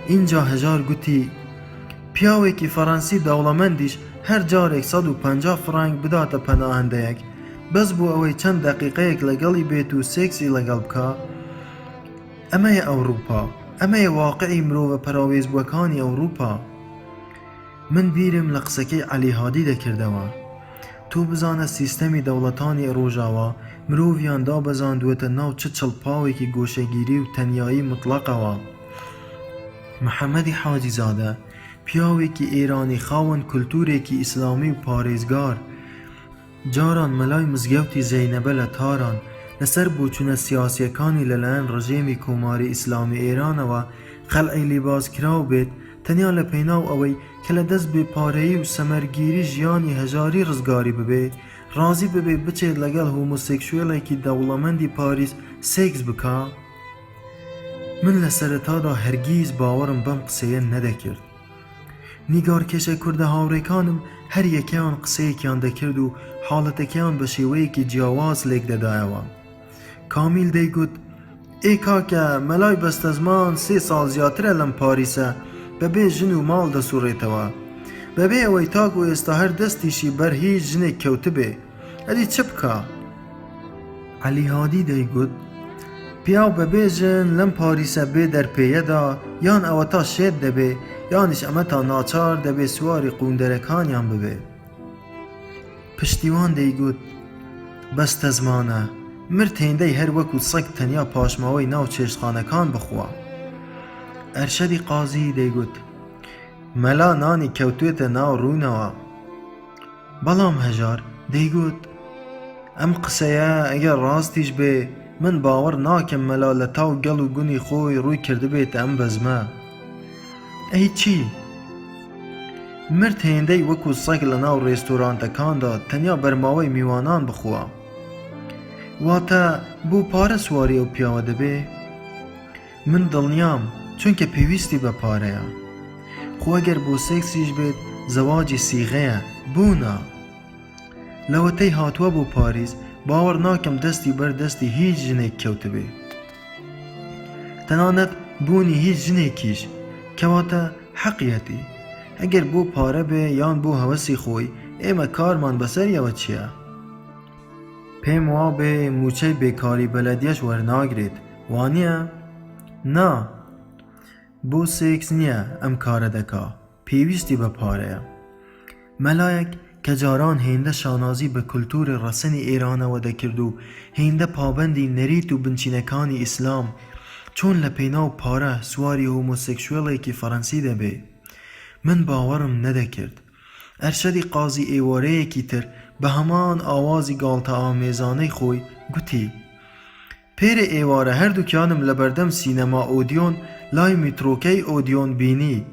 اینجا هەژار گوتی پیاوێکی فەڕەنسی دەوڵەمەندیش هەر جارێک 150 فرەنگ بداتە پەناهەندەیەک بەس بۆ ئەوەی چەند دەقیقەیەک لەگەڵی بێت و سێکسی لەگەڵ بکە. ئەمەیە ئەوروپا، ئەمەیە واقعی مرۆڤە پەراوێزبووەکانی ئەوروپا. من بیرم لە قسەکەی عەلی هادی دەکردەوە. تۆ بزانە سیستەمی دەوڵەتانی ڕۆژاوا مرۆڤیان دابەزاندووەتە ناو چ چڵپاوێکی گۆشەگیری و تەنیایی مطلقەوە. محەممەدی حاجیزادە پیاوێکی ئێرانی خاوەن کولتورێکی ئیسلامی و پارێزگار، جاران مەلای مزگەوتی زەینەبە لە تاران لەسەر بۆچوونە سیاسیەکانی لەلایەن ڕژێمی کۆماری ئیسلامی ئێرانەوە خەلعی لێبازکراو بێت، تەنیا لە پێناو ئەوەی کە لە دەست بێپارەیی و سەمەرگیری ژیانی هەژاری ڕزگاری ببێ، ڕازی ببێ بچێت لەگەڵ هۆمۆسێکشوێڵێکی دەوڵەمەندی پاریس سێکس بکە. من لە سەرەتادا هەرگیز باوەڕم بەم قسەیە نەدەکرد. نیگارکێشە کوردە هاوڕێکانم هەر یەکیان قسەیەکیان دەکرد و حاڵەتەکەیان بە شێوەیەکی جیاواز لێک دەدایەوە. کامیل دەیگوت: ئێ کاکە، مەلای بەستەزمان 3 ساڵ زیاترە لەم پاریسە، بەبێ ژن و ماڵ دەسوڕێتەوە، بەبێ ئەوەی تاک و ئێستا هەر دەستیشی بەر هیچ ژنێک کەوتبێ، ئەدی چ بکە؟ عەلی هادی دەیگوت: پیاو بەبێ ژن لەم پاریسە بێ دەرپێیەدا، یان ئەوە تا شێت دەبێ، یانیش ئەمە تا ناچار دەبێ سواری قوندەرەکانیان ببێ. پشتیوان دەیگوت: بەستەزمانە، مرد هێندەی هەر وەکو سەگ تەنیا پاشماوەی ناو چێشتخانەکان بخوا. ئەرشەدی قازی دەیگوت: مەلا نانی کەوتوێتە ناو ڕوونەوە. بەڵام هەژار دەیگوت: ئەم قسەیە ئەگەر ڕاستیش بێ، من باوەڕ ناکەم مەلا لە تاو گەڵ و گونی خۆی ڕووی کردبێتە ئەم بەزمە. ئەی چی؟ مرد هێندەی وەکو سەگ لە ناو ڕێستۆرانتەکاندا تەنیا بەرماوەی میوانان بخوا. واتە بۆ پارە سواری ئەو پیاوە دەبێ؟ من دڵنیام، چونکە پێویستی بە پارەیە. خۆ ئەگەر بۆ سێکسیش بێت زەواجی سیغەیە، بوونە. لەوەتەی هاتووە بۆ پاریس، باوەڕ ناکەم دەستی بەر دەستی هیچ ژنێک کەوتبێ، تەنانەت بوونی هیچ ژنێکیش، کەواتە حەقیەتی. ئەگەر بۆ پارە بێ یان بۆ هەوەسی خۆی، ئێمە کارمان بەسەریەوە چییە؟ پێم وا بێ موچەی بێکاری بەلەدیەش وەرناگرێت، وانییە؟ نا، بۆ سێکس نییە ئەم کارە دەکا، پێویستی بە پارەیە. مەلایەک کە جاران هێندە شانازی بە کولتوری ڕەسەنی ئێرانەوە دەکرد و هێندە پابەندی نەریت و بنچینەکانی ئیسلام، چۆن لە پێناو پارە سواری هۆمۆسێکشوێڵێکی فەڕەنسی دەبێ. من باوەڕم نەدەکرد. ئەرشەدی قازی ئێوارەیەکی تر بە هەمان ئاوازی گاڵتە ئامێزانەی خۆی گوتی: پێرە ئێوارە هەردووکیانم لە بەردەم سینەما ئۆدیۆن لای میترۆکەی ئۆدیۆن بینی،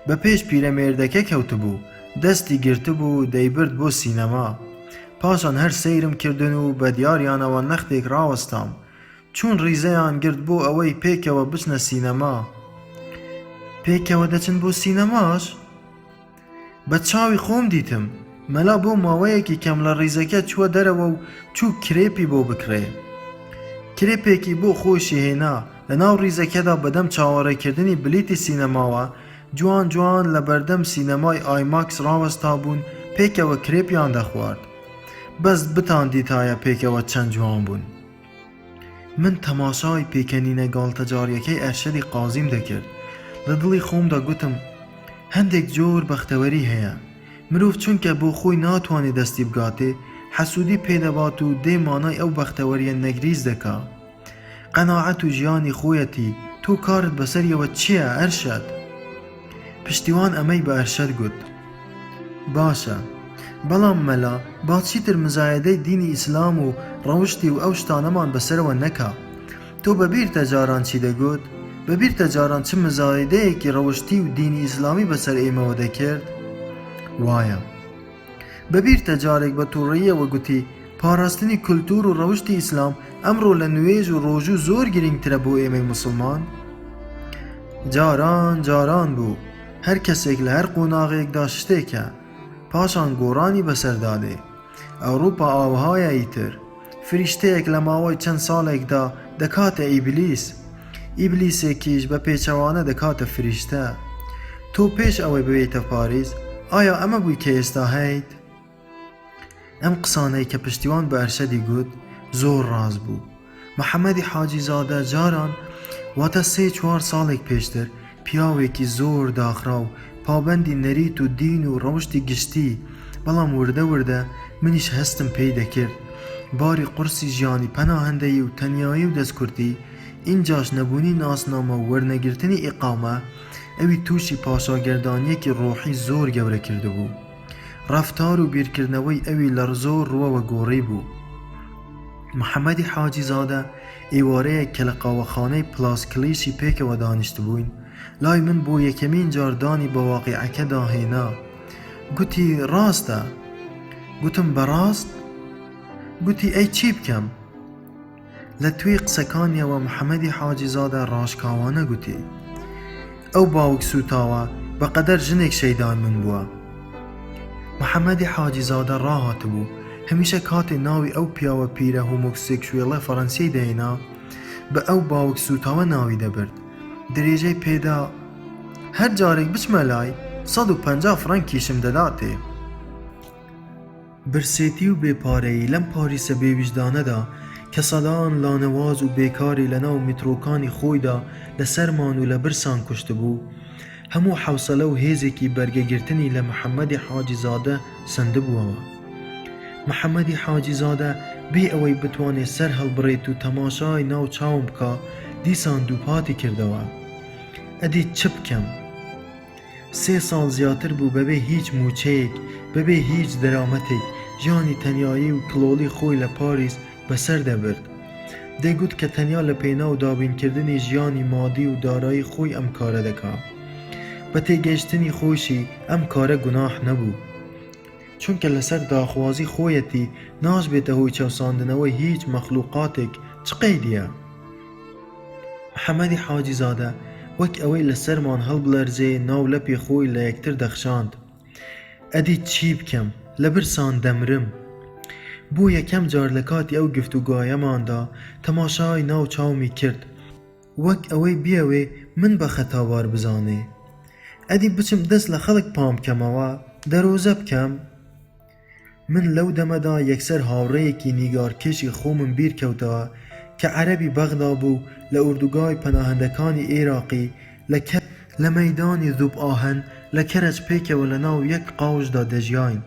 بە پێش پیرەمێردەکە کەوتبوو، دەستی گرتبوو دەیبرد بۆ سینەما. پاشان هەر سەیرم کردن و بە دیاریانەوە نەختێک ڕاوەستام، چون ڕیزەیان گرت بۆ ئەوەی پێکەوە بچنە سینەما. پێکەوە دەچن بۆ سینەماش؟ بە چاوی خۆم دیتم، مەلا بۆ ماوەیەکی کەم لە ڕیزەکە چووە دەرەوە و چوو کرێپی بۆ بکرێ. کرێپێکی بۆ خۆشی هێنا، لە ناو ڕیزەکەدا بەدەم چاوەڕێکردنی بلیتی سینەماوە جوان جوان لە بەردەم سینەمای ئایماکس ڕاوەستا بوون، پێکەوە کرێپیان دەخوارد. بەس بتاندیتایە پێکەوە چەند جوان بوون. من تەماشای پێکەنینە گاڵتەجاریەکەی ئەرشەدی قازیم دەکرد. لە دڵی خۆمدا گوتم: هەندێک جۆر بەختەوەری هەیە. مرۆڤ چونکە بۆ خۆی ناتوانێت دەستی بگاتێ، حەسوودی پێدەبات و دێ مانای ئەو بەختەوەریە نەگریز دەکا. قەناعەت و ژیانی خۆیەتی، تۆ کارت بەسەریەوە چییە ئەرشەد؟ پشتیوان ئەمەی بە ئەرشەد گوت: باشە، بەڵام مەلا با چیتر مزایەدەی دینی ئیسلام و ڕەوشتی و ئەو شتانەمان بەسەرەوە نەکا. تۆ بەبیرتە جاران چی دەگوت؟ بەبیرتە جاران چ مزایەدەیەکی ڕەوشتی و دینی ئیسلامی بەسەر ئێمەوە دەکرد؟ وایە. بەبیرتە جارێک بە تووڕەییەوە گوتی پاراستنی کولتور و ڕەوشتی ئیسلام ئەمڕۆ لە نوێژ و ڕۆژوو زۆر گرنگترە بۆ ئێمەی مسلمان؟ جاران جاران بوو، هەر کەسێک لە هەر قۆناغێکدا شتێکە، پاشان گۆڕانی بەسەردادێ. ئەوروپا ئاوهایە ئیتر، فریشتەیەک لە ماوەی چەند ساڵێکدا دەکاتە ئیبلیس، ئیبلیسێکیش بە پێچەوانە دەکاتە فریشتە. تۆ پێش ئەوەی ببێتە پاریس، ئایا ئەمە بووی کە ئێستا هەیت؟ ئەم قسانەی کە پشتیوان بە ئەرشەدی گوت زۆر ڕاست بوو. محەممەدی حاجی زادە جاران واتە 3-4 ساڵێک پێشتر پیاوێکی زۆر داخرا و پابەندی نەریت و دین و ڕەوشتی گشتی، بەڵام وردە وردە منیش هەستم پێی دەکرد باری قورسی ژیانی پەناهەندەیی و تەنیایی و دەستکورتی، اینجاش نەبوونی ناسنامە و وەرنەگرتنی ئیقامە ئەوی تووشی پاشاگەردانیەکی ڕۆحی زۆر گەورە کرده بوو. ڕەفتار و بیرکردنەوەی ئەوی لە زۆر ڕووەوە گۆڕی بوو. محەممەدی حاجی زادە ئێوارەیەک کە لە قاوەخانەی پلاسکلیشی پێکەوە دانیشت بووین، لای من بۆ یەکەمین جاردانی بە واقیعەکە داهێنا. گوتی ڕاستە؟ گوتم بەڕاست؟ گوتی ئەی چی بکەم؟ لە توێی قسەکانیەوە محەممەدی حاجی زادە ڕاشکاوانە گوتی ئەو باوک سوتاوە بەقەدەر ژنێک شەیدان من بووە. محەممەدی حاجی زادە ڕاهات بوو هەمیشە کاتێ ناوی ئەو پیاوە پیرە هۆمۆکسێکشوێڵە فەڕەنسیی دەهێنا بە ئەو باوک سوتاوە ناوی دەبرد. درێژەی پێدا هەر جارێک بچمە لای 150 فرانک کیشم دەداتێ. برسێتی و بێپارەیی لەم پاریسە بێویژدانەدا کە سەدان لانەواز و بێکاری لە ناو میترۆکانی خۆیدا لە سەرمان و لە برسان کوشت بوو، هەموو حوسەلە و هێزێکی بەرگەگرتنی لە محەممەدی حاجی زادە سند بووەوە. محەممەدی حاجی زادە بێ ئەوەی بتوانێت سەر هەڵبڕێت و تەماشای ناو چاوم بکە دیسان دووپاتی کردەوە. ئەدی چ بکەم؟ 3 ساڵ زیاتر بوو بەبێ هیچ موچەیەک، بەبێ هیچ دەرامەتێک ژیانی تەنیایی و کلۆلی خۆی لە پاریس بەسەر دەبرد. دەیگوت کە تەنیا لە پێنا و دابینکردنی ژیانی مادی و دارایی خۆی ئەم کارە دەکا. بە تێگەیشتنی خۆشی ئەم کارە گوناح نەبوو، چونکە لەسەر داخوازی خۆیەتی ناژبێتە هۆی چەوساندنەوەی هیچ مەخلوقاتێک چ قەیدیە. محەممەدی حاجی زادە وەک ئەوەی لەسەرمان هەڵبلەرزێ ناو لەپی خۆی لە یەکتر دەخشاند. ئەدی چی بکەم؟ لە برسان دەمرم. بۆ یەکەم جار لە کاتی ئەو گفتوگایەماندا تەماشای ناو چاومی کرد وەک ئەوەی بیەوێ من بە خەتاوار بزانێ. ئەدی بچم دەست لە خەڵک پام بکەمەوە، دەرۆزە بکەم. من لەو دەمەدا یەکسەر هاوڕێیەکی نیگارکێشی خۆمم بیر کەوتەوە کە عەرەبی بەغدا بوو لە ئوردوگای پەناهەندەکانی عێراقی لە مەیدانی ذوب ئاهەن لە کەرەج پێکەوە لە ناو یەک قاوژدا دەژیاین.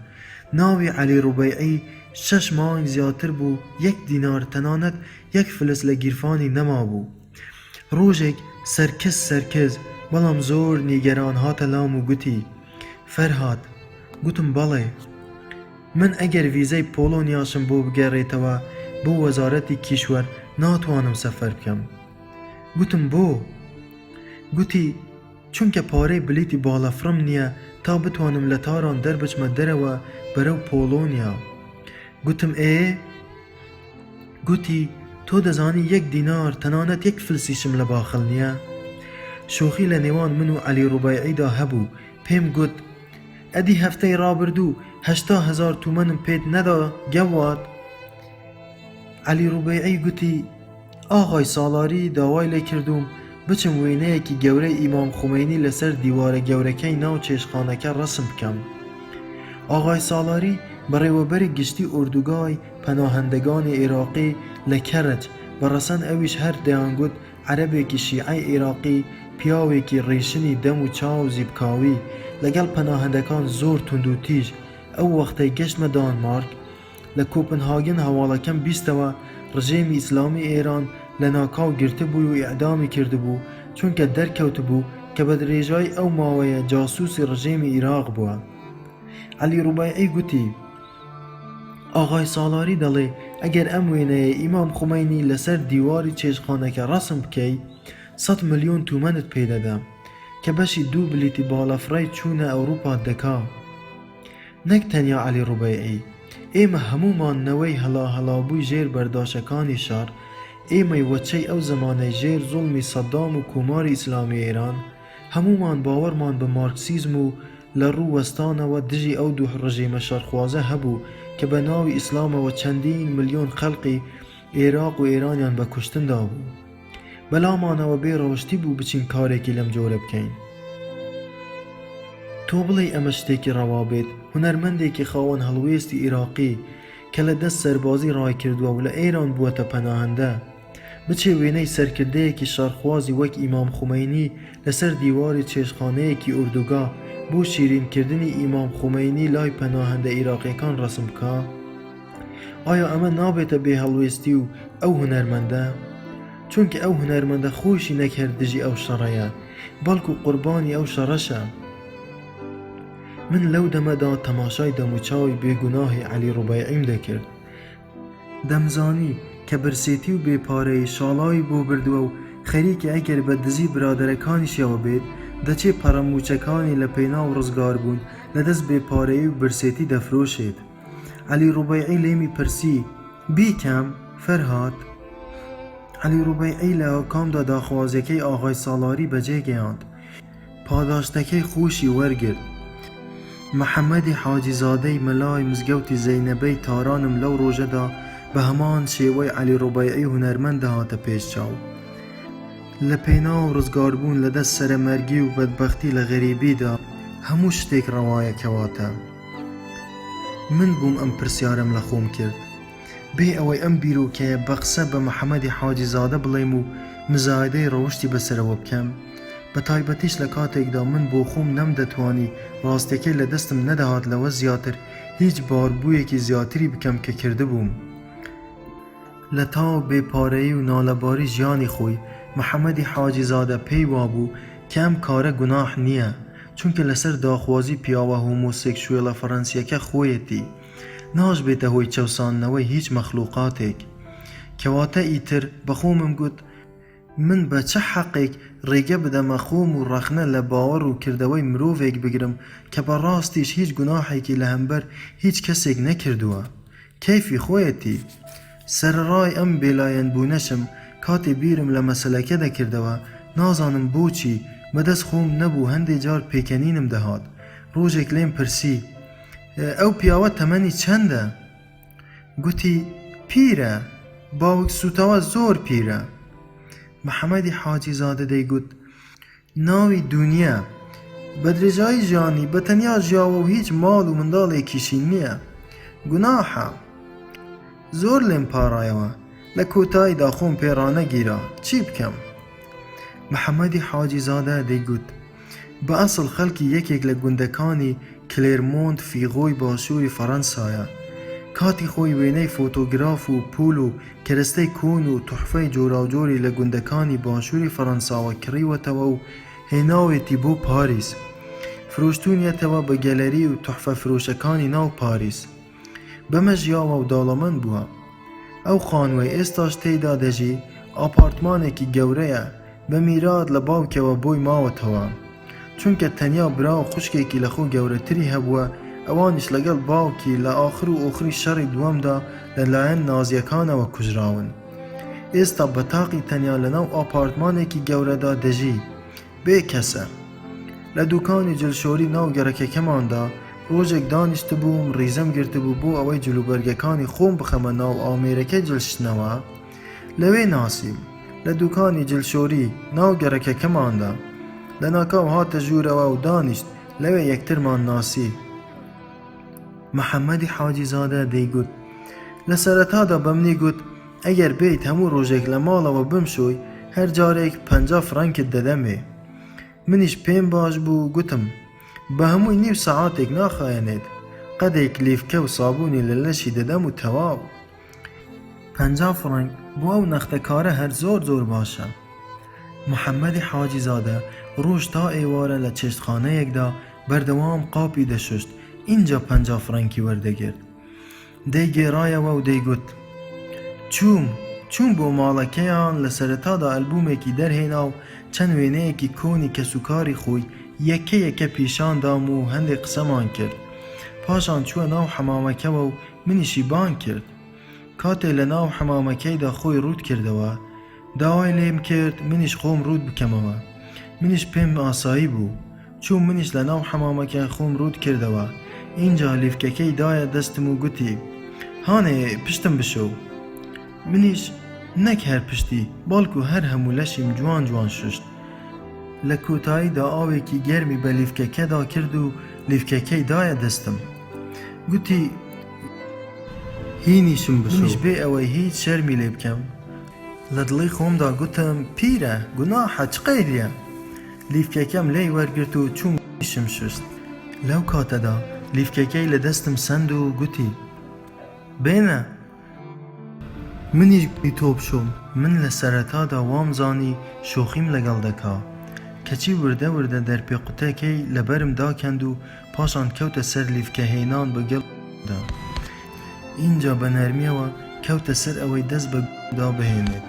ناوی عەلی ڕوبەیعی 6 مانگ زیاتر بوو 1 دینار تەنانەت 1 فلس لە گیرفانی نەما بوو. ڕۆژێک سەرکەز بەڵام زۆر نیگەران هاتە لام و گوتی فەرهاد. گوتم بەڵێ، من ئەگەر ڤیزەی پۆلۆنیاشم بۆ بگەڕێتەوە بۆ وەزارەتی کیشوەر ناتوانم سەفەر بکەم. گوتم بۆ؟ گوتی چونکە پارەی بلیتی باڵەفرم نییە تا بتوانم لە تاران دەربچمە دەرەوە بەرەو پۆلۆنیا. گوتم ئێ؟ گوتی تۆ دەزانی 1 دینار تەنانەت 1 فلسیشم لە باخەڵ نییە؟ شۆخی لە نێوان من و عەلی ڕوبەیعیدا هەبوو. پێم گوت ئەدی هەفتەی ڕابردوو 80,000 تومەنم پێت نەدا گەوات؟ عەلی ڕوبەیعی گوتی ئاغای ساڵاری داوای لێ کردوم بچم وێنەیەکی گەورەی ئیمام خومەینی لەسەر دیوارە گەورەکەی ناو چێشخانەکە ڕەسم بکەم. ئاغای ساڵاری بەڕێوەبەری گشتی ئوردوگای پەناهەندەگانی عێراقی لە کەرەج بەڕەسەن ئەویش هەر دەیانگوت عەرەبێکی شیعەی عێراقی، پیاوێکی ڕێشنی دەم و چاو زیبکاوی لەگەڵ پەناهەندەکان زۆر توند و تیژ. ئەو وەختەی گەشتمە دانمارک لە کۆپنهاگن هەواڵەکەم بیستەوە ڕژێمی ئیسلامی ئێران لە ناکاو گرتە بووی و ئیعدامی کردبوو چونکە دەرکەوت بوو کە بە درێژایی ئەو ماوەیە جاسووسی ڕژێمی عێراق بووە. عەلی ڕوبەیعی گوتی ئاغای ساڵاری دەڵێ ئەگەر ئەم وێنەیە ئیمام خومەینی لەسەر دیواری چێشخانەکە ڕەسم بکەی 100 ملیۆن تومەنت پێدەدەم کە بەشی 2 بلیتی باڵەفڕەی چوونە ئەوروپا دەکا. نەک تەنیا عەلی ڕوبەیعی، ئێمە هەموومان نەوەی هەڵاهەڵابووی ژێر بەرداشەکانی شار، ئێمەی وەچەی ئەو زەمانەی ژێر زوڵمی سەدام و کۆماری ئیسلامی ئێران، هەموومان باوەڕمان بە مارکسیزم و لە ڕوو وەستانەوە دژی ئەو دوو ڕژیمە شەرخوازە هەبوو کە بە ناوی ئیسلامەوە چەندین ملیۆن خەڵقی عێراق و ئێرانیان بە کوشتندا بوو. بەلامانەوە بێ ڕەوشتی بوو بچین کارێکی لەم جۆرە بکەین. تۆ بڵێ ئەمە شتێکی ڕەوا بێت، هونەرمەندێکی خاوەن هەڵوێستی عێراقی کە لە دەست سەربازی ڕایکردووە و لە ئێران بووەتە پەناهەندە. بچێ وێنەی سەرکردەیەکی شەڕخوازی وەک ئیمام خومەینی لەسەر دیواری چێژخانەیەکی ئوردوگا بۆ شیرینکردنی ئیمام خومەینی لای پەناهەندە عێراقیەکان ڕەسم بکە؟ ئایا ئەمە نابێتە بێ هەڵوێستی و ئەو هونەرمەندە؟ چونکە ئەو هونەرمەندە خۆشی نەکرد دژی ئەو شەڕەیە، بەڵکو قوربانی ئەو شەڕەشە. من لەو دەمەدا تەماشای دەموچاوی بێگوناهی عەلی ڕوبەیعیم دەکرد. دەمزانی کە برسێتی و بێپارەی شاڵاوی بۆ بردووە و خەریکە ئەگەر بە دزی برادەرەکانیشەوە بێت دەچێ پەڕەموچەکانی لە پێناو ڕزگار بوون لەدەست بێپارەیی و برسێتی دەفرۆشێت. عەلی ڕوبەیعی لێمی پرسی: بیکەم فەرهاد؟ عەلی ڕوبەیعی لە کامدا داخوازیەکەی ئاغای سالاری بەجێگەیاند. پاداشتەکەی خۆشی وەرگرت. محەممەدی حاجیزادەی مەلای مزگەوتی زەینەبەی تارانم لەو ڕۆژەدا بە هەمان شێوەی عەلی ڕوبەیعی هونەرمەند دەهاتە پێشچاو. لە پێناو ڕزگاربوون لە دەست سەرەمەرگی و بەدبەختی لە غەریبیدا هەموو شتێک ڕەوایە کەواتە. من بووم ئەم پرسیارم لە خۆم کرد، بێ ئەوەی ئەم بیرۆکەیە بە قسە بە محەممەدی حاجیزادە بڵێم و مزایدەی ڕەوشتی بەسەرەوە بکەم، بە تایبەتیش لە کاتێکدا من بۆ خۆم نەمدەتوانی ڕاستیەکەی لە دەستم نەدەهات لەوە زیاتر هیچ باربوویەکی زیاتری بکەم کە کردبووم. لە تاو بێپارەیی و نالەباری ژیانی خۆی محەممەدی حاجیزادە پێی وابوو کە ئەم کارە گوناح نییە، چونکە لەسەر داخوازی پیاوە هۆمۆسێکشوێلە فەڕەنسیەکە خۆیەتی، ناش بێتە هۆی چەوساندنەوەی هیچ مەخلووقاتێک. کەواتە ئیتر بە خۆمم گوت من بە چه حەقێک ڕێگە بدەمە خۆم و ڕەخنە لە باوەڕ و کردەوەی مرۆڤێک بگرم کە بەڕاستیش هیچ گوناحێکی لە هەمبەر هیچ کەسێک نەکردووە. کەیفی خۆیەتی. سەرڕای ئەم بێلایەنبوونەشم کاتێ بیرم لە مەسەلەکە دەکردەوە نازانم بۆچی بەدەست خۆم نەبوو هەندێک جار پێکەنینم دەهات. ڕۆژێک لێم پرسی: ئەو پیاوە تەمەنی چەندە؟ گوتی: پیرە، باوک سوتەوە زۆر پیرە. محەممەدی حاجیزادە دەیگوت: ناوی دونیە، بە درێژایی ژیانی بە تەنیا ژیاوە و هیچ ماڵ و منداڵێکیشی نییە. گوناحە. زۆر لێم پاڕایەوە، لە کۆتاییدا خۆم پێڕانەگیرا، چی بکەم؟ محەممەدی حاجیزادە دەیگوت: بە ئەسڵ خەڵکی یەکێک لە گوندەکانی کلێرمۆنت فیغۆی باشووری فەڕەنسایە. کاتی خۆی وێنەی فۆتۆگراف و پول و کەرەستەی کۆن و توحفەی جۆراوجۆری لە گوندەکانی باشووری فەڕەنساوە کڕیوەتەوە و هێناوێتی بۆ پاریس. فرۆشتونیەتەوە بە گەلەری و توحفە فرۆشەکانی ناو پاریس. بەمە ژیاوە و داڵەمەند بووە. ئەو خانووەی ئێستاش تێیدا دەژی ئاپارتمانێکی گەورەیە، بە میرات لە باوکەوە بۆی ماوەتەوە، چونکە تەنیا برا و خوشکێکی لەخۆ گەورەتری هەبووە، ئەوانیش لەگەڵ باوکی لە ئاخر و ئۆخری شەڕی دووەمدا لەلایەن نازیەکانەوە کوژراون. ئێستا بە تاقی تەنیا لەناو ئاپارتمانێکی گەورەدا دەژی، بێ کەسە. لە دوکانی جلشۆری ناو گەڕەکەکەماندا ڕۆژێک دانیشت بووم ڕیزەم گرتبوو بۆ ئەوەی جلوبەرگەکانی خۆم بخەمە ناو ئامێرەکە جلشتنەوە. لەوێ ناسیم، لە دوکانی جلشۆری ناو گەڕەکەکەماندا. لە ناکاو هاتە ژوورەوە و دانیشت، لەوێ یەکترمان ناسی. محەممەدی حاجیزادە دەیگوت: لە سەرەتادا بە منی گوت ئەگەر بیت هەموو ڕۆژێک لە ماڵەوە بمشۆی هەر جارێک 50 فرانکت دەدەمێ. منیش پێم باش بوو، گوتم بە هەمووی نیو سەعاتێک ناخایەنێت، قەدێک لیفکە و سابوونی لە لەشی دەدەم و تەواو. 50 فرانک بۆ ئەو نەختەکارە هەر زۆر باشە. محەممەدی حاجیزادە ڕۆژ تا ئێوارە لە چێشتخانەیەکدا بەردەوام قاپی دەشوشت، اینجا 50 فرانکی وەردەگرت. دەیگێڕایەوە و دەیگوت: چوون بۆ ماڵەکەیان لە سەرەتادا ئەلبومێکی دەرهێنا و چەند وێنەیەکی کۆنی کەسوکاری خۆی یەکە پیشاندام و هەندێک قسەمان کرد. پاشان چووە ناو حەمامەکەوە و منیشی بان کرد. کاتێ لە ناو حەمامەکەیدا خۆی ڕوود کردەوە، داوای لێم کرد منیش خۆم ڕوود بکەمەوە. منیش پێم ئاسایی بوو، چوون منیش لە ناو حەمامەکە خۆم ڕوود کردەوە. اینجا لیفکەکەی دایە دەستم و گوتی: هانێ پشتم بشۆ. منیش نەک هەر پشتی، باڵکو هەر هەموو لەشیم جوان شوشت. لە کۆتاییدا ئاوێکی گەرمی بە لیفکەکەدا کرد و لیفکەکەی دایە دەستم. گوتی: هینیشم منیش بشو بێ ئەوەی هیچ شەرمی لێ بکەم لە دڵی خۆمدا گوتم پیرە گوناحە چ قەیدیە لیفکەکەم لێی وەرگرت و چوومیشم شست لەو کاتەدا لیفکەکەی لە دەستم سەند و گوتی بێنە منیش گوتی تۆ بشۆم من لە سەرەتادا وامزانی شۆخیم لەگەڵ دەکا کەچی وردە وردە دەرپێ قوتەکەی لەبەرم داکەند و پاشان کەوتە سەر لیفکە هێنان بەگەڵدا اینجا بە نەرمیەوە کەوتە سەر ئەوەی دەست بە دا بهێنێت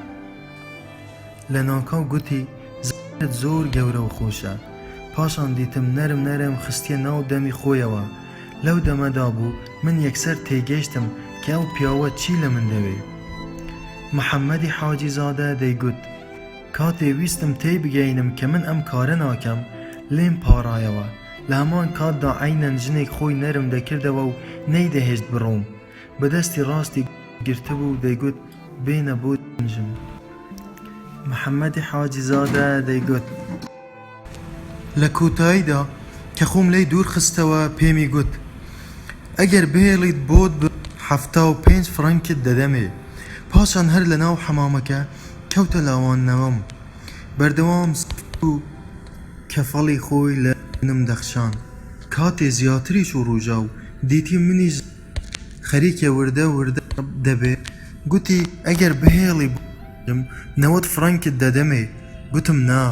لە ناکاو گوتی زەرت زۆر گەورە و خۆشە پاشان دیتم نەرم نەرم خستیە ناو دەمی خۆیەوە لەو دەمەدا بوو من یەکسەر تێگەیشتم کە ئەو پیاوە چی لە من دەوێ محەممەدی حاجی زادە دەیگوت کاتێ ویستم تێی بگەینم کە من ئەم کارە ناکەم لێم پارایەوە لە هەمان کاتدا عینەن ژنێک خۆی نەرم دەکردەوە و نەیدەهێشت بڕۆم بەدەستی ڕاستی گرتبوو دەیگوت بێنە بۆ دنجم محەممەدی حاجی زادە دەیگوت لە کۆتاییدا کە خۆم لی دوور خستەوە پێمی گوت ئەگەر بهێڵیت بۆت ب 75 فرەنکت دەدەمێ پاشان هەر لە ناو حەمامەکە کەوتە لاواننەوەم بەردەوام و کەفەڵی خۆی لە منم دەخشان کاتێ زیاتریش و ڕووژا و دیتی منیش خەریکە وردە وردە دەبێ گوتی ئەگەر بهێڵی بۆم 90 فرەنکت دەدەمێ گوتم نا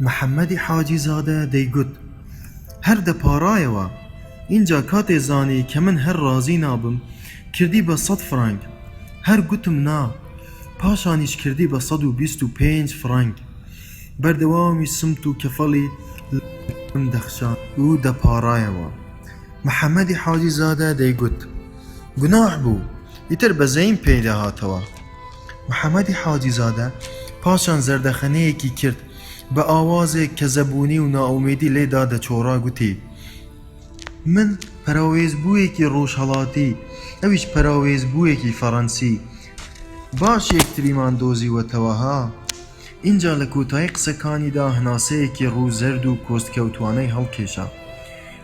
محەممەدی حاجی زادە دەیگوت هەر دەپارایەوە اینجا کاتێ زانی کە من هەر ڕازی نابم کردی بە 100 فرەنک هەر گوتم نا پاشانیش کردی بە 125 فرەنک بەردەوامی سمت و کەفەڵی لەم دەخشان و دەپارایەوە محەممەدی حاجی زادە دەیگوت گوناح بوو ئیتر بەزەیم پێداهاتەوە محەممەدی حاجی زادە پاشان زەردەخەنەیەکی کرد بە ئاوازێک کە زەبوونی و ناومێدی لێدا دەچۆڕا گوتی من پەراوێزبوویەکی ڕۆژهەڵاتی ئەویش پەراوێزبوویەکی فەڕەنسی باش یەکتریمان دۆزیوەتەوە ها اینجا لە کۆتایی قسەکانیدا هەناسەیەکی ڕوو زەرد و کۆستکەوتوانەی هەڵکێشا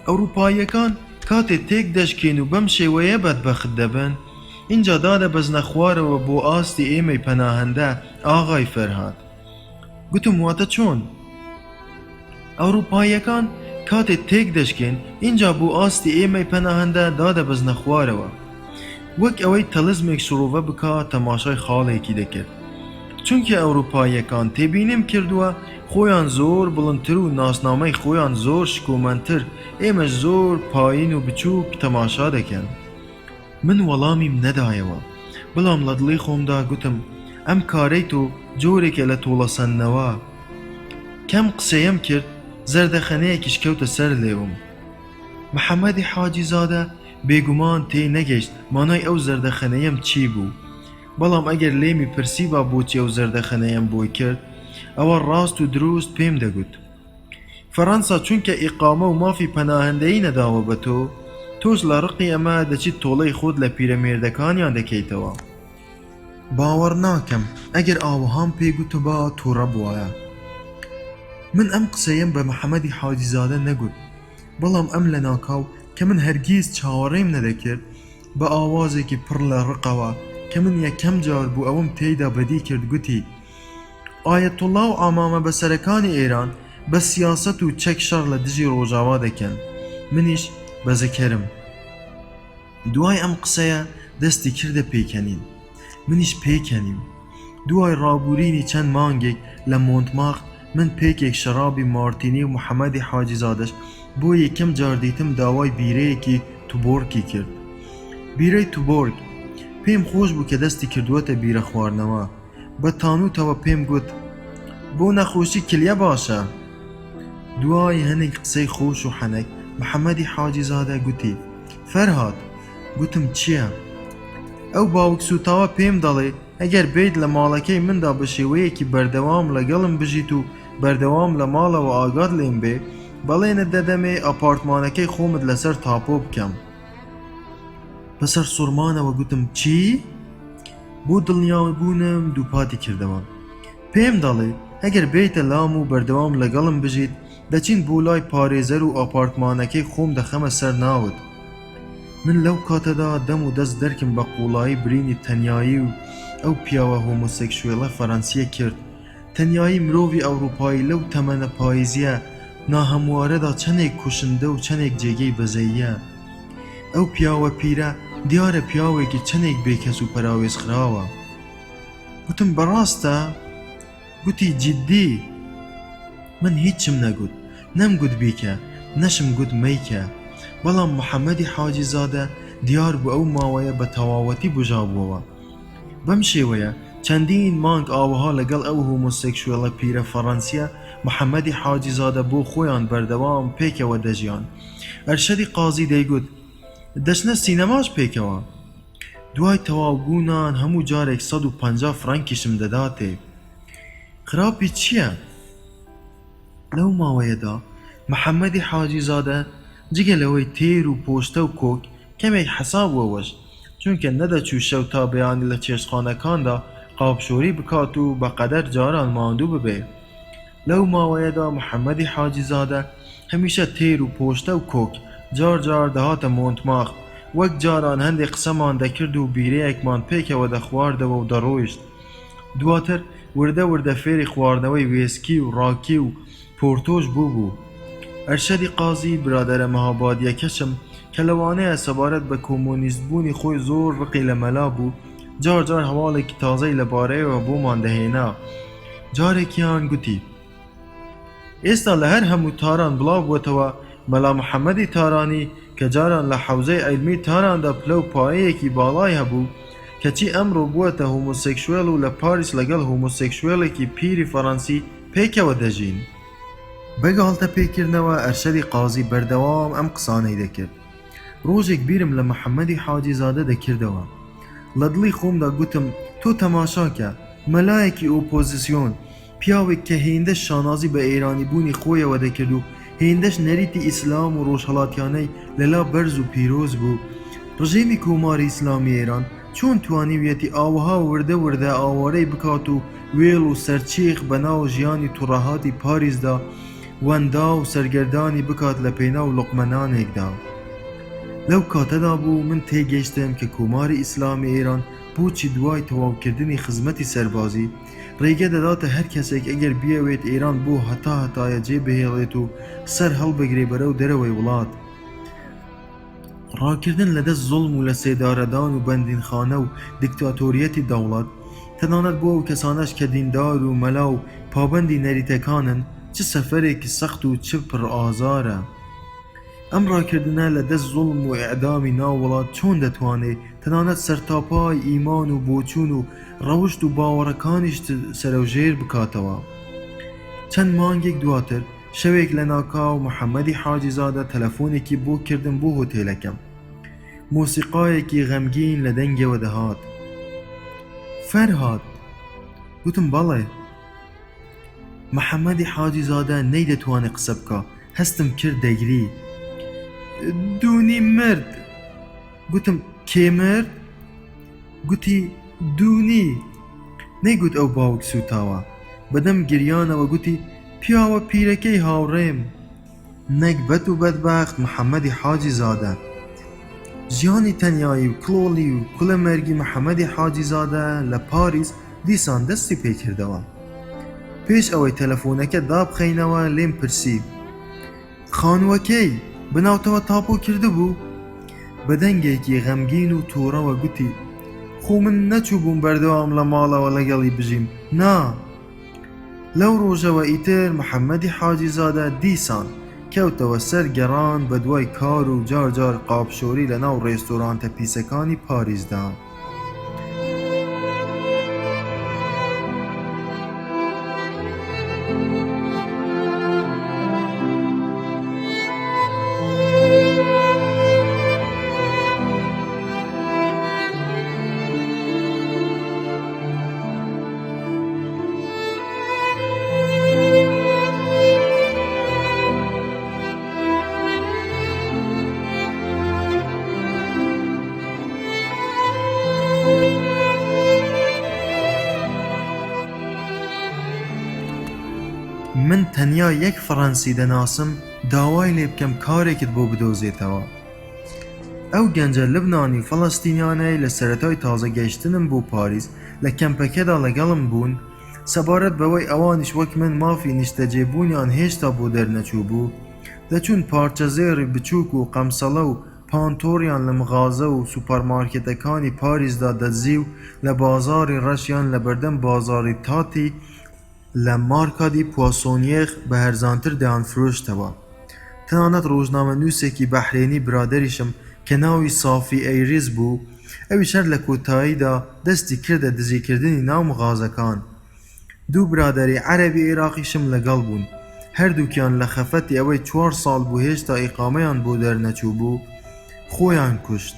ئەوروپاییەکان کاتێ تێک دەشکێن و بەم شێوەیە بەدبەخت دەبن اینجا دادە بەزنە خوارەوە بۆ ئاستی ئێمەی پەناهەندە ئاغای فەرهاد گوتم واتە چۆن ئەوروپاییەکان کاتێ تێک دەشکێن اینجا بۆ ئاستی ئێمەی پەناهەندە دادە بەزنە خوارەوە وەک ئەوەی تەلزمێک شڕوڤە بکا تەماشای خاڵێکی دەکرد چونکە ئەوروپاییەکان تێبینیم کردووە خۆیان زۆر بڵندتر و ناسنامەی خۆیان زۆر شکۆمەندتر ئێمەش زۆر پایین و بچووک تەماشا دەکەن من وەڵامیم نەدایەوە بەڵام لە دڵی خۆمدا گوتم ئەم کارەی تۆ جۆرێکە لە تۆڵەسەندنەوە کەم قسەیەم کرد زەردەخەنەیەکیش کەوتە سەر لێوم محەممەدی حاجی زادە بێگومان تێ نەگەشت مانای ئەو زەردەخەنەیەم چی بوو بەڵام ئەگەر لێمی پرسی با بۆچی ئەو زەردەخەنەیەم بۆی کرد ئەوە ڕاست و دروست پێم دەگوت فەڕەنسا چونکە ئیقامە و مافی پەناهەندەیی نەداوە بە تۆش لە ڕقی ئەمە دەچیت تۆڵەی خۆت لە پیرەمێردەکانیان دەکەیتەوە باوەڕ ناکەم ئەگەر ئاوەهام پێگوتبا تووڕە بووایە من ئەم قسەیەم بە محەممەدی حاجی زادە نەگوت بەڵام ئەم لە ناکاو کە من هەرگیز چاوەڕێم نەدەکرد بە ئاوازێکی پڕ لە ڕقەوە کە من یەکەم جار بوو ئەوم تێیدا بەدی کرد گوتی ئایەتوڵڵا و ئامامە بەسەرەکانی ئێران بە سیاسەت و چەک شەڕ لە دژی ڕۆژاوا دەکەن منیش بەزەکەرم دوای ئەم قسەیە دەستی کردە پێکەنین منیش پێکەنیم دوای ڕابورینی چەند مانگێک لە مۆنتماغ من پێکێک شەرابی مارتینی و محەممەدی حاجی زادەش بۆ یەکەم جار دیتم داوای بیرەیەکی توبۆرکی کرد بیرەی توبۆرک پێم خۆش بوو کە دەستی کردووەتە بیرە خواردنەوە بە تانوتەوە پێم گوت بۆ نەخۆشی کلیە باشە دوای هەنێک قسەی خۆش و حەنەک محەممەدی حاجی زادە گوتی فەرهاد گوتم چییە ئەو باوک سوتاوە پێم دەڵێ ئەگەر بیت لە ماڵەکەی مندا بە شێوەیەکی بەردەوام لەگەڵم بژیت و بەردەوام لە ماڵەوە ئاگات لێم بێ بەڵێنت دەدەمێ ئەپارتمانەکەی خۆمت لەسەر تاپۆ بکەم بەسەر سوڕمانەوە گوتم چی؟ بۆ دڵنیابوونم دووپاتی کردەوە پێم دەڵێ ئەگەر بیتە لام و بەردەوام لەگەڵم بژیت دەچین بۆ لای پارێزەر و ئاپارتمانەکەی خۆم دەخەمە سەر ناوت من لەو کاتەدا دەم و دەست دەرکم بە قوڵایی برینی تەنیایی و ئەو پیاوە هۆمۆسێکشوێڵە فەڕەنسیە کرد. تەنیایی مرۆڤی ئەوروپایی لەو تەمەنە پاییزیە ناهەموارەدا چەندێک کوشندە و چەندێک جێگەی بەزەییە. ئەو پیاوە پیرە دیارە پیاوێکی چەندێک بێکەس و پەراوێز خراوە. گوتم بەڕاستە؟ گوتی جددی. من هیچم نەگوت، نەمگوت بیکە، نەشم گوت مەیکە. بەڵام محەممەدی حاجی زادە دیار بوو ئەو ماوەیە بە تەواوەتی بژابووەوە. بەم شێوەیە چەندین مانگ ئاوەها لەگەڵ ئەو هۆمۆسێکشوێڵە پیرە فەڕەنسیە محەممەدی حاجی زادە بۆ خۆیان بەردەوام پێکەوە دەژیان. ئەرشەدی قازی دەیگوت دەچنە سینەماش پێکەوە. دوای تەواوبوونان هەموو جارێک 150 فرانکیشم دەداتێ. خراپی چییە؟ لەو ماوەیەدا محەممەدی حاجی زادە جگە لەوەی تێر و پۆشتە و کۆک کەمێک حەسابوەوەش، چونکە نەدەچوو شەو تا بەیانی لە چێشتخانەکاندا قاپشۆری بکات و بەقەدەر جاران ماندوو ببێ. لەو ماوەیەدا محەممەدی حاجی زادە هەمیشە تێر و پۆشتە و کۆک جار جار دەهاتە مۆنتماغ، وەک جاران هەندێک قسەمان دەکرد و بیرەیەکمان پێکەوە دەخواردەوە و دەڕۆیشت. دواتر وردە وردە فێری خواردنەوەی وێسکی و ڕاکی و پۆرتۆش بوو. ئەرشەدی قازی برادەرە مەهابادیەکەشم کە لەوانەیە سەبارەت بە کۆمۆنیست بوونی خۆی زۆر ڕقی لە مەلا بوو، جار جار هەواڵێکی تازەی لەبارەیەوە بۆمان دەهێنا. جارێکیان گوتی ئێستا لە هەر هەموو تاران بڵاو بووەتەوە مەلا محەممەدی تارانی کە جاران لە حەوزەی ئەیلمی تاراندا پلە و پایەیەکی باڵای هەبوو، کەچی ئەمڕۆ بووەتە هۆمۆسێکشوێڵ و لە پاریس لەگەڵ هۆمۆسێکشوێڵێکی پیری فەڕەنسی پێکەوە دەژین. بەگاڵتە پێکردنەوە ئەرشەدی قازی بەردەوام ئەم قسانەی دەکرد. ڕۆژێک بیرم لە محەممەدی حاجی زادە دەکردەوە. لە دڵی خۆمدا گوتم تۆ تەماشاکە، مەلایەکی ئۆپۆزیسیۆن، پیاوێک کە هێندە شانازی بە ئێرانی بوونی خۆیەوە دەکرد و هێندەش نەریتی ئیسلام و ڕۆژهەڵاتیانەی لەلا بەرز و پیرۆز بوو. ڕژێمی کۆماری ئیسلامی ئێران چۆن توانیویەتی ئاوەها وردە وردە ئاوارەی بکات و وێڵ و سەرچێخ بەناو ژیانی توڕەهاتی پاریسدا وەندا و سەرگەردانی بکات لە پێناو لوقمەنانێکدا. لەو کاتەدا بوو من تێگەیشتم کە کۆماری ئیسلامی ئێران بۆچی دوای تەواوکردنی خزمەتی سەربازی ڕێگە دەداتە هەر کەسێک ئەگەر بیەوێت ئێران بۆ هەتایە جێبهێڵێت و سەر هەڵبگرێ بەرەو دەرەوەی وڵات. ڕاکردن لەدەست زوڵم و لە سێدارەدان و بەندینخانە و دیکتاتۆریەتی دەوڵەت، تەنانەت بۆ ئەو کەسانەش کە دیندار و مەلا و پابەندی نەریتەکانن، چ سەفەرێکی سەخت و چ پڕ ئازارە. ئەم ڕاکردنە لە دەست زوڵم و ئەعدامی ناو وڵات چۆن دەتوانێت تەنانەت سەرتاپای ئیمان و بۆچوون و ڕەوشت و باوەڕەکانیش سەرەوژێر بکاتەوە. چەند مانگێک دواتر شەوێک لە ناکاو محەممەدی حاجی زادە تەلەفۆنێکی بۆ کردم بۆ هۆتێلەکەم. مۆسیقایەکی غەمگین لە دەنگەوە دەهات. فەرهاد. گوتم بەڵێ. محەممەدی حاجی زادە نەی دەتوانێت قسە بکە، هەستم کرد دەگری. دوونی مرد. گوتم کێ مرد؟ گوتی دوونی. نەیگوت ئەو باوک سوتاوە، بەدەم گریانەوە گوتی پیاوە پیرەکەی هاوڕێم. نەکبەت و بەدبەخت محەممەدی حاجی زادە. ژیانی تەنیایی و کڵۆڵی و کوڵە مەرگی محەممەدی حاجی زادە لە پاریس دیسان دەستی پێکردەوە. پێش ئەوەی تەلەفۆنەکە دابخەینەوە لێم پرسی خانووەکەی بناوتەوە تاپۆ کرده بوو؟ بەدەنگێکی غەمگین و تووڕەوە گوتی خۆ من نەچوو بووم بەردەوام لە ماڵەوە لەگەڵی بژیم. نا. لەو ڕۆژەوە ئیتر محەممەدی حاجی زادە دیسان کەوتەوە سەر گەڕان بە دوای کار و جار جار قاپشۆری لە ناو ڕێستۆرانتە پیسەکانی پاریسدا. من تەنیا یەک فەڕەنسی دەناسم داوای لێ بکەم کارێکت بۆ بدۆزێتەوە. ئەو گەنجە لبنانی فەڵەستینیانەی لە سەرەتای تازە گەیشتنم بۆ پاریس لە کەمپەکەدا لەگەڵم بوون سەبارەت بەوەی ئەوانیش وەک من مافی نیشتەجێبوونیان هێشتا بۆ دەرنەچوو بوو دەچوون پارچەزێڕی بچووک و قەمسەڵە و پانتۆریان لە مغازە و سوپەرمارکێتەکانی پاریسدا دەدزی و لە بازاری ڕەشیان لە بەردەم بازاری تاتی لە مارکادی پواسۆنیێخ بە هەرزانتر دەیانفرۆشتەوە. تەنانەت ڕۆژنامە نووسێکی بەحرێنی برادەریشم کە ناوی سافی ئەیریز بوو ئەویش هەر لە کۆتاییدا دەستی کردە دزیکردنی ناو مغازەکان. دوو برادەری عەرەبی عێراقیشم لەگەڵ بوون هەردووکیان لە خەفەتی ئەوەی 4 ساڵ بوو هێشتا ئیقامەیان بۆ دەرنەچوو بوو خۆیان کوشت.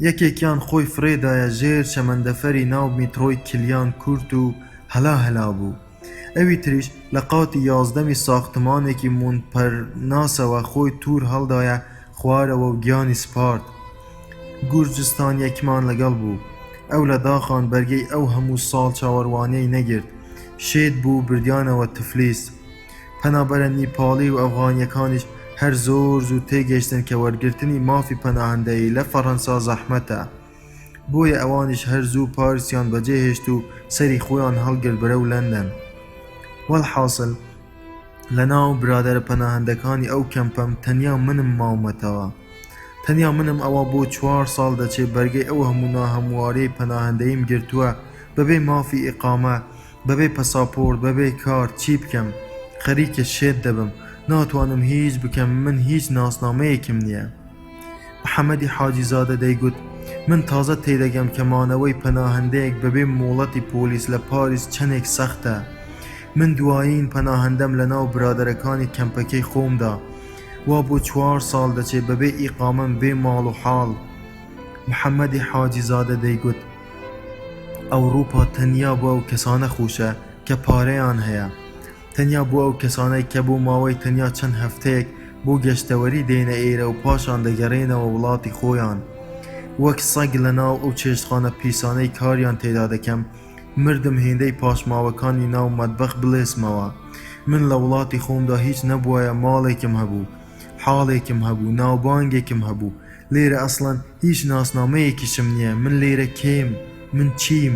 یەکێکیان خۆی فرێدایە ژێر شەمەندەفەری ناو میترۆی کلیان کورت و هەلا بوو. ئەوی تریش لە قاتی 11 ساختمانێکی مونپەرناسەوە خۆی توور هەڵدایە خوارەوە و گیانی سپارد. گورجستان یەکمان لەگەڵ بوو ئەو لە داخان بەرگەی ئەو هەموو ساڵ چاوەڕوانیەی نەگرت شێت بوو بردیانەوە تفلیس. پەنابەرە نیپاڵی و ئەوغانیەکانیش هەر زۆر زوو تێگەیشتن کە وەرگرتنی مافی پەناهەندەیی لە فەڕەنسا زەحمەتە بۆیە ئەوانیش هەر زوو پاریسیان بەجێهێشت و سەری خۆیان هەڵگرت بەرەو لەندەن. وەڵحاصل لە ناو برادەرە پەناهەندەکانی ئەو کەمپەم تەنیا منم ماومەتەوە. تەنیا منم ئەوە بۆ 4 ساڵ دەچێت بەرگەی ئەو هەموو ناهەموارەی پەناهەندەیم گرتووە بەبێ مافی ئیقامە بەبێ پەساپۆرت بەبێ کار چی بکەم خەریکە شێت دەبم ناتوانم هیچ بکەم من هیچ ناسنامەیەکم نییە. محەممەدی حاجیزادە دەیگوت من تازە تێدەگەم کە مانەوەی پەناهەندەیەک بەبێ مۆڵەتی پۆلیس لە پاریس چەندێک سەختە. من دوایین پەناهەندەم لە ناو برادەرەکانی کەمپەکەی خۆمدا وا بۆ 4 ساڵ دەچێت بەبێ ئیقامەم بێ ماڵ و حاڵ. محەممەدی حاجیزادە دەیگوت ئەوروپا تەنیا بۆ ئەو کەسانە خۆشە کە پارەیان هەیە تەنیا بۆ ئەو کەسانەی کە بۆ ماوەی تەنیا چەند هەفتەیەک بۆ گەشتەوەری دێنە ئێرە و پاشان دەگەڕێنەوە وڵاتی خۆیان. وەک سەگ لە ناو ئەو چێشتخانە پیسانەی کاریان تێدا دەکەم مردم هێندەی پاشماوەکانی ناو مەتبەخ بڵێسمەوە. من لە وڵاتی خۆمدا هیچ نەبووایە ماڵێکم هەبوو حاڵێکم هەبوو ناوبانگێکم هەبوو لێرە ئەسڵەن هیچ ناسنامەیەکیشم نییە من لێرە کێم من چیم.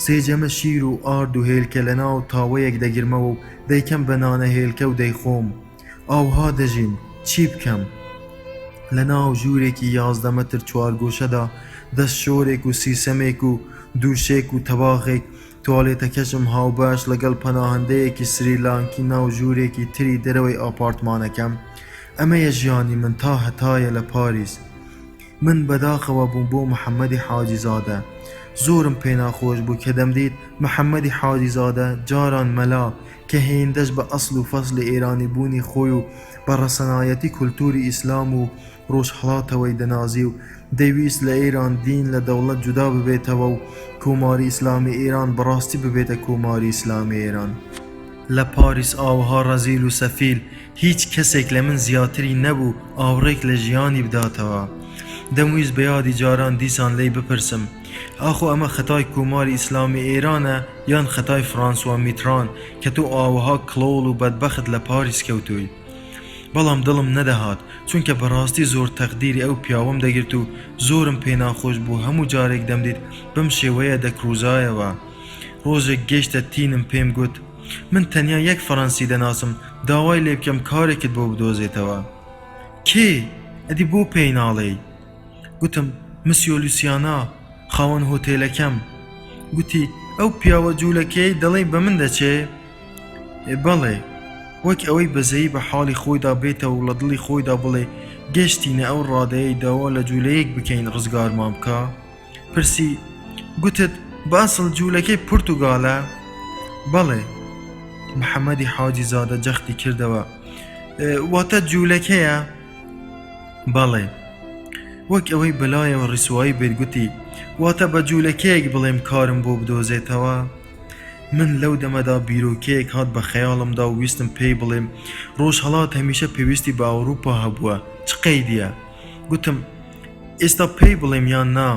سێجەمە شیر و ئارد و هێلکە لە ناو تاوەیەک دەگرمەوە و دەیکەم بە نانە هێلکە و دەیخۆم ئاوها دەژین چی بکەم. لە ناو ژوورێکی 11 مەتر چوارگۆشەدا دەست شۆرێک و سیسەمێک و دووشێک و تەباغێک توالێتەکەشم هاوبەش لەگەڵ پەناهەندەیەکی سریلانکی ناو ژوورێکی تری دەرەوەی ئاپارتمانەکەم. ئەمەیە ژیانی من تا هەتایە لە پاریس. من بەداخەوە بووم بۆ محەممەدی حاجیزادە زۆرم پێ ناخۆش بوو کە دەمدیت محەممەدی حاجیزادە جاران مەلا کە هێندەش بە ئەسڵ و فەسلی ئێرانی بوونی خۆی و بە ڕەسەنایەتی کولتوری ئیسلام و ڕۆژهەڵاتەوەی دەنازی و دەیویست لە ئێران دین لە دەوڵەت جودا ببێتەوە و کۆماری ئیسلامی ئێران بەڕاستی ببێتە کۆماری ئیسلامی ئێران. لە پاریس ئاوها ڕەزیل و سەفیل هیچ کەسێک لە من زیاتری نەبوو ئاوڕێک لە ژیانی بداتەوە. دەمویست بە یادی جاران دیسان لی بپرسم ئاخۆ ئەمە خەتای کۆماری ئیسلامی ئێرانە یان خەتای فرانسوا میتران کە تۆ ئاوها کڵۆڵ و بەدبەخت لە پاریس کەوتووی. بەڵام دڵم نەدەهات چونکە بەڕاستی زۆر تەقدیری ئەو پیاوەم دەگرت و زۆرم پێ ناخۆش بوو هەموو جارێک دەمدیت بم شێوەیە دەکروزایەوە. ڕۆژێک گەیشتە تینم پێم گوت من تەنیا یەک فەڕەنسی دەناسم داوای لێ بکەم کارێکت بۆ بدۆزێتەوە. کێ؟ ئەدی بۆ پێی ناڵێی؟ گوتم مسیۆ لوسیانا خاوەن هۆتێلەکەم. گوتی ئەو پیاوە جوولەکەی دەڵێ بە من دەچێ؟ بەڵێ وەک ئەوەی بەزەیی بە حاڵی خۆیدا بێتەوە و لە دڵی خۆیدا بڵێ گەشتینە ئەو ڕادەیەی داوا لە جوولەیەک بکەین ڕزگارمان بکە. پرسی گوتت باسڵ جوولەکەی پورتوگالە؟ بەڵێ. محەممەدی حاجیزادە جەختی کردەوە واتە جوولەکەیە؟ بەڵێ. وەک ئەوەی بەلایەوە ڕیسوایی بێت گوتی واتە بە جوولەکەیەک بڵێم کارم بۆ بدۆزێتەوە. من لەو دەمەدا بیرۆکەیەک هات بە خەیاڵمدا و ویستم پێی بڵێم ڕۆژهەڵات هەمیشە پێویستی بە ئەوروپا هەبووە چ قەیدیە؟ گوتم ئێستا پێی بڵێم یان نا؟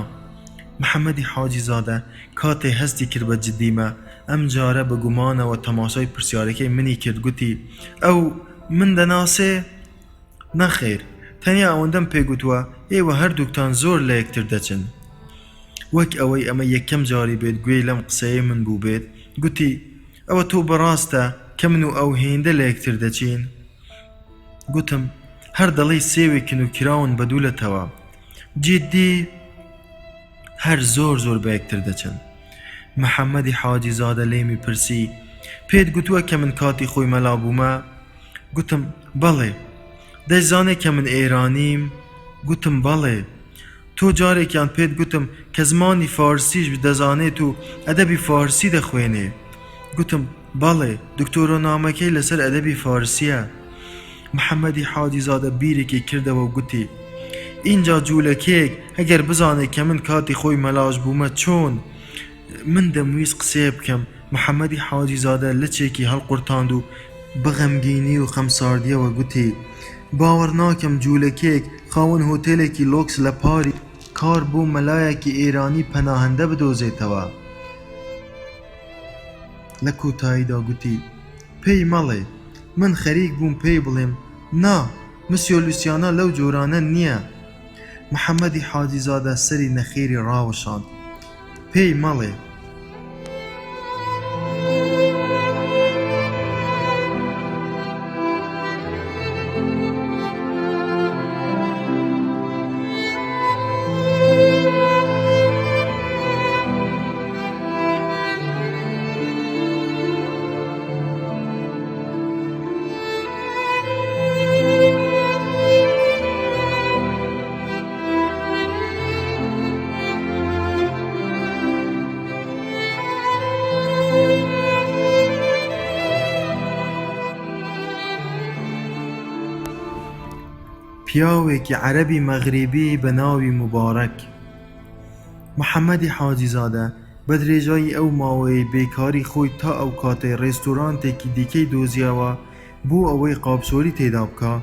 محەممەدی حاجیزادە کاتێ هەستی کرد بە جددیمە ئەم جارە بە گومانەوە تەماشای پرسیارەکەی منی کرد گوتی ئەو من دەناسێ؟ نەخێر تەنیا ئەوەندەم پێگوتووە ئێوە هەردووکتان زۆر لە یەکتر دەچن. وەک ئەوەی ئەمە یەکەم جاری بێت گوێی لەم قسەیە من بوو بێت، گوتی ئەوە تۆ بەڕاستە کە من و ئەو هێندە لە یەکتر دەچین؟ گوتم هەر دەڵێی سێوێکن و کراون بەدوولەتەوە، جددی هەر زۆر بە یەکتر دەچن. محەممەدی حاجی زادە لێمی پرسی پێت گوتووە کە من کاتی خۆی مەلا بوومە؟ گوتم بەڵێ. دەیزانێ کە من ئێرانیم؟ گوتم بەڵێ. تۆ جارێکیان پێت گوتم کە زمانی فارسیش دەزانێت و ئەدەبی فارسی دەخوێنێ؟ گوتم بەڵێ، دکتۆرۆنامەکەی لەسەر ئەدەبی فارسیە. محەممەدی حاجی زادە بیرێکی کردەوە و گوتی اینجا جوولەکێک ئەگەر بزانێت کە من کاتی خۆی مەلاش بوومە چۆن؟ من دەمویست قسێ بکەم. محەممەدی حاجی زادە لچێکی هەڵقورتاند و بەغەمگینی و خەمساردیەوە گوتی باوەڕ ناکەم جوولەکێک خاوەن هۆتێلێکی لۆکس لە پاری کار بۆ مەلایەکی ئێرانی پەناهەندە بدۆزێتەوە. لە کۆتاییدا گوتی پێی مەڵێ من خەریک بووم پێی بڵێم نا مسیۆ لوسیانە لەو جۆرانە نییە. محەممەدی حاجی زادە سەری نەخێری ڕاوەشاند. پێی مەڵێ. پیاوێکی عەرەبی مەغریبی بە ناوی مبارەک. محەممەدی حاجی زادە بە درێژایی ئەو ماوەی بێکاری خۆی تا ئەو کاتەی ڕێستۆرانتێکی دیکەی دۆزیەوە بۆ ئەوەی قاپسۆری تێدا بکە،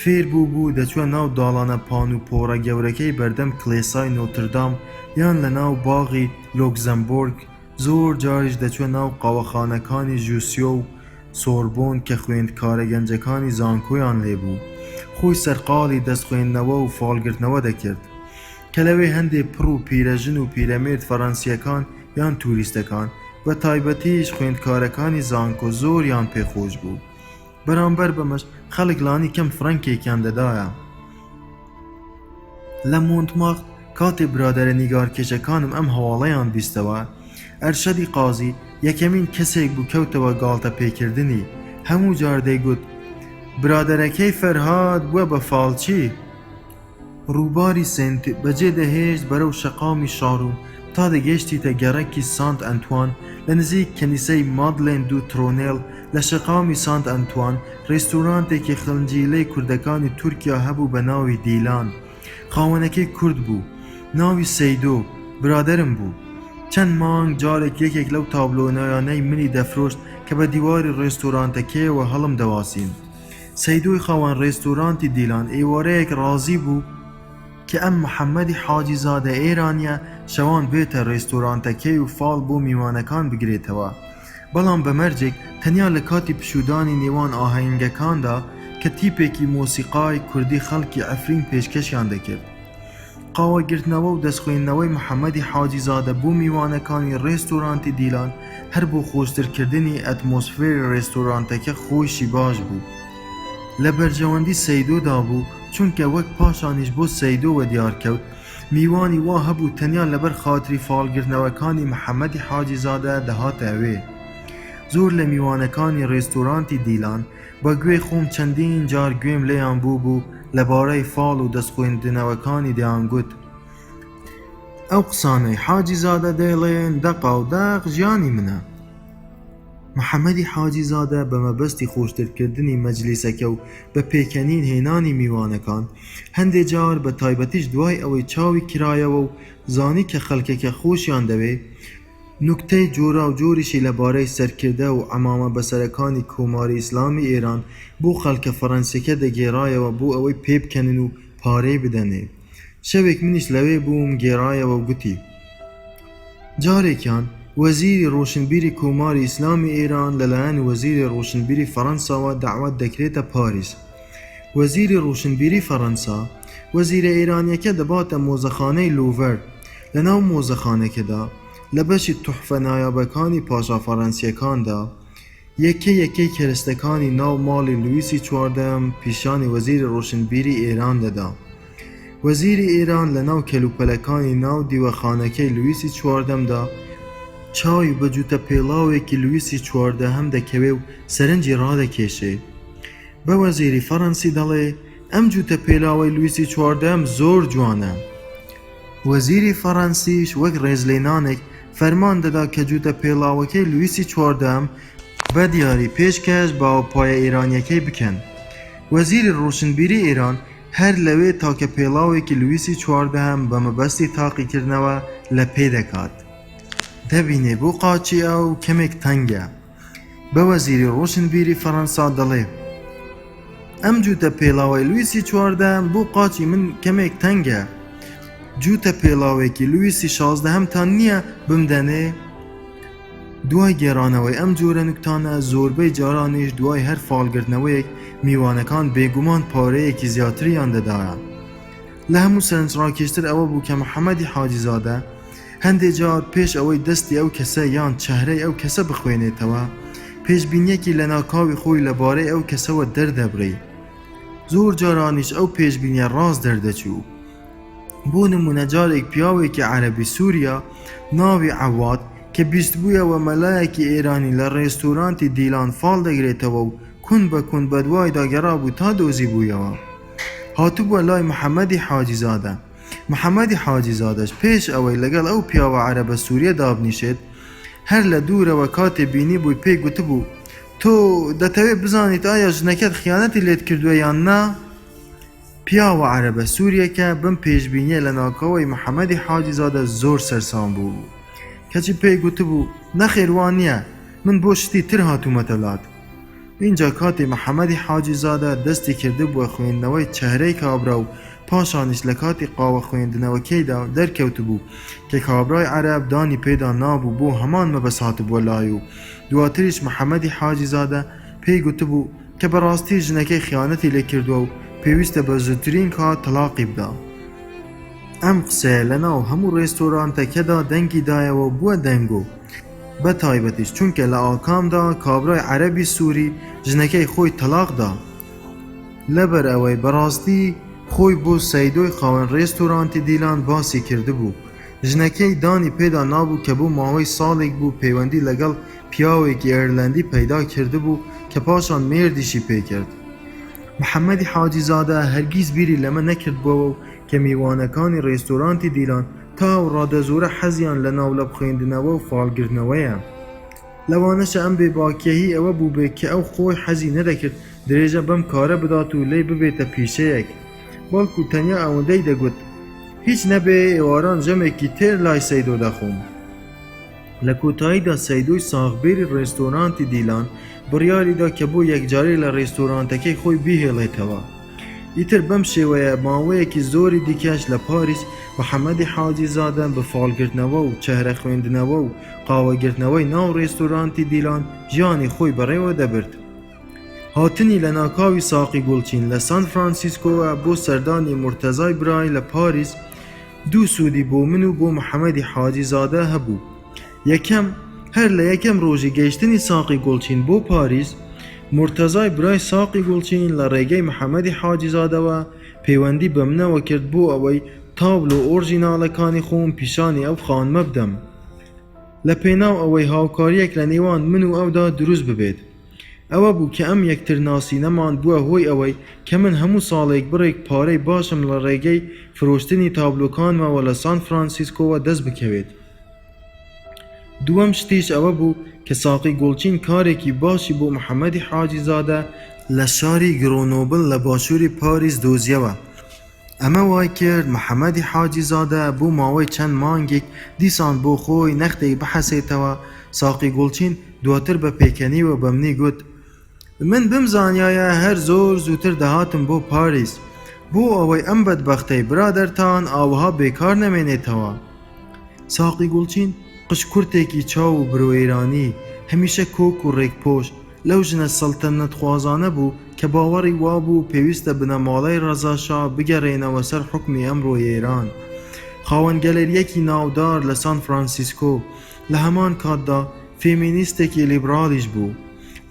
فێر بوو دەچوە ناو داڵانە پان و پۆڕە گەورەکەی بەردەم کڵێسای نۆتردام یان لە ناو باغی لۆکزەمبۆرگ، زۆر جاریش دەچوە ناو قاوەخانەکانی ژوسیۆ و سۆربۆن کە خوێندکارە گەنجەکانی زانکۆیان لێبوو. خۆی سەرقاڵی دەست خوێندنەوە و فاڵگرتنەوە دەکرد کە لەوێ هەندێک پڕ و پیرەژن و پیرەمێرد فەڕەنسیەکان یان توریستەکان بە تایبەتیش خوێندکارەکانی زانکۆ زۆریان پێخۆش بوو. بەرامبەر بەمەش خەڵک لانی کەم فڕەنکێکیان دەدایە. لە مۆنتمارت کاتێ برادەرە نیگارکێشەکانم ئەم هەواڵەیان بیستەوە، ئەرشەدی قازی یەکەمین کەسێک بوو کەوتەوە گاڵتە پێکردنی. هەموو جار دەیگوت برادەرەکەی فەرهاد بووە بە فاڵچی. ڕووباری سنت بەجێ دەهێشت بەرەو شەقامی شاڕوون تا دەگەیشتیتە گەڕەکی سانت ئەنتوان لە نزیک کەنیسەی مادلێن دو ترۆنێڵ. لە شەقامی سانت ئەنتوان ڕێستۆرانتێکی خەلنجیلەی کوردەکانی تورکیا هەبوو بە ناوی دیلان. خاوەنەکەی کورد بوو، ناوی سەیدۆ، برادەرم بوو. چەند مانگ جارێک یەکێک لەو تابلۆنەیانەی منی دەفرۆشت کە بە دیواری ڕێستۆرانتەکەیەوە هەڵم دەواسین. سەیدۆی خاوەن ڕێستۆرانتی دیلان ئێوارەیەک ڕازی بوو کە ئەم محەممەدی حاجی زادە ئێرانیە شەوان بێتە ڕێستۆرانتەکەی و فاڵ بۆ میوانەکان بگرێتەوە. بەڵام بەمەرجێک تەنیا لە کاتی پشودانی نێوان ئاهەنگەکاندا کە تیپێکی مۆسیقای کوردی خەڵکی ئەفرین پێشکەشیان دەکرد. قاوەگرتنەوە و دەستخوێندنەوەی محەممەدی حاجی زادە بۆ میوانەکانی ڕێستۆرانتی دیلان هەر بۆ خۆشترکردنی ئەتمۆسفێری ڕێستۆرانتەکە خۆشی باش بوو. لە بەرژەوەندی سەیدۆدا بوو چونکە وەک پاشانیش بۆ سەیدۆوە دیارکەوت میوانی وا هەبوو تەنیا لەبەر خاتری فاڵگرتنەوەکانی محەممەدی حاجی زادە دەهاتە ئەوێ. زۆر لە میوانەکانی ڕێستۆرانتی دیلان بە گوێ خۆم چەندین جار گوێم لێیان بوو لەبارەی فاڵ و دەستخوێندنەوەکانی دەیانگوت ئەو قسانەی حاجی زادە دەیڵێن دەقا و دەق ژیانی منە. محەممەدی حاجی زادە بە مەبەستی خۆشترکردنی مەجلیسەکە و بە پێکەنین هێنانی میوانەکان هەندێک جار بە تایبەتیش دوای ئەوەی چاوی کرایەوە و زانی کە خەڵکێکە خۆشیان دەوێ نوکتەی جۆرا و جۆریشی لەبارەی سەرکردە و ئەمامە بەسەرەکانی کۆماری ئیسلامی ئێران بۆ خەڵکە فەڕەنسیەکە دەگێڕایەوە بۆ ئەوەی پێ بکەنن و پارەی بدەنێ. شەوێک منیش لەوێ بووم گێڕایەوە و گوتی جارێکیان وەزیری ڕۆشنبیری کۆماری ئیسلامی ئێران لەلایەن وەزیری ڕۆشنبیری فەڕەنساوە دەعوەت دەکرێتە پاریس. وەزیری ڕوشنبیری فەڕەنسا وەزیرە ئێرانیەکە دەباتە مۆزەخانەی لوڤەر لەناو مۆزەخانەکەدا لە بەشی توحفە نایابەکانی پاشا فەڕەنسیەکاندا یەکەی کەرستەکانی ناو ماڵی لویسی چواردەم پیشانی وەزیری ڕۆشنبیری ئێران دەدا. وەزیری ئێران لە ناو کەلوپەلەکانی ناو دیوەخانەکەی لویسی چواردەمدا چاوی بە جوتە پێڵاوێکی لویسی چواردەهەم دەکەوێ و سەرنجی ڕادەکێشێ. بە وەزیری فەڕەنسی دەڵێ ئەم جوتە پێلاوەی لویسی چواردەم زۆر جوانە. وەزیری فەڕەنسیش وەک ڕێزلێنانێک فەرمان دەدا کە جوتە پێڵاوەکەی لویسی چواردەم بە دیاری پێشکەش باوەپایە ئێرانیەکەی بکەن. وەزیری ڕۆشنبیری ئێران هەر لەوێ تاکە پێڵاوێکی لویسی چواردەهەم بە مەبەستی تاقیکردنەوە لە پێ دەکات. دەبینێ بۆ قاچی ئەو کەمێک تەنگە. بە وەزیری ڕۆشنبیری فەڕەنسا دەڵێ ئەم جوتە پێڵاوەی لویسی چواردەم بۆ قاچی من کەمێک تەنگە. جوتە پێڵاوێکی لویسی شازدەهەمتان نییە بمدەنێ؟ دوای گێڕانەوەی ئەم جۆرە نوکتانە زۆربەی جارانیش دوای هەر فالگرتنەوەیەک میوانەکان بێگومان پارەیەکی زیاتریان دەدایە. لە هەموو سەرنجڕاکێشتر ئەوە بوو کە محەممەدی حاجیزادە هەندێک جار پێش ئەوەی دەستی ئەو کەسە یان چەهرەی ئەو کەسە بخوێنێتەوە پێشبینیەکی لە ناکاوی خۆی لەبارەی ئەو کەسەوە دەردەبڕی. زۆر جارانیش ئەو پێشبینیە ڕاست دەردەچوو. بۆ نمونە جارێک پیاوێکی عەرەبی سووریا ناوی عەواد کە بیست بوویەوە مەلایەکی ئێرانی لە ڕێستۆرانتی دیلان فاڵ دەگرێتەوە و کون بە کون بە دوای داگەڕا بوو تا دۆزی بوویەوە. هاتووە لای محەممەدی حاجیزادە. محەممەدی حاجیزادەش پێش ئەوەی لەگەڵ ئەو پیاوە عەرەبە سووریە دابنیشێت هەر لە دوورەوە کاتێ بینی بووی پێی گوتبوو تۆ دەتەوێت بزانیت ئایا ژنەکەت خیانەتی لێت کردووە یان نا؟ پیاوە عەرەبە سووریەکە بم پێشبینیە لە ناکاوەی محەممەدی حاجیزادە زۆر سەرسام بوو. کەچی پێی گوتبوو نەخێوان نییە من بۆ شتی تر هاتوومەتە لات. اینجا کاتی محەممەدی حاجیزادە دەستی کرده بووە خوێندنەوەی چەهرەی کابرا و پاشانیش لە کاتی قاوە خوێندنەوەکەیدا دەرکەوت بوو کە کابرای عەرەب دانی پێدا نابوو بۆ هەمان مەبەست هاتبووە لای و دواتریش محەممەدی حاجیزادە پێی گوتبوو کە بەڕاستی ژنەکەی خیانەتی لێ کردووە و پێویستە بە زووترین کات تەلاقی بدا. ئەم قسەیە لەناو هەموو ڕێستۆرانتەکەدا دەنگی دایەوە بووە دەنگۆ بە تایبەتیش چونکە لە ئاکامدا کابرای عەرەبی سووری ژنەکەی خۆی تەلاقدا. لەبەر ئەوەی بەڕاستی خۆی بۆ سەیدۆی خاوەن ڕێستۆرانتی دیلان باسی کردبوو. ژنەکەی دانی پێدا نابوو کە بۆ ماوەی ساڵێک بوو پەیوەندی لەگەڵ پیاوێکی ئێرلەندی پەیدا کردبوو کە پاشان مێردیشی پێکرد. محەممەدی حاجیزادە هەرگیز بیری لەمە نەکردبووە و کە میوانەکانی ڕێستۆرانتی دیلان تا و ڕادەزۆرە حەزیان لە ناولە بخوێندنەوە و فالگرتنەوەیە. لەوانەشە ئەم بێباکیەهی ئەوە بوو بێت کە ئەو خۆی حەزی نەدەکرد درێژە بەم کارە بدات و لێی ببێتە پیشەیەک، بەڵکو تەنیا ئەوەندەی دەگوت هیچ نەبێ ئێواران ژەمێکی تێر لای سەیدۆ دەخۆم. لە کۆتاییدا سەیدۆی ساغبێری ڕێستۆرانتی دیلان بڕیاریدا کە بۆ یەکجارەی لە ڕێستۆرانتەکەی خۆی بیهێڵێتەوە. ئیتر بەم شێوەیە ماوەیەکی زۆری دیکەش لە پاریس محەممەدی حاجیزادە بە فالگرتنەوە و چەهرە خوێندنەوە و قاوەگرتنەوەی ناو ڕێستۆرانتی دیلان ژیانی خۆی بەڕێوە دەبرد. هاتنی لە ناکاوی ساقی گوڵچین لە سان فرانسیسکۆوە بۆ سەردانی مورتەزای برای لە پاریس دوو سوودی بۆ من و بۆ محەممەدی حاجیزادە هەبوو. یەکەم هەر لە یەکەم ڕۆژی گەیشتنی ساقی گوڵچین بۆ پاریس مورتەزای برای ساقی گوڵچین لە ڕێگەی محەممەدی حاجیزادەوە پەیوەندی بە منەوە کرد بۆ ئەوەی تابلۆ ئۆرژیناڵەکانی خۆم پیشانی ئەو خانمە بدەم لە پێناو ئەوەی هاوکاریەک لە نێوان من و ئەودا دروست ببێت. ئەوە بوو کە ئەم یەکتر ناسینەمان بووە هۆی ئەوەی کە من هەموو ساڵێک بڕێک پارەی باشم لە ڕێگەی فرۆشتنی تابلۆکانمەوە لە سان فرانسیسکۆوە دەست بکەوێت. دووەم شتیش ئەوە بوو کە ساقی گوڵچین کارێکی باشی بۆ محەممەدی حاجیزادە لە شاری گرۆنۆبل لە باشووری پاریس دۆزیەوە. ئەمە وای کرد محەممەدی حاجیزادە بۆ ماوەی چەند مانگێک دیسان بۆ خۆی نەختێک بحەسێتەوە. ساقی گوڵچین دواتر بە پێکەنیوە بە منی گوت من بمزانیایە هەر زۆر زووتر دەهاتم بۆ پاریس بۆ ئەوەی ئەم بەدبەختەی برادەرتان ئاوها بێکار نەمێنێتەوە. ساقی گوڵچین قشکورتێکی چاو و برۆێرانی هەمیشە کۆک و ڕێکپۆش لەو ژنە سەڵتەنەت خوازانە بوو کە کە باوەڕی وابوو پێویستە بنەماڵەی ڕەزاشا بگەڕێنەوە سەر حکمی ئەمڕۆی ئێران. خاوەن گەلەریەکی ناودار لە سان فرانسیسکۆ لە هەمان کاتدا فێمینیستێکی لیبرالیش بوو.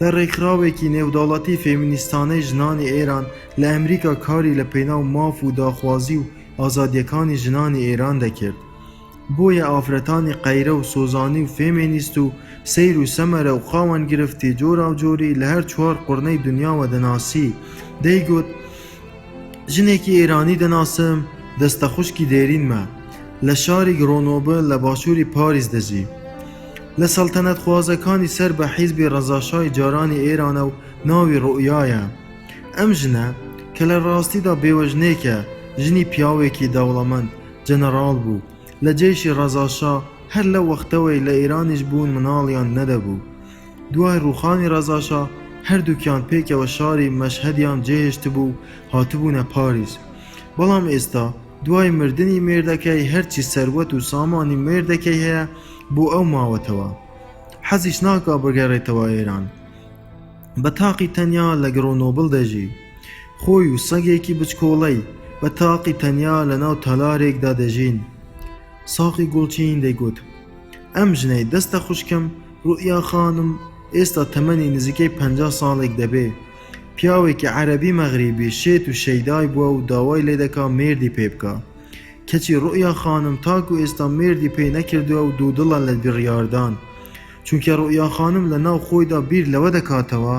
لە ڕێکخراوێکی نێودەوڵەتی فێمینیستانەی ژنانی ئێران لە ئەمریکا کاری لە پێناو ماف و داخوازی و ئازادیەکانی ژنانی ئێران دەکرد. بۆیە ئافرەتانی قەیرە و سۆزانی و فێمینیست و سەیر و سەمەرە و خاوەن گرفتی جۆرا و جۆری لە هەر چوار قوڕنەی دنیاوە دەناسی. دەیگوت ژنێکی ئێرانی دەناسم دەستە خوشکی دێرینمە لە شاری گرۆنۆبل لە باشووری پاریس دەژی. لە سەڵتەنەت خوازەکانی سەر بە حیزبی ڕەزاشای جارانی ئێرانە و ناوی ڕوئیایە. ئەم ژنە کە لە ڕاستیدا بێوەژنێکە ژنی پیاوێکی دەوڵەمەند جەنەڕاڵ بوو لە جێشی ڕەزاشا هەر لە وەختەوەی لە ئێرانیش بوون مناڵیان نەدەبوو. دوای ڕووخانی ڕەزاشا هەردووکیان پێکەوە شاری مەشهەدیان جێهێشت بوو هاتبوونە پاریس. بەڵام ئێستا دوای مردنی مێردەکەی هەرچی سەروەت و سامانی مێردەکەی هەیە بۆ ئەو ماوەتەوە. حەزیش ناکا بگەڕێتەوە ئێران. بە تاقی تەنیا لە گرۆنۆبل دەژی. خۆی و سەگێکی بچکۆڵەی بە تاقی تەنیا لە ناو تەلارێکدا دەژین. ساقی گوڵچین دەیگوت ئەم ژنەی دەستە خوشکم ڕوئیا خانم ئێستا تەمەنی نزیکەی 50 ساڵێک دەبێ. پیاوێکی عەرەبی مەغریبی شێت و شەیدای بووە و داوای لێ دەکا مێردی پێ بکە. کەچی ڕوئیا خانم تاکو ئێستا مێردی پێی نەکردووە و دوودڵە لە بڕیاردان. چونکە ڕوئیا خانم لە ناو خۆیدا بیر لەوە دەکاتەوە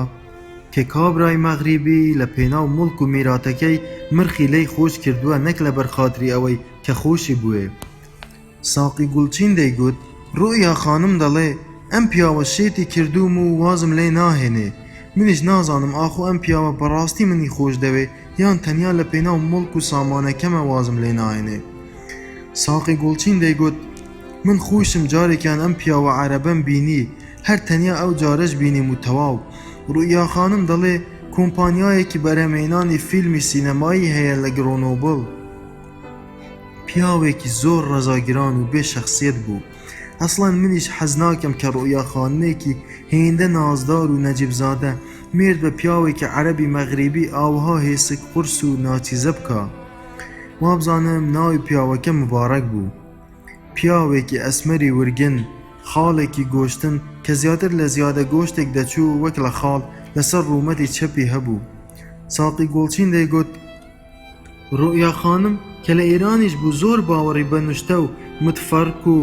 کە کابرای مەغریبی لە پێناو مڵک و میراتەکەی مرخی لێی خۆش کردووە نەک لە بەرخاتری ئەوەی کە خۆشی بووێ. ساقی گوڵچین دەیگوت ڕوئیا خانم دەڵێ ئەم پیاوە شێتی کردووم و وازم لێ ناهێنێ. منیش نازانم ئاخۆ ئەم پیاوە بەڕاستی منی خۆش دەوێ یان تەنیا لە پێناو مڵک و سامانەکەمە وازم لێ ناهێنێ. ساقی گوڵچین دەیگوت من خۆشم جارێکیان ئەم پیاوە عەرەبەم بینی هەر تەنیا ئەو جارەش بینیم و تەواو. ڕوئیا خانم دەڵێ کۆمپانیایەکی بەرهەمهێنانی فیلمی سینەمایی هەیە لە گرۆنۆبل. پیاوێکی زۆر ڕەزاگران و بێ شەخسیەت بوو. ئەسڵەن منیش حەز ناکەم کە ڕوئیا خانمێکی هێندە نازدار و نەجیبزادە مێرد بە پیاوێکی عەرەبی مەغریبی ئاوها هێسک قورس و ناچیزە بکە. وابزانم ناوی پیاوەکە مبارەک بوو. پیاوێکی ئەسمەری ورگن خاڵێکی گۆشتن کە زیاتر لە زیادە گۆشتێک دەچوو وەک لە خاڵ لەسەر ڕوومەتی چەپی هەبوو. ساقی گوڵچین دەیگوت ڕوئیا خانم کە لە ئێرانیش بوو زۆر باوەڕی بە نوشتە و متفەرق و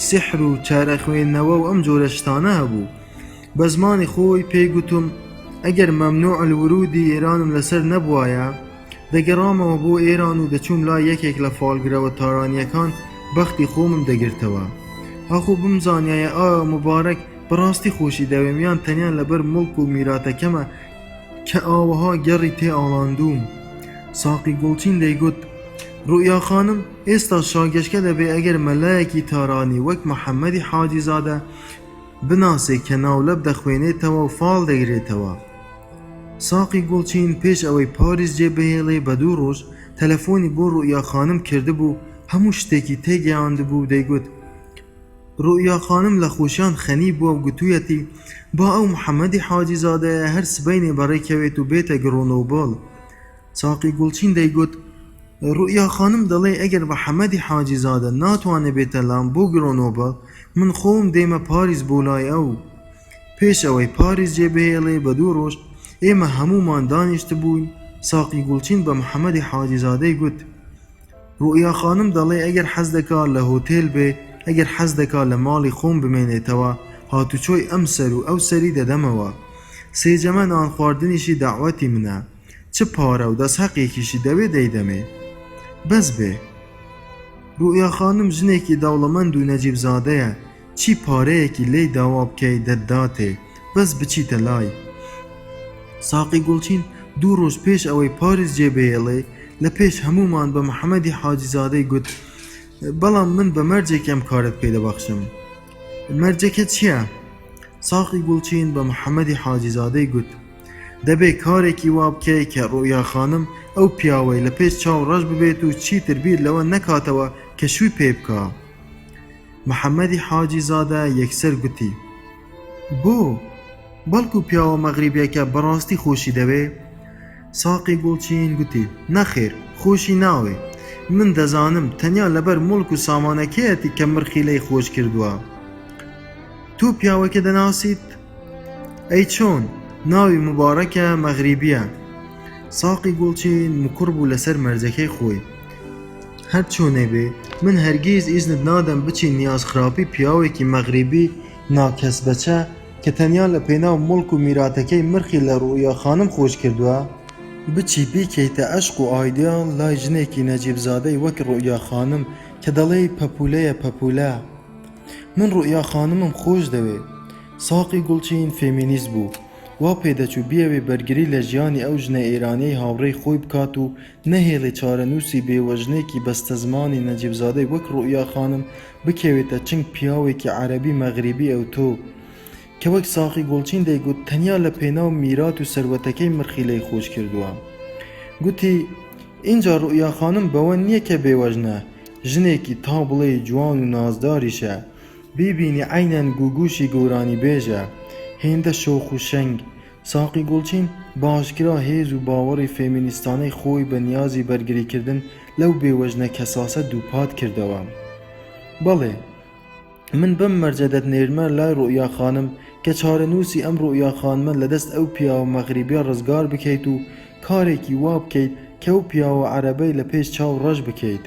سحر و چارە خوێندنەوە و ئەم جۆرە شتانە هەبوو. بە زمانی خۆی پێیگوتم ئەگەر مەمنوع الورودی ئێرانم لەسەر نەبوایە دەگەڕامەوە بۆ ئێران و دەچووم لای یەکێک لە فالگرەوە تارانیەکان بەختی خۆمم دەگرتەوە. ئاخۆ بمزانایە ئایا مبارەک بەڕاستی خۆشی دەوێمیان تەنیا لەبەر مڵک و میراتەکەمە کە ئاوەها گەڕی تێ ئاڵاندوم. ساقی گوڵچین دەیگوت ڕوئیا خانم ئێستا شاگەشکە دەبێ ئەگەر مەلایەکی تارانی وەک محەممەدی حاجیزادە بناسێ کە ناولەب دەخوێنێتەوە و فاڵ دەگرێتەوە. ساقی گوڵچین پێش ئەوەی پاریس جێبهێڵێ بە 2 ڕۆژ تەلەفۆنی بۆ ڕوئیا خانم کردبوو هەموو شتێکی تێگەیاندبوو. دەیگوت ڕوئیا خانم لە خۆشیان خەنی بووە و گوتوویەتی با ئەو محەممەدی حاجیزادەیە هەر سبەینێ بەڕێکەوێت و بێتە گرۆنۆبڵ. ساقی گوڵچین دەیگوت ڕوئیا خانم دەڵێ ئەگەر محەممەدی حاجیزادە ناتوانێ بێتە لام بۆ گرۆنۆبڵ من خۆم دێمە پاریس بۆ لای ئەو. پێش ئەوەی پاریس جێبهێڵێ بە 2 ڕۆژ ئێمە هەمومان دانیشت بووین. ساقی گوڵچین بە محەممەدی حاجیزادەی گوت ڕوئیا خانم دەڵێ ئەگەر حەز دەکا لە هۆتێل بێ ئەگەر حەز دەکا لە ماڵی خۆم بمێنێتەوە هاتوچۆی ئەم سەر و ئەو سەری دەدەمەوە. سێجەمە نان خواردنیشی داوەتی منە چ پارە و دەستحەقێکیشی دەوێ دەیدەمێ بەس بێ. ڕوئیا خانم ژنێکی دەوڵەمەند و نەجیبزادەیە چی پارەیەکی لێی داوا بکەی دەداتێ بەس بچیتە لای. ساقی گوڵچین 2 ڕۆژ پێش ئەوەی پاریس جێبهێڵێ لە پێش هەمومان بە محەممەدی حاجیزادەی گوت بەڵام من بە مەرجێک ئەم کارت پێ دەبەخشم. مەرجەکە چییە؟ ساقی گوڵچین بە محەممەدی حاجیزادەی گوت دەبێ کارێکی وا بکەی کە ڕوئیا خانم ئەو پیاوەی لە پێش چاو ڕەش ببێت و چیتر بیر لەوە نەکاتەوە کە شووی پێ بکە. محەممەدی حاجیزادە یەکسەر گوتی بۆ بەڵکو پیاوە مەغریبیەکە بەڕاستی خۆشی دەوێ ساقی گوڵچین گوتی نەخێر خۆشی ناوێ من دەزانم تەنیا لەبەر مڵک و سامانەکەیەتی کە مرخیلەی خۆش کردووە تو پیاوەکە دەناسیت ئەی چۆن ناوی مبارەکە مەغریبیە ساقی گوڵچین مکوڕ بوو لەسەر مەرجەکەی خۆی هەر چۆنێ بێ من هەرگیز ئیزنت نادەم بچی نیازخراپی پیاوێکی مەغریبی ناکەس بەچە کە تەنیا لە پێناو مڵک و میراتەکەی مرخی لە ڕوئیا خانم خۆش کردووە بچی بیکەیتە عەشق و ئایدیال لای ژنێکی نەجیبزادەی وەک ڕوئیا خانم کە دەڵێ پەپولەیە پەپولە من ڕوئیا خانمم خۆش دەوێت ساقی گوڵچین فێمینیست بوو وا پێدەچوو بیەوێ بەرگری لە ژیانی ئەو ژنە ئێرانیەی هاوڕێی خۆی بکات و نەهێڵێ چارەنووسی بێوەژنێکی بەستە زمانی نەجیبزادەی وەک ڕوئیا خانم بکەوێتە چنگ پیاوێکی عەرەبی مەغریبی ئەو تۆ کە وەک ساقی گوڵچین دەیگوت تەنیا لە پێناو میرات و سەروەتەکەی مرخیلەی خۆش کردووە گوتی اینجا ڕوئیا خانم بەوە نییە کە بێوەژنە ژنێکی تا بڵێ جوان و نازداریشە بیبینی عینەن گوگوشی گەورانی بێژە هێندە شۆخ و شەنگ ساقی گوڵچین باشکرا هێز و باوەڕی فێمینیستانەی خۆی بە نیازی بەرگریکردن لەو بێوەژنە کەساسە دووپات کردەوە بەڵێ من بەم مەرجە دەتنێرمە لای ڕوئیا خانم کە چارەنووسی ئەم ڕوئیا خانمە لەدەست ئەو پیاوە مەغریبیە ڕزگار بکەیت و کارێکی وا بکەیت کە ئەو پیاوە عەرەبەی لە پێش چاو ڕەش بکەیت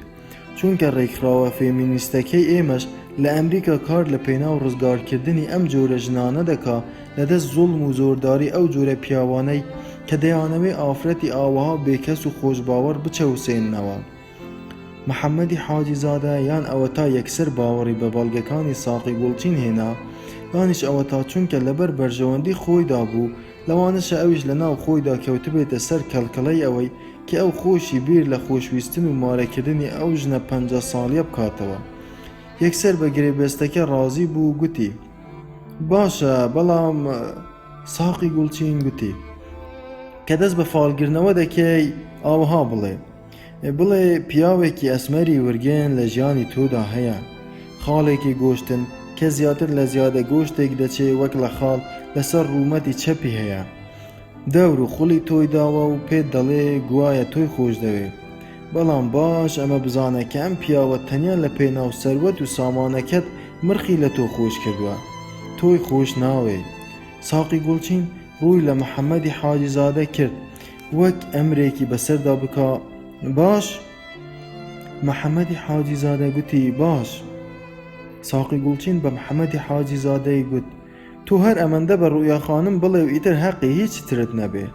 چونکە ڕێکخراوە فێمینیستەکەی ئێمەش لە ئەمریکا کار لە پێناو ڕزگارکردنی ئەم جۆرە ژنانە دەکا لەدەست زوڵم و زۆرداری ئەو جۆرە پیاوانەی کە دەیانەوێ ئافرەتی ئاوەها بێکەس و خۆشباوەڕ بچەوسێننەوە محەممەدی حاجی زادە یان ئەوە تا یەکسەر باوەڕی بە بەڵگەکانی ساقی گوڵچین هێنا یانیش ئەوە تا چونکە لەبەر بەرژەوەندی خۆیدا بوو لەوانەشە ئەویش لە ناو خۆیدا کەوتبێتە سەر کەلکەڵەی ئەوەی کە ئەو خۆشی بیر لە خۆشویستن و مارەکردنی ئەو ژنە 50 ساڵیە بکاتەوە یەکسەر بە گرێبەستەکە ڕازی بوو گوتی باشە بەڵام ساقی گوڵچین گوتی کە دەست بە فالگرنەوە دەکەی ئاوەها بڵێ پیاوێکی ئەسمەری ورگێن لە ژیانی تۆدا هەیە خاڵێکی گۆشتن کە زیاتر لە زیادە گۆشتێک دەچێ وەک لە خاڵ لەسەر ڕوومەتی چەپی هەیە دەور و خوڵی تۆی داوە و پێت دەڵێ گوایە تۆی خۆش دەوێت بەڵام باش ئەمە بزانە کە ئەم پیاوە تەنیا لە پێناو سەروەت و سامانەکەت مرخی لە تۆ خۆش کردووە تۆی خۆش ناوێ ساقی گوڵچین ڕووی لە محەممەدی حاجی زادە کرد وەک ئەمرێکی بەسەردا بکا باش محەممەدی حاجی زادە گوتی باش ساقی گوڵچین بە محەممەدی حاجی زادەی گوت تو هەر ئەمەندە بە ڕوئیا خانم بڵێ و ئیتر حەقی هیچ ترت نەبێ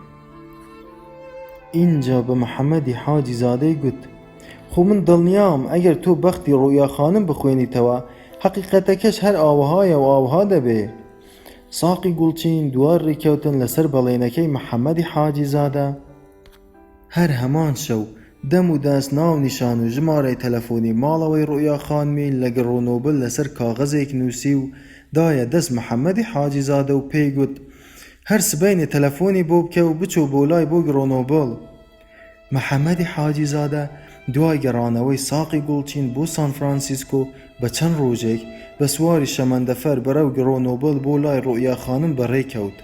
اینجا بە محەممەدی حاجی زادەی گوت خۆ من دڵنیام ئەگەر تۆ بەختی ڕوئیا خانم بخوێنیتەوە حەقیقەتەکەش هەر ئاوەهایە و ئاوەها دەبێ ساقی گوڵچین دوار ڕێککەوتن لەسەر بەڵێنەکەی محەممەدی حاجی زادە هەر هەمان شەو دەم و دەست ناو نیشان و ژمارەی تەلەفۆنی ماڵەوەی ڕوئیا خانمی لە گڕۆنۆبل لەسەر کاغەزێک نووسی و دایە دەست محەممەدی حاجی زادە و پێی گوت هەر سبەینێ تەلەفۆنی بۆ بکە و بچۆ بۆ لای بۆ گڕۆنۆبل محەممەدی حاجی زادە دوای گەڕانەوەی ساقی گوڵچین بۆ سان فرانسیسکۆ بە چەند ڕۆژێک بە سواری شەمەندەفەر بەرەو گڕۆنۆبل بۆ لای ڕوئیا خانم بەڕێکەوت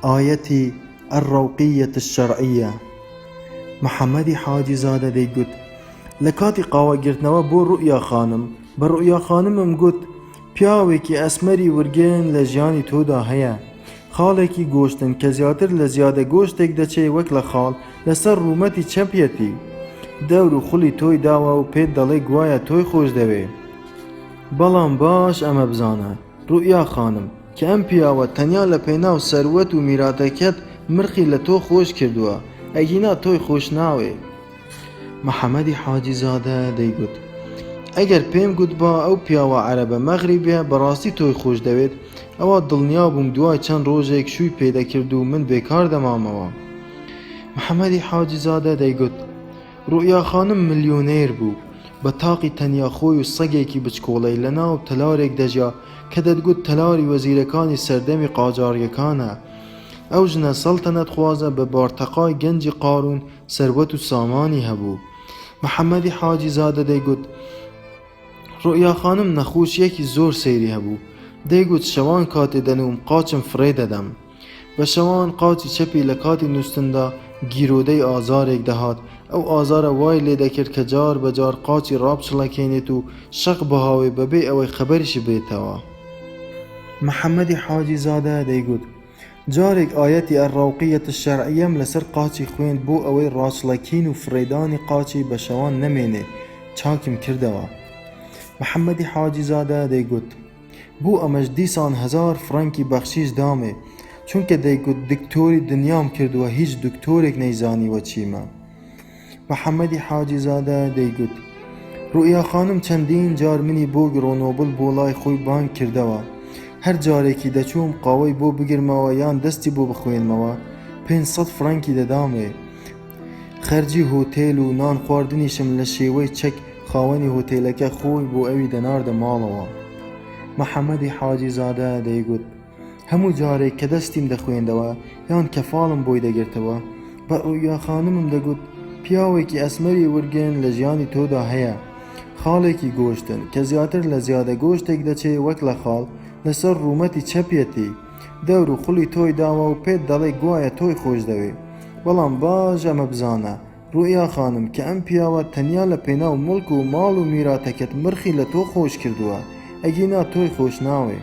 ئایەتی الڕەوقیەت الشەرعیە محەممەدی حاجی زادە دەیگوت لە کاتی قاوەگرتنەوە بۆ ڕوئیا خانم بە ڕوئیا خانمم گوت پیاوێکی ئەسمەری ورگێن لە ژیانی تۆدا هەیە خاڵێکی گۆشتن کە زیاتر لە زیادە گۆشتێک دەچێ وەک لە خاڵ لەسەر ڕوومەتی چەپیەتی دەور و خوڵی تۆی داوە و پێت دەڵێ گوایە تۆی خۆش دەوێ بەڵام باش ئەمە بزانە ڕوئیا خانم کە ئەم پیاوە تەنیا لە پێناو سەروەت و میراتەکەت مرخی لە تۆ خۆش کردووە ئەگینا تۆی خۆش ناوێ محەممەدی حاجی زادە دەیگوت ئەگەر پێم گوت بە ئەو پیاوە عەرەبە مەغریبیە بەڕاستی تۆی خۆش دەوێت ئەوە دڵنیا بووم دوای چەند ڕۆژێک شووی پێدەکرد و من بێکار دەمامەوە. محەممەدی حاجی زادە دەیگوت ڕوئیا خانم ملیۆنێر بوو بە تاقی تەنیا خۆی و سەگێکی بچکۆڵەی لە ناو تەلارێک دەژیا کە دەتگوت تەلاری وەزیرەکانی سەردەمی قاجاریەکانە. ئەو ژنە سەڵتەنەت خوازە بە بارتەقای گەنجی قارون سەروەت و سامانی هەبوو. محەممەدی حاجی زادە دەیگوت ڕوئیا خانم نەخۆشیەکی زۆر سەیری هەبوو. دەیگوت شەوان کاتێ دەنووم قاچم فرێ دەدەم. بە شەوان قاچی چەپی لە کاتی نووسندا گیرۆدەی ئازارێک دەهات. ئەو ئازارە وای لێ دەکرد کە جار بەجار قاچی ڕابچڵەکێنێت و شەق بەهاوێ بەبێ ئەوەی خەبەریشی بێتەوە. محەممەدی حاجی زادە دەیگوت جارێک ئایەتی ئەڕەوقیەت شەرعیەم لەسەر قاچی خوێند بۆ ئەوەی ڕاچڵەکین و فرێدانی قاچی بە شەوان نەمێنێ چاکم کردەوە. محەممەدی حاجی زادە دەیگوت بۆ ئەمەش دیسان 1000 فرەنکی بەخشیش دامێ چونکە دەیگوت دکتۆری دنیام کردووە هیچ دکتۆرێک نەیزانیوە چیمە. محەممەدی حاجی زادە دەیگوت ڕوئیا خانم چەندین جار منی بۆ گرۆنۆبڵ بۆ لای خۆی بانگ کردەوە. هەر جارێکی دەچووم قاوەی بۆ بگرمەوە یان دەستی بۆ بخوێنمەوە 500 فرەنکی دەدامێ. خەرجی هۆتێل و نان خواردنیشم لە شێوەی چەک خاوەنی هۆتێلەکە خۆی بۆ ئەوی دەناردە ماڵەوە. محەممەدی حاجی زادە دەیگوت هەموو جارێک کە دەستیم دەخوێندەوە یان کەفاڵم بۆی دەگرتەوە بە ڕوئیا خانمم دەگوت پیاوێکی ئەسمەری ورگن لە ژیانی تۆدا هەیە، خاڵێکی گۆشتن کە زیاتر لە زیادە گۆشتێک دەچێ وەک لە خاڵ لەسەر ڕوومەتی چەپێتی دەور و خوڵی تۆی داوە و پێت دەڵێ گوایە تۆی خۆش دەوێ. بەڵام باش ئەمە بزانە ڕوئیا خانم کە ئەم پیاوە تەنیا لە پێناو مڵک و ماڵ و میراتەکەت مرخی لە تۆ خۆش کردووە ئەگینا تۆی خۆش ناوێ.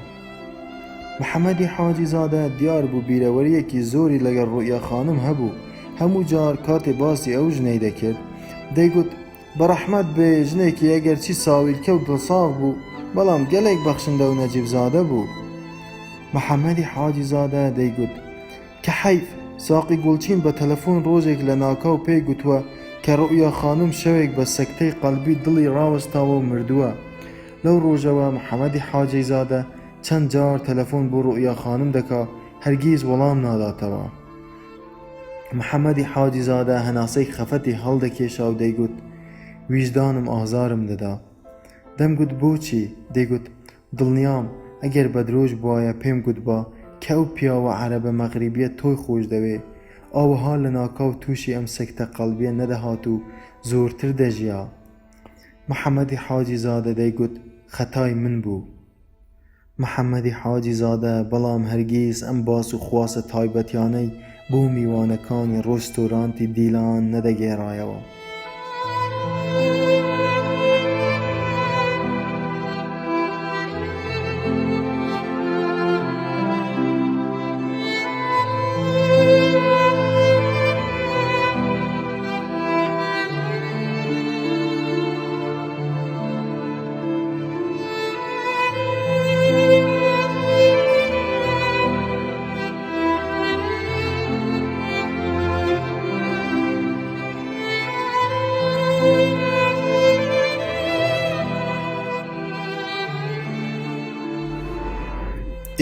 محەممەدی حاجی زادە دیار بوو بیرەوەریەکی زۆری لەگەڵ ڕوئیا خانم هەبوو. هەموو جار کاتێ باسی ئەو ژنەی دەکرد دەیگوت بەڕەحمەت بێ ژنێکی ئەگەرچی ساویلکە و دڵساغ بوو بەڵام گەلێک بەخشندە و نەجیب زادە بوو. محەممەدی حاجی زادە دەیگوت کە حەیف ساقی گوڵچین بە تەلەفۆن ڕۆژێک لە ناکاو پێی گوتووە کە ڕوئیا خانم شەوێک بە سەکتەی قەلبی دڵی ڕاوەستاوە و مردووە. لەو ڕۆژەوە محەممەدی حاجی زادە چەند جار تەلەفۆن بۆ ڕوئیا خانم دەکا هەرگیز وەڵام ناداتەوە. محەممەدی حاجی زادە هەناسەی خەفەتی هەڵدەکێشا و دەیگوت ویژدانم ئازارم دەدا. دەمگوت بۆچی؟ دەیگوت دڵنیام ئەگەر بەدرۆژ بواە پێم گوت بە کە ئەو پیاوە عەرەبە مەغریبیە تۆی خۆش دەوێ ئاوەها لە ناکاو تووشی ئەم سەکتە قەڵبیە نەدەهات و زۆرتر دەژیا. محەممەدی حاجی زادە دەیگوت خەتای من بوو. محەممەدی حاجی زادە بەڵام هەرگیز ئەم باس و خواسە تایبەتیانەی بۆ میوانەکانی ڕۆستۆرانتی دیلان نەدەگێڕایەوە.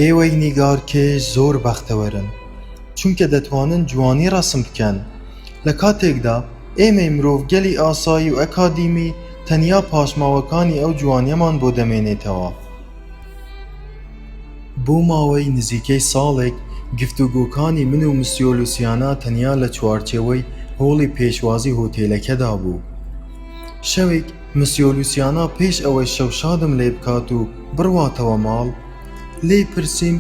ئێوەی نیگارکێش زۆر بەختەوەرن چونکە دەتوانن جوانی ڕەسم بکەن. لە کاتێکدا ئێمەی مرۆڤ گەلی ئاسایی و ئەکادیمی تەنیا پاشماوەکانی ئەو جوانیەمان بۆ دەمێنێتەوە. بۆ ماوەی نزیکەی ساڵێک گفتوگۆکانی من و مسیۆ لوسیانە تەنیا لە چوارچێوەی هۆڵی پێشوازی هۆتێلەکەدا بوو. شەوێک مسیۆ لوسیانە پێش ئەوەی شەوشادم لێ بکات و بڕواتەوە ماڵ لێی پرسیم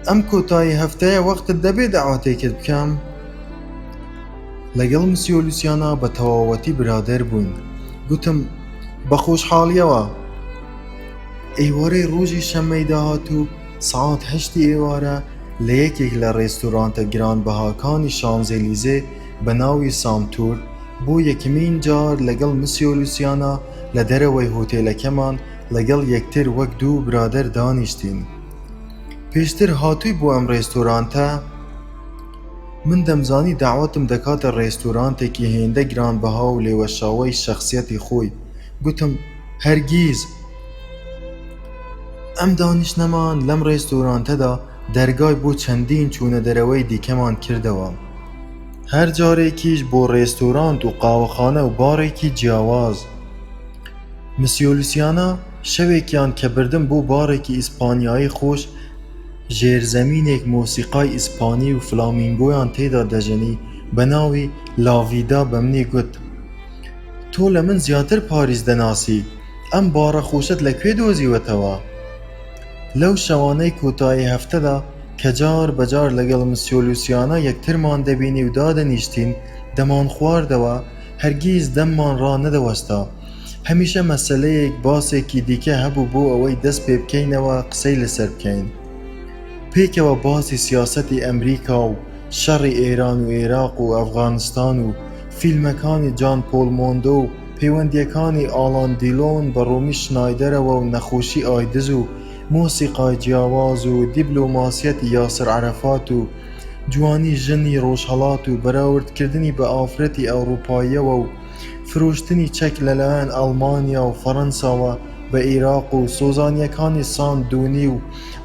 ئەم کۆتایی هەفتەیە وەختت دەبێت دەعاتێکت بکەم؟ لەگەڵ مسیۆ لوسیانە بە تەواوەتی برادەر بووین. گوتم بە خۆشحاڵیەوە. ئەیوەرەی ڕۆژی شەممەی داهاتوو سەعات 8 ئێوارە لە یەکێک لە ڕێستۆرانتە گرانبەهاکانی شانزێلیزێ بە ناوی سامتور بۆ یەکەمین جار لەگەڵ مسیۆ لوسیانە لە دەرەوەی هۆتێلەکەمان لەگەڵ یەکتر وەک دوو برادەر دانیشتین. پێشتر هاتووی بۆ ئەم ڕێستۆرانتە؟ من دەمزانی داوەتم دەکاتە ڕێستۆرانتێکی هێندە گرانبەها و لێوەشاوەی شەخسیەتی خۆی. گوتم هەرگیز. ئەم دانیشتنەمان لەم ڕێستۆرانتەدا دەرگای بۆ چەندین چوونە دەرەوەی دیکەمان کردەوە، هەر جارێکیش بۆ ڕێستۆرانت و قاوەخانە و بارێکی جیاواز. مسیۆ لوسیانە شەوێکیان کە بردم بۆ بارێکی ئیسپانیایی خۆش، ژێرزەمینێک مۆسیقای ئیسپانی و فلامینگۆیان تێدا دەژەنی بە ناوی لاڤیدا بە منی گوت: تۆ لە من زیاتر پاریس دەناسی، ئەم بارە خۆشت لەکوێ دۆزیوەتەوە؟ لەو شەوانەی کۆتایی هەفتەدا کە جار بەجار لەگەڵ مسیۆ لوسیانە یەکترمان دەبینی و دادەنیشتین دەمان خواردەوە، هەرگیز دەممان ڕا نەدەوەستا. هەمیشە مەسەلەیەک باسێکی دیکە هەبوو بۆ ئەوەی دەست پێ بکەینەوە قسەی لەسەر بکەین. پێکەوە باسی سیاسەتی ئەمریکا و شەڕی ئێران و عێراق و ئەفغانستان و فیلمەکانی جان پۆل مۆندۆ و پەیوەندیەکانی ئالان دیلۆن بە ڕۆمی شنایدەرەوە و نەخۆشی ئایدز و مۆسیقای جیاواز و دیبلۆماسیەتی یاسر عەرەفات و جوانی ژنی ڕۆژهەڵات و بەراوردکردنی بە ئافرەتی ئەوروپاییەوە و فرۆشتنی چەک لەلایەن ئەڵمانیا و فەڕەنساوە بە عێراق و سۆزانیەکانی ساندونی و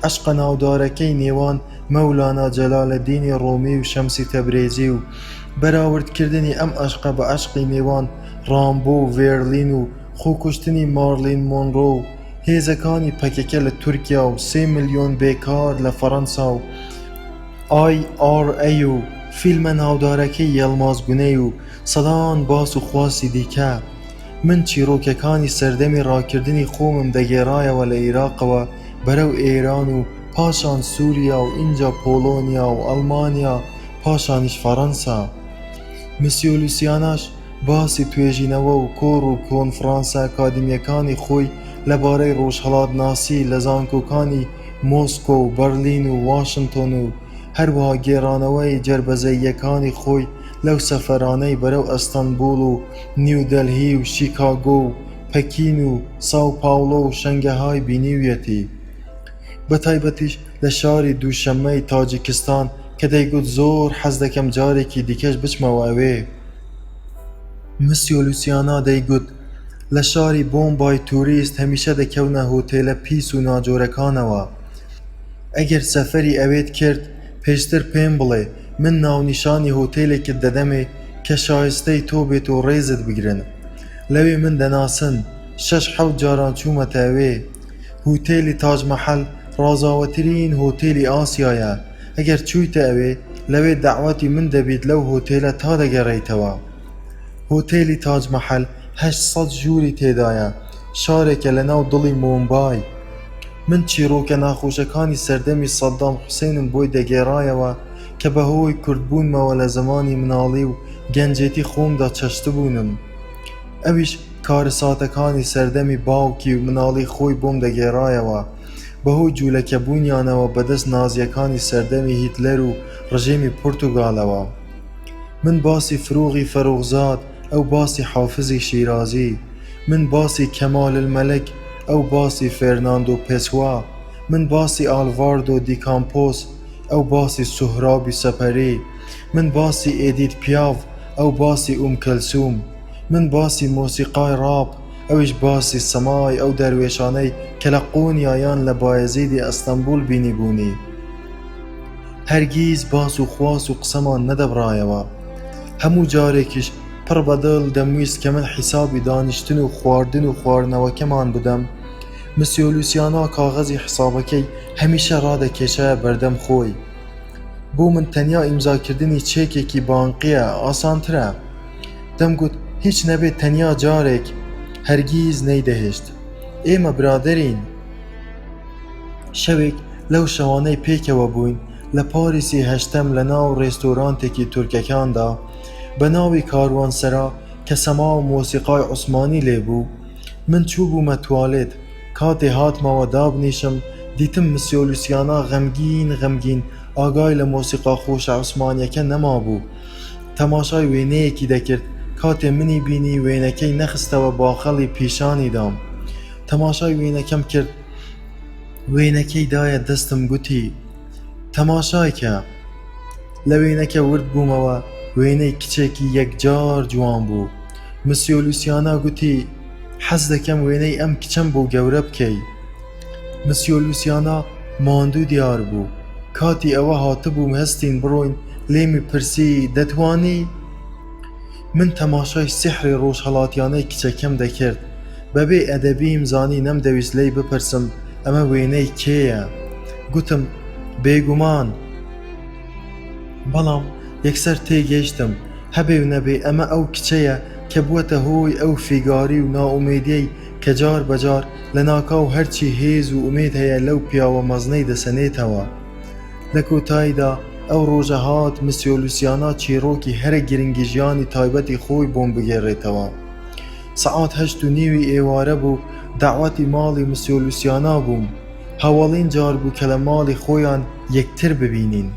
عەشقە ناودارەکەی نێوان مەولانا جەلالەدینی ڕۆمی و شەمسی تەبرێزی و بەراوردکردنی ئەم عەشقە بە عەشقی نێوان ڕامبۆ و ڤێرلین و خۆکوشتنی مارلین مۆنڕۆ و هێزەکانی پەکەکە لە تورکیا و 3 ملیۆن بێکار لە فەڕەنسا و IRA و فیلمە ناودارەکەی یەڵماز گونەی و سەدان باس و خواسی دیکە. من چیرۆکەکانی سەردەمی ڕاکردنی خۆمم دەگێڕایەوە لە عێراقەوە بەرەو ئێران و پاشان سووریا و ئینجا پۆلۆنیا و ئەڵمانیا، پاشانیش فەڕەنسا. مسیۆ لوسیاناش باسی توێژینەوە و کۆڕ و کۆنفرانسە ئەکادمیەکانی خۆی لەبارەی ڕۆژهەڵاتناسی لە زانکۆکانی مۆسکۆ و بەرلین و واشنتۆن و هەروەها گێڕانەوەی جەربەزەییەکانی خۆی لەو سەفەرانەی بەرەو ئەستەنبوڵ و نیودەلهی و شیکاگۆ و پەکین و ساو پاولۆ و شەنگەهای بینیویەتی. بەتایبەتیش لە شاری دووشەممەی تاجیکستان کە دەیگوت زۆر حەز دەکەم جارێکی دیکەش بچمەوە ئەوێ. مسیۆ لوسیانا دەیگوت لە شاری بۆمبای توریست هەمیشە دەکەونە هۆتێلە پیس و ناجۆرەکانەوە. ئەگەر سەفەری ئەوێت کرد پێشتر پێم بڵێ، من ناونیشانی هۆتێلێکت دەدەمێ کە شایستەی تۆ بێت و ڕێزت بگرن. لەوێ من دەناسن، 6-7 جاران چوومەتە ئەوێ. هۆتێلی تاج مەحەل ڕازاوەترین هۆتێلی ئاسیایە. ئەگەر چوویتە ئەوێ لەوێ دەعوەتی من دەبیت لەو هۆتێلە تا دەگەڕێیتەوە. هۆتێلی تاج مەحەل 800 ژووری تێدایە، شارێکە لە ناو دڵی مۆمبای. من چیرۆکە ناخۆشەکانی سەردەمی سەدام حوسێنم بۆی دەگێڕایەوە کە بەهۆی کوردبوونمەوە لە زمانی مناڵی و گەنجێتی خۆمدا چەشتە بوونم. ئەویش کارەساتەکانی سەردەمی باوکی و مناڵی خۆی بۆم دەگێڕایەوە بەهۆی جوولەکە بوونیانەوە بەدەست نازیەکانی سەردەمی هیتلەر و ڕژێمی پورتوگالەوە. من باسی فرۆغی فەرۆغزاد، ئەو باسی حافزی شیرازی، من باسی کەمال المەلک، ئەو باسی فێرناندۆ پێسوا، من باسی ئالڤاردۆ دی کامپۆس، ئەو باسی سوهرابی سەپەری، من باسی ئێدیت پیاف، ئەو باسی کەلسوم، من باسی مۆسیقای ڕاپ، ئەویش باسی سەمای ئەو دەروێشانەی کە لە قۆنیایان لە بایەزیدی ئەستەنبوڵ بینی بوونی. هەرگیز باس و خواس و قسەمان نەدەبڕایەوە. هەموو جارێکیش پڕ بەدڵ دەمویست کە من حیسابی دانیشتن و خواردن و خواردنەوەکەمان بدەم. مسیۆ لوسیانا کاغەزی حسابەکەی هەمیشە ڕادەکێشایە بەردەم خۆی. بۆ من تەنیا ئیمزاکردنی چێکێکی بانقیە ئاسانترە. دەمگوت هیچ نەبێت تەنیا جارێک، هەرگیز نەیدەهێشت. ئێمە برادەرین. شەوێک لەو شەوانەی پێکەوە بووین لە پاریسی هەشتەم لە ناو ڕێستۆرانتێکی تورکەکاندا بە ناوی کاروانسەرا کە سەما و مۆسیقای عوسمانی لێبوو. من چوو بوومە توالێت. کاتێ هاتمەوە دابنیشم دیتم مسیۆ لوسیانا غەمگین ئاگای لە مۆسیقا خۆشە عوسمانیەکە نەمابوو. تەماشای وێنەیەکی دەکرد. کاتێ منی بینی وێنەکەی نەخستەوە باخەڵی پیشانی دام. تەماشای وێنەکەم کرد. وێنەکەی دایە دەستم گوتی تەماشایکە. لە وێنەکە ورد بوومەوە. وێنەی کچێکی یەکجار جوان بوو. مسیۆ لوسیانا گوتی حەز دەکەم وێنەی ئەم کچەم بۆ گەورە بکەی. مسیۆ لوسیانا ماندوو دیار بوو. کاتی ئەوە هاتبووم هەستین بڕۆین لێمی پرسی دەتوانی؟ من تەماشای سیحری ڕۆژهەڵاتیانەی کچەکەم دەکرد. بەبێ ئەدەبیم زانی نەمدەویست لێی بپرسم ئەمە وێنەی کێیە؟ گوتم بێگومان. بەڵام یەکسەر تێگەیشتم هەبێ و نەبێ ئەمە ئەو کچەیە کە بووەتە هۆی ئەو فیگاری و ناومێدیەی کە جار بەجار لە ناکاو هەرچی هێز و ئومێد هەیە لەو پیاوە مەزنەی دەسەنێتەوە. لە کۆتاییدا ئەو ڕۆژە هات مسیۆ لوسیانا چیرۆکی هەرە گرنگی ژیانی تایبەتی خۆی بۆم بگێڕێتەوە. سەعات 8:30 ئێوارە بوو داوەتی ماڵی مسیۆ لوسیانا بووم. هەواڵین جار بوو کە لە ماڵی خۆیان یەکتر ببینین.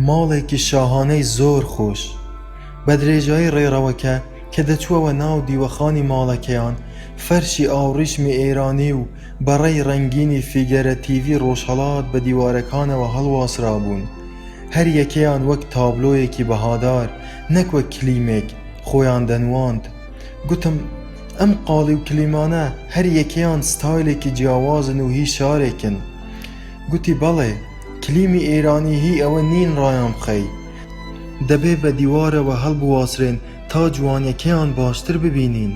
ماڵێکی شاهانەی زۆر خۆش. بە درێژایی ڕێڕەوەکە کە دەچووەوە ناو دیوەخانی ماڵەکەیان فەرشی ئاوڕیشمی ئێرانی و بەڕێی ڕەنگینی فیگەرەتیڤی ڕۆژهەڵات بە دیوارەکانەوە هەڵواسرا بوون. هەر یەکەیان وەک تابلۆیەکی بەهادار نەک وەک کلیمێک خۆیان دەنواند. گوتم ئەم قاڵی و کلیمانە هەر یەکەیان ستایلێکی جیاوازن و هی شارێکن. گوتی بەڵێ کلیمی ئێرانی هی ئەوە نین ڕایان بخەی. دەبێ بە دیوارەوە هەڵبواسرێن تا جوانیەکەیان باشتر ببینین.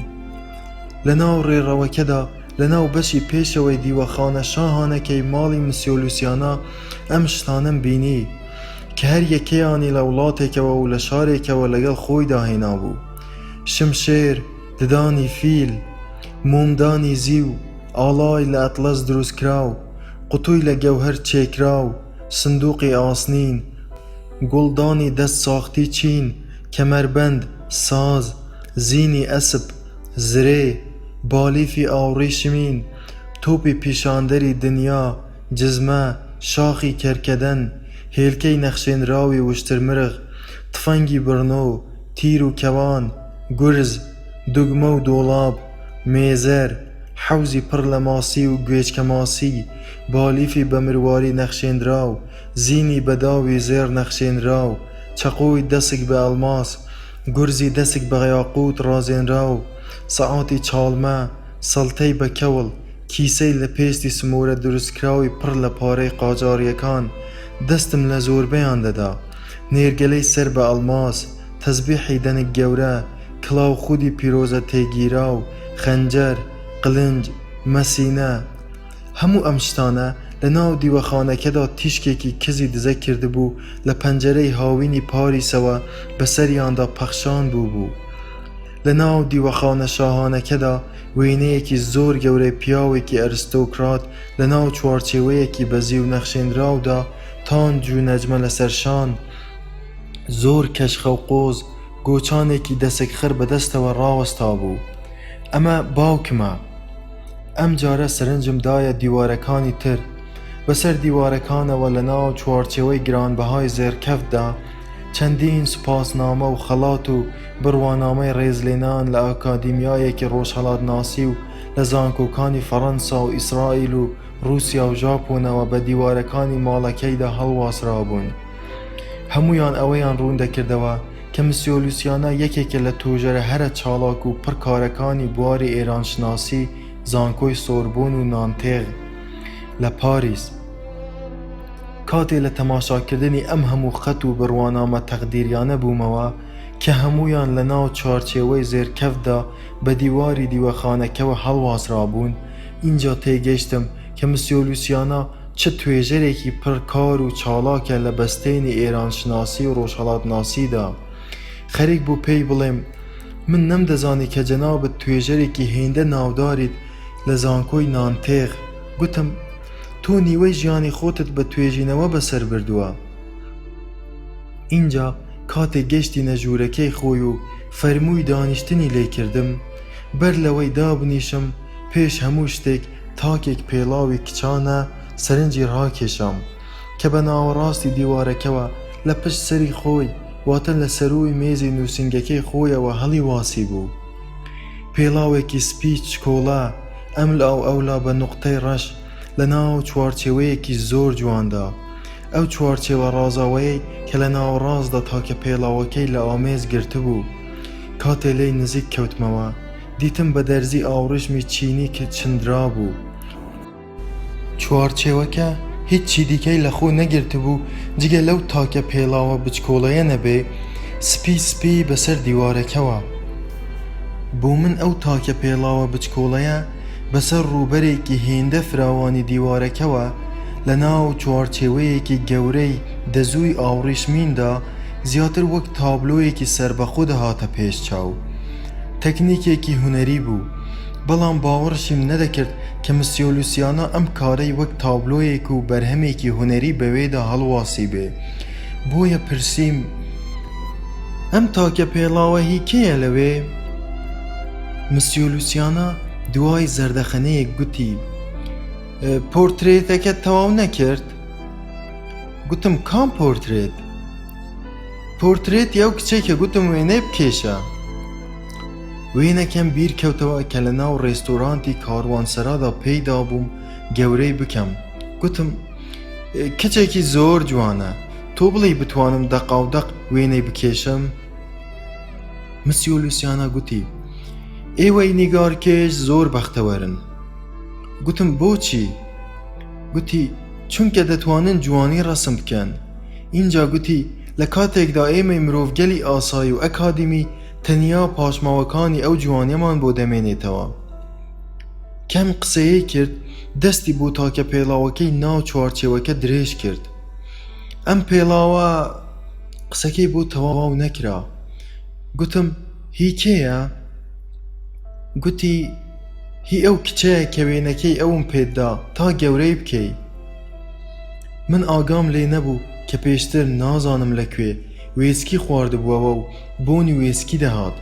لە ناو ڕێڕەوەکەدا لە ناو بەشی پێشەوەی دیوەخانە شاهانەکەی ماڵی مسیۆ لوسیانا ئەم شتانم بینی کە هەر یەکەیانی لە وڵاتێکەوە و لە شارێکەوە لەگەڵ خۆی داهێنا بوو. شمشێر، ددانی فیل، مومدانی زیو، ئاڵای لە ئەتلەس دروستکراو، قوتووی لە گەوهەر چێکراو، سندوقی ئاسنین، گوڵدانی دەست ساختی چین، کەمەربەند، ساز، زینی ئەسپ، زرێ، بالیفی ئاوڕیشمین، تۆپی پیشاندەری دنیا، جزمە، شاخی کەرکەدەن، هێلکەی نەخشێنراوی وشترمرغ، تفەنگی برنۆ، تیر و کەوان، گورز، دوگمە و دۆڵاب، مێزەر، حەوزی پڕ لە ماسی و گوێچکە ماسی، بالیفی بە مرواری نەخشێنراو، زینی بەداوی زێر نەخشێنراو، چەقۆی دەسک بە ئەڵماس، گورزی دەسک بە یاقوت ڕازێنراو، سەعاتی چاڵمە، سەڵتەی بە کەوڵ، کیسەی لە پێستی سمورە دروستکراوی پڕ لە پارەی قاجاریەکان، دەستم لە زۆربەیان دەدا، نێرگەلەی سەر بە ئەڵماس، تەزبیحی دەنگ گەورە، کڵاو خودی پیرۆزە تێگیراو، خەنجەر، قلنج، مەسینە. هەموو ئەم شتانە لە ناو دیوەخانەکەدا تیشکێکی کزی دزە کردبوو لە پەنجەرەی هاوینی پاریسەوە بەسەریاندا پەخشان بوو. لە ناو دیوەخانە شاهانەکەدا وێنەیەکی زۆر گەورەی پیاوێکی ئەرستۆکرات لە ناو چوارچێوەیەکی بەزی و نەخشێنراودا تانج و نەجمە لەسەرشان، زۆر کەشخە و قۆز، گۆچانێکی دەسکخر بەدەستەوە ڕاوەستا بوو. ئەمە باوکمە. ئەم جارە سەرنجم دایە دیوارەکانی تر. بەسەر دیوارەکانەوە لە ناو چوارچێوەی گرانبەهای زێرکەفتدا چەندین سوپاسنامە و خەڵات و بڕوانامەی ڕێزلێنان لە ئاکادیمیایەکی ڕۆژهەڵاتناسی و لە زانکۆکانی فەڕەنسا و ئیسرائیل و رووسیا و ژاپۆنەوە بە دیوارەکانی ماڵەکەیدا هەڵواسرا بوون. هەمویان ئەوەیان ڕوون دەکردەوە کە مسیۆ لوسیانا یەکێکە لە تۆژەرە هەرە چاڵاک و پڕکارەکانی بواری ئێرانشناسی زانکۆی سۆربۆن و نانتێغ لە پاریس. کاتێ لە تەماشاکردنی ئەم هەموو خەت و بڕوانامە تەقدیریانە بوومەوە کە هەمویان لە ناو چوارچێوەی زێرکەفتدا بە دیواری دیوەخانەکەوە هەڵواسرا بوون، اینجا تێگەیشتم کە مسیۆ لوسیانا چه توێژەرێکی پڕ کار و چاڵاکە لە بەستەینی ئێرانشناسی و ڕۆژهەڵاتناسیدا. خەریک بوو پێی بڵێم من نەمدەزانی کە جەنابەت توێژەرێکی هێندە ناوداریت لە زانکۆی نانتێغ. گوتم تۆ نیوەی ژیانی خۆتت بە توێژینەوە بەسەر بردووە. اینجا کاتێک گەشتی نەژوورەکەی خۆی و فەرمووی دانیشتنی لێکردم، بەر لەوەی دابنیشم پێش هەموو شتێک تاکێک پێڵاوی کچانە سەرنجی ڕاکێشام کە بە ناوەڕاستی دیوارەکەوە لە پشت سەری خۆی واتە لە سەروی مێزی نووسنگەکەی خۆیەوە هەڵی واسی بوو. پێڵاوێکی سپی چکۆڵە ئەم لاو ئەولا بە نوقتەی ڕەش لە ناو چوارچێوەیەکی زۆر جواندا. ئەو چوارچێوە ڕازاوەیەی کە لە ناوەڕاستدا تاکە پێڵاوەکەی لە ئامێز گرتبوو. کاتێ لێی نزیک کەوتمەوە دیتم بە دەرزی ئاوڕژمی چینی کە چندرا بوو. چوارچێوەکە هیچی دیکەی لە خۆ نەگرت بوو جگە لەو تاکە پێڵاوە بچکۆڵەیە نەبێ سپی بەسەر دیوارەکەوە. بۆ من ئەو تاکە پێڵاوە بچکۆڵەیە بەسەر ڕووبەرێکی هێندە فراوانی دیوارەکەوە لە ناو چوارچێوەیەکی گەورەی دەزووی ئاوڕیشمیندا زیاتر وەک تابلۆیەکی سربەخۆ دەهاتە پێش چاو. تەکنیکێکی هونەری بوو، بەڵام باوەڕشیم نەدەکرد کە مسیۆ لوسیانە ئەم کارەی وەک تابلۆیەک و بەرهەمێکی هونەری بەوێدا هەڵواسی بێ. بۆیە پرسییم ئەم تاکە پێڵاوە هی کێیە لەوێ؟ مسیۆ لوسیانە دوای زەردەخەنەیەک گوتی پۆرترێتەکە تەواو نەکرد؟ گوتم کام پۆرترێت؟ پۆرترێت یاو کچێکە گوتم وێنەی بکێشە. وێنەکەم بیر کەوتەوە کە لە ناو ڕێستۆرانتی کاروانسەرادا پێیدا بووم گەورەی بکەم. گوتم کچێکی زۆر جوانە، تۆ بڵێ بتوانم دەقاودەق وێنەی بکێشم؟ مسیۆ لوسیانە گوتی ئێوەی نیگارکێش زۆر بەختەوەرن. گوتم بۆچی؟ گوتی چونکە دەتوانن جوانی ڕەسم بکەن. اینجا گوتی لە کاتێکدا ئێمەی مرۆڤگەلی ئاسایی و ئەکادمی تەنیا پاشماوەکانی ئەو جوانیەمان بۆ دەمێنێتەوە. کەم قسەیەی کرد، دەستی بۆ تاکە پێڵاوەکەی ناو چوارچێوەکە درێژ کرد. ئەم پێڵاوە قسەکەی بۆ تەواو نەکرا. گوتم هی کێیە؟ گوتی هی ئەو کچەیە کە وێنەکەی ئەوم پێددا تا گەورەی بکەی. من ئاگام لێ نەبوو کە پێشتر نازانم لەکوێ وێسکی خواردبووەوە و بۆنی وێسکی دەهات.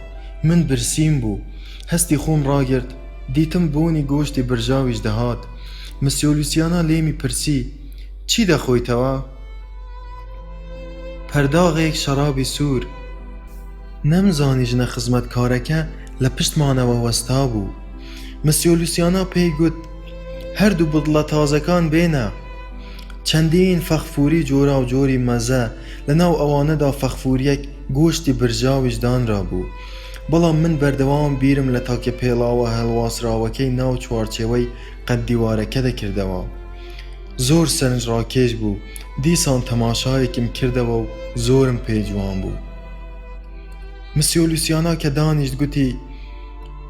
من برسیم بوو، هەستی خۆم ڕاگرت، دیتم بۆنی گۆشتی برژاویش دەهات. مسیۆ لوسیانە لێمی پرسی چی دەخۆیتەوە؟ پەرداغێک شەرابی سوور. نەمزانی ژنە خزمەتکارەکە لە پشتمانەوە وەستا بوو. مسیۆ لوسیانە پێی گوت هەردوو بڵە تازەکان بێنە. چەندین فەخفوری جۆرا و جۆری مەزە لە ناو ئەوانەدا فەخفوریەک گۆشتی برژاویش دانرا بوو. بەڵام من بەردەوام بیرم لە تاکە پێڵاوە هەڵواسراوەکەی ناو چوارچێوەی قەت دیوارەکە دەکردەوە. زۆر سەرنجڕاکێش بوو، دیسان تەماشایەکیم کردەوە و زۆرم پێی جوان بوو. مسیۆ لوسیانە کە دانیشت گوتی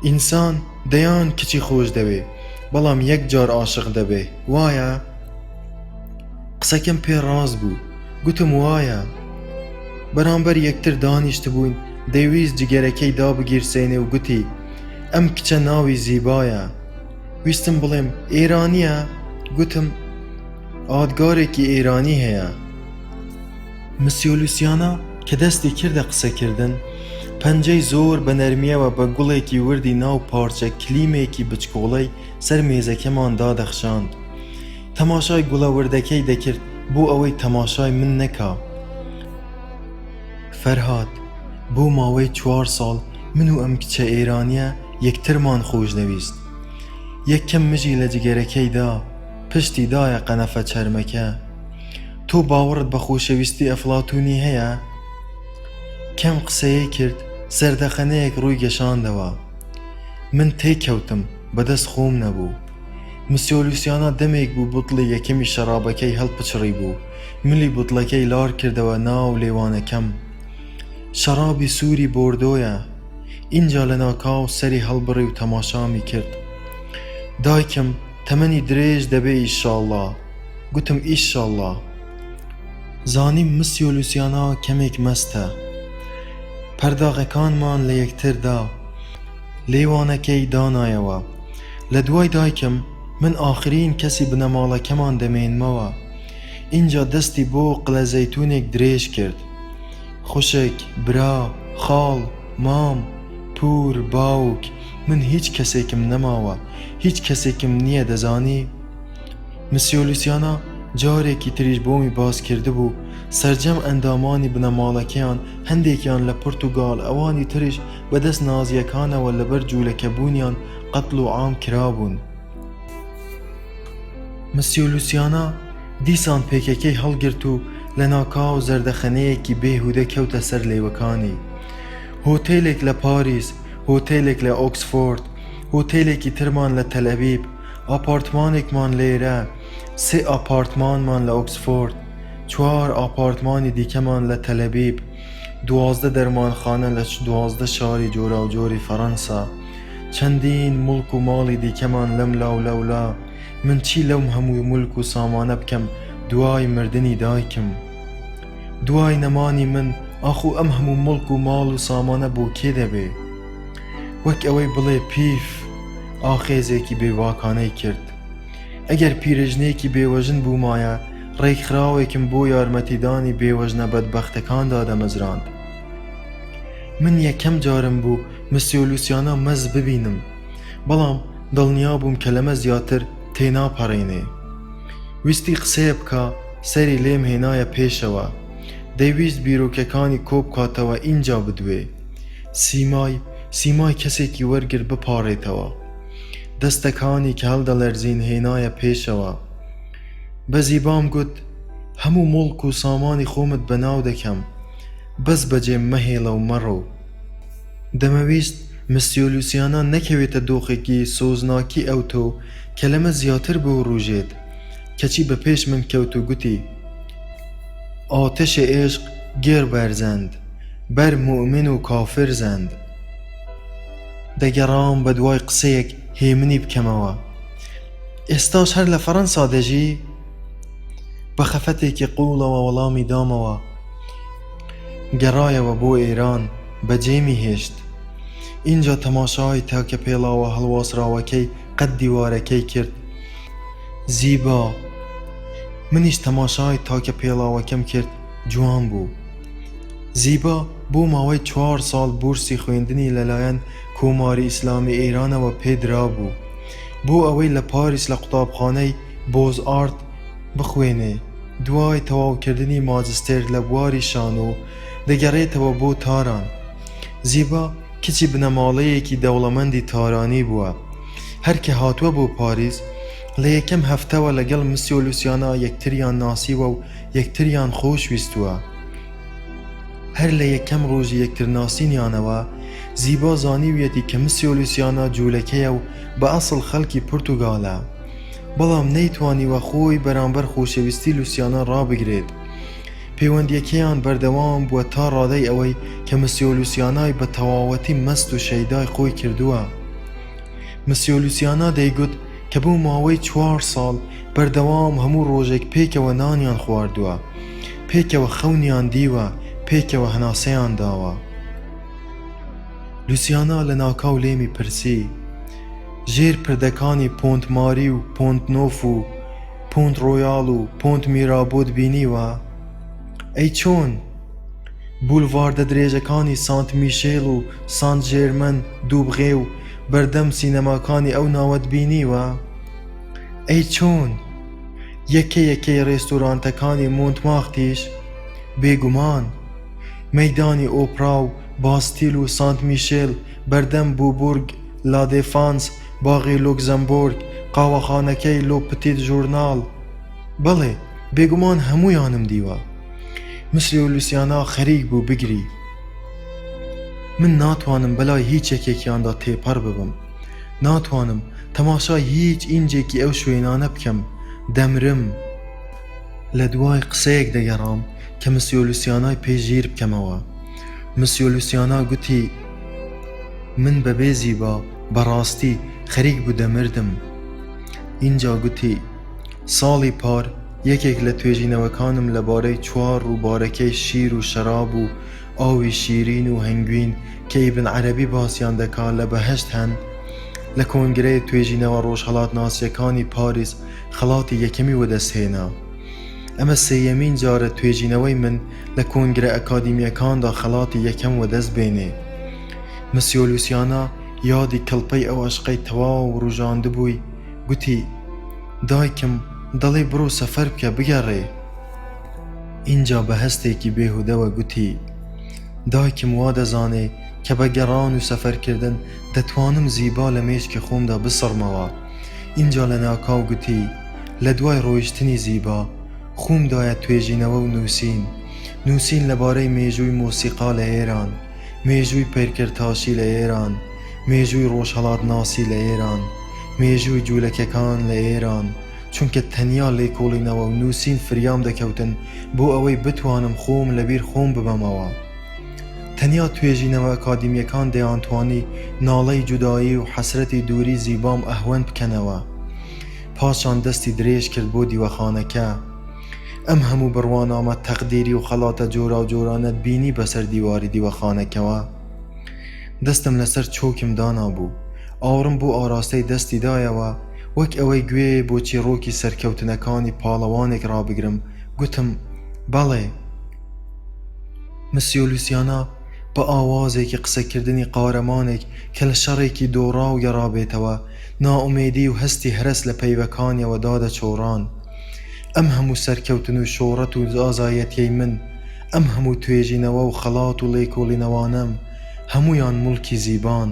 ئینسان دەیان کچی خۆش دەوێ بەڵام یەک جار عاشق دەبێ، وایە؟ قسەکەم پێ ڕاست بوو. گوتم وایە. بەرامبەر یەکتر دانیشت بووین، دەیویست جگەرەکەی دابگیرسێنێ و گوتی ئەم کچە ناوی زیبایە. ویستم بڵێم ئێرانیە؟ گوتم ئادگارێکی ئێرانی هەیە. مسیۆ لوسیانە کە دەستی کردە قسەکردن، پەنجەی زۆر بە نەرمیەوە بە گوڵێکی وردی ناو پارچە کلیمێکی بچکۆڵەی سەر مێزەکەمان دادەخشاند. تەماشای گوڵە وردەکەی دەکرد بۆ ئەوەی تەماشای من نەکا. فەرهاد، بۆ ماوەی 4 ساڵ من و ئەم کچە ئێرانیە یەکترمان خۆش دەویست. یەکەم مژی لە جگەرەکەیدا، پشتی دایە قەنەفە چەرمەکە. تۆ باوەڕت بە خۆشەویستی ئەفلاتونی هەیە؟ کەم قسەیە کرد، زەردەخەنەیەک ڕووی گەشاندەوە. من تێکەوتم، بەدەست خۆم نەبوو. مسیۆ لوسیانە دەمێک بوو بوتڵی یەکەمی شەرابەکەی هەڵپچڕی بوو، ملی بوتڵەکەی لار کردەوە ناو لێوانەکەم. شەرابی سووری بۆردۆیە. اینجا لە ناکاو سەری هەڵبڕی و تەماشامی کرد. دایکم تەمەنی درێژ دەبێ ئیشاڵڵا. گوتم ئیشاڵڵا. زانیم مسیۆ لوسیانە کەمێک مەستە. پەرداغەکانمان لە یەکتردا، لێوانەکەی دانایەوە. لە دوای دایکم من ئاخرین کەسی بنەماڵەکەمان دەمێنمەوە. اینجا دەستی بۆ قلە زەیتونێک درێژ کرد. خوشک، برا، خاڵ، مام، پور، باوک، من هیچ کەسێکم نەماوە، هیچ کەسێکم نییە دەزانی؟ مسیۆ لوسیانە جارێکی تریش بۆمی باز کرده بوو، سەرجەم ئەندامانی بنەماڵەکەیان هەندێکیان لە پورتوگال، ئەوانی تریش بەدەست نازیەکانەوە لەبەر جوولەکەبوونیان قەتڵ و عام کرابوون. مسیۆ لوسیانە دیسان پێکەکەی هەڵگرت و لە ناکاو زەردەخەنەیەکی بێهودە کەوتە سەر لێوەکانی. هۆتێلێک لە پاریس هۆتێلێک لە ئۆکسفۆرد، هۆتێلێکی ترمان لە تەلەڤیب، ئاپارتمانێکمان لێرە، 3 ئاپارتمانمان لە ئۆکسفۆرد، 4 ئاپارتمانی دیکەمان لە تەلەڤیب، 12 دەرمانخانە لە 12 شاری جۆراوجۆری فەڕەنسا، چەندین مڵک و ماڵی دیکەمان لەم لاولەولا. من چی لەم هەموو مولک و سامانە بکەم دوای مردنی دایکم؟ دوای نەمانی من ئاخۆ ئەم هەموو مڵک و ماڵ و سامانە بۆ کێ دەبێ؟ وەک ئەوەی بڵێ پیف ئاخێزێکی بێواکانەی کرد. ئەگەر پیرژنێکی بێوەژن بوومایە ڕێکخراوێکم بۆ یارمەتیدانی بێوەژنە بەدبەختەکاندا دەمەزراند. من یەکەم جارم بوو مسیۆ لوسیانە مەز ببینم، بەڵام دڵنیا بووم کە لەمە زیاتر تێناپەڕێنێ. ویستی قسەیە بکە، سەری لێم هێنایە پێشەوە. دەیویست بیرۆکەکانی کۆبکاتەوە ئینجا بدوێ. سیمای کەسێکی وەرگر بپاڕێتەوە. دەستەکانی کە هەڵدەلەرزین هێنایە پێشەوە. بە زیبام گوت: هەموو مڵک و سامانی خۆمت بەناو دەکەم، بەس بەجێم مەهێڵە و مەڕۆ. دەمەویست مسیۆ لوسیانە نەکەوێتە دۆخێکی سۆزناکی ئەو تۆ کە لەمە زیاتر بۆ ڕوژێت، کەچی بە پێش من کەوت و گوتی: ئاتەشە عێشق گێر بەرزەند، بەر مومن و کافر زەند. دەگەڕام بە دوای قسەیەک هێمنی بکەمەوە. ئێستاش هەر لە فەڕەنسا دەژی؟ بە خەفەتێکی قوڵەوە وەڵامی دامەوە. گەڕایەوە بۆ ئێران، بەجێمی هێشت. اینجا تەماشای تاکە پێڵاوە هەڵواسراوەکەی قەد دیوارەکەی کرد. زیبا. منیش تەماشای تاکە پێڵاوەکەم کرد، جوان بوو. زیبا بۆ ماوەی 4 ساڵ بورسی خوێندنی لەلایەن کۆماری ئیسلامی ئێرانەوە پێدرا بوو بۆ ئەوەی لە پاریس لە قوتابخانەی بۆز ئارت بخوێنێ. دوای تەواوکردنی ماجستێر لە بواری شانۆ دەگەڕێتەوە بۆ تاران. زیبا کچی بنەماڵەیەکی دەوڵەمەندی تارانی بووە. هەرکە هاتووە بۆ پاریس لە یەکەم هەفتەوە لەگەڵ مسیۆ لوسیانە یەکتریان ناسیوە و یەکتریان خۆشویستووە. هەر لە یەکەم ڕۆژی یەکتر ناسینیانەوە زیبا زانیویەتی کە مسیۆ لوسیانە جوولەکەیە و بە ئەسڵ خەڵکی پورتوگالە، بەڵام نەیتوانیوە خۆی بەرامبەر خۆشەویستی لوسیانە ڕابگرێت. پەیوەندیەکەیان بەردەوام بووە تا ڕادەی ئەوەی کە مسیۆ لوسیانای بە تەواوەتی مەست و شەیدای خۆی کردووە. مسیۆ لوسیانە دەیگوت کە بۆ ماوەی 4 ساڵ بەردەوام هەموو ڕۆژێک پێکەوە نانیان خواردووە، پێکەوە خەونیان دیوە، پێکەوە هەناسەیان داوە. لوسیانە لە ناکاو لێمی پرسی: ژێر پردەکانی پۆنت ماری و پۆنت نۆف و پۆنت ڕۆیاڵ و پۆنت میرابۆت بینیوە؟ ئەی چۆن؟ بولڤاردە درێژەکانی سانت میشێڵ و سانت ژێرمەن دووبغێ و بەردەم سینەماکانی ئەو ناوەت بینیوە؟ ئەی چۆن؟ یەکەی ڕێستۆرانتەکانی مۆنتمارتیش؟ بێگومان. مەیدانی ئۆپرا و باستیل و سانت میشێل، بەردەم بوبورگ، لادێفانس، باغی لوکزەمبۆرگ، قاوەخانەکەی لۆ پتیت ژورناڵ. بەڵێ، بێگومان هەموویانم دیوە. مسیۆ لوسیانە خەریک بوو بگری. من ناتوانم بەلای هیچ یەکێکیاندا تێپەڕ ببم. ناتوانم تەماشای هیچ ئینجێکی ئەو شوێنانە بکەم. دەمرم. لە دوای قسەیەک دەگەڕام کە مسیۆ لوسیانای پێشگیر بکەمەوە. مسیۆ لوسیانە گوتی: من بەبێ زیبا بەڕاستی خەریک بوو دەمردم. اینجا گوتی: ساڵی پار یەکێک لە توێژینەوەکانم لەبارەی 4 ڕووبارەکەی شیر و شەراب و ئاوی شیرین و هەنگوین کە ئیبن عەرەبی باسییان دەکات لە بەهەشت هەن، لە کۆنگرەی توێژینەوە ڕۆژهەڵاتناسیەکانی پاریس خەڵاتی یەکەمی وەدەستهێنا. ئەمە سێیەمین جارە توێژینەوەی من لە کۆنگرە ئەکادیمیەکاندا خەڵاتی یەکەم وەدەست بێنێ. مسیۆ لوسیانە یادی کڵپەی ئەو عەشقەی تەواو ڕوژاندە بووی. گوتی: دایکم دەڵێ بڕۆ سەفەر بکە بگەڕێ. اینجا بە هەستێکی بێهودەوە گوتی: دایکم وا دەزانێ کە بە گەڕان و سەفەرکردن دەتوانم زیبا لە مێشکی خۆمدا بسڕمەوە. اینجا لە ناکاو گوتی: لە دوای ڕۆیشتنی زیبا خۆمدایە توێژینەوە و نووسین لەبارەی مێژووی مۆسیقا لە ئێران، مێژووی پێرکردتاشی لە ئێران، مێژووی ڕۆژهەڵات ناسی لە ئێران مێژووی جوولەکەکان لە ئێران چونکە تەنیا لێکۆڵینەوە و نووسین فریام دەکەوتن بۆ ئەوەی بتوانم خۆم لەبیر خۆم ببەمەوە تەنیا توێژینەوە ئەکادیمیەکان دەیانتوانی ناڵەی جودایی و حەسرەتی دووری زیبام ئەهوەن بکەنەوە پاشان دەستی درێژ کرد بۆ دیوەخانەکە ئەم هەموو بڕوانامە تەقدیری و خەڵاتە جۆرا و جۆرانەت بینی بەسەر دیواری دیوەخانەکەوە دەستم لەسەر چۆکم دانابوو ئاورم بۆ ئاراستەی دەستی دایەوە وەک ئەوەی گوێ بۆ چیرۆکی سەرکەوتنەکانی پاڵەوانێک ڕابگرم گوتم بەڵێ مسیۆ لوسیانە بە ئاوازێکی قسەکردنی قارەمانێک کە لە شەڕێکی دۆڕا و گەڕابێتەوە نائومێدی و هەستی هەرس لە پەیوەکانیەوە دادەچۆڕان ئەم هەموو سەرکەوتن و شۆڕەت و ئازایەتیەی من ئەم هەموو توێژینەوە و خەڵات و لێکۆڵینەوانم هەمویان موڵکی زیبان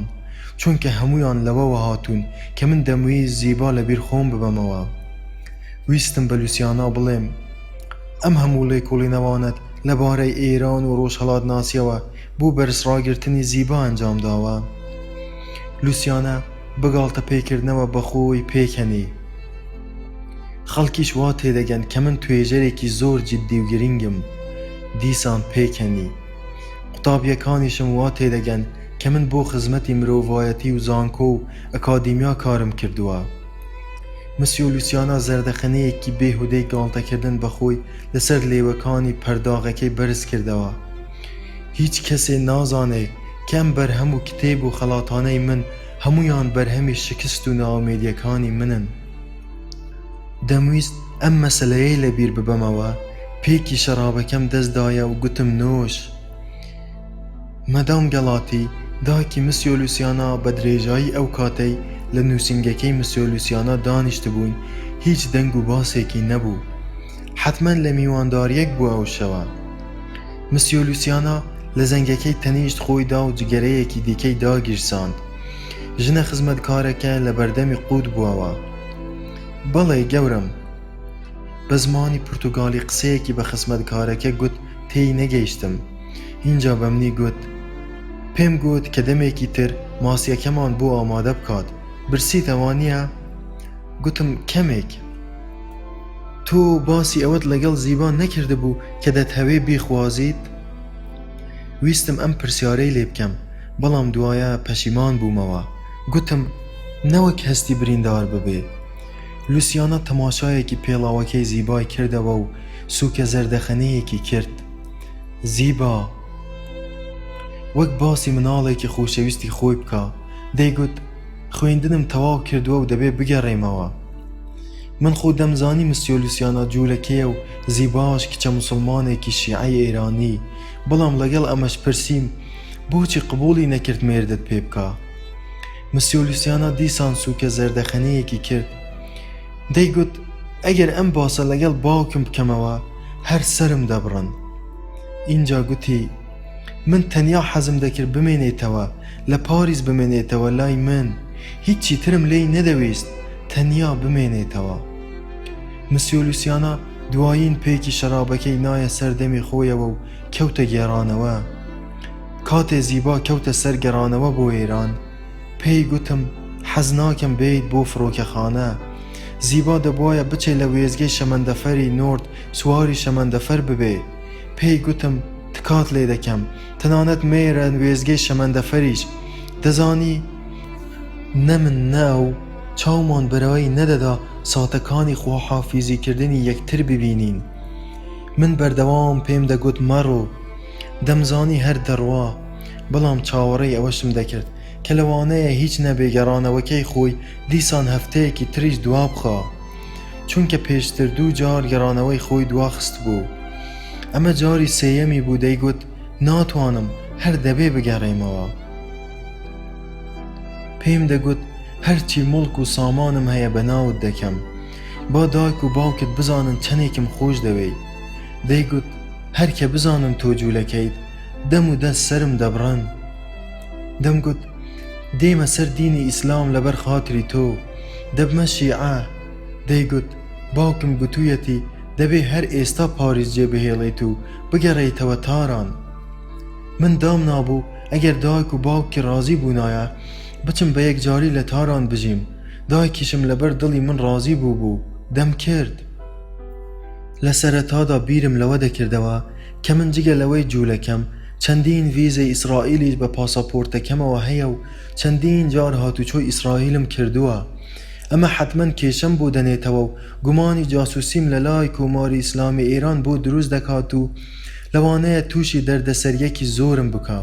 چونکە هەمویان لەوەوە هاتوون کە من دەمویست زیبا لەبیر خۆم ببەمەوە ویستم بە لوسیانا بڵێم ئەم هەموو لێکۆڵینەوانت لەبارەی ئێران و ڕۆژهەڵات ناسیەوە بۆ بەرزڕاگرتنی زیبا ئەنجام داوە لوسیانە بەگاڵتە پێکردنەوە بەخۆی پێکەنی خەڵکیش وا تێدەگەن کە من توێژەرێکی زۆر جددی و گرنگم دیسان پێکەنی قوتابیەکانیشم وا تێدەگەن کە من بۆ خزمەتی مرۆڤایەتی و زانکۆ و ئەکادیمیا کارم کردووە مسیۆ لوسیانا زەردەخەنەیەکی بێهودەی گاڵتەکردن بەخۆی لەسەر لێوەکانی پەرداغەکەی بەرز کردەوە هیچ کەسێ نازانێ کەم بەرهەم و کتێب و خەڵاتانەی من هەمویان بەرهەمی شکست و ناومێدیەکانی منن دەمویست ئەم مەسەلەیەی لەبیر ببەمەوە پێکی شەرابەکەم دەستدایە و گوتم نۆش مەدام گەڵاتی دایکی مسیۆ لوسیانا بە درێژایی ئەو کاتەی لە نووسینگەکەی مسیۆ لوسیانا دانیشتبوون هیچ دەنگ و باسێکی نەبوو حتمەن لە میوانداریەک بووە ئەو شەوە مسیۆ لوسیانا لە زەنگەکەی تەنیشت خۆی دا و جگەرەیەکی دیکەی داگیرساند ژنە خزمەتکارەکە لە بەردەمی قووت بووەوە بەڵێ گەورم بە زمانی پورتوگالی قسەیەکی بە خزمەتکارەکە گوت تێی نەگەیشتم اینجا بەمنی گوت پێم گوت کە دەمێکی تر ماسیەکەمان بۆ ئامادە بکات برسیتەوە نییە گوتم کەمێک تۆ باسی ئەوەت لەگەڵ زیبا نەکرده بوو کە دەتهەوێ بیخوازیت ویستم ئەم پرسیارەی لێ بکەم بەڵام دوایە پەشیمان بوومەوە گوتم نەوەک هەستی بریندار ببێ لوسیانا تەماشایەکی پێڵاوەکەی زیبای کردەوە و سووکە زەردەخەنەیەکی کرد زیبا وەک باسی مناڵێکی خۆشەویستی خۆی بکە دەیگوت خوێندنم تەواو کردووە و دەبێ بگەڕێمەوە من خۆ دەمزانی مسیۆ لوسیانا جوولەکەیە و زیباش کچە موسڵمانێکی شیعەی ئێرانی بەڵام لەگەڵ ئەمەش پرسییم بۆچی قبوڵی نەکرد مێردت پێ بکە مسیۆ لوسیانا دیسان سووکە زەردەخەنەیەکی کرد دەیگوت ئەگەر ئەم باسە لەگەڵ باوکم بکەمەوە هەر سرم دەبڕن اینجا گوتی من تەنیا حەزم دەکرد بمێنێتەوە لە پاریس بمێنێتەوە لای من هیچی ترم لێی نەدەویست تەنیا بمێنێتەوە مسیۆ لوسیانا دوایین پێکی شەرابەکەی نایە سەردەمی خۆیەوە و کەوتە گێڕانەوە کاتێ زیبا کەوتە سەر گەڕانەوە بۆ ئێران پێی گوتم حەز ناکەم بێیت بۆ فرۆکەخانە زیبا دەبوایە بچێ لە وێزگەی شەمەندەفەری نۆرد سواری شەمەندەفەر ببێ پێی گوتم تکات لێ دەکەم تەنانەت مێرە وێزگەی شەمەندەفەریش دەزانی نە من نە و چاومان بەرەوەی نەدەدا ساتەکانی خواحافیزیکردنی یەکتر ببینین من بەردەوام پێم دەگوت مەڕۆ دەمزانی هەر دەڕوا بەڵام چاوەڕێی ئەوەشم دەکرد کە لەوانەیە هیچ نەبێ گەڕانەوەکەی خۆی دیسان هەفتەیەکی تریش دوا بخا چونکە پێشتر 2 جار گەڕانەوەی خۆی دواخست بوو ئەمە جاری سێیەمی بوو دەیگوت ناتوانم هەر دەبێ بگەڕێمەوە پێم دەگوت هەرچی مڵک و سامانم هەیە بەناوت دەکەم با دایک و باوکت بزانن چەندێکم خۆش دەوێ دەیگوت هەرکە بزانن تۆ جوولەکەیت دەم و دەست سرم دەبڕن دەمگوت دێمە سەر دینی ئیسلام لەبەر خاتری تۆ دەبمە شیعە دەیگوت باوکم گوتوویەتی دەبێ هەر ئێستا پاریس جێبهێڵیت و بگەڕێیتەوە تاران من دام نابوو ئەگەر دایک و باوکی ڕازی بوونایە بچم بە یەکجاری لە تاران بژیم. دایکیشم لەبەر دڵی من ڕازی بوو دەم کرد. لە سەرەتادا بیرم لەوە دەکردەوە کە من جگە لەوەی جوولەکەم چەندین ڤیزەی ئیسرائیلیش بە پاسەپۆرتەکەمەوە هەیە و چەندین جار هاتوچۆی ئیسرائیلم کردووە. ئەمە حتمەن کێشەم بۆ دەنێتەوە و گومانی جاسوسیم لە لای کۆماری ئیسلامی ئێران بۆ دروست دەکات و لەوانەیە تووشی دەردەسەریەکی زۆرم بکا.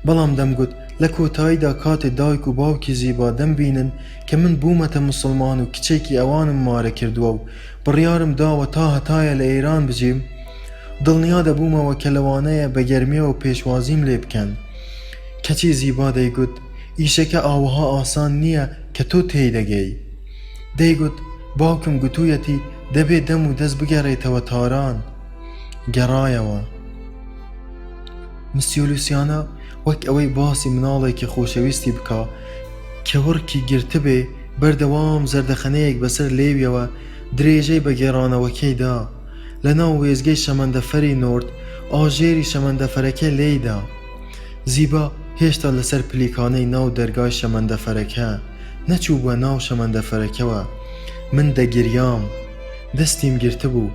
بەڵام دەمگوت لە کۆتاییدا کاتێ دایک و باوکی زیبا دەمبینن کە من بوومەتە موسڵمان و کچێکی ئەوانم مارە کردووە و بڕیارم داوە تا هەتایە لە ئێران بژیم، دڵنیا دەبوومەوە کە لەوانەیە بە گەرمیەوە پێشوازیم لێ بکەن. کەچی زیبا دەیگوت ئیشەکە ئاوەها ئاسان نییە کە تۆ تێیدەگەی. دەیگوت باوکم گوتوویەتی دەبێت دەم و دەست بگەڕێتەوە تاران. گەڕایەوە. مسیۆ لوسیانە وەک ئەوەی باسی مناڵێکی خۆشەویستی بکا کە وڕکی گرتبێ بەردەوام زەردەخەنەیەک بەسەر لێویەوە درێژەی بە گێڕانەوەکەیدا. لە ناو وێزگەی شەمەندەفەری نۆرد ئاژێری شەمەندەفەرەکە لێیدا. زیبا هێشتا لەسەر پلیکانەی ناو دەرگای شەمەندەفەرەکە نەچوو بووە ناو شەمەندەفەرەکەوە. من دەگریام، دەستیم گرتبوو،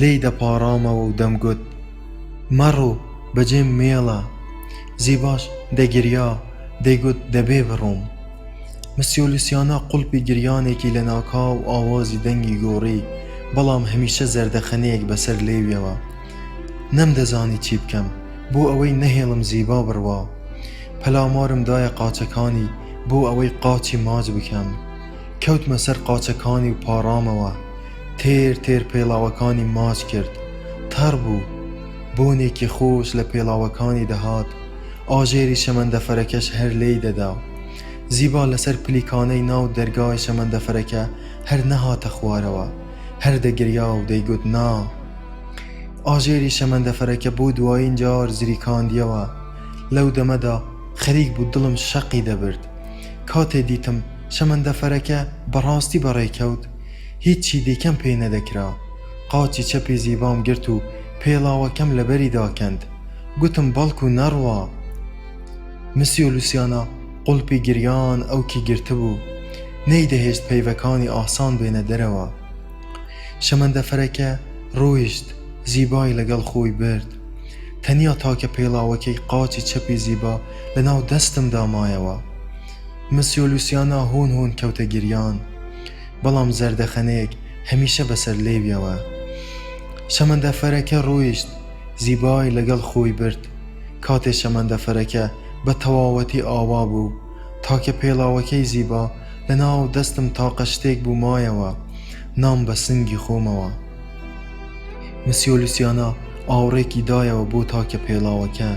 لێی دەپاڕامەوە و دەمگوت مەڕۆ بەجێم مێڵە. زیباش دەگریا، دەیگوت دەبێ بڕۆم. مسیۆ لوسیانە قوڵپی گریانێکی لە ناکاو ئاوازی دەنگی گۆڕی، بەڵام هەمیشە زەردەخەنەیەک بەسەر لێویەوە. نەمدەزانی چی بکەم بۆ ئەوەی نەهێڵم زیبا بڕوا. پەلامارم دایە قاچەکانی بۆ ئەوەی قاچی ماچ بکەم. کەوتمە سەر قاچەکانی و پاڕامەوە. تێر تێر پێڵاوەکانی ماچ کرد. تەڕ بوو. بۆنێکی خۆش لە پێڵاوەکانی دەهات. ئاژێری شەمەندەفەرەکەش هەر لێی دەدا. زیبا لەسەر پلیکانەی ناو دەرگای شەمەندەفەرەکە هەر نەهاتە خوارەوە. هەر دەگریا و دەیگوت نا. ئاژێری شەمەندەفەرەکە بۆ دوایین جار زریکاندیەوە. لەو دەمەدا خەریک بوو دڵم شەقی دەبرد. کاتێ دیتم شەمەندەفەرەکە بەڕاستی بەڕێکەوت، هیچی دیکەم پێ نەدەکرا. قاچی چەپی زیبام گرت و پێڵاوەکەم لەبەری داکەند. گوتم بەڵکو نەڕوا. مسیۆ لوسیانە قوڵپی گریان ئەوکی گرتبوو، نەیدەهێشت پەیوەکانی ئاسان بێنە دەرەوە. شەمەندەفەرەکە ڕۆیشت، زیبای لەگەڵ خۆی برد. تەنیا تاکە پێڵاوەکەی قاچی چەپی زیبا لە ناو دەستمدا مایەوە. مسیۆ لوسیانە هۆن هۆن کەوتە گریان، بەڵام زەردەخەنەیەک هەمیشە بەسەر لێویەوە. شەمەندەفەرەکە ڕۆیشت، زیبای لەگەڵ خۆی برد. کاتێ شەمەندەفەرەکە بە تەواوەتی ئاوا بوو، تاکە پێڵاوەکەی زیبا لە ناو دەستم تاقە شتێک بوو مایەوە، نام بە سنگی خۆمەوە. مسیۆ لوسیانە ئاوڕێکی دایەوە بۆ تاکە پێڵاوەکە.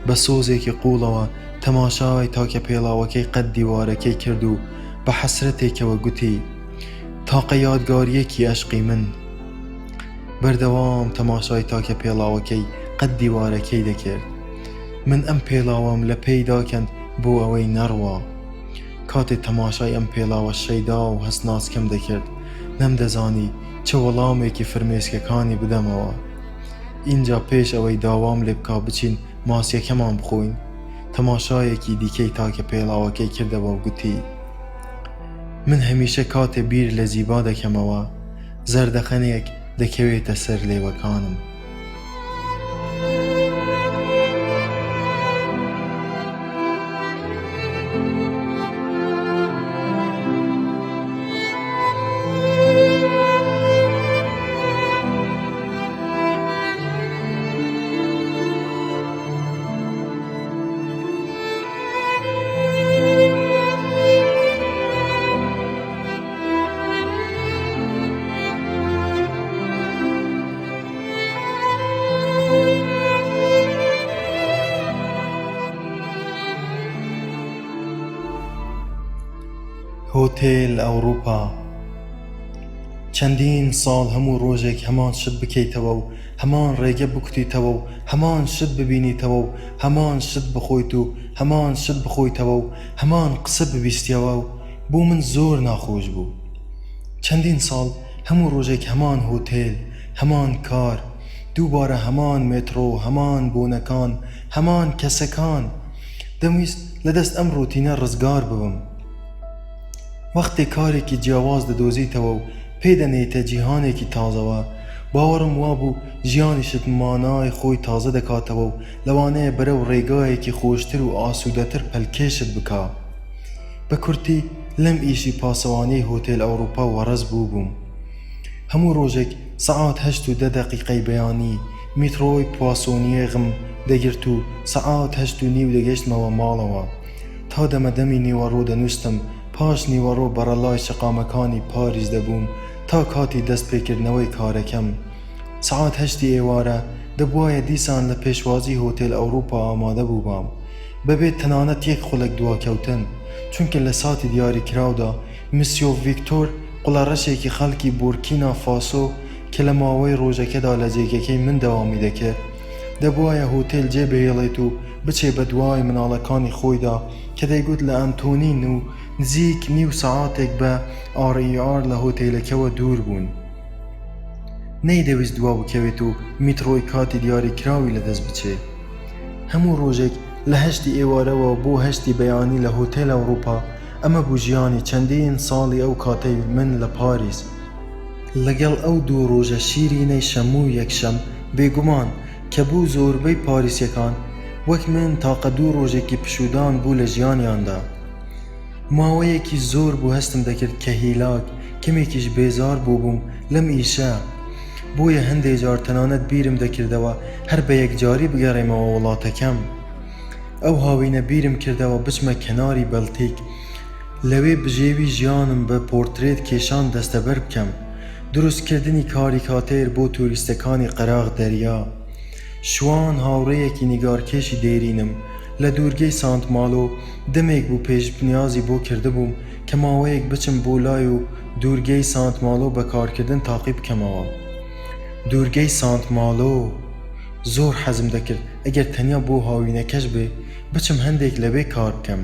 بە سۆزێکی قوڵەوە تەماشای تاکە پێڵاوەکەی قەت دیوارەکەی کرد و بە حەسرەتێکەوە گوتی تاقە یادگاریەکی عەشقی من. بەردەوام تەماشای تاکە پێڵاوەکەی قەت دیوارەکەی دەکرد. من ئەم پێڵاوەم لە پێی داکەند بۆ ئەوەی نەڕوا. کاتێ تەماشای ئەم پێڵاوە شەیدا و هەسناسکەم دەکرد، نەمدەزانی چه وەڵامێکی فرمێسکەکانی بدەمەوە. اینجا پێش ئەوەی داوام لێ بکا بچین ماسیەکەمان بخۆین، تەماشایەکی دیکەی تاکە پێڵاوەکەی کردەوە و گوتی من هەمیشە کاتێ بیر لە زیبا دەکەمەوە، زەردەخەنێک دەکەوێتە سەر لێوەکانم. هۆتێل ئەوروپا. چەندین ساڵ هەموو ڕۆژێک هەمان شت بکەیتەوە و هەمان ڕێگە بکوتیتەوە و هەمان شت ببینیتەوە و هەمان شت بخۆیت و هەمان شت بخۆیتەوە و هەمان قسە ببیستیەوە و بۆ من زۆر ناخۆش بوو. چەندین ساڵ هەموو ڕۆژێک هەمان هۆتێل، هەمان کار، دووبارە هەمان مێترۆ، هەمان بۆنەکان، هەمان کەسەکان. دەمویست لەدەست ئەم ڕوتینە ڕزگار ببم. وەختێ کارێکی جیاواز دەدۆزیتەوە و پێدەنێتە جیهانێکی تازەوە، باوەڕم وابوو ژیانیشت مانای خۆی تازە دەکاتەوە و لەوانەیە بەرەو ڕێگایەکی خۆشتر و ئاسوودەتر پەلکێشت بکا. بە کورتی لەم ئیشی پاسەوانەی هۆتێل ئەوروپا وەڕەز بووبووم. هەموو ڕۆژێک سەعات 8:10 دەقیقەی بەیانی میترۆی پواسۆنیێغم دەگرت و سەعات 8:30 دەگەشتمەوە ماڵەوە. تا دەمەدەمی نیوەڕۆ دەنووستم، پاش نیوەڕۆ بەرەلای شەقامەکانی پاریس دەبووم تا کاتی دەستپێکردنەوەی کارەکەم. سەعات 8 ئێوارە دەبوایە دیسان لە پێشوازی هۆتێل ئەوروپا ئامادە بووبام، بەبێت تەنانەت یەک خولەک دواکەوتن، چونکە لە ساتی دیاریکراودا مسیۆ ڤیکتۆر قوڵەڕەشێکی خەڵکی بورکینا فاسۆ کە لە ماوەی ڕۆژەکەدا لە جێگەکەی من دەوامی دەکرد دەبوایە هۆتێل جێبهێڵێت و بچێ بە دوای مناڵەکانی خۆیدا کە دەیگوت لە ئەنتۆنین و نزیک نیو سەعاتێک بە RER لە هۆتێلەکەوە دوور بوون. نەیدەویست دوا بکەوێت و میترۆی کاتی دیاریکراوی لەدەست بچێ. هەموو ڕۆژێک لە 8 ئێوارەوە بۆ 8 بەیانی لە هۆتێل ئەوروپا. ئەمە بوو ژیانی چەندین ساڵی ئەو کاتەی من لە پاریس. لەگەڵ ئەو دوو ڕۆژە شیرینەی شەموو یەکشەم بێگومان کە بوو زۆربەی پاریسیەکان وەک من تاقە دوو ڕۆژێکی پشودان بوو لە ژیانیاندا. ماوەیەکی زۆر بوو هەستم دەکرد کە هیلاک کەمێکیش بێزار بووبووم لەم ئیشە، بۆیە هەندێک جار تەنانەت بیرم دەکردەوە هەر بە یەکجاری بگەڕێمەوە وڵاتەکەم. ئەو هاوینە بیرم کردەوە بچمە کەناری بەلتیک، لەوێ بژێوی ژیانم بە پۆرترێت کێشان دەستەبەر بکەم، دروستکردنی کاریکاتێر بۆ توریستەکانی قەراغ دەریا. شوان هاوڕێیەکی نیگارکێشی دێرینم لە دوورگەی سانت مالۆ دەمێک بوو پێشبنیازی بۆ کردبووم کە ماوەیەک بچم بۆ لای و دوورگەی سانت مالۆ بەکارکردن تاقی بکەمەوە. دوورگەی سانت مالۆ زۆر حەزم دەکرد ئەگەر تەنیا بۆ هاوینەکەش بێ بچم هەندێک لەوێ کار بکەم.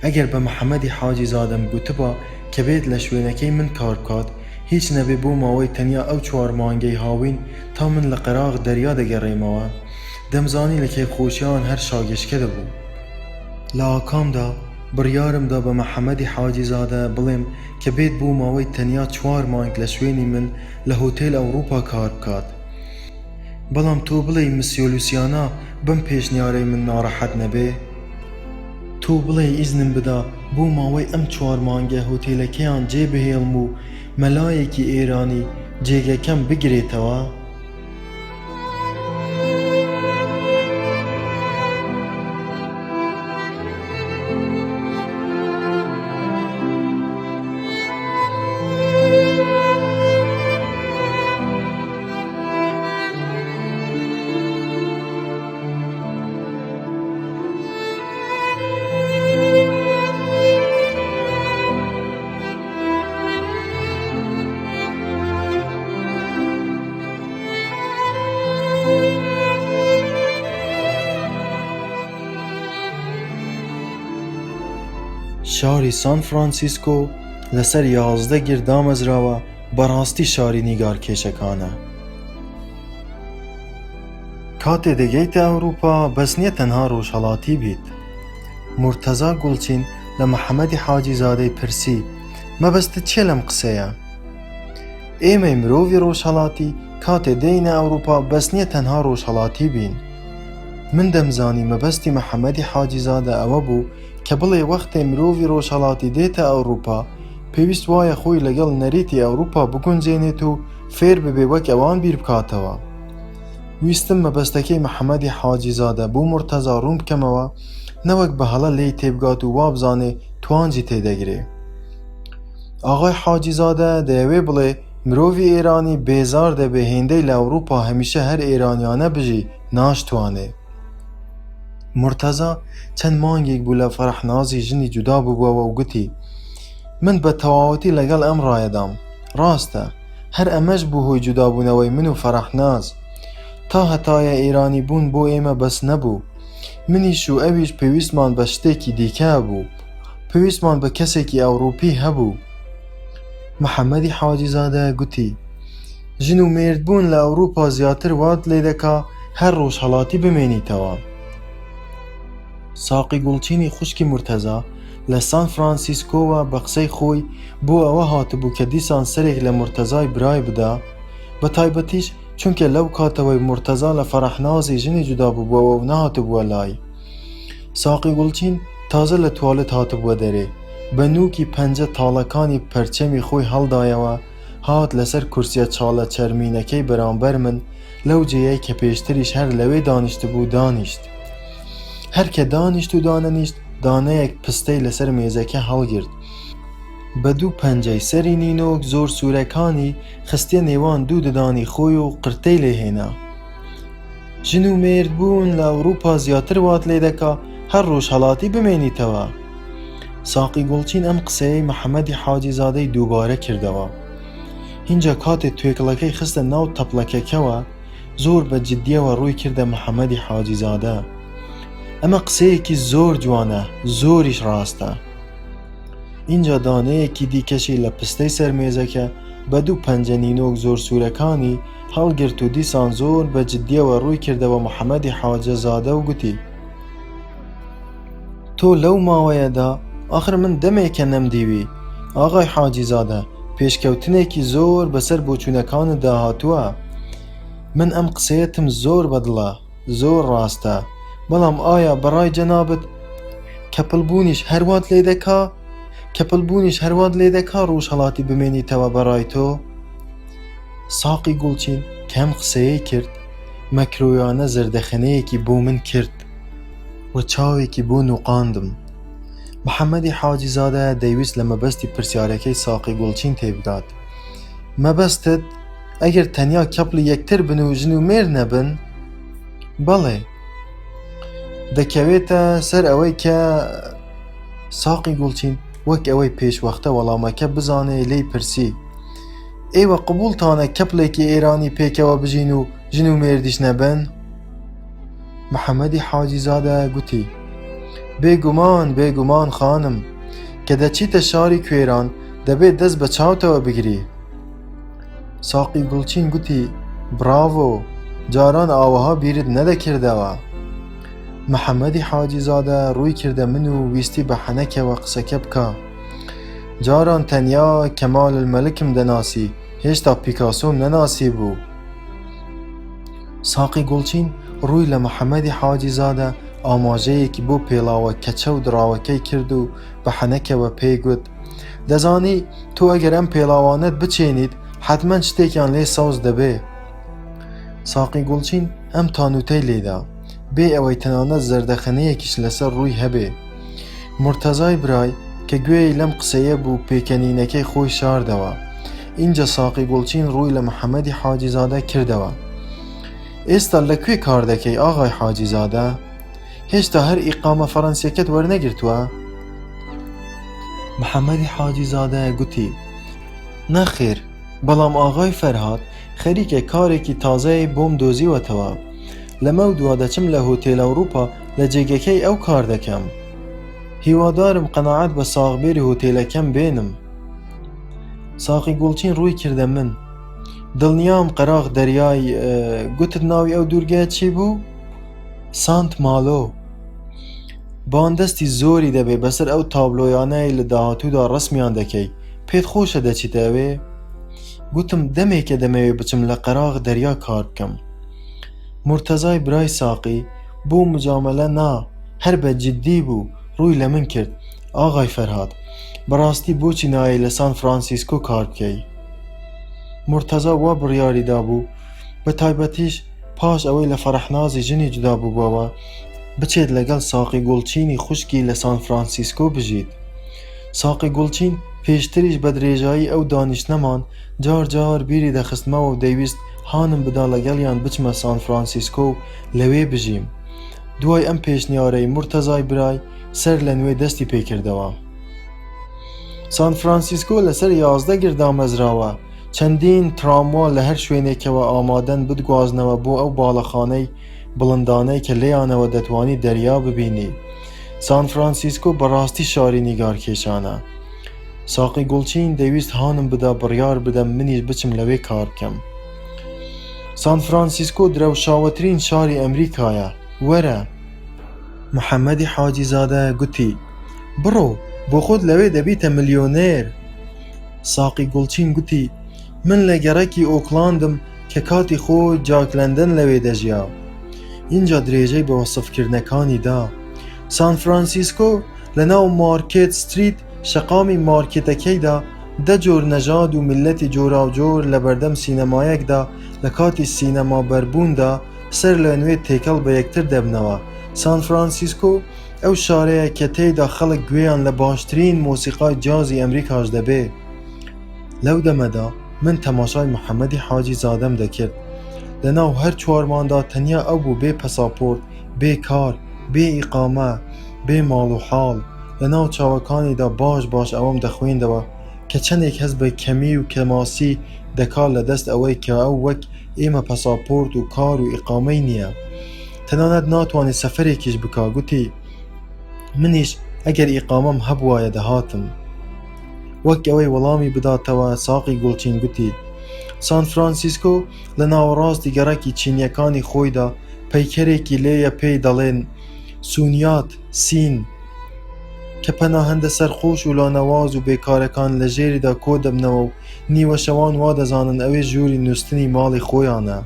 ئەگەر بە محەممەدی حاجی زادەم گوتبا کە بێت لە شوێنەکەی من کار بکات، هیچ نەبێ بۆ ماوەی تەنیا ئەو 4 مانگەی هاوین تا من لە قەراغ دەریا دەگەڕێمەوە. دەمزانی لە کێفخۆشیان هەر شاگەشکە دەبوو. لە ئاکامدا بڕیارمدا بە محەممەدی حاجی زادە بڵێم کە بێت بۆ ماوەی تەنیا 4 مانگ لە شوێنی من لە هۆتێل ئەوروپا کار بکات. بەڵام تۆ بڵێ مسیۆ لوسیانا بم پێشنیارەی من ناڕەحەت نەبێ؟ تۆ بڵێ ئیزنم بدا بۆ ماوەی ئەم 4 مانگە هۆتێلەکەیان جێبهێڵم و مەلایەکی ئێرانی جێگەکەم بگرێتەوە؟ شاری سان فرانسیسکۆ لەسەر 11 گیر دامەزراوە بەڕاستی شاری نیگارکێشەکانە. کاتێ دەگەیتە ئەوروپا بەس نییە تەنها ڕۆژهەڵاتی بیت. مورتەزا گوڵچین لە محەممەدی حاجی زادەی پرسی مەبەستت چێ لەم قسەیە؟ ئێمەی مرۆڤی ڕۆژهەڵاتی کاتێ دەینە ئەوروپا بەس نییە تەنها ڕۆژهەڵاتی بین. من دەمزانی مەبەستی محەممەدی حاجی زادە ئەوە بوو کە بڵێ وەختێ مرۆڤی ڕۆژهەڵاتی دێتە ئەوروپا پێویست وایە خۆی لەگەڵ نەریتی ئەوروپا بگونجێنێت و فێر ببێ وەک ئەوان بیر بکاتەوە. ویستم مەبەستەکەی محەممەدی حاجی زادە بۆ مورتەزا ڕوون بکەمەوە، نەوەک بە هەڵە لێی تێبگات و وابزانێ توانجی تێدەگرێ. ئاغای حاجی زادە دەیەوێ بڵێ مرۆڤی ئێرانی بێزار دەبێ هێندەی لە ئەوروپا هەمیشە هەر ئێرانیانە بژی ناشتوانێ. مرتەزا چەند مانگێک بوو لە فەرەحنازی ژنی جودا بووبەوە و گوتی من بە تەواوەتی لەگەڵ ئەم ڕایەدام. ڕاستە هەر ئەمەش بوو هۆی جودابوونەوەی من و فەرەحناز. تا هەتایە ئێرانی بوون بۆ ئێمە بەس نەبوو. منیش و ئەویش پێویستمان بە شتێکی دیکە بوو، پێویستمان بە کەسێکی ئەوروپی هەبوو. محەممەدی حاجی زادە گوتی ژن و مێردبوون لە ئەوروپا زیاتر وات لێ دەکا هەر ڕۆژهەڵاتی بمێنیتەوە. ساقی گوڵچینی خوشکی مرتەزا لە سان فرانسیسکۆوە بە قسەی خۆی بۆ ئەوە هاتبوو کە دیسان سەرێک لە مرتەزای برای بدا، بە تایبەتیش چونکە لەو کاتەوەی مرتەزا لە فەرەحنازی ژنی جودا بووبووەوە و نهاتبووە لای. ساقی گوڵچین تازە لە توالت هاتبووە دەرێ، بە نووکی پەنجە تاڵەکانی پەرچەمی خۆی هەڵدایەوە، هات لەسەر کورسیە چاڵە چەرمینەکەی بەرامبەر من لەو جێیەی کە پێشتریش هەر لەوێ دانیشت بوو دانیشت. هەر کە دانیشت و دانەنیشت دانەیەک پستەی لەسەر مێزەکە هەڵگرت، بە دوو پەنجەی سەری نینۆک زۆر سوورەکانی خستیە نێوان دوو ددانی خۆی و قرتەی لێهێنا. ژن و مێرد بوون لە ئەوروپا زیاتر وات لێ دەکا هەر ڕۆژهەڵاتی بمێنیتەوە. ساقی گوڵچین ئەم قسەیەی محەممەدی حاجیزادەی دووبارە کردەوە. هینجا کاتێک توێکڵەکەی خستە ناو تەپڵەکەکەوە زۆر بە جددیەوە ڕووی کردە محەممەدی حاجیزادە. ئەمە قسەیەکی زۆر جوانە، زۆریش ڕاستە. اینجا دانەیەکی دیکەشی لە پستەی سەرمێزەکە بە دوو پەنجە نینۆک زۆر سوورەکانی هەڵگرت و دیسان زۆر بە جددیەوە ڕووی کردەوە محەممەدی حاجەزادە و گوتی: تۆ لەو ماوەیەدا ئاخر من دەمێکە نەمدیوی ئاغای حاجیزادە، پێشکەوتنێکی زۆر بەسەر بۆچوونەکانت داهاتووە. من ئەم قسەیەتم زۆر بەدڵە، زۆر ڕاستە، بەڵام ئایا بەڕای جەنابەت کەپڵبوونیش هەروات لێ دەکا؟ کەپڵبوونیش هەروات لێ دەکا ڕۆژهەڵاتی بمێنیتەوە بەڕای تۆ؟ ساقی گوڵچین کەم قسەیەی کرد، مەکرۆیانە زەردەخەنەیەکی بۆ من کرد و چاوێکی بۆ نوقاندم. محەممەدی حاجیزادە دەیویست لە مەبەستی پرسیارەکەی ساقی گوڵچین تێبگات. مەبەستت ئەگەر تەنیا کەپڵی یەکتر بن و ژن و مێر نەبن؟ بەڵێ. دەکەوێتە سەر ئەوەی کە ساقی گوڵچین وەک ئەوەی پێشوەختە وەڵامەکە بزانێ لێی پرسی: ئێوە قبوڵتانە کەپڵێکی ئێرانی پێکەوە بژین و ژن و مێردیش نەبن؟ محەممەدی حاجیزادە گوتی: بێگومان بێگومان خانم، کە دەچیتە شاری کوێران دەبێت دەست بە چاوتەوە بگری. ساقی گوڵچین گوتی: براڤۆ، جاران ئاوەها بیرت نەدەکردەوە. محەممەدی حاجیزادە ڕووی کردە من و ویستی بە حەنەکەوە قسەکە بکە. جاران تەنیا کەمال المەلکم دەناسی، هێشتا پیکاسۆم نەناسی بوو. ساقی گوڵچین ڕووی لە محەممەدی حاجیزادە ئاماژەیەکی بۆ پێڵاوە کەچە و دراوەکەی کرد و بە حەنەکەوە پێیگوت: دەزانی تۆ ئەگەر ئەم پێڵاوانت بچێنیت حتمەن شتێکیان لێ سەوز دەبێ. ساقی گوڵچین ئەم تانوتەی لێدا بێ ئەوەی تەنانەت زەردەخەنەیەکیش لەسەر ڕووی هەبێ. مرتەزای برای کە گوێی لەم قسەیە بوو پێکەنینەکەی خۆی شاردەوە. اینجا ساقی گوڵچین ڕووی لە محەممەدی حاجیزادە کردەوە: ئێستا لەکوێ کار دەکەی ئاغای حاجیزادە؟ هێشتا هەر ئیقامە فەڕەنسیەکەت وەرنەگرتووە؟ محەممەدی حاجیزادە گوتی: نەخێر، بەڵام ئاغای فەرهاد خەریکە کارێکی تازەی بۆم دۆزیوەتەوە. لەمە دووا دەچم لە هۆتێل ئەوروپا لە جێگەکەی ئەو کار دەکەم. هیوادارم قەناعەت بە ساغبێری هۆتێلەکەم بێنم. ساقی گوڵچین ڕووی کردە من: دڵنیام قەراغ دەریای گوتت ناوی ئەو دوورگەیە چی بوو؟ سانت مالۆ. باندەستی زۆری دەبێ بەسەر ئەو تابلۆیانەی لە داهاتوودا ڕسمیان دەکەی، پێت خۆشە دەچیتەوێ؟ گوتم دەمێکە دەمەوێ بچم لە قەراغ دەریا کار بکەم. مرتەزای برای ساقی بۆ مجامەلە نا، هەر بە جددی بوو ڕووی لە من کرد: ئاغای فەرهاد، بەڕاستی بۆچی نایە لە سان فرانسیسکۆ کار بکەی؟ مرتەزا وا بڕیاریدا بوو، بە تایبەتیش پاش ئەوەی لە فەرەحنازی ژنی جودا بووبەوە بچێت لەگەڵ ساقی گوڵچینی خوشکی لە سان فرانسیسکۆ بژیت. ساقی گوڵچین پێشتریش بە درێژایی ئەو دانیشتنەمان جار جار بیری دەخستمەوە و دەیویست هانم بدا لەگەڵیان بچمە سان فرانسیسکۆ و لەوێ بژیم. دوای ئەم پێشنیارەی مرتەزای برای سەر لە نوێ دەستی پێکردەوە. سان فرانسیسکۆ لەسەر 11 گردامەزراوە، چەندین تراموا لە هەر شوێنێکەوە ئامادەن بدگوازنەوە بۆ ئەو باڵەخانەی بڵندانەی کە لێیانەوە دەتوانی دەریا ببینی. سان فرانسیسکۆ بەڕاستی شاری نیگارکێشانە. ساقی گوڵچین دەیویست هانم بدا بڕیار بدەم منیش بچم لەوێ کار بکەم. سان فرانسیسکۆ درەوشاوەترین شاری ئەمریکایە، وەرە. محەممەدی حاجیزادە گوتی بڕۆ بۆ خۆت لەوێ دەبیتە ملیۆنێر. ساقی گوڵچین گوتی من لە گەڕەکی ئۆکلاندم کە کاتی خۆی جاک لەندەن لەوێ دەژیا. اینجا درێژەی بە وەسفکردنەکانی دا. سان فرانسیسکۆ لە ناو مارکێت ستریت شەقامی مارکێتەکەیدا دە جۆر نەژاد و میلەتی جۆراوجۆر لە بەردەم سینەمایەکدا لە کاتی سینەما بەربووندا سەر لە نوێ تێکەڵ بە یەکتر دەبنەوە. سان فرانسیسکۆ ئەو شارەیە کە تێیدا خەڵک گوێیان لە باشترین مۆسیقای جازی ئەمریکاش دەبێ. لەو دەمەدا من تەماشای محەممەدی حاجیزادەم دەکرد. لە ناو هەر چوارماندا تەنیا ئەو بوو بێ پەساپۆرت، بێ کار، بێ ئیقامە، بێ ماڵ و حاڵ. لە ناو چاوەکانیدا باش باش ئەوەم دەخوێندەوە کە چەندێک هەست بە کەمی و کەماسی دەکات لە دەست ئەوەی کە ئەو وەک ئێمە پەساپۆرت و کار و ئیقامەی نییە. تەنانەت ناتوانێت سەفەرێکیش بکا. گوتی منیش ئەگەر ئیقامەم هەبوایە دەهاتم. وەک ئەوەی وەڵامی بداتەوە ساقی گوڵچین گوتی سان فرانسیسکۆ لە ناوەڕاستی گەڕەکی چینیەکانی خۆیدا پەیکەرێکی لێیە پێی دەڵێن سونیات سین کە پەناهەندە سەرخۆش و لانەواز و بێکارەکان لە ژێریدا کۆ دەبنەوە و نیوە شەوان وا دەزانن ئەوێ ژووری نووستنی ماڵی خۆیانە.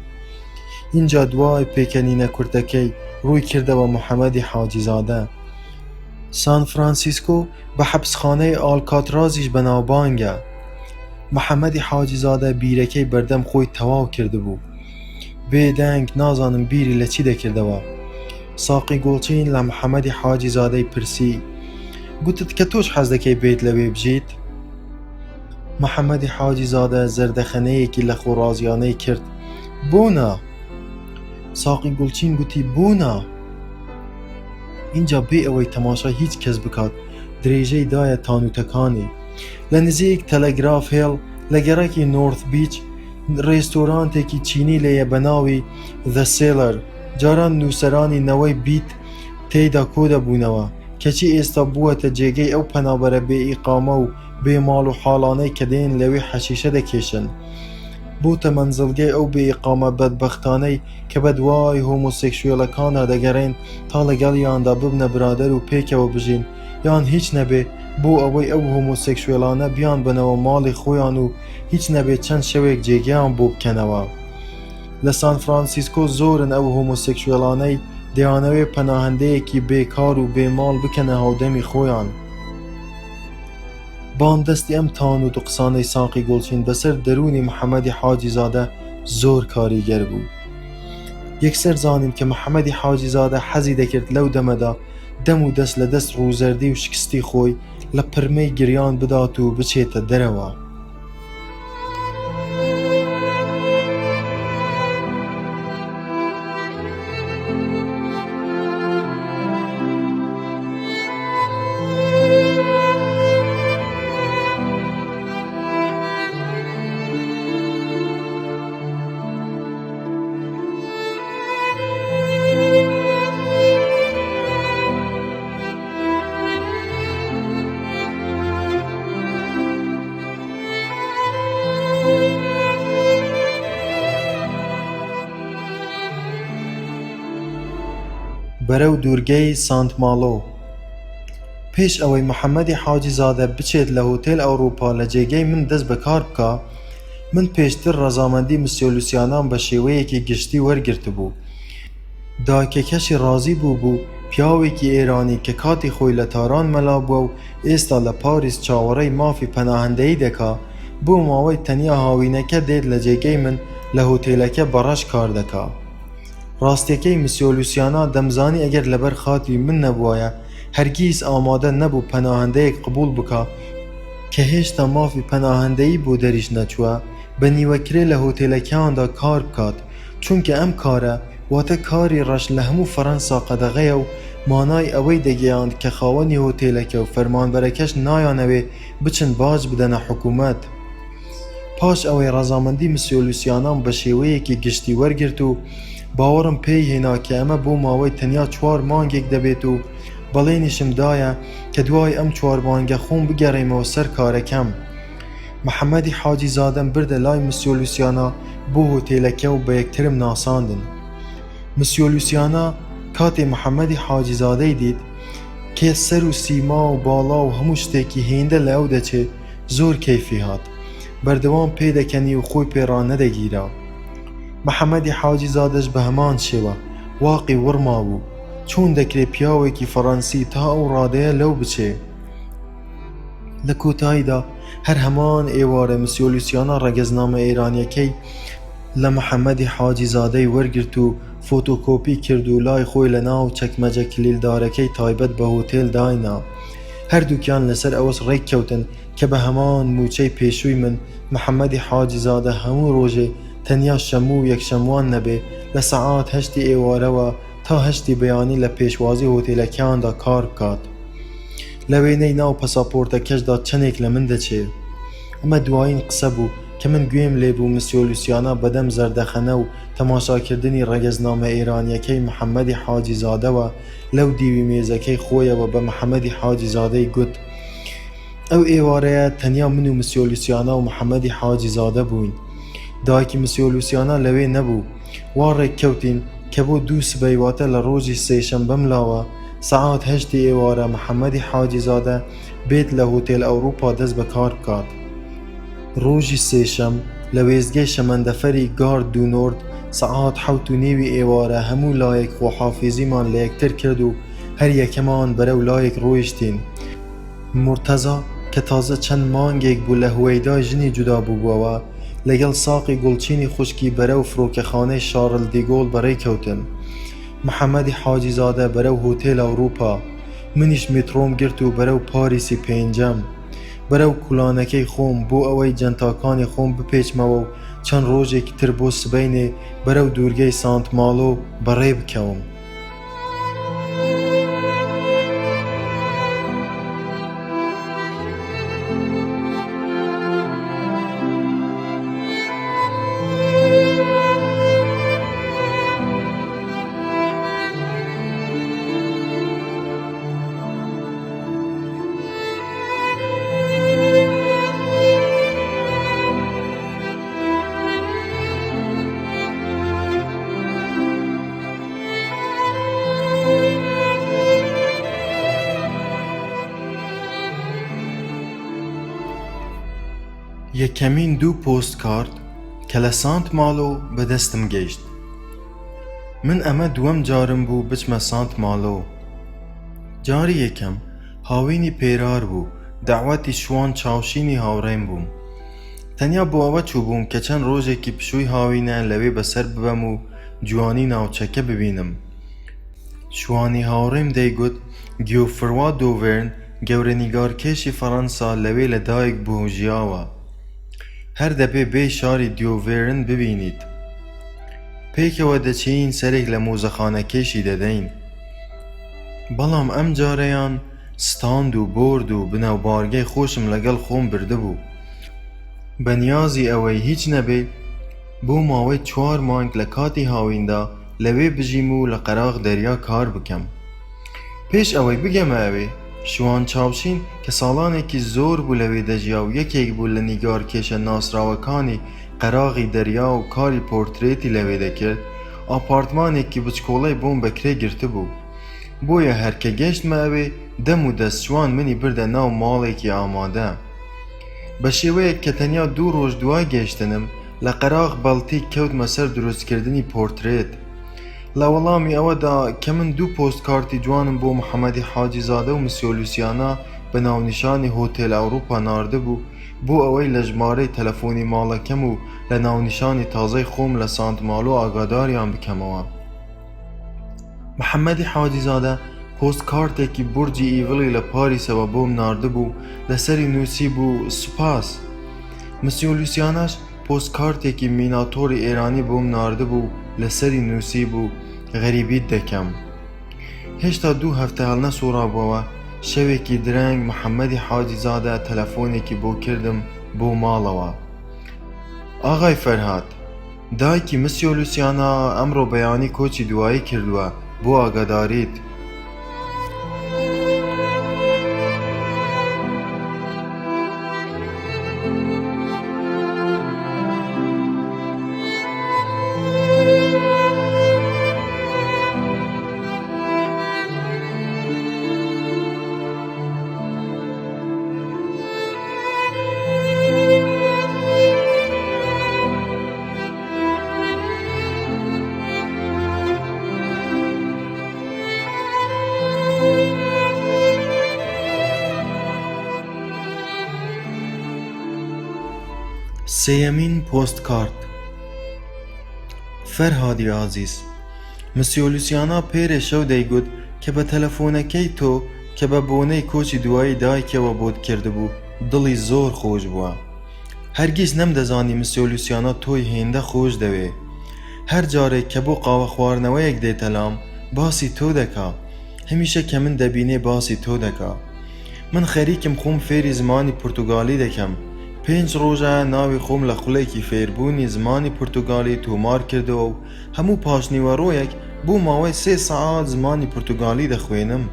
اینجا دوای پێکەنینە کورتەکەی ڕووی کردەوە محەممەدی حاجیزادە. سان فرانسیسکۆ بە حەبسخانەی ئالکاترازیش بەناوبانگە. محەممەدی حاجیزادە بیرەکەی بەردەم خۆی تەواو کردبوو. بێدەنگ نازانم بیری لە چی دەکردەوە. ساقی گوڵچین لە محەممەدی حاجیزادەی پرسی گوتت کە تۆش حەز دەکەی بێت لەوێ بژیت؟ محەممەدی حاجیزادە زەردەخەنەیەکی لە خۆڕازیانەی کرد. بۆنا؟ ساقی گوڵچین گوتی بۆنا؟ اینجا بێ ئەوەی تەماشای هیچ کەس بکات درێژەی دایە تانوتەکانی. لە نزیک تەلەگراف هێڵ لە گەڕەکی نۆرث بیچ ڕێستۆرانتێکی چینی لێیە بە ناوی The Cellar. جاران نووسەرانی نەوەی بیت تێیدا کۆ دەبوونەوە کەچی ئێستا بووەتە جێگەی ئەو پەنابەرە بێ ئیقامە و بێ ماڵ و حاڵانەی کە دێن لەوێ حەشیشە دەکێشن. بووتە مەنزڵگەی ئەو بێ ئیقامە بەدبەختانەی کە بە دوای هۆمۆسێکسوێلەکانە دەگەڕێن تا لەگەڵیاندا ببنە برادەر و پێکەوە بژین یان هیچ نەبێ بۆ ئەوەی ئەو هۆمۆسێکسوێلانە بیان بنەوە ماڵی خۆیان و هیچ نەبێت چەند شەوێک جێگیان بۆ بکەنەوە. لە سان فرانسیسکۆ زۆرن ئەو هۆمۆسێکسوێلانەی دەیانەوێ پەناهەندەیەکی بێکار و بێماڵ بکەنە هاودەمی خۆیان. باندەستی ئەم تانوت و قسانەی ساقی گوڵچین بەسەر دەرونی محەممەدی حاجیزادە زۆر کاریگەر بوو. یەکسەر زانیم کە محەممەدی حاجیزادە حەزی دەکرد لەو دەمەدا دەم و دەست لە دەست ڕووزەردی و شکستی خۆی لە پرمەی گریان بدات و بچێتە دەرەوە. بەرەو دوورگەی سانت ماڵۆ. پێش ئەوەی محەممەدی حاجیزادە بچێت لە هۆتێل ئەوروپا لە جێگەی من دەست بەکار بکە، من پێشتر ڕەزامەندی مسیۆلوسیانان بە شێوەیەکی گشتی وەرگرت بوو. دایکەکەشی ڕازی بوو پیاوێکی ئێرانی کە کاتی خۆی لە تاران مەلا بووە و ئێستا لە پاریس چاوەڕێی مافی پەناهەندەیی دەکا بۆ ماوەی تەنیا هاوینەکە دێت لە جێگەی من لە هۆتێلەکە بەڕەش کار دەکا. ڕاستیەکەی مسیۆلوسیانە دەمزانی ئەگەر لەبەر خاتی من نەبووایە هەرگیز ئامادە نەبوو پەناهەندەیەک قبول بکە کە هێشتا مافی پەناهەندەیی بۆ دەریش نەچووە بە نیوەکرێ لە هۆتێلەکەیاندا کار بکات، چونکە ئەم کارە واتە کاری ڕەش لە هەموو فەڕەنسا قەدەغەیە و مانای ئەوەی دەگەیاند کە خاوەنی هۆتێلەکە و فەرمانبەرەکەش نایانەوێ بچن باج بدەنە حکوومەت. پاش ئەوەی ڕەزامەندی مسیۆلوسیانان بە شێوەیەکی گشتی وەرگرت و باوەڕم پێی هێنا کە ئەمە بۆ ماوەی تەنیا 4 مانگێک دەبێت و بەڵێنیشم دایە کە دوای ئەم 4 مانگە خۆم بگەڕێمەوە سەر کارەکەم. محەممەدی حاجیزادەم بردە لای مسیۆلوسیانە بۆ هۆتێلەکە و بە یەکترم ناساندن. مسیۆلوسیانە کاتی محەممەدی حاجیزادەی دیت کێ سەر و سیما و باڵا و هەموو شتێکی هێندە لە ئەو دەچێت زۆر کەیفی هات بەردەوام پێدەکەنی و خۆی پێڕان نەدەگیرا. محەممەدی حاجیزادەش بە هەمان شێوە واقی ورما بوو چۆن دەکرێت پیاوێکی فەڕەنسی تا ئەو ڕادەیە لەو بچێ. لە کۆتاییدا هەر هەمان ئێوارە مسیۆ لوسیانە ڕەگەزنامە ئێرانیەکەی لە محەممەدی حاجیزادەی وەرگرت و فۆتۆکۆپی کرد و لای خۆی لە ناو چەکمەجە کلیلدارەکەی تایبەت بە هۆتێل داینا. هەردووکیان لەسەر ئەوەش ڕێک کەوتن کە بە هەمان موچەی پێشووی من محەممەدی حاجیزادە هەموو ڕۆژێ تەنیا شەموو و یەکشەموان نەبێ لە سەعات 8 ئێوارەوە تا 8 بەیانی لە پێشوازی هۆتێلەکەیاندا کار بکات. لە وێنەی ناو پەساپۆرتەکەشدا چەندێک لە من دەچێت. ئەمە دوایین قسە بوو کە من گوێم لێبوو مسیۆ لوسیانە بەدەم زەردەخەنە و تەماشاکردنی ڕەگەزنامە ئێرانیەکەی محەممەدی حاجیزادەوە لەو دیوی مێزەکەی خۆیەوە بە محەممەدی حاجیزادەی گوت ئەو ئێوارەیە تەنیا من و مسیۆ لوسیانە و محەممەدی حاجیزادە بووین. دایکی مسیۆ لوسیانە لەوێ نەبوو. وا ڕێک کەوتین کە بۆ 2 سبەی واتە لە ڕۆژی سێشەمبە ملاوە سەعات 8 ئێوارە محەممەدی حاجیزادە بێت لە هۆتێل ئەوروپا دەست بە کار بکات. ڕۆژی سێشەم لە وێستگەی شەمەندەفەری گارد دو نۆرد سەعات 7:30 ئێوارە هەموو لایەک خۆحافیزیمان لە یەکتر کرد و هەر یەکەمان بەرەو لایەک ڕۆیشتین. مرتەزا کە تازە چەند مانگێک بوو لە هوەیدای ژنی جودا بووبووەوە لەگەڵ ساقی گوڵچینی خوشکی بەرەو فرۆکەخانەی شارل دیگۆڵ بەڕێ کەوتن. محەممەدی حاجیزادە بەرەو هۆتێل ئەوروپا، منیش مترۆم گرت و بەرەو پاریسی پێنجەم بەرەو کولانەکەی خۆم بۆ ئەوەی جەنتاکانی خۆم بپێچمەوە و چەند ڕۆژێکی تر بۆ سبەینێ بەرەو دوورگەی سانت ماڵۆ بەڕێ بکەوم. یەکەمین 2 پۆستکارد کە لە سانت ماڵۆ بەدەستم گەیشت. من ئەمە دووەم جارم بوو بچمە سانت ماڵۆ. جاری یەکەم هاوینی پێرار بوو، داواتی شوان چاوشینی هاوڕێم بووم. تەنیا بۆ ئەوە چوو بووم کە چەند ڕۆژێکی پشووی هاوینە لەوێ بەسەر ببەم و جوانی ناوچەکە ببینم. شوانی هاوڕێم دەیگوت گیۆفروا دۆڤێرن گەورە نیگارکێشی فەڕەنسا لەوێ لە دایک بوو ژیاوە. هەر دەبێ بێ شاری دیۆڤێرن ببینیت. پێکەوە دەچین سەرێک لە مۆزەخانەکێشی دەدەین. بەڵام ئەم جارەیان ستاند و بۆرد و بنەوبارگەی خۆشم لەگەڵ خۆم بردبوو. بەنیازی ئەوەی هیچ نەبێ بۆ ماوەی 4 مانگ لە کاتی هاویندا لەوێ بژیم و لە قەراغ دەریا کار بکەم. پێش ئەوەی بگەمە ئەوێ شوان چاوشین کە ساڵانێکی زۆر بوو لەوێ دەژیا و یەکێک بوو لە نیگارکێشە ناسراوەکانی قەراغی دەریا و کاری پۆرترێتی لەوێ دەکرد، ئاپارتمانێکی بچکۆڵەی بۆم بەکرێ گرتە بوو. بۆیە هەرکە گەشتمە ئەوێ دەم و دەستچوان منی بردە ناو ماڵێکی ئامادە. بە شێوەیەک کە تەنیا 2 ڕۆژ دوای گەشتنم لە قەراغ بەڵتی کەوتمە سەر دروستکردنی پۆرترێت. لە وەڵامی ئەوەدا کە من 2 پۆستکارتی جوانم بۆ محەممەدی حاجیزادە و مسیۆ لوسیانە بە ناونیشانی هۆتێل ئەوروپا ناردبوو بۆ ئەوەی لە ژمارەی تەلەفۆنی ماڵەکەم و لە ناونیشانی تازەی خۆم لە سانت ماڵۆ ئاگاداریان بکەمەوە. محەممەدی حاجیزادە پۆستکارتێکی بورجی ئیڤڵی لە پاریسەوە بۆم ناردبوو لەسەری نووسی بوو سوپاس. مسیۆ لوسیانەش پۆستکارتێکی میناتۆری ئێرانی بۆم ناردبوو لەسەری نووسی بوو غەریبیت دەکەم. هێشتا 2 هەفتە هەڵ نەسووڕابووەوە شەوێکی درەنگ محەممەدی حاجیزادە تەلەفۆنێکی بۆ کردم بۆ ماڵەوە. ئاغای فەرهاد، دایکی مسیۆ لوسیانە ئەمڕۆ بەیانی کۆچی دوایی کردووە بۆ ئاگاداریت. سیمین پۆستکارت. فەرهادی عازیز، مسیۆ لوسیانا پێرێ شەو دەیگوت کە بە تەلەفۆنەکەی تۆ کە بە بۆنەی کۆچی دوایی دایکەوە بۆت کردبوو دڵی زۆر خۆش بووە. هەرگیز نەمدەزانی مسیۆ لوسیانا تۆی هێندە خۆش دەوێ. هەر جارێک کە بۆ قاوە خواردنەوەیەک دێتە لام باسی تۆ دەکا. هەمیشە کە من دەبینێ باسی تۆ دەکا. من خەریکم خۆم فێری زمانی پورتوگالی دەکەم. 5 ڕۆژە ناوی خۆم لە خولێکی فێربوونی زمانی پورتوگالی تۆمار کردەوە و هەموو پاشنیوەڕۆیەک بۆ ماوەی 3 سەعات زمانی پورتوگالی دەخوێنم.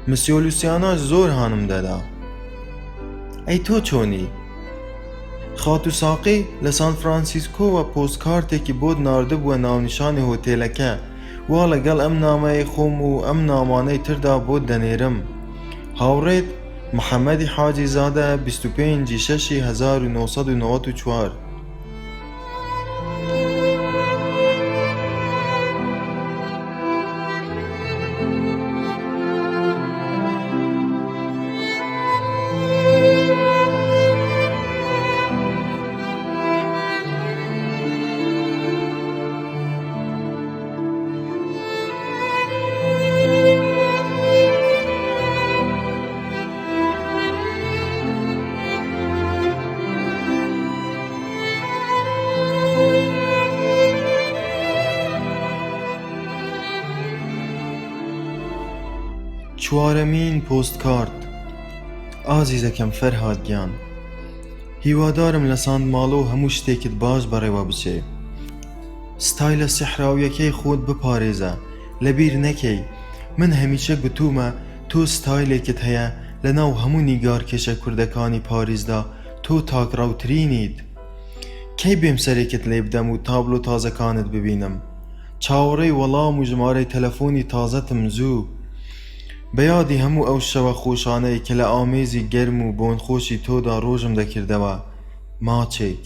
مسیۆ لوسیاناش زۆر هانم دەدا. ئەی تۆ چۆنی؟ خات و ساقی لە سان فرانسیسکۆوە پۆستکارتێکی بۆت ناردبووە ناونیشانی هۆتێلەکە، وا لەگەڵ ئەم نامەی خۆم و ئەم نامانەی تردا بۆت دەنێرم. هاوڕێت محەممەدی حاجی زادە 25/6/1994. چوارەمین پۆستکارت. ئازیزەکەم فەرهاد گیان، هیوادارم لە ساندماڵە و هەموو شتێکت باش بەڕێوە بچێ. ستایلە سیحراویەکەی خۆت بپارێزە. لەبیر نەکەی من هەمیشە گوتومە تۆ ستایلێکت هەیە لە ناو هەموو نیگارکێشە کوردەکانی پاریزدا تۆ تاکراوترینیت. کەی بێم سەرێکت لێ بدەم و تابلۆ تازەکانت ببینم؟ چاوەڕێی وەڵام و ژمارەی تەلەفۆنی تازەتم زوو. بەیادی هەموو ئەو شەوە خۆشانەی کە لە ئامێزی گەرم و بۆنخۆشی تۆدا ڕۆژم دەکردەوە. ماچێک.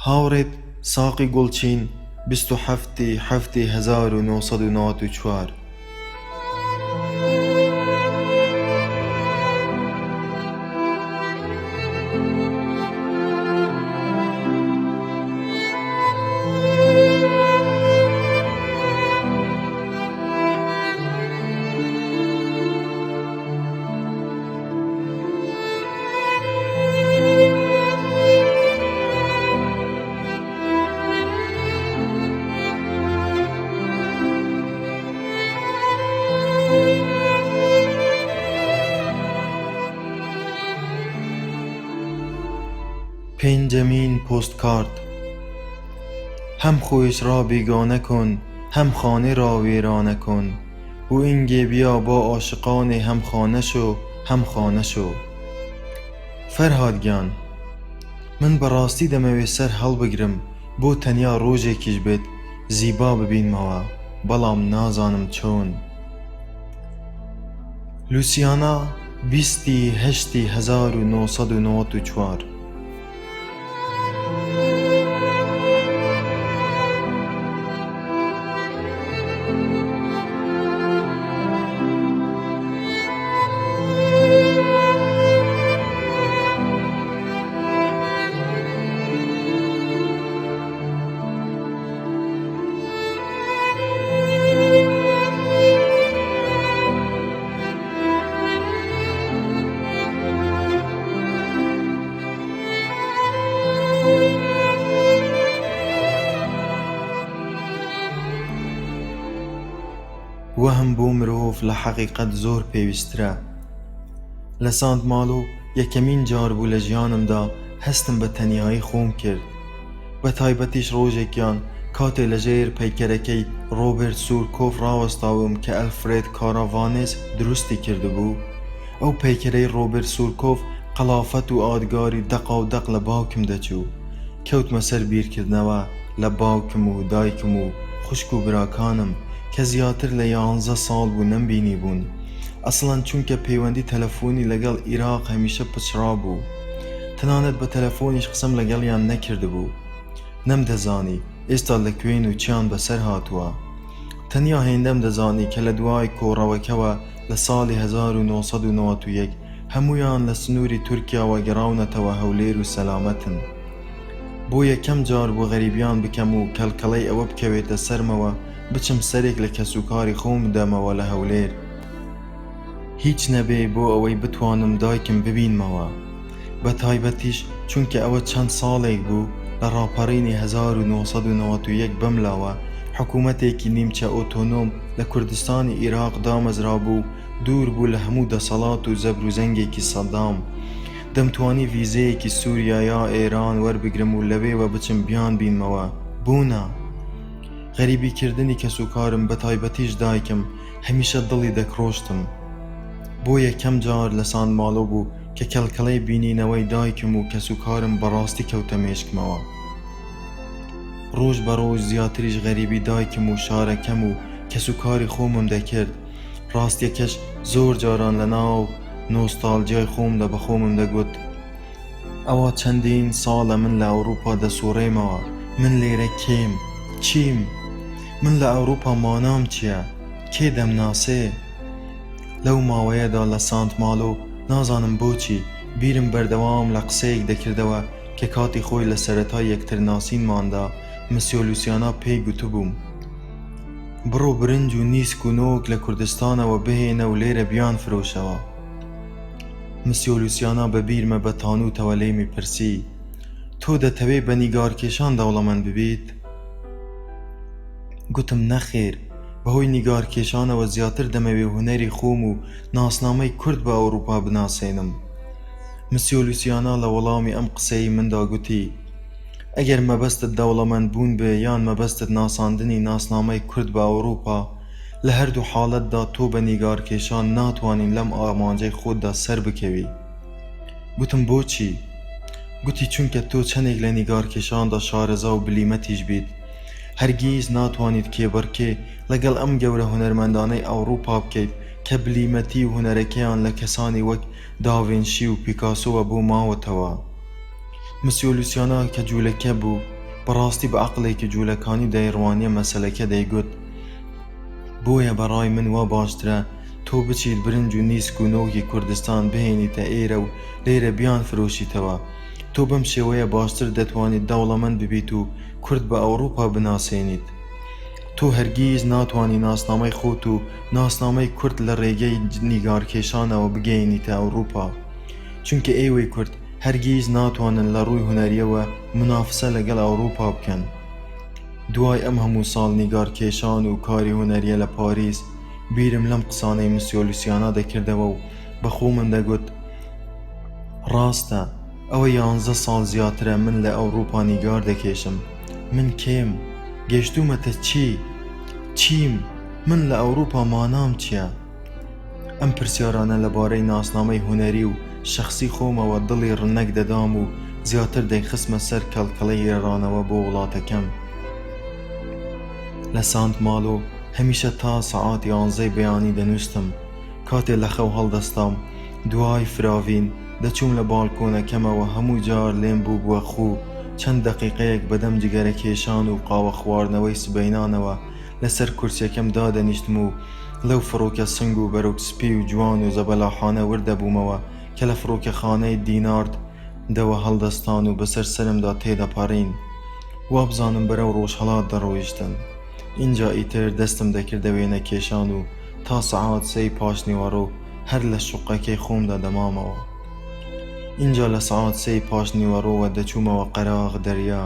هاوڕێت ساقی گوڵچین 27/7/1994. پێنجەمین پۆستکارت. هەم خۆیش را بیگانە کن، هەم خانه را وێرانە کن، و ئینگێ بیا با عاشقانێ هەم خانە شو، هەم خانە شو. فەرهاد گیان، من بەڕاستی دەمەوێت سەر هەڵبگرم بۆ تەنیا ڕۆژێکیش بێت زیبا ببینمەوە، بەڵام نازانم چۆن. لوسیانا 20/8/1994. وەهم بۆ مرۆڤ لە حەقیقەت زۆر پێویسترە. لە ساندماڵۆ یەکەمین جار بوو لە ژیانمدا هەستم بە تەنیایی خۆم کرد. بە تایبەتیش ڕۆژێکیان کاتێ لەژێر پەیکەرەکەی ڕۆبێرت سوورکۆف ڕاوەستاوم کە ئەلفرێد کارەڤانێز دروستی کردبوو. ئەو پەیکەرەی ڕۆبێرت سوورکۆف قەڵافەت و ئادگاری دەقاودەق لە باوکم دەچوو. کەوتمە سەر بیرکردنەوە لە باوکم و دایکم و خوشک و براکانم کە زیاتر لە 11 ساڵ بوو نەمبینی بوون. ئەسڵەن چونکە پەیوەندی تەلەفۆنی لەگەڵ عێراق هەمیشە پچڕا بوو. تەنانەت بە تەلەفۆنیش قسەم لەگەڵیان نەکردبوو. نەمدەزانی ئێستا لەکوێن و چیان بەسەر هاتووە. تەنیا هێندەم دەزانی کە لە دوای کۆڕەوەکەوە لە ساڵی 1991 هەمویان لە سنووری تورکیاوە گەڕاونەتەوە هەولێر و سەلامەتن. بۆ یەکەم جار بۆ غەریبیان بکەم و کەلکەڵەی ئەوە بکەوێتە سەرمەوە بچم سەرێک لە کەسوکاری خۆم بدەمەوە لە هەولێر. هیچ نەبێ بۆ ئەوەی بتوانم دایکم ببینمەوە، بە تایبەتیش چونکە ئەوە چەند ساڵێک بوو لە ڕاپەڕینی 1991 بەملاوە حکوومەتێکی نیمچە ئۆتۆنۆم لە کوردستانی عێراق دامەزرا بوو، دوور بوو لە هەموو دەسەڵات و زەبر و زەنگێکی سەدام. دەمتوانی ڤیزەیەکی سووریا یا ئێران وەربگرم و لەوێوە بچم بیان بینمەوە. بوونا غەریبیکردنی کەسوکارم بە تایبەتیش دایکم هەمیشە دڵی دەکرۆشتم. بۆ یەکەم جار لە ساندماڵۆ بوو کە کەلکەڵەی بینینەوەی دایکم و کەسوکارم بەڕاستی کەوتە مێشکمەوە. ڕۆژ بە ڕۆژ زیاتریش غەریبی دایکم و شارەکەم و کەسوکاری خۆمم دەکرد. ڕاستیەکەش زۆر جاران لە ناو نۆستالجیای خۆمدا بە خۆمم دەگوت ئەوە چەندین ساڵە من لە ئەوروپا دەسوڕێمەوە، من لێرە کێم، چیم؟ من لە ئەوروپا مانام چییە؟ کێ دەمناسێ؟ لەو ماوەیەدا لە سانتماڵۆ نازانم بۆچی بیرم بەردەوام لە قسەیەک دەکردەوە کە کاتی خۆی لە سەرەتای یەکترناسینماندا مسیۆ لوسیانا پێی گوتبووم بڕۆ برنج و نیسک و نۆک لە کوردستانەوە بهێنە و لێرە بیان فرۆشەوە. مسیۆ لوسیانا بە بیرمە بە تانوتەوە لێمی پرسی تۆ دەتەوێ بە نیگارکێشان دەوڵەمەند ببیت؟ گوتم نەخێر، بەهۆی نیگارکێشانەوە زیاتر دەمەوێ هونەری خۆم و ناسنامەی کورد بە ئەوروپا بناسێنم. مسیۆ لوسیانا لە وەڵامی ئەم قسەی مندا گوتی ئەگەر مەبەستت دەوڵەمەند بوون بێ یان مەبەستت ناساندنی ناسنامەی کورد بە ئەوروپا، لە هەردوو حاڵەتدا تۆ بە نیگارکێشان ناتوانین لەم ئامانجەی خۆتدا سەر بکەوی. گوتم بۆچی؟ گوتی چونکە تۆ چەندێک لە نیگارکێشاندا شارەزا و بلیمەتیش بیت، هەرگیز ناتوانیت کێبڕکێ لەگەڵ ئەم گەورە هونەرمەندانەی ئەوروپا بکەیت کە بلیمەتی و هونەرەکەیان لە کەسانی وەک داڤینشی و پیکاسۆوە بۆ ماوەتەوە. مسیۆ لوسیانا کە جوولەکە بوو بەڕاستی بە عەقڵێکی جوولەکانی دەیڕوانیە مەسەلەکە دەیگوت بۆیە بەڕای من وا باشترە تۆ بچیت برنج و نیسک و نۆکی کوردستان بهێنیتە ئێرە و لێرە بیان فرۆشیتەوە. تۆ بەم شێوەیە باشتر دەتوانیت دەوڵەمەند ببیت و کورد بە ئەوروپا بناسێنیت. تۆ هەرگیز ناتوانی ناسنامەی خۆت و ناسنامەی کورد لە ڕێگەی نیگارکێشانەوە بگەیەنیتە ئەوروپا، چونکە ئێوەی کورد هەرگیز ناتوانن لە ڕووی هونەریەوە منافسە لەگەڵ ئەوروپا بکەن. دوای ئەم هەموو ساڵ نیگارکێشان و کاری هونەریە لە پاریس بیرم لەم قسانەی مسیۆ لوسیانا دەکردەوە و بە خۆمم دەگوت ڕاستە ئەوە 11 ساڵ زیاترە من لە ئەوروپا نیگار دەکێشم. من کێم؟ گەشتومەتە چیم؟ من لە ئەوروپا مانام چییە؟ ئەم پرسیارانە لەبارەی ناسنامەی هونەری و شەخسی خۆمەوە دڵی ڕنەک دەدام و زیاتر دەیخستمە سەر کەلکەڵەی گێڕانەوە بۆ وڵاتەکەم. لە سانتماڵۆ هەمیشە تا سەعات 11 بەیانی دەنووستم. کاتێ لە خەو هەڵدەستام دوای فراوین دەچووم لە باڵکۆنەکەمەوە هەموو جار لێم بوو بووە خوو چەند دەقیقەیەک بەدەم جگەرە کێشان و قاوە خواردنەوەی سبەینانەوە لەسەر کورسیەکەم دادەنیشتم و لەو فڕۆکە سنگ و بەرەوکسپی و جوان و زەبەلاحانە وردەبوومەوە کە لە فڕۆکەخانەی دینارد دەوە هەڵدەستان و بەسەر سەرمدا تێدەپەڕین. وابزانم بەرەو ڕۆژهەڵات دەڕۆیشتن. اینجا ئیتر دەستم دەکردە وێنە کێشان و تا سەعات 3 پاشنیوەڕۆ هەر لە شوقەکەی خۆمدا دەمامەوە. اینجا لە سەعات 3 پاشنیوەڕۆوە دەچوومەوە قەراغ دەریا.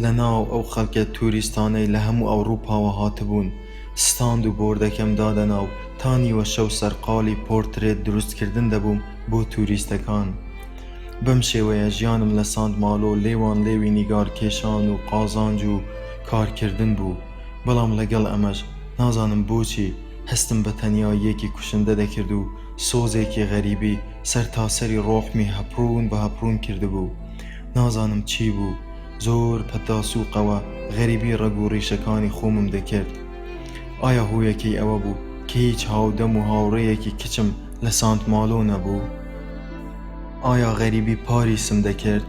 لە ناو ئەو خەڵکە توریستانەی لە هەموو ئەوروپاوە هاتبوون ستاند و بۆردەکەم دادەنا و تا نیوە شەو سەرقاڵی پۆرترێت دروستکردن دەبووم بۆ توریستەکان. بەم شێوەیە ژیانم لە سانتماڵۆ لێوان لێوی نیگارکێشان و قازانج و کارکردن بوو. بەڵام لەگەڵ ئەمەش نازانم بۆچی هەستم بە تەنیاییەکی کوشندە دەکرد و سۆزێکی غەریبی سەر تاسەری ڕۆحمی هەپڕون بە هەپڕون کردبوو. نازانم چی بوو، زۆر پەتاسووقەوە غەریبی ڕەگ و ڕیشەکانی خۆمم دەکرد. ئایا هۆیەکەی ئەوە بوو کە هیچ هاودەم و هاوڕێیەکی کچم لە سانتماڵۆ نەبوو؟ ئایا غەریبی پاریسم دەکرد؟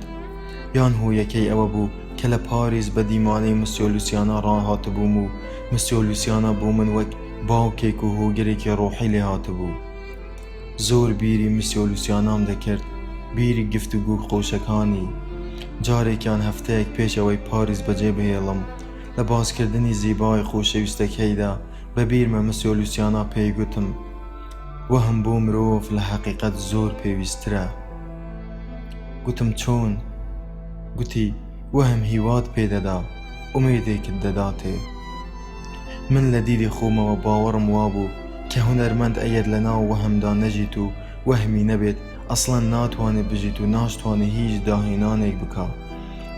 یان هۆیەکەی ئەوە بوو کە لە پاریس بە دیمانەی مسیۆ لوسیانا ڕاهاتبووم و مسیۆ لوسیانا بۆ من وەک باوکێک و هۆگرێکی ڕۆحی لێ هاتبوو؟ زۆر بیری مسیۆلوسیانام دەکرد، بیری گفتوگو خۆشەکانی. جارێکیان هەفتەیەک پێش ئەوەی پاریس بەجێ بهێڵم، لە باسکردنی زیبای خۆشەویستەکەیدا بە بیرمە مسیۆلوسیانا پێی گوتم: وەهم بۆ مرۆڤ لە حەقیقەت زۆر پێویستترە. گوتم: چۆن؟ گوتی: وەهم هیوات پێدەدا، ئومێدێکت دەداتێ. من لە دیری خۆمەوە باوەڕم وابوو کە هونەرمەند ئەگەر لە ناو وەهمدا نەژیت و وەهمی نەبێت، ئەسڵەن ناتوانێت بژیت و ناشتوانێت هیچ داهێنانێک بکات.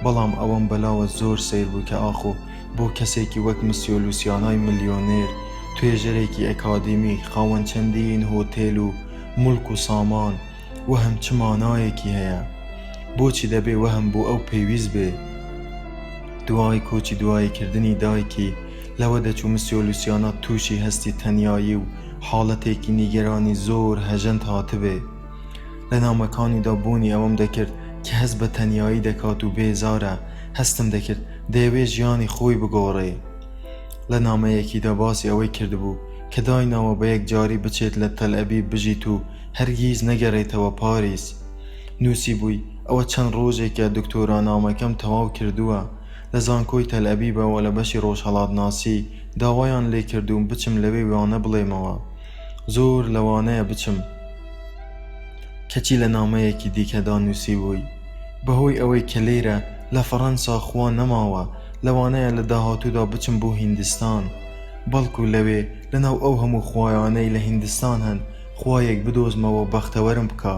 بەڵام ئەوەم بەلاوە زۆر سیر بوو کە ئاخۆ بۆ کەسێکی وەک مسیۆلوسیانای ملیۆنێر، توێژەرێکی ئەکادیمی، خاوەن چەندین هۆتێل و مولک و سامان، وەهم چ مانایەکی هەیە؟ بۆچی دەبێ وەهم بۆ ئەو پێویست بێ؟ دوای کۆچی دواییکردنی دایکی لەوە دەچوو مسیۆلوسیانە تووشی هەستی تەنیایی و حاڵەتێکی نیگەرانی زۆر هەژەند هاتبێ. لە نامەکانیدا بوونی ئەوەم دەکرد کە هەست بە تەنیایی دەکات و بێزارە، هەستم دەکرد دەیەوێ ژیانی خۆی بگۆڕێ. لە نامەیەکیدا باسی ئەوەی کردبوو کە دایناوە بە یەک جاری بچێت لە تەل ئەبیب بژیت و هەرگیز نەگەڕێتەوە پاریس. نووسی بووی ئەوە چەند ڕۆژێکە دکتۆرانامەکەم تەواو کردووە. لە زانکۆی تەل ئەبیبەوە لە بەشی ڕۆژهەڵاتناسی داوایان لێ کردوم بچم لەوێ وانە بڵێمەوە. زۆر لەوانەیە بچم. کەچی لە نامەیەکی دیکەدا نووسی بووی: بەهۆی ئەوەی کە لێرە لە فەڕەنسا خوا نەماوە، لەوانەیە لە داهاتوودا بچم بۆ هیندستان، بەڵکو لەوێ لەناو ئەو هەموو خوایانەی لە هیندستان هەن خوایەک بدۆزمەوە بەختەوەرم بکە.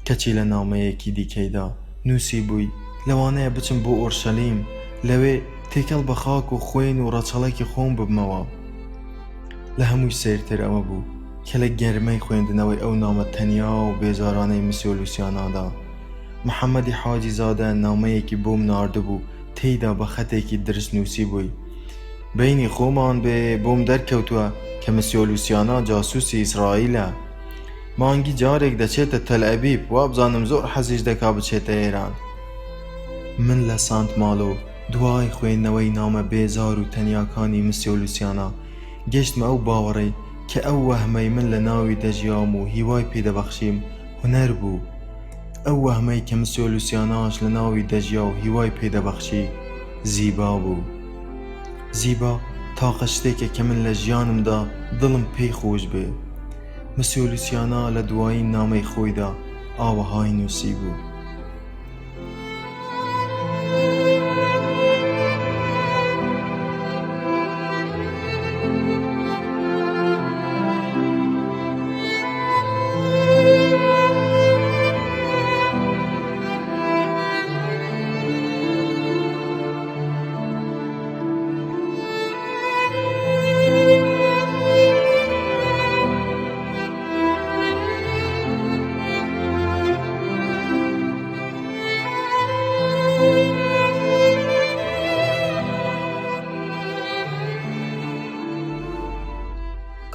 کەچی لە نامەیەکی دیکەیدا نووسی بووی: لەوانەیە بچم بۆ ئۆرشەلیم، لەوێ تێکەڵ بە خاک و خوێن و ڕەچەڵەکی خۆم ببمەوە. لە هەمووی سێرتر ئەوە بوو کە لە گەرمەی خوێندنەوەی ئەو نامە تەنیا و بێزارانەی مسیۆلوسیانادا محەممەدی حاجی زادە نامەیەکی بۆم ناردبوو. تێیدا بە خەتێکی درست نووسی بووی: بینی خۆمان بێ بۆم دەرکەوتووە کە مسیۆلوسیانا جاسووسی ئیسرائیلە. مانگی جارێک دەچێتە تەل ئەبیب، وابزانم زۆر حەزیش دەکا بچێتە ئێران. من لە سانت ماڵۆ دوای خوێندنەوەی نامە بێزار و تەنیاکانی مسیۆلوسیانا گەشتمە ئەو باوەڕەی کە ئەو وەهمەی من لە ناوی دەژیام و هیوای پێدەبەخشیم هونەر بوو. ئەو وەهمەی کە مسیۆلوسیاناش لە ناوی دەژیا و هیوای پێدەبەخشی زیبا بوو. زیبا تاقە شتێکە کە من لە ژیانمدا دڵم پێی خۆش بێ. مسیۆلوسیانا لە دوایی نامەی خۆیدا ئاوەهای نووسی بوو: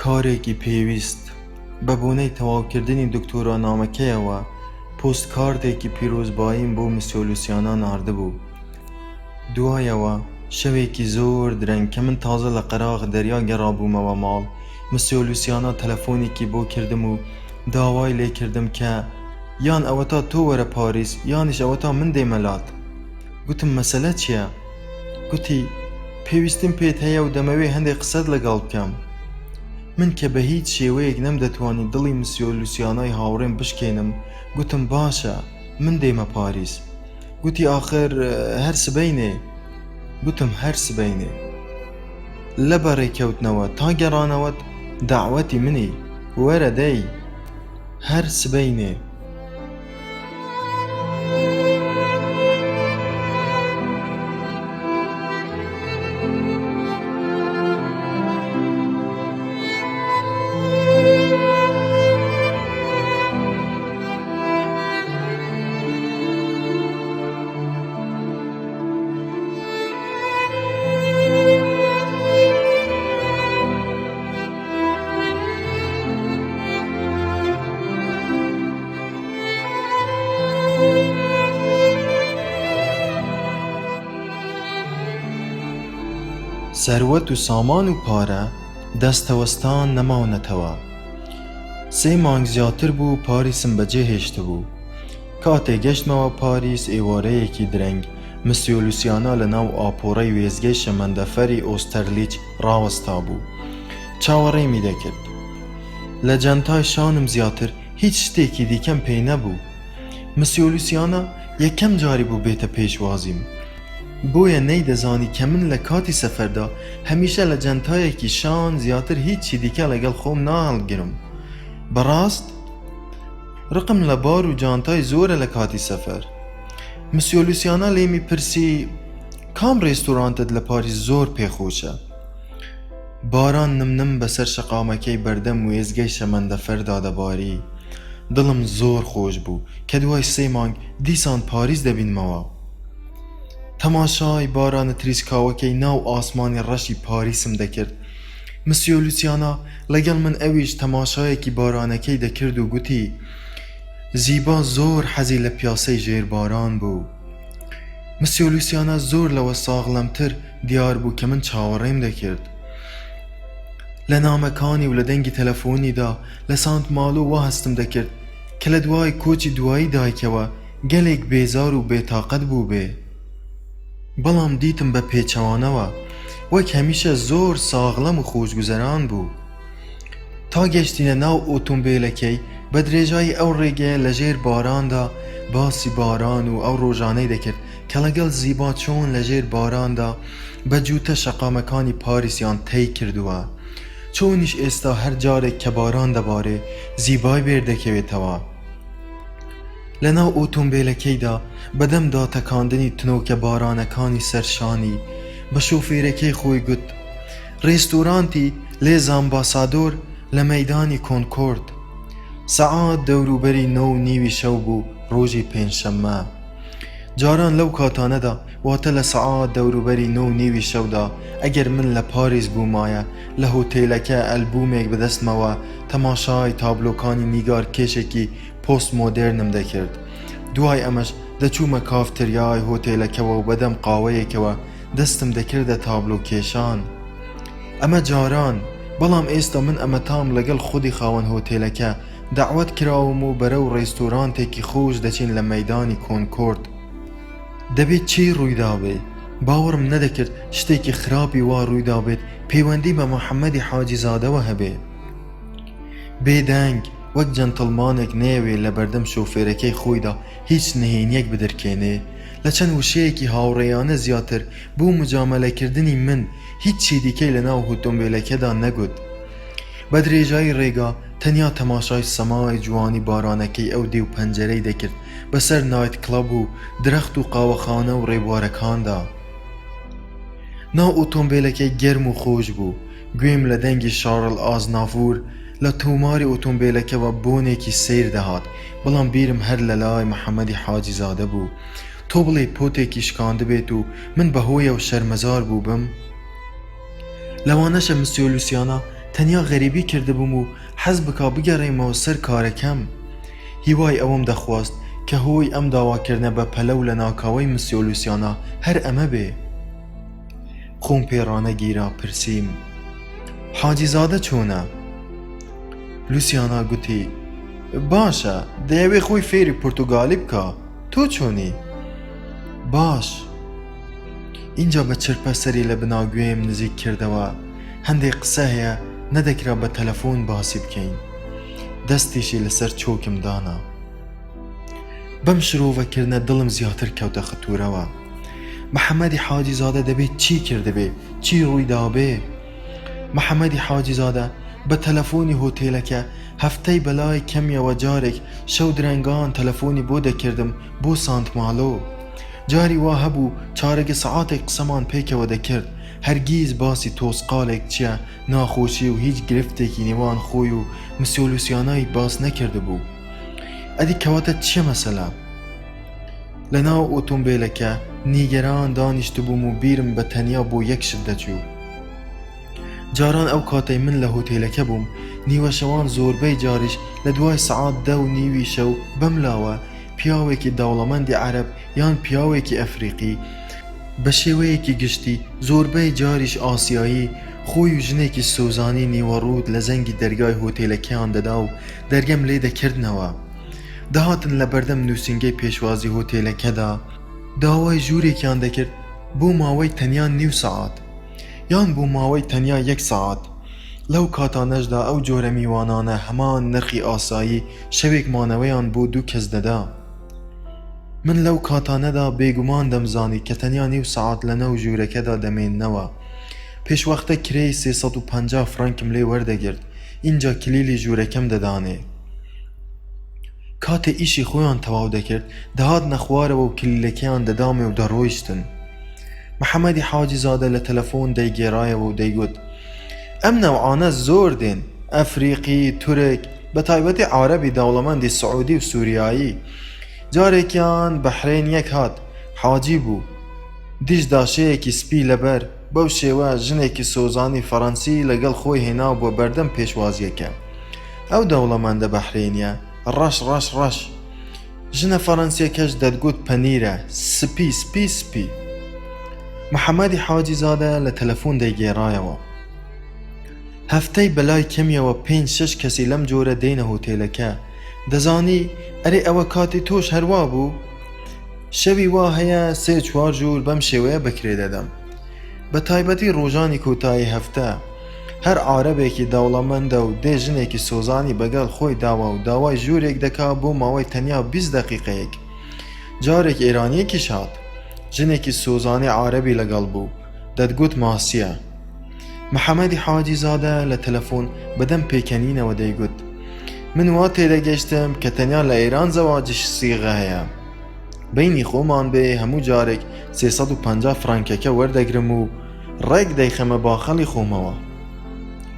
کارێکی پێویست بە بۆنەی تەواوکردنی دکتۆرانامەکەیەوە پۆستکاردێکی پیرۆزباییم بۆ مسیۆلوسیانا ناردبوو. دوایەوە شەوێکی زۆر درەنگ کە من تازە لە قەراغ دەریا گەڕابوومەوە ماڵ، مسیۆلوسیانا تەلەفۆنێکی بۆ کردم و داوای لێ کردم کە یان ئەوە تا تۆ وەرە پاریس یانیش ئەوە تا من دێمەلات. گوتم: مەسەلە چییە؟ گوتی: پێویستیم پێت هەیە و دەمەوێ هەندێک قسەت لەگەڵ بکەم. من کە بە هیچ شێوەیەک نەمدەتوانی دڵی مسیۆلوسیانای هاوڕێم بشکێنم، گوتم: باشە، من دێمە پاریس. گوتی: ئاخر هەر سبەینێ. گوتم: هەر سبەینێ. لە بەڕێکەوتنەوە تا گەڕانەوەت داوەتی منی، وەرە دەی، هەر سبەینێ. سەروەت و سامان و پارە دەستەوەستان نەماونەتەوە. سێ مانگ زیاتر بوو پاریسم بەجێ هێشت بوو. کاتێ گەشتمەوە پاریس ئێوارەیەکی درەنگ مسیۆ لوسیانا لە ناو ئاپۆڕەی وێزگەی شەمەندەفەری ئۆستەرلیچ ڕاوەستا بوو. چاوەڕێمی دەکرد. لە جەنتای شانم زیاتر هیچ شتێکی دیکەم پێی نەبوو. مسیۆ لوسیانا یەکەم جاری بوو بێتە پێشوازیم. بۆیە نەیدەزانی کە من لە کاتی سەفەردا هەمیشە لە جەنتایەکی شان زیاتر هیچی دیکە لەگەڵ خۆم ناهەڵگرم. بەڕاست ڕقم لە بار و جانتای زۆرە لە کاتی سەفەر. مسیۆ لوسیانا لێمی پرسی کام ڕێستورانتت لە پاریس زۆر پێخۆشە. باران نمنم بەسەر شەقامەکەی بەردەم وێزگەی شەمەندەفەردا دەباری. دڵم زۆر خۆش بوو کە دوای 3 مانگ دیسان پاریس دەبینمەوە. تەماشای بارانە تریسکاوەکەی ناو ئاسمانی ڕەشی پاریسم دەکرد. مسیۆ لوسیانا لەگەڵ من ئەویش تەماشایەکی بارانەکەی دەکرد و گوتی زیبا زۆر حەزی لە پیاسەی ژێرباران بوو. مسیۆ لوسیانا زۆر لەوە ساغڵەمتر دیار بوو کە من چاوەڕێم دەکرد. لە نامەکانی و لە دەنگی تەلەفۆنیدا لە سانت ماڵۆ وا هەستم دەکرد کە لە دوای کۆچی دوایی دایکەوە گەلێک بێزار و بێتاقەت بوو بێ. بەڵام دیتم بە پێچەوانەوە وەک هەمیشە زۆر ساغڵەم و خۆشگوزەران بوو. تا گەشتینە ناو ئۆتۆمبیلەکەی بە درێژایی ئەو ڕێگەیە لە ژێر باراندا باسی باران و ئەو ڕۆژانەی دەکرد کە لەگەڵ زیبا چۆن لە ژێر باراندا بە جووتە شەقامەکانی پاریسیان تەی کردووە. چۆنیش ئێستا هەر جارێک کە باران دەبارێ زیبای بێردەکەوێتەوە. لە ناو ئۆتۆمبیلەکەیدا بەدەمدا تەکاندنی تنۆکە بارانەکانی سەرشانی بە شۆفێرەکەی خۆی گوت ڕێستورانتی لێز ئامباسادۆر لە مەیدانی کۆنکۆرد. سەعات دەوروبەری 9:30 شەو بوو ڕۆژی پێنجشەممە. جاران لەو کاتانەدا واتە لە سەعات دەوروبەری 9:30 شەودا ئەگەر من لە پاریس بوومایە لە هۆتێلەکە ئەلبومێک بەدەستمەوە تەماشای تابلۆکانی نیگار کێشێکی پۆست مۆدێرنم دەکرد. دوای ئەمەش دەچوومە کافتریای هۆتێلەکەوە و بەدەم قاوەیەکەوە دەستم دەکردە تابلۆ کێشان. ئەمە جاران، بەڵام ئێستا من ئەمە تام لەگەڵ خودی خاوەن هۆتێلەکە داوەت کراوم و بەرەو ڕێستورانتێکی خۆش دەچین لە مەیدانی کۆنکۆرد. دەبێت چی ڕوویدا بێ؟ باوەڕم نەدەکرد شتێکی خراپی وا ڕوویدا بێت پەیوەندی بە محەممەدی حاجیزادەوە هەبێ. بێدەنگ وەک جەنتڵمانێک نەیەوێ لە بەردەم شۆفێرەکەی خۆیدا هیچ نهێنیەک بدرکێنێ. لە چەند وشەیەکی هاوڕێیانە زیاتر بۆ مجامەلەکردنی من هیچی دیکەی لە ناو ئۆتۆمبیلەکەدا نەگوت. بە درێژایی ڕێگا تەنیا تەماشای سەمای جوانی بارانەکەی ئەو دێ و پەنجەرەی دەکرد بەسەر نایت کڵەب و درەخت و قاوەخانە و ڕێبوارەکاندا. ناو ئۆتۆمبیلەکەی گەرم و خۆش بوو. گوێم لە دەنگی شارڵ ئازنافور لە تۆماری ئۆتۆمبیلەکەوە بۆنێکی سیر دەهات، بەڵام بیرم هەر لە لای محەممەدی حاجیزادە بوو. تۆ بڵێ پۆتێکی شکاند بێت و من بەهۆیە و شەرمەزار بوو بم. لەوانەشە مسیۆ لوسیانا تەنیا غەریبی کردبووم و حەز بکا بگەڕێمەوە سەر کارەکەم. هیوای ئەوم دەخواست کە هۆی ئەم داواکردنە بە پەلەو لە ناکاوەی مسیۆ لوسیانا هەر ئەمە بێ. خۆم پێڕانە گیرا پرسییم حاجیزادە چۆنە؟ لوسیانا گوتی باشە، دەیەوێ خۆی فێری پورتوگالی بکە. تۆ چۆنی؟ باش. اینجا بە چرپە سەری لە بناگوێم نزیک کردەوە. هەندێک قسە هەیە نەدەکرا بە تەلەفۆن باسی بکەین. دەستیشی لەسەر چۆکم دانا. بەم شرۆڤەکردنە دڵم زیاتر کەوتە خەتورەوە. محەممەدی حاجیزادە دەبێت چی کردبێ؟ چی ڕوویدا بێ؟ محەممەدی حاجیزادە بە تەلەفۆنی هۆتێلەکە هەفتەی بەلای کەمیەوە جارێک شەو درەنگان تەلەفۆنی بۆ دەکردم بۆ سانت ماڵۆ. جاری وا هەبوو چارەگە سەعاتێک قسەمان پێکەوە دەکرد. هەرگیز باسی تۆسقالێک چیە ناخۆشی و هیچ گرفتێکی نێوان خۆی و مسیۆ لوسیانای باس نەکرده بوو. ئەدی کەواتە چیە مەسەلا؟ لە ناو ئۆتۆمبیلەکە نیگەران دانیشت بووم و بیرم بە تەنیا بۆ یەک شت دەچوو. جاران ئەو کاتەی من لە هۆتێلەکە بووم نیوە شەوان زۆربەی جاریش لە دوای سەعات 10:30 شەو بەملاوە پیاوێکی دەوڵەمەندی عەرەب یان پیاوێکی ئەفریقی بە شێوەیەکی گشتی زۆربەی جاریش ئاسیایی خۆی و ژنێکی سۆزانی نیوەڕوود لە زەنگی دەرگای هۆتێلەکەیان دەدا و دەرگەم لێ دەکردنەوە. دەهاتن لە بەردەم نووسینگەی پێشوازی هۆتێلەکەدا داوای ژوورێکیان دەکرد بۆ ماوەی تەنیا نیو سەعات یان بۆ ماوەی تەنیا 1 سەعات. لەو کاتانەشدا ئەو جۆرە میوانانە هەمان نرخی ئاسایی شەوێک مانەوەیان بۆ 2 کەس دەدا. من لەو کاتانەدا بێگومان دەمزانی کە تەنیا نیو سەعات لە نەو ژوورەکەدا دەمێننەوە. پێشوەختە کرێی 350 فرانکم لێ وەردەگرت. اینجا کلیلی ژوورەکەم دەدانێ. کاتێ ئیشی خۆیان تەواو دەکرد دەهات نەخوارەوە و کلیلەکەیان دەدامێ و دەڕۆیشتن. محەممەدی حاجی زادە لە تەلەفۆن دەیگێڕایەوە و دەیگوت: ئەم نەوعانە زۆر دێن، ئەفریقی، تورک، بە تایبەتی عارەبی دەوڵەمەندی سعودی و سووریایی. جارێکیان بەحرێنیەک هات، حاجی بوو، دیژداشەیەکی سپی لەبەر، بەو شێوە ژنێکی سۆزانی فەڕەنسی لەگەڵ خۆی هێنا بۆ بەردەم پێشوازیەکە. ئەو دەوڵەمەندە بەحرێنیە ڕەش ڕەش ڕەش. ژنە فەڕەنسیەکەش دەتگوت پەنیرە، سپی سپی سپی. محەممەدی حاجی زادە لە تەلەفۆن دەیگێڕایەوە. هەفتەی بەلای کەمیەوە 5-6 کەسی لەم جۆرە دێنە هۆتێلەکە. دەزانی ئەرێ ئەوە کاتی تۆش هەروا بوو؟ شەوی وا هەیە 3-4 ژوور بەم شێوەیە بەکرێ دەدەم. بە تایبەتی ڕۆژانی کۆتایی هەفتە هەر عارەبێکی دەوڵەمەندە و دێ ژنێکی سۆزانی بەگەڵ خۆی داوا و داوای ژوورێک دەکا بۆ ماوەی تەنیا 20 دەقیقەیەک. جارێک ئێرانیەکیش هات، ژنێکی سۆزانی عارەبی لەگەڵ بوو، دەتگوت ماسیە. محەممەدی حاجی زادە لە تەلەفۆن بەدەم پێکەنینەوە دەیگوت: من وا تێدەگەشتم کە تەنیا لە ئێران زەواجش سیغە هەیە. بینی خۆمان بێ هەموو جارێک 350 فرانکەکە وەردەگرم و ڕێک دەیخەمە باخەڵی خۆمەوە.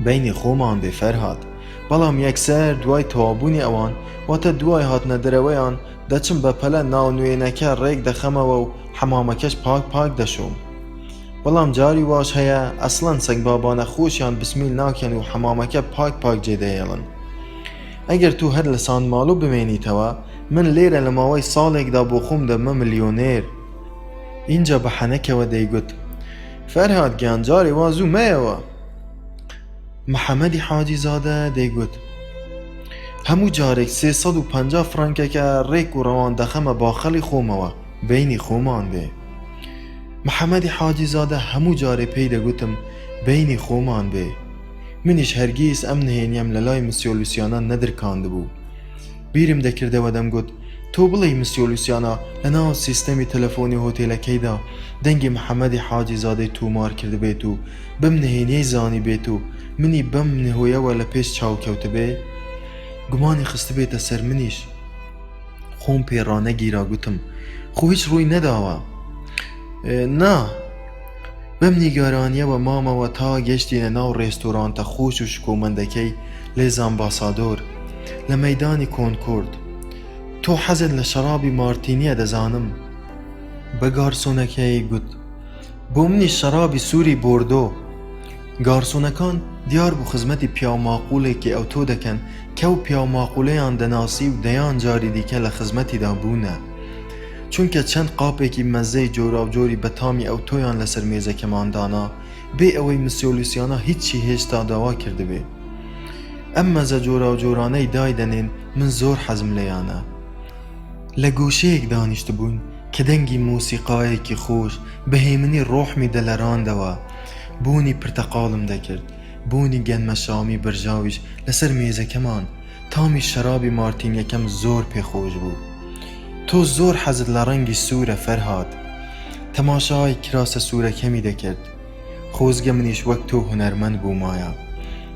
بینی خۆمان بێ فەرهاد، بەڵام یەکسەر دوای تەوابوونی ئەوان واتە دوای هاتنە دەرەوەیان دەچم بە پەلە ناو نوێنەکە ڕێک دەخەمەوە و حەمامەکەش پاک پاک دەشوم. بەڵام جاری واش هەیە ئەسڵەن سەگ بابانە خۆشیان بسمیل ناکەن و حەمامەکە پاک پاک جێدەهێڵن. ئەگەر تو هەر لە ساندماڵۆ بمێنیتەوە من لێرە لە ماوەی ساڵێکدا بۆ خۆم دەمە ملیۆنێر. اینجا بە حەنەکەوە دەیگوت: فەرهاد گیان جاری وا زوو مەیەوە. محەممەدی حاجی زادە دەیگوت: هەموو جارێک 350 فرانکەکە ڕێک و ڕەوان دەخەمە باخەڵی خۆمەوە، بینی خۆمان بێ. محەممەدی حاجی زادە هەموو جارێ پێی دەگوتم بینی خۆمان بێ. منیش هەرگیز ئەم نهێنیم لە لای مسیۆ لوسیانە نەدرکاند بوو. بیرم دەکردەوە دەمگوت: تۆ بڵێ مسیۆ لوسیانە لە ناو سیستەمی تەلەفۆنی هۆتێلەکەیدا دەنگی محەممەدی حاجی زادەی تومار کرد بێت و بەم نهێنیەی زانی بێت و منی بەم نهۆیەوە لە پێش چاوکەوتە بێ. گومانی خست بێتە سەر منیش. خۆم پێڕانەگیرا گوتم: خۆ هیچ ڕووی نەداوە. نا، بەم نیگارانیەوە مامەوە تا گەشتینە ناو ڕێستۆرانتە خۆش و شکۆمەندەکەی لێز ئامباسادۆر لە مەیدانی کۆنکۆرد. تۆ حەزت لە شەرابی مارتینیە دەزانم. بە گارسۆنەکەی گوت: بۆ منی شەرابی سووری بۆردۆ. گارسۆنەکان دیار بوو خزمەتی پیاماقولێکی ئەو تۆ دەکەن کە و پیاماقولەیان دەناسی و دەیان جاری دیکە لە خزمەتیدا بوونە، چونکە چەند قاپێکی مەزەی جۆراوجۆری بەتامی ئەو تۆیان لەسەر مێزەکەماندانا بێ ئەوەی مسیۆ لوسیانە هیچی هێشتا داوا کردبێ. ئەم مەزە جۆراوجۆرانەی دایدەنێن من زۆر حەزم لەیانە. لە گۆشەیەک دانیشت بوون کە دەنگی مۆسیقایەکی خۆش بەهێمنی ڕۆحمی دەلەراندەوە. بوونی پرتەقاڵم دەکرد، بوونی گەنمە شامی بەرژاویش لەسەر مێزەکەمان. تامی شەرابی مارتینیەکەم زۆر پێخۆش بوو. تۆ زۆر حەزت لە ڕەنگی سوورە فەرهاد. تەماشای کراسە سوورەکەمی دەکرد. خۆزگە منیش وەک تۆ هونەرمەند بوومایە.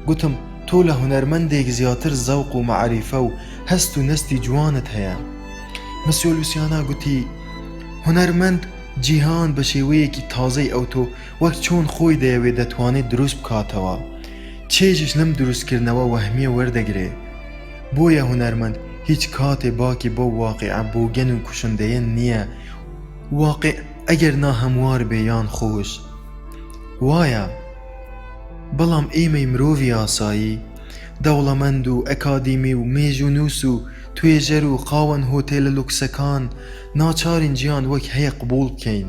گوتم: تۆ لە هونەرمەندێک زیاتر زەوق و مەعریفە و هەست و نەستی جوانت هەیە. مسیۆ لوسیانە گوتی: هونەرمەند جیهان بە شێوەیەکی تازەی ئەو تۆ وەک چۆن خۆی دەیەوێت دەتوانێت دروست بکاتەوە. چێژش لەم دروستکردنەوە وەهمیە وەردەگرێ. بۆیە هونەرمەند هیچ کاتێ باکی بۆ واقعە بۆگەن و کوشندەیە نییە. واقع ئەگەر ناهەموار بێیان خۆش وایە. بەڵام ئێمەی مرۆڤی ئاسایی دەوڵەمەند و ئەکادیمی و مێژ و نووس و توێژەر و قاوەن هۆتێلە لوکسەکان ناچارین گیان وەک هەیە قبول بکەین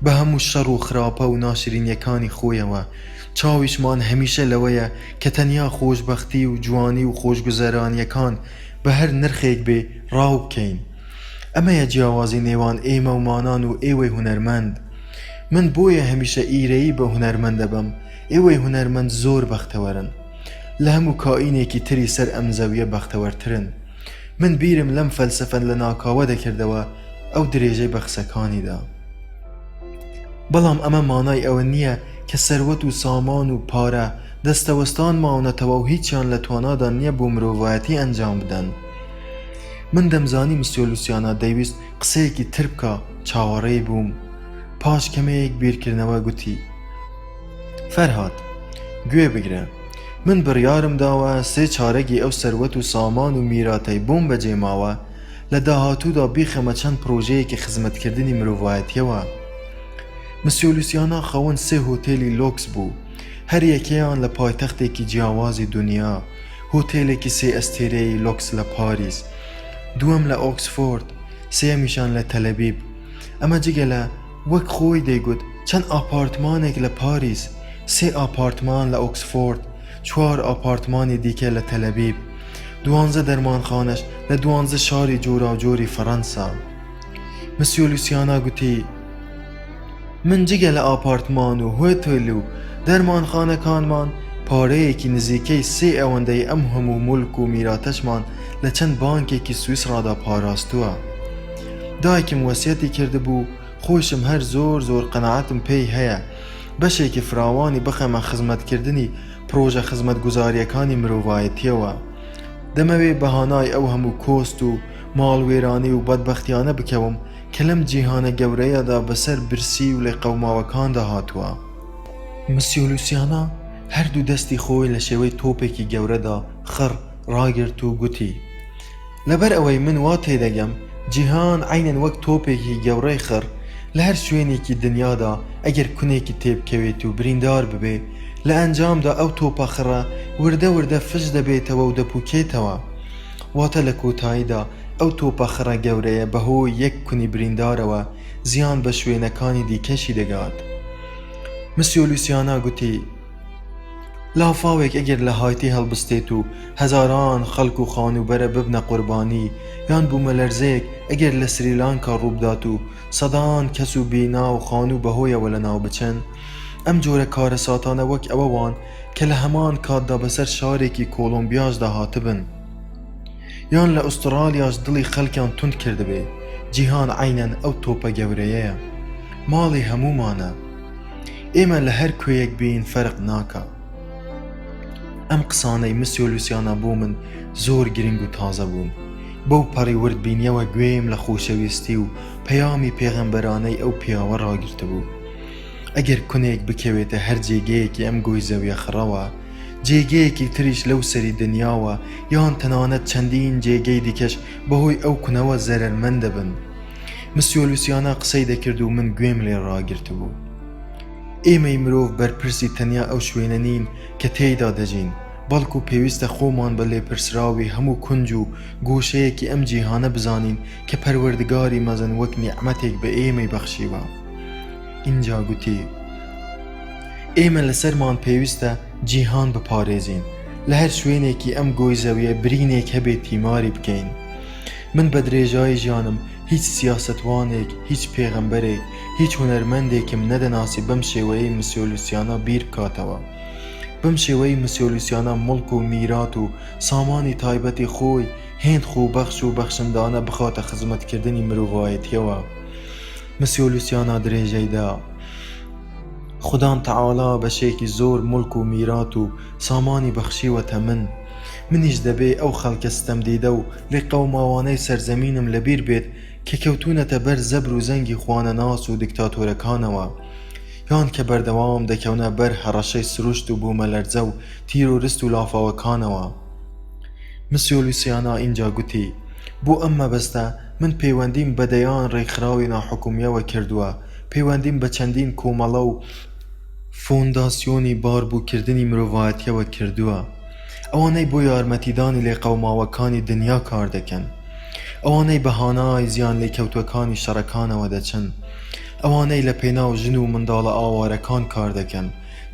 بە هەموو شەڕ و خراپە و ناشرینیەکانی خۆیەوە، چاویشمان هەمیشە لەوەیە کە تەنیا خۆشبەختی و جوانی و خۆشگوزەرانیەکان بە هەر نرخێک بێ ڕاو بکەین. ئەمەیە جیاوازی نێوان ئێمە و مانان و ئێوەی هونەرمەند. من بۆیە هەمیشە ئیرەیی بە هونەرمەند دەبم. ئێوەی هونەرمەند زۆر بەختەوەرن، لە هەموو کائینێکی تری سەر ئەم زەویە بەختەوەرترن. من بیرم لەم فەلسەفەن لە ناکاوە دەکردەوە ئەو درێژەی بە قسەکانیدا. بەڵام ئەمە مانای ئەوە نییە کە سەروەت و سامان و پارە دەستەوەستان ماونەتەوە و هیچیان لە توانادا نییە بۆ مرۆڤایەتی ئەنجام بدەن. من دەمزانی مسیۆ لوسیانە دەیویست قسەیەکی تر بکە، چاوەڕێی بووم. پاش کەمەیەک بیرکردنەوە گوتی: فەرهاد، گوێ بگرە، من بڕیارم داوە 3 چارەگی ئەو سەروەت و سامان و میراتەی بۆم بەجێماوە لە داهاتوودا بیخەمە چەند پرۆژەیەکی خزمەتکردنی مرۆڤایەتیەوە. مسیۆ لوسیانە خەوەن 3 هۆتێلی لۆکس بوو، هەر یەکەیان لە پایتەختێکی جیاوازی دنیا، هۆتێلێکی 3 ئەستێرەی لۆکس لە پاریس، دووەم لە ئۆکسفۆرد، سێمیشان لە تەلەبیب. ئەمە جگە لە وەک خۆی دەیگوت چەند ئاپارتمانێک لە پاریس، 3 ئاپارتمان لە ئۆکسفۆرد، 4 ئاپارتمانی دیکە لە تەلەبیب، 12 دەرمانخانەش لە 12 شاری جۆراوجۆری فەڕەنسا. مسیۆ لوسیانە گوتی: من جگە لە ئاپارتمان و هۆتێل و دەرمانخانەکانمان پارەیەکی نزیکەی 3 ئەوەندەی ئەم هەموو مولک و میراتەشمان لە چەند بانکێکی سویسڕادا پاراستووە. دایکم وەسیەتی کرده بوو، خۆشم هەر زۆر قەنەعەتم پێی هەیە بەشێکی فراوانی بخەمە خزمەتکردنی پرۆژە خزمەتگوزاریەکانی مرۆڤایەتیەوە. دەمەوێ بەهانای ئەو هەموو کۆست و ماڵوێرانی و بەدبەختیانە بکەوم کە لەم جیهانە گەورەیەدا بەسەر برسی و لە قەوماوەکاندا هاتووە. مسیۆ لوسیانە هەردوو دەستی خۆی لە شێوەی تۆپێکی گەورەدا خڕ ڕاگرت و گوتی: لەبەر ئەوەی من وا تێدەگەم جیهان عینەن وەک تۆپێکی گەورەی خڕ لە هەر شوێنێکی دنیادا ئەگەر کونێکی تێبکەوێت و بریندار ببێ، لە ئەنجامدا ئەو تۆپە خڕە وردە فش دەبێتەوە و دەپوکێتەوە. واتە لە کۆتاییدا ئەو تۆپە خڕە گەورەیە بەهۆی یەک کونی بریندارەوە زیان بە شوێنەکانی دیکەشی دەگات. مسیۆ لوسیانە گوتی: لافاوێک ئەگەر لە هایتی هەڵبستێت و هەزاران خەڵک و خانوبەرە ببنە قوربانی، یان بوومەلەرزەیەک ئەگەر لە سریلانکا ڕووبدات و سەدان کەس و بینا و خانوو بەهۆیەوە لە ناو بچن، ئەم جۆرە کارە ساتانە وەک ئەوەوان کە لە هەمان کاتدا بەسەر شارێکی کۆلۆمبیاشدا هاتبن، یان لە ئوسترالیاش دڵی خەڵکیان تند کردبێ. جیهان عینەن ئەو تۆپە گەورەیەیە، ماڵی هەمومانە. ئێمە لە هەر کوێیەک بین فەرق ناکە. ئەم قسانەی مسیۆ لوسیانە بۆ من زۆر گرنگ و تازە بوون. بەو پەڕی وردبینیەوە گوێم لە خۆشەویستی و پەیامی پێغەمبەرانەی ئەو پیاوە ڕاگرتە بوو. ئەگەر کونێک بکەوێتە هەر جێگەیەکی ئەم گۆی زەویە خڕەوە، جێگەیەکی تریش لەو سەری دنیاوە، یان تەنانەت چەندین جێگەی دیکەش بەهۆی ئەو کونەوە زەرەرمەند دەبن. مسیۆ لوسیانە قسەی دەکرد و من گوێم لێ ڕاگرتە بوو. ئێمەی مرۆڤ بەرپرسی تەنیا ئەو شوێنە نین کە تێیدا دەژین، بەڵکو پێویستە خۆمان بە لێپرسراوی هەموو کونج و گۆشەیەکی ئەم جیهانە بزانین کە پەروەردگاری مەزن وەک نیعمەتێک بە ئێمەی بەخشیوە. اینجا گوتی: ئێمە لەسەرمان پێویستە جیهان بپارێزین، لە هەر شوێنێکی ئەم گۆی زەویە برینێک هەبێت تیماری بکەین. من بە درێژایی ژیانم هیچ سیاسەتوانێک، هیچ پێغەمبەرێک، هیچ هونەرمەندێکم نەدەناسی بەم شێوەیەی مسیۆ لوسیانە بیر بکاتەوە. بەم شێوەی مسیۆ لوسیانە مڵک و میرات و سامانی تایبەتی خۆی هێند خوبەخش و بەخشندانە بخاتە خزمەتکردنی مرۆڤایەتیەوە. مسیۆ لوسیانە درێژەیدا: خودان تەعاڵا بەشێکی زۆر مڵک و میرات و سامانی بەخشیوەتە منیش دەبێ ئەو خەڵکە ستەم دیدە و لێ قەوماوانەی سەرزەمینم لەبیر بێت کە کەوتونەتە بەر زەبر و زەنگی خوانە ناس و دیکتاتۆرەکانەوە، یان کە بەردەوام دەکەونە بەر هەڕەشەی سروشت و بوومەلەرزە و تیرۆریست و لافاوەکانەوە. مسیۆ لوسیانە اینجا گوتی: بۆ ئەم مەبەستە من پەیوەندیم بە دەیان ڕێکخراوی ناحکومیەوە کردووە، پەیوەندیم بە چەندین کۆمەڵە و فۆنداسیۆنی باربووکردنی مرۆڤایەتیەوە کردووە. ئەوانەی بۆ یارمەتیدانی لێ قەوماوەکانی دنیا کار دەکەن، ئەوانەی بەهانای زیان لێکەوتوەکانی شەڕەکانەوە دەچن، ئەوانەی لە پێناو ژن و منداڵە ئاوارەکان کار دەکەن،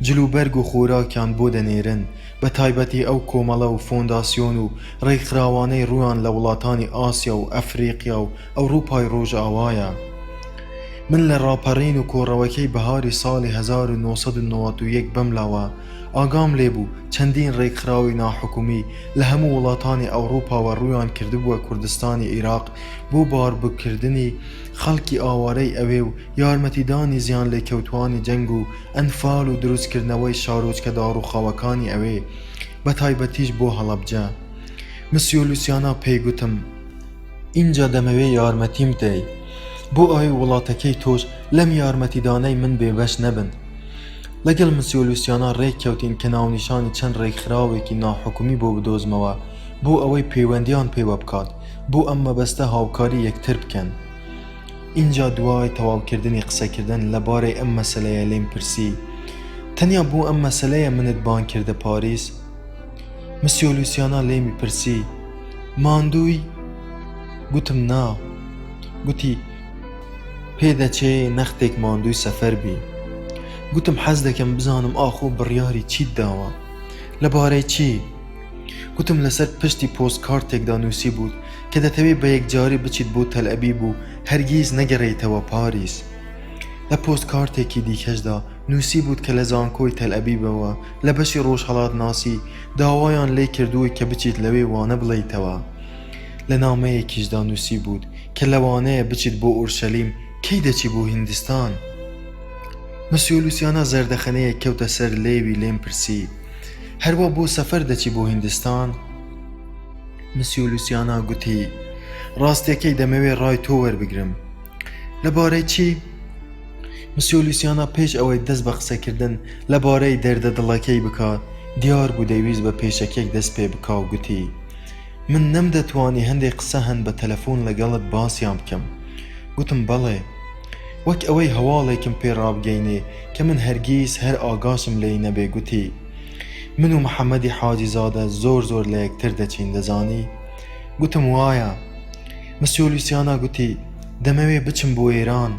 جلوبەرگ و خۆراکیان بۆ دەنێرن بە تایبەتی ئەو کۆمەڵە و فۆنداسیۆن و ڕێکخراوانەی ڕویان لە وڵاتانی ئاسیا و ئەفریقیا و ئەوروپای ڕۆژئاوایە. من لە ڕاپەڕین و کۆڕەوەکەی بەهاری ساڵی 1991 بەملاوە ئاگام لێبوو چەندین ڕێکخراوی ناحکومی لە هەموو وڵاتانی ئەوروپاوە ڕویان کردبووە کوردستانی عێراق بۆ باربووکردنی خەڵکی ئاوارەی ئەوێ و یارمەتیدانی زیان لێکەوتوانی جەنگ و ئەنفال و دروستکردنەوەی شارۆچکە داڕوخاوەکانی ئەوێ بە تایبەتیش بۆ هەڵەبجە. مسیۆ لوسیانا پێیگوتم ئینجا دەمەوێ یارمەتیم بدەی بۆ ئەوەی وڵاتەکەی تۆش لەم یارمەتیدانەی من بێبەش نەبن. لەگەڵ مسیۆ لوسیانا ڕێککەوتین کە ناونیشانی چەند ڕێکخراوێکی ناحکومی بۆ بدۆزمەوە بۆ ئەوەی پەیوەندیان پێوە بکات بۆ ئەم مەبەستە هاوکاری یەکتر بکەن. اینجا دوای تەواوکردنی قسەکردن لەبارەی ئەم مەسەلەیە لێم پرسی تەنیا بۆ ئەم مەسەلەیە منت بان کردە پاریس؟ مسیۆ لوسیانا لێمی پرسی ماندووی؟ گوتم نا. گوتی پێدەچێ نەختێک ماندووی سەفەر بی. گوتم حەز دەکەم بزانم ئاخۆ بڕیاری چیت داوە؟ لەبارەی چی؟ گوتم لەسەر پشتی پۆستکارتێکدا نووسی بوو کە دەتەوێت بە یەکجاری بچیت بۆ تەلئەبیب و هەرگیز نەگەڕێیتەوە پاریس. لە پۆستکارتێکی دیکەشدا نووسی بوو کە لە زانکۆی تەلئەبیبەوە لە بەشی ڕۆژهەڵات ناسی داوایان لێ کردووە کە بچیت لەوێ وانە بڵێیتەوە. لە نامەیەکیشدا نووسی بوو کە لەوانەیە بچیت بۆ ئورشەلیم کەی دەچی بۆ هیندستان؟ مسیۆ لوسیانا زەردەخەنەیە کەوتە سەر لێوی لێم پرسی هەروە بۆ سەفەر دەچی بۆ هیندستان؟ مسیۆ لوسیانا گوتی ڕاستیەکەی دەمەوێت ڕای تۆ وەربگرم. لەبارەی چی؟ مسیۆ لوسیانا پێش ئەوەی دەست بە قسەکردن لەبارەی دەردە دڵەکەی بکات دیار بوو دەیویست بە پێشەکێک دەست پێ بکا و گوتی من نەمدەتوانی هەندێک قسە هەن بە تەلەفۆن لەگەڵت باسییان بکەم. گوتم بەڵێ وەک ئەوەی هەواڵێکم پێ ڕابگەینێ کە من هەرگیز هەر ئاگاشم لێی نەبێ. گوتی من و محەممەدی حاجیزادە زۆر لە یەکتر دەچین دەزانی؟ گوتم وایە. مسیۆ لوسیانا گوتی دەمەوێ بچم بۆ ئێران.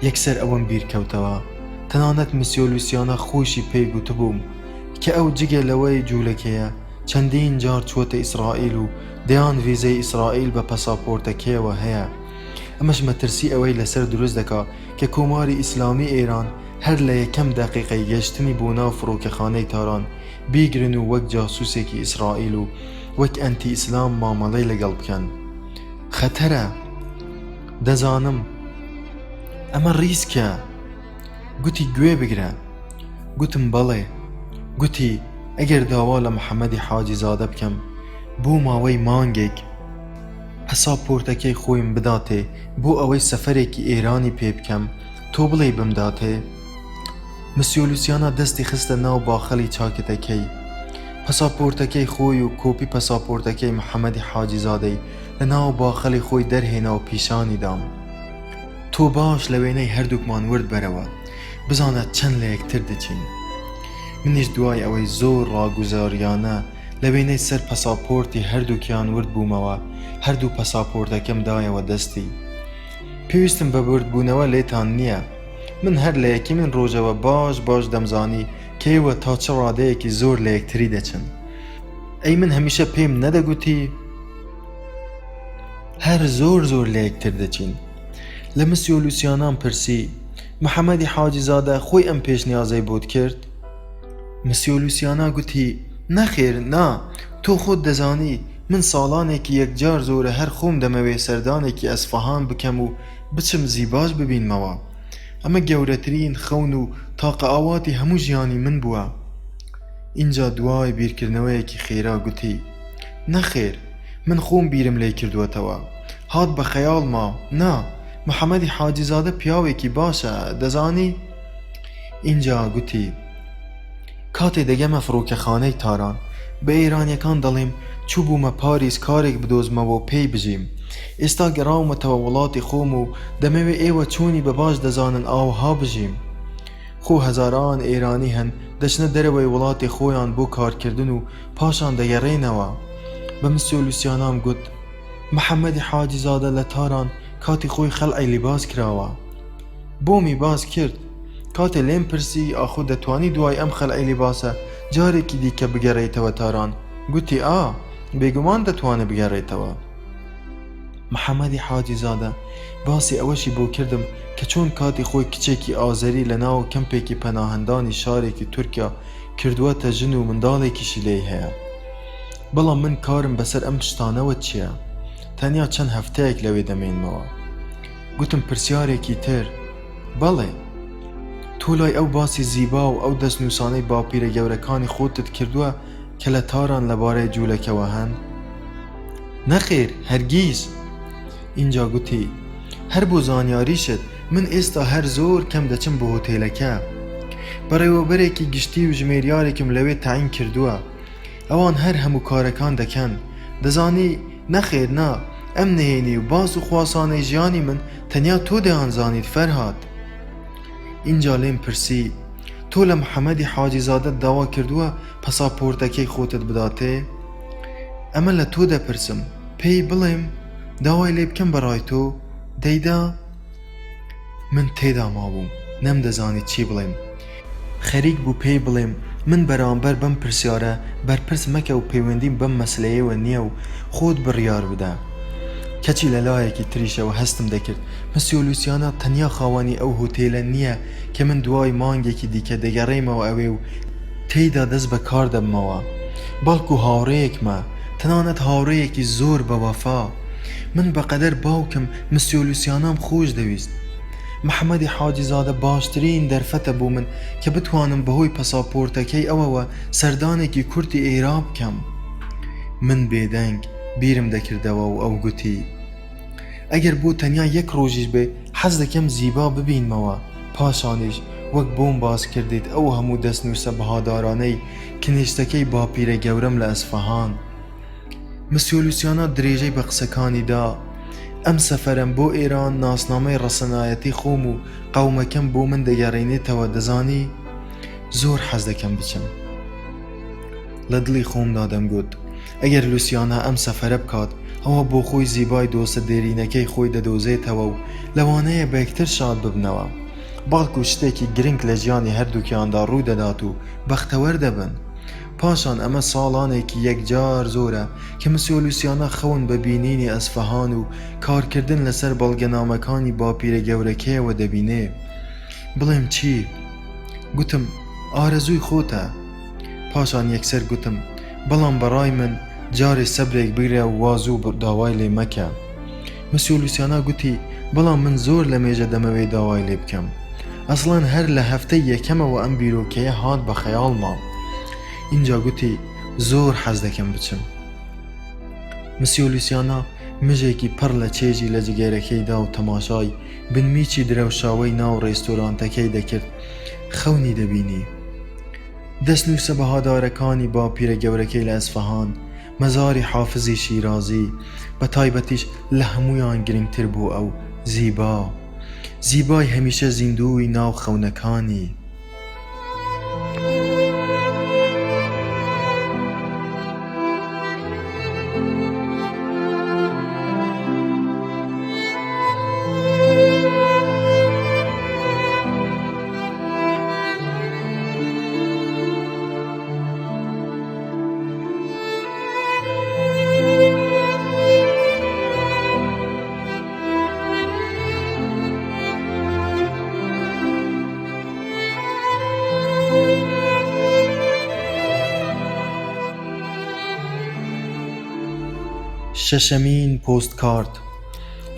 یەکسەر ئەوەم بیرکەوتەوە تەنانەت مسیۆ لوسیانا خۆشی پێی گوتبووم کە ئەو جگە لەوەی جوولەکەیە چەندین جار چووەتە ئیسرائیل و دەیان ڤیزەی ئیسرائیل بە پەساپۆرتەکەیەوە هەیە. ئەمەش مەترسی ئەوەی لەسەر دروست دەکا کە کۆماری ئیسلامی ئێران هەر لە یەکەم دەقیقەی گەشتنی بۆ ناو فڕۆکەخانەی تاران بیگرن و وەک جاسووسێکی ئیسرائیل و وەک ئەنتی ئیسلام مامەڵەی لەگەڵ بکەن. خەتەرە دەزانم ئەمە ڕیسکە. گوتی گوێ بگرە. گوتم بەڵێ. گوتی ئەگەر داوا لە محەممەدی حاجیزادە بکەم بۆ ماوەی مانگێک پەساپۆرتەکەی خۆیم بداتێ بۆ ئەوەی سەفەرێکی ئێرانی پێ بکەم تۆ بڵێ بمداتێ؟ مسیۆ لوسیانا دەستی خستە ناو باخەلی چاکەتەکەی. پەساپۆرتەکەی خۆی و کۆپی پەساپۆرتەکەی محەممەدی حاجیزادەی لە ناو باخەلی خۆی دەرهێنا و پیشانی دام. تۆ باش لە وێنەی هەردووکمان ورد بەرەوە بزانە چەند لە یەکتر دەچین. منیش دوای ئەوەی زۆر ڕاگوزاریانە لە وێنەی سەر پەساپۆرتی هەردووکیان ورد بوومەوە هەردوو پەساپۆرتەکەم دایەوە دەستی. پێویستم بە وردبوونەوە لێتان نییە. من هەر لە یەکی من ڕۆژەوە باش دەمزانی کەیوە تا چه ڕادەیەکی زۆر لە یەکتری دەچن. ئەی من هەمیشە پێم نەدەگوتی هەر زۆر لە یەکتر دەچین. لە مسیۆ لوسیانام پرسی محەممەدی حاجیزادە خۆی ئەم پێشنیازەی بۆت کرد؟ مسیۆ لوسیانا گوتی نەخێر نا تۆ خۆت دەزانی من ساڵانێکی یەکجار زۆرە هەر خۆم دەمەوێ سەردانێکی ئەسفەهان بکەم و بچم زیباش ببینمەوە. ئەمە گەورەترین خەون و تاقە ئاواتی هەموو ژیانی من بووە. اینجا دوای بیرکردنەوەیەکی خێرا گوتی نەخێر من خۆم بیرم لێ کردووەتەوە هات بە خەیاڵما نا محەممەدی حاجیزادە پیاوێکی باشە دەزانی؟ اینجا گوتی کاتێ دەگەمە فڕۆکەخانەی تاران بە ئێرانیەکان دەڵێم چوو بوومە پاریس کارێک بدۆزمەوە و پێی بژیم. ئێستا گەڕاومەتەوە وڵاتی خۆم و دەمەوێ ئێوە چوونی بە باش دەزانن ئاوها بژیم. خۆ هەزاران ئێرانی هەن دەچنە دەرەوەی وڵاتی خۆیان بۆ کارکردن و پاشان دەگەڕێنەوە. بە مسیۆ لوسیانام گوت محەممەدی حاجیزادە لە تاران کاتی خۆی خەڵعی لیباس کراوە. بۆمی باز کرد کاتێ لێم پرسی ئاخۆ دەتوانی دوای ئەم خەلعی لیباسە جارێکی دیکە بگەڕێیتەوە تاران؟ گوتی ئا بێگومان دەتوانێت بگەڕێتەوە. محەممەدی حاجیزادە باسی ئەوەشی بۆ کردم کە چۆن کاتی خۆی کچێکی ئازەری لە ناو کەمپێکی پەناهەندانی شارێکی تورکیا کردووەتە ژن و منداڵێکیشی لێی هەیە. بەڵام من کارم بەسەر ئەم شتانەوە چییە؟ تەنیا چەند هەفتەیەک لەوێ دەمێنمەوە. گوتم پرسیارێکی تر؟ بەڵێ، تۆ لای ئەو باسی زیبا و ئەو دەستنووسانەی باپیرە گەورەکانی خۆتت کردووە کە لە تاران لەبارەی جوولەکەوە هەن؟ نەخێر هەرگیز. اینجا گوتی هەر بۆ زانیاریشت من ئێستا هەر زۆر کەم دەچم بۆ هۆتێلەکە. بەڕێوەبەرێکی گشتی و ژمێریارێکم لەوێ تاین کردووە. ئەوان هەر هەموو کارەکان دەکەن. دەزانی نەخێر نا، ئەم نهێنی و باس و خواسانەی ژیانی من تەنیا تۆ دەیانزانیت فەرهاد. اینجا لێم پرسی تۆ لە محەممەدی حاجیزادە داوا کردووە پەساپۆرتەکەی خۆتت بداتێ؟ ئەمە لە تۆ دەپرسم، پێی بڵێم داوای لێ بکەم بەڕای تۆ دەیدا؟ من تێدا مابووم، نەمدەزانی چی بڵێم. خەریک بوو پێی بڵێم من بەرامبەر بەم پرسیارە بەرپرس مەکە و پەیوەندیم بەم مەسلەیەوە نییە و خۆت بڕیار بدە. کەچی لە لایەکی تریشەوە هەستم دەکرد مسیۆ لوسیانە تەنیا خاوەنی ئەو هۆتێلە نییە کە من دوای مانگێکی دیکە دەگەڕێمەوە ئەوێ و تێیدا دەست بە کار دەبمەوە، بەڵکو هاوڕەیەکمە، تەنانەت هاوڕەیەکی زۆر بەوەفا. من بەقەدەر باوکم مسیۆ لوسیانام خۆش دەویست. محەممەدی حاجیزادە باشترین دەرفەتە بۆ من کە بتوانم بەهۆی پەساپۆرتەکەی ئەوەوە سەردانێکی کورتی ئێرا بکەم. من بێدەنگ بیرم دەکردەوە و ئەو گوتی ئەگەر بۆ تەنیا یەک ڕۆژیش بێ حەز دەکەم زیبا ببینمەوە، پاشانیش وەک بۆم باس کردیت ئەو هەموو دەستنووسە بەهادارانەی کنیشتەکەی باپیرە گەورەم لە ئەسفەهان. مسیۆ لوسیانە درێژەی بە قسەکانی دا. ئەم سەفەرم بۆ ئێران ناسنامەی ڕەسەنایەتی خۆم و قەومەکەم بۆ من دەگەڕێنێتەوە. دەزانی زۆر حەز دەکەم بچم. لە دڵی خۆمدا دەمگوت ئەگەر لوسیانە ئەم سەفەرە بکات ئەوە بۆ خۆی زیبای دۆستە دێرینەکەی خۆی دەدۆزێتەوە و لەوانەیە بەیەکتر شاد ببنەوە، باڵکو شتێکی گرنگ لە ژیانی هەردووکیاندا ڕوو دەدات و بەختەوەر دەبن. پاشان ئەمە ساڵانێکی یەکجار زۆرە کە مسیۆ لوسیانە خەون بە بینینی ئەسفەهان و کارکردن لەسەر بەڵگەنامەکانی باپیرە گەورەکەیەوە دەبینێ. بڵێم چی؟ گوتم ئارەزووی خۆتە. پاشان یەکسەر گوتم بەڵام بەڕای من جارێ سەبرێک بگرە و وازوو داوای لێ مەکە. مسیۆ لوسیانە گوتی بەڵام من زۆر لە مێژە دەمەوێ داوای لێ بکەم. ئەسڵەن هەر لە هەفتەی یەکەمەوە ئەم بیرۆکەیە هات بە خەیاڵما. اینجا گوتی زۆر حەز دەکەم بچم. مسیۆ لوسیانە مژێکی پڕ لە چێژی لە جگەرەکەیدا و تەماشای بنمیچی درەوشاوەی ناو ڕێستۆرانتەکەی دەکرد. خەونی دەبینی. دەستنووسە بەهادارەکانی باپیرە گەورەکەی لە ئەسفەهان، مەزاری حافزی شیرازی، بە تایبەتیش لە هەمویان گرنگتر بوو ئەو زیبا، زیبای هەمیشە زیندووی ناو خەونەکانی. شەشەمین پۆستکارد.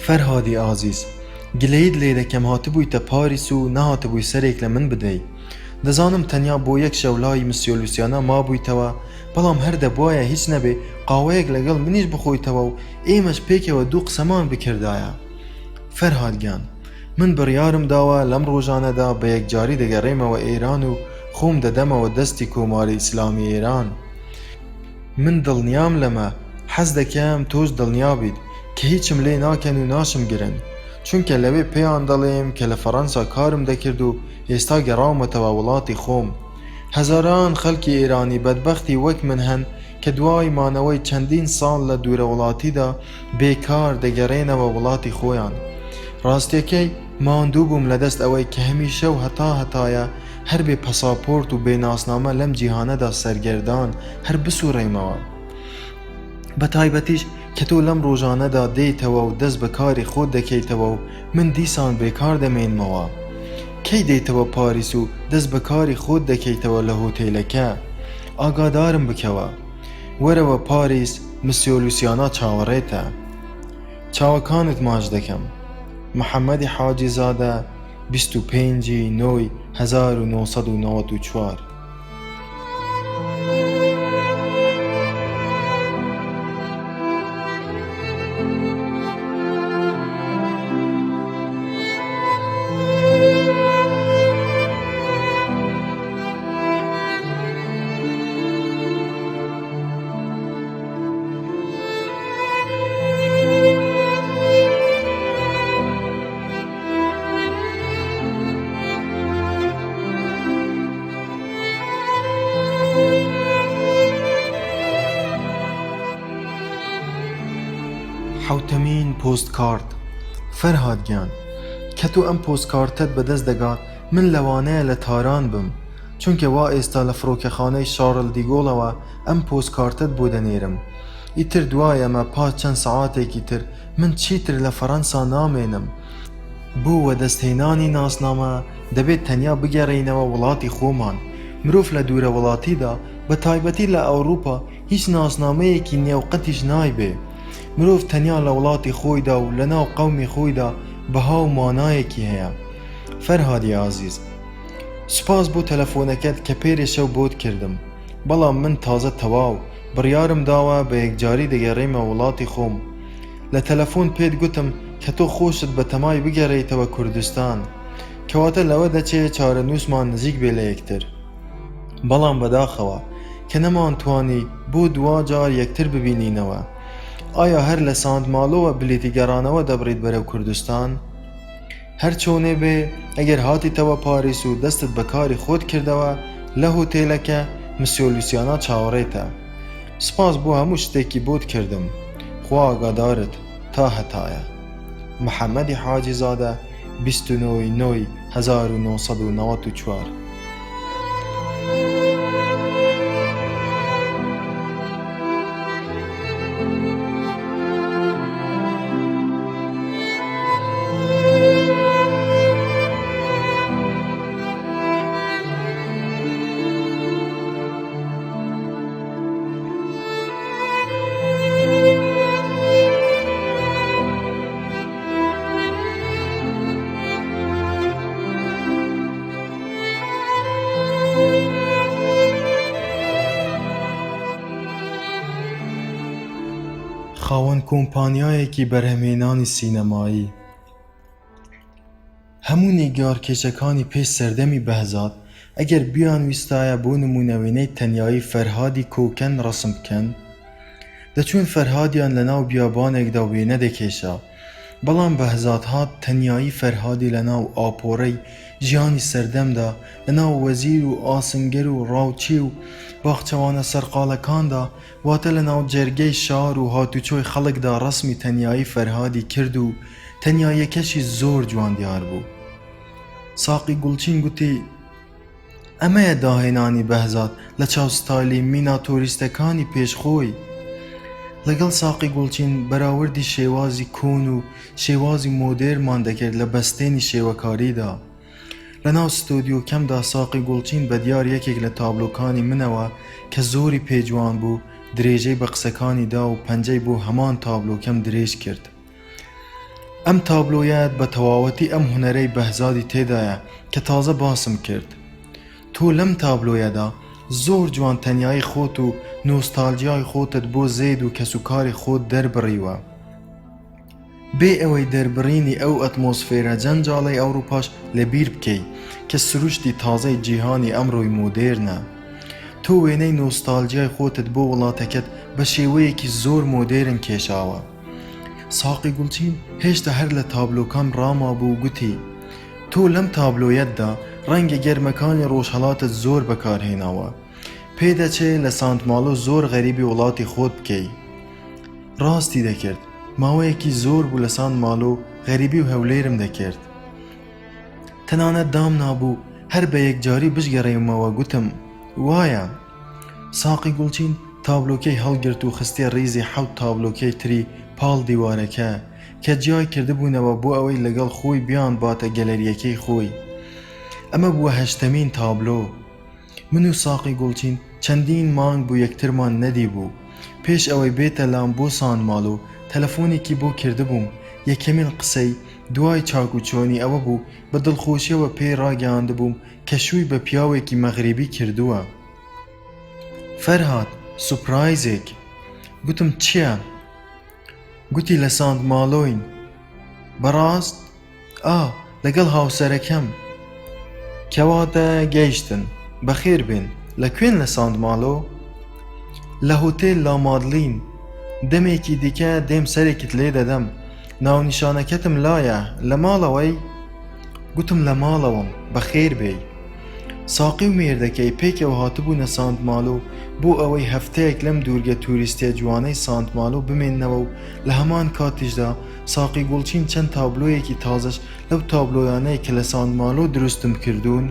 فەرهادی ئازیز، گلەیت لێ دەکەم هاتبوویتە پاریس و نەهاتبووی سەرێک لە من بدەی. دەزانم تەنیا بۆ یەک شەو لای مسیۆ لوسیانە مابوویتەوە، بەڵام هەر دەبوایە هیچ نەبێ قاوەیەک لەگەڵ منیش بخۆیتەوە و ئێمەش پێکەوە دوو قسەمان بکردایە. فەرهاد گیان، من بڕیارم داوە لەم ڕۆژانەدا بە یەکجاری دەگەڕێمەوە ئێران و خۆم دەدەمەوە دەستی کۆماری ئیسلامی ئێران. من دڵنیام لەمە، حەز دەکەم تۆش دڵنیا بیت کە هیچم لێ ناکەن و ناشم گرن، چونکە لەوێ پێیان دەڵێم کە لە فەڕەنسا کارم دەکرد و ئێستا گەڕاومەتەوە وڵاتی خۆم. هەزاران خەڵکی ئێرانی بەدبەختی وەک من هەن کە دوای مانەوەی چەندین ساڵ لە دوورە وڵاتیدا بێکار دەگەڕێنەوە وڵاتی خۆیان. ڕاستیەکەی ماندوو بووم لە دەست ئەوەی کە هەمیشە و هەتایە هەر بێ پەساپۆرت و بێناسنامە لەم جیهانەدا سەرگەردان هەر بسوڕێمەوە. بە تایبەتیش کە تۆ لەم ڕۆژانەدا دێیتەوە و دەست بە کاری خۆت دەکەیتەوە و من دیسان بێکار دەمێنمەوە. کەی دێیتەوە پاریس و دەست بە کاری خۆت دەکەیتەوە لە هۆتێلەکە؟ ئاگادارم بکەوە. وەرەوە پاریس، مسیۆ لوسیانا چاوەڕێتە. چاوەکانت ماچ دەکەم. محەممەدی حاجی زادە 25/9/1994. حوتەمین پۆستکارد. فەرهاد گیان، کە تۆ ئەم پۆستکارتت بەدەست دەگات من لەوانەیە لە تاران بم، چونکە وا ئێستا لە فڕۆکەخانەی شارل دیگۆڵەوە ئەم پۆستکارتت بۆ دەنێرم. ئیتر دوای ئەمە پاش چەند سەعاتێکی تر من چیتر لە فەڕەنسا نامێنم. بۆ وەدەستهێنانی ناسنامە دەبێت تەنیا بگەڕێینەوە وڵاتی خۆمان. مرۆڤ لە دوورە وڵاتیدا بە تایبەتی لە ئەوروپا هیچ ناسنامەیەکی نێوقەتیش نایبێ. مرۆڤ تەنیا لە وڵاتی خۆیدا و لە ناو قەومی خۆیدا بەها و مانایەکی هەیە. فەرهادی عازیز، سوپاس بۆ تەلەفۆنەکەت کە پێرێ شەو بۆت کردم، بەڵام من تازە تەواو بڕیارم داوە بە یەکجاری دەگەڕێمە وڵاتی خۆم. لە تەلەفۆن پێت گوتم کە تۆ خۆشت بە تەمای بگەڕێیتەوە کوردستان، کەواتە لەوە دەچێت چارەنووسمان نزیک بێ لە یەکتر. بەڵام بەداخەوە کە نەمانتوانی بۆ دوا جار یەکتر ببینینەوە. ئایا هەر لە ساندماڵۆوە بلیتی گەڕانەوە دەبڕیت بەرەو کوردستان؟ هەر چۆنێ بێ، ئەگەر هاتیتەوە پاریس و دەستت بە کاری خۆت کردەوە لە هۆتێلەکە مسیۆ لوسیانا چاوەڕێتە. سپاس بۆ هەموو شتێکی بۆت کردم. خوا ئاگادارت تا هەتایە. محەممەدی حاجی زادە 29/9/1994. خاوەن کۆمپانیایەکی بەرهەمهێنانی سینەمایی. هەموو نیگارکێشەکانی پێش سەردەمی بەهزاد ئەگەر بیانویستایە بۆ نمونەوێنەی تەنیایی فەرهادی کۆکەن ڕەسم بکەن، دەچوون فەرهادیان لە ناو بیابانێکدا وێنە دەکێشا. بەڵام بەهزاد هات تەنیایی فەرهادی لە ناو ئاپۆرەی ژیانی سەردەمدا، لە ناو وەزیر و ئاسنگەر و ڕاوچی و باخچەوانە سەرقاڵەکاندا، واتە لە ناو جەرگەی شار و هاتوچۆی خەڵکدا ڕەسمی تەنیایی فەرهادی کرد و تەنیاییەکەشی زۆر جوان دیار بوو. ساقی گوڵچین گوتی ئەمەیە داهێنانی بەهزاد لە چاوستالی میناتۆریستەکانی پێشخۆی. لەگەڵ ساقی گوڵچین بەراوردی شێوازی کۆن و شێوازی مۆدێرمان دەکرد لە بەستێنی شێوەکاریدا. لە ناو ستۆدیۆکەمدا ساقی گوڵچین بە دیار یەکێک لە تابلۆکانی منەوە کە زۆری پێجوان بوو درێژەی بە قسەکانی دا و پەنجەی بۆ هەمان تابلۆکەم درێژ کرد. ئەم تابلۆیەت بە تەواوەتی ئەم هونەرەی بەهزادی تێدایە کە تازە باسم کرد. تۆ لەم تابلۆیەدا زۆر جوان تەنیایی خۆت و نۆستالجیای خۆتت بۆ زێد و کەسوکاری خۆت دەربڕیوە. بێ ئەوەی دەربڕینی ئەو ئەتمۆسفێرە جەنجاڵەی ئەوروپاش لەبیر بکەی کە سروشتی تازەی جیهانی ئەمڕۆی مۆدێرنە. تۆ وێنەی نۆستالجیای خۆتت بۆ وڵاتەکەت بە شێوەیەکی زۆر مۆدێرن کێشاوە. ساقی گوڵچین هێشتا هەر لە تابلۆکەم ڕاما بوو گوتی تۆ لەم تابلۆیەتدا ڕەنگە گەرمەکانی ڕۆژهەڵاتت زۆر بەکارهێناوە. پێدەچێت لە سانتماڵۆ زۆر غەریبی وڵاتی خۆت بکەی. ڕاستی دەکرد. ماوەیەکی زۆر بوو لە سانتماڵۆ غەریبی و هەولێرم دەکرد. تەنانەت دام نابوو هەر بە یەکجاری بژگەڕێمەوە گوتم وایە. ساقی گوڵچین تابلۆکەی هەڵگرت و خستێ ڕیزی حەوت تابلۆکەی تری پاڵ دیوارەکە کە جیای کردبوونەوە بۆ ئەوەی لەگەڵ خۆی بیان باتە گەلەریەکەی خۆی. ئەمە بووە هەشتەمین تابلۆ. من و ساقی گوڵچین چەندین مانگ بوو یەکترمان نەدی بوو. پێش ئەوەی بێتە لام بۆ سانماڵ و تەلەفۆنێکی بۆ کردبووم. یەکەمین قسەی دوای چاک و چۆنی ئەوە بوو بە دڵخۆشیەوە پێی ڕاگەیاندبووم کە شووی بە پیاوێکی مەغریبی کردووە. فەرهاد سوپرایزێک. گوتم چییە؟ گوتی لە ساندماڵۆین. بەڕاست؟ لەگەڵ هاوسەرەکەم. کەواتە گەیشتن. بەخێر بێن. لەکوێن لە ساندماڵۆ؟ لە هۆتێل لامادلین. دەمێکی دیکە دێم سەرێکت لێ دەدەم. ناونیشانەکەتم لایە. لە ماڵەوەی؟ گوتم لە ماڵەوەم. بەخێر بێی. ساقی و مێردەکەی پێکەوە هاتبوونە ساندماڵۆ بۆ ئەوەی هەفتەیەک لەم دوورگە توریستیە جوانەی ساندماڵۆ بمێننەوە و لە هەمان کاتیشدا ساقی گوڵچین چەند تابلۆیەکی تازەش لەو تابلۆیانەی کە لە ساندماڵۆ دروستم کردوون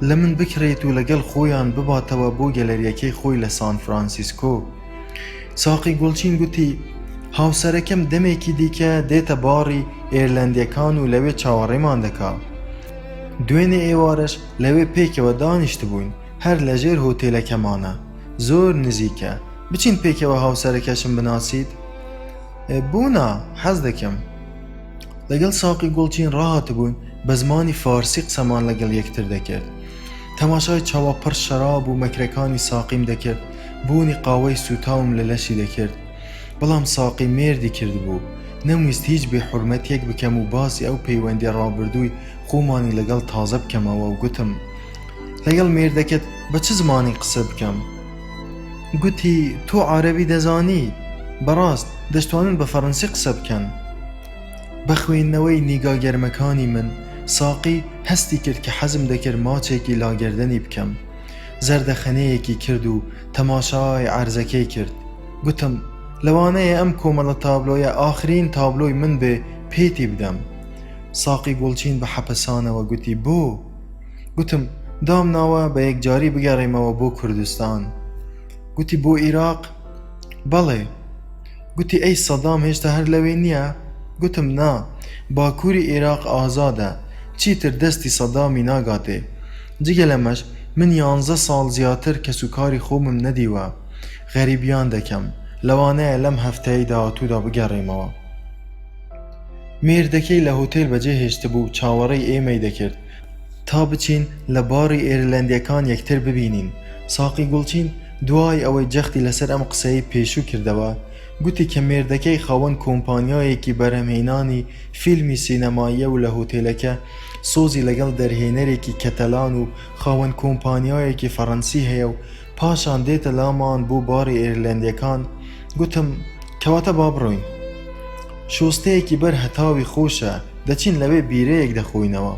لە من بکرێت و لەگەڵ خۆیان بباتەوە بۆ گەلەریەکەی خۆی لە سان فرانسیسکۆ. ساقی گوڵچین گوتی هاوسەرەکەم دەمێکی دیکە دێتە باڕی ئێرلەندیەکان و لەوێ چاوەڕێمان دەکا. دوێنێ ئێوارەش لەوێ پێکەوە دانیشت بووین هەر لەژێر هۆتێلەکەمانە. زۆر نزیکە. بچین پێکەوە هاوسەرەکەشم بناسیت؟ بوونا حەز دەکەم. لەگەڵ ساقی گوڵچین ڕاهاتبووین بە زمانی فارسی قسەمان لەگەڵ یەکتر دەکرد. تەماشای چاوەپڕ شەراب و مەکرەکانی ساقیم دەکرد. بوونی قاوەی سوتاوم لە لەشی دەکرد. بەڵام ساقی مێردی کرد بوو. نەمویست هیچ بێحورمەتیەک بکەم و باسی ئەو پەیوەندی ڕابردووی خۆمانی لەگەڵ تازە بکەمەوە و گوتم لەگەڵ مێردەکەت بە چ زمانی قسە بکەم؟ گوتی تۆ عەرەبی دەزانی؟ بەڕاست دەشتوانن بە فەڕەنسی قسە بکەن. بە خوێندنەوەی نیگاگەرمەکانی من ساقی هەستی کرد کە حەزم دەکرد ماچێکی لاگەردنی بکەم. زەردەخەنەیەکی کرد و تەماشای عەرزەکەی کرد. گوتم لەوانەیە ئەم کۆمەڵە تابلۆیە ئاخرین تابلۆی من بێ پێتی بدەم. ساقی گوڵچین بە حەپەسانەوە گوتی بۆ؟ گوتم دامناوە بە یەکجاری بگەڕێمەوە بۆ کوردستان. گوتی بۆ عێراق؟ بەڵێ. گوتی ئەی سەدام هێشتا هەر لەوێ نییە؟ گوتم نا، باکووری عێراق ئازادە، چیتر دەستی سەدامی ناگاتێ. جگە لەمەش من 11 ساڵ زیاتر کەسوکاری خۆمم نەدیوە. غەریبیان دەکەم. لەوانەیە لەم هەفتەیە داهاتوودا بگەڕێمەوە. مێردەکەی لە هۆتێل بەجێ هێشت بوو چاوەڕێی ئێمەی دەکرد تا بچین لە باڕی ئێرلەندیەکان یەکتر ببینین. ساقی گوڵچین دوای ئەوەی جەختی لەسەر ئەم قسەی پێشوو کردەوە گوتی کە مێردەکەی خاوەن کۆمپانیایەکی بەرهەمهێنانی فیلمی سینەماییە و لە هۆتێلەکە سۆزی لەگەڵ دەرهێنەرێکی کەتەلان و خاوەن کۆمپانیایەکی فەڕەنسی هەیە و پاشان دێتە لامان بۆ باڕی ئێرلەندیەکان. گوتم کەواتە با بڕۆین. شۆستەیەکی بەر هەتاوی خۆشە، دەچین لەوێ بیرەیەک دەخۆینەوە.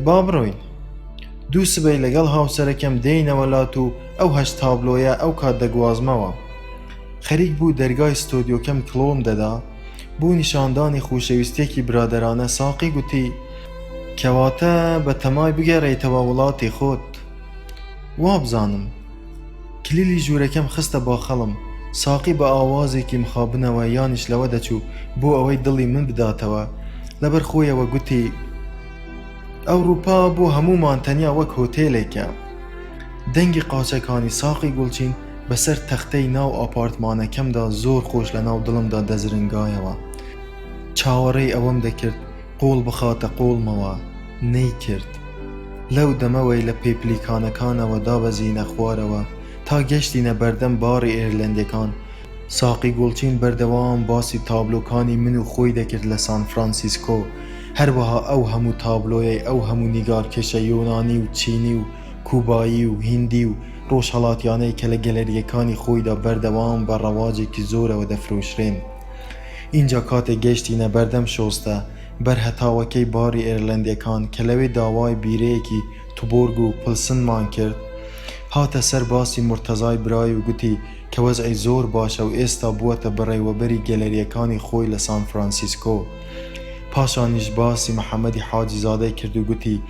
با بڕۆین. دوو سبەی لەگەڵ هاوسەرەکەم دێینەوە لات و ئەو هەشت تابلۆیە ئەو کات دەگوازمەوە. خەریک بوو دەرگای ستۆدیۆکەم کڵۆم دەدا. بۆ نیشاندانی خۆشەویستێکی برادەرانە ساقی گوتی کەواتە بە تەمای بگەڕێیتەوە وڵاتی خۆت. وا بزانم. کلیلی ژوورەکەم خستە باخەڵم. ساقی بە ئاوازێکی مخابنەوە یانیش لەوە دەچوو بۆ ئەوەی دڵی من بداتەوە. لەبەر خۆیەوە گوتی ئەوروپا بۆ هەمومان تەنیا وەک هۆتێلێکە. دەنگی قاچەکانی ساقی گوڵچین بەسەر تەختەی ناو ئاپارتمانەکەمدا زۆر خۆش لە ناو دڵمدا دەزرنگایەوە. چاوەڕێی ئەوەم دەکرد قۆڵ بخاتە قۆڵمەوە. نەی کرد. لەو دەمەوەی لە پێپلیکانەکانەوە دابەزینە خوارەوە تا گەشتینە بەردەم باڕی ئێرلەندیەکان. ساقی گوڵچین بەردەوام باسی تابلۆکانی من و خۆی دەکرد لە سان فرانسیسکۆ. هەروەها ئەو هەموو تابلۆیەی ئەو هەموو نیگارکێشە یۆنانی و چینی و کوبایی و هیندی و ڕۆژهەڵاتیانەی کە لە گەلەریەکانی خۆیدا بەردەوام بە ڕەواجێکی زۆرەوە دەفرۆشرێن. اینجا کاتێک گەشتینە بەردەم شۆستە بەرهەتاوەکەی باڕی ئێرلەندیەکان کە لەوێ داوای بیرەیەکی توبۆرگ و پلسنمان کرد، هاتە سەر باسی مرتەزای برای و گوتی کە وەزعی زۆر باشە و ئێستا بووەتە بەڕێوەبەری گەلەریەکانی خۆی لە سان فرانسیسکۆ. پاشانیش باسی محەممەدی حاجی زادەی کرد و گوتی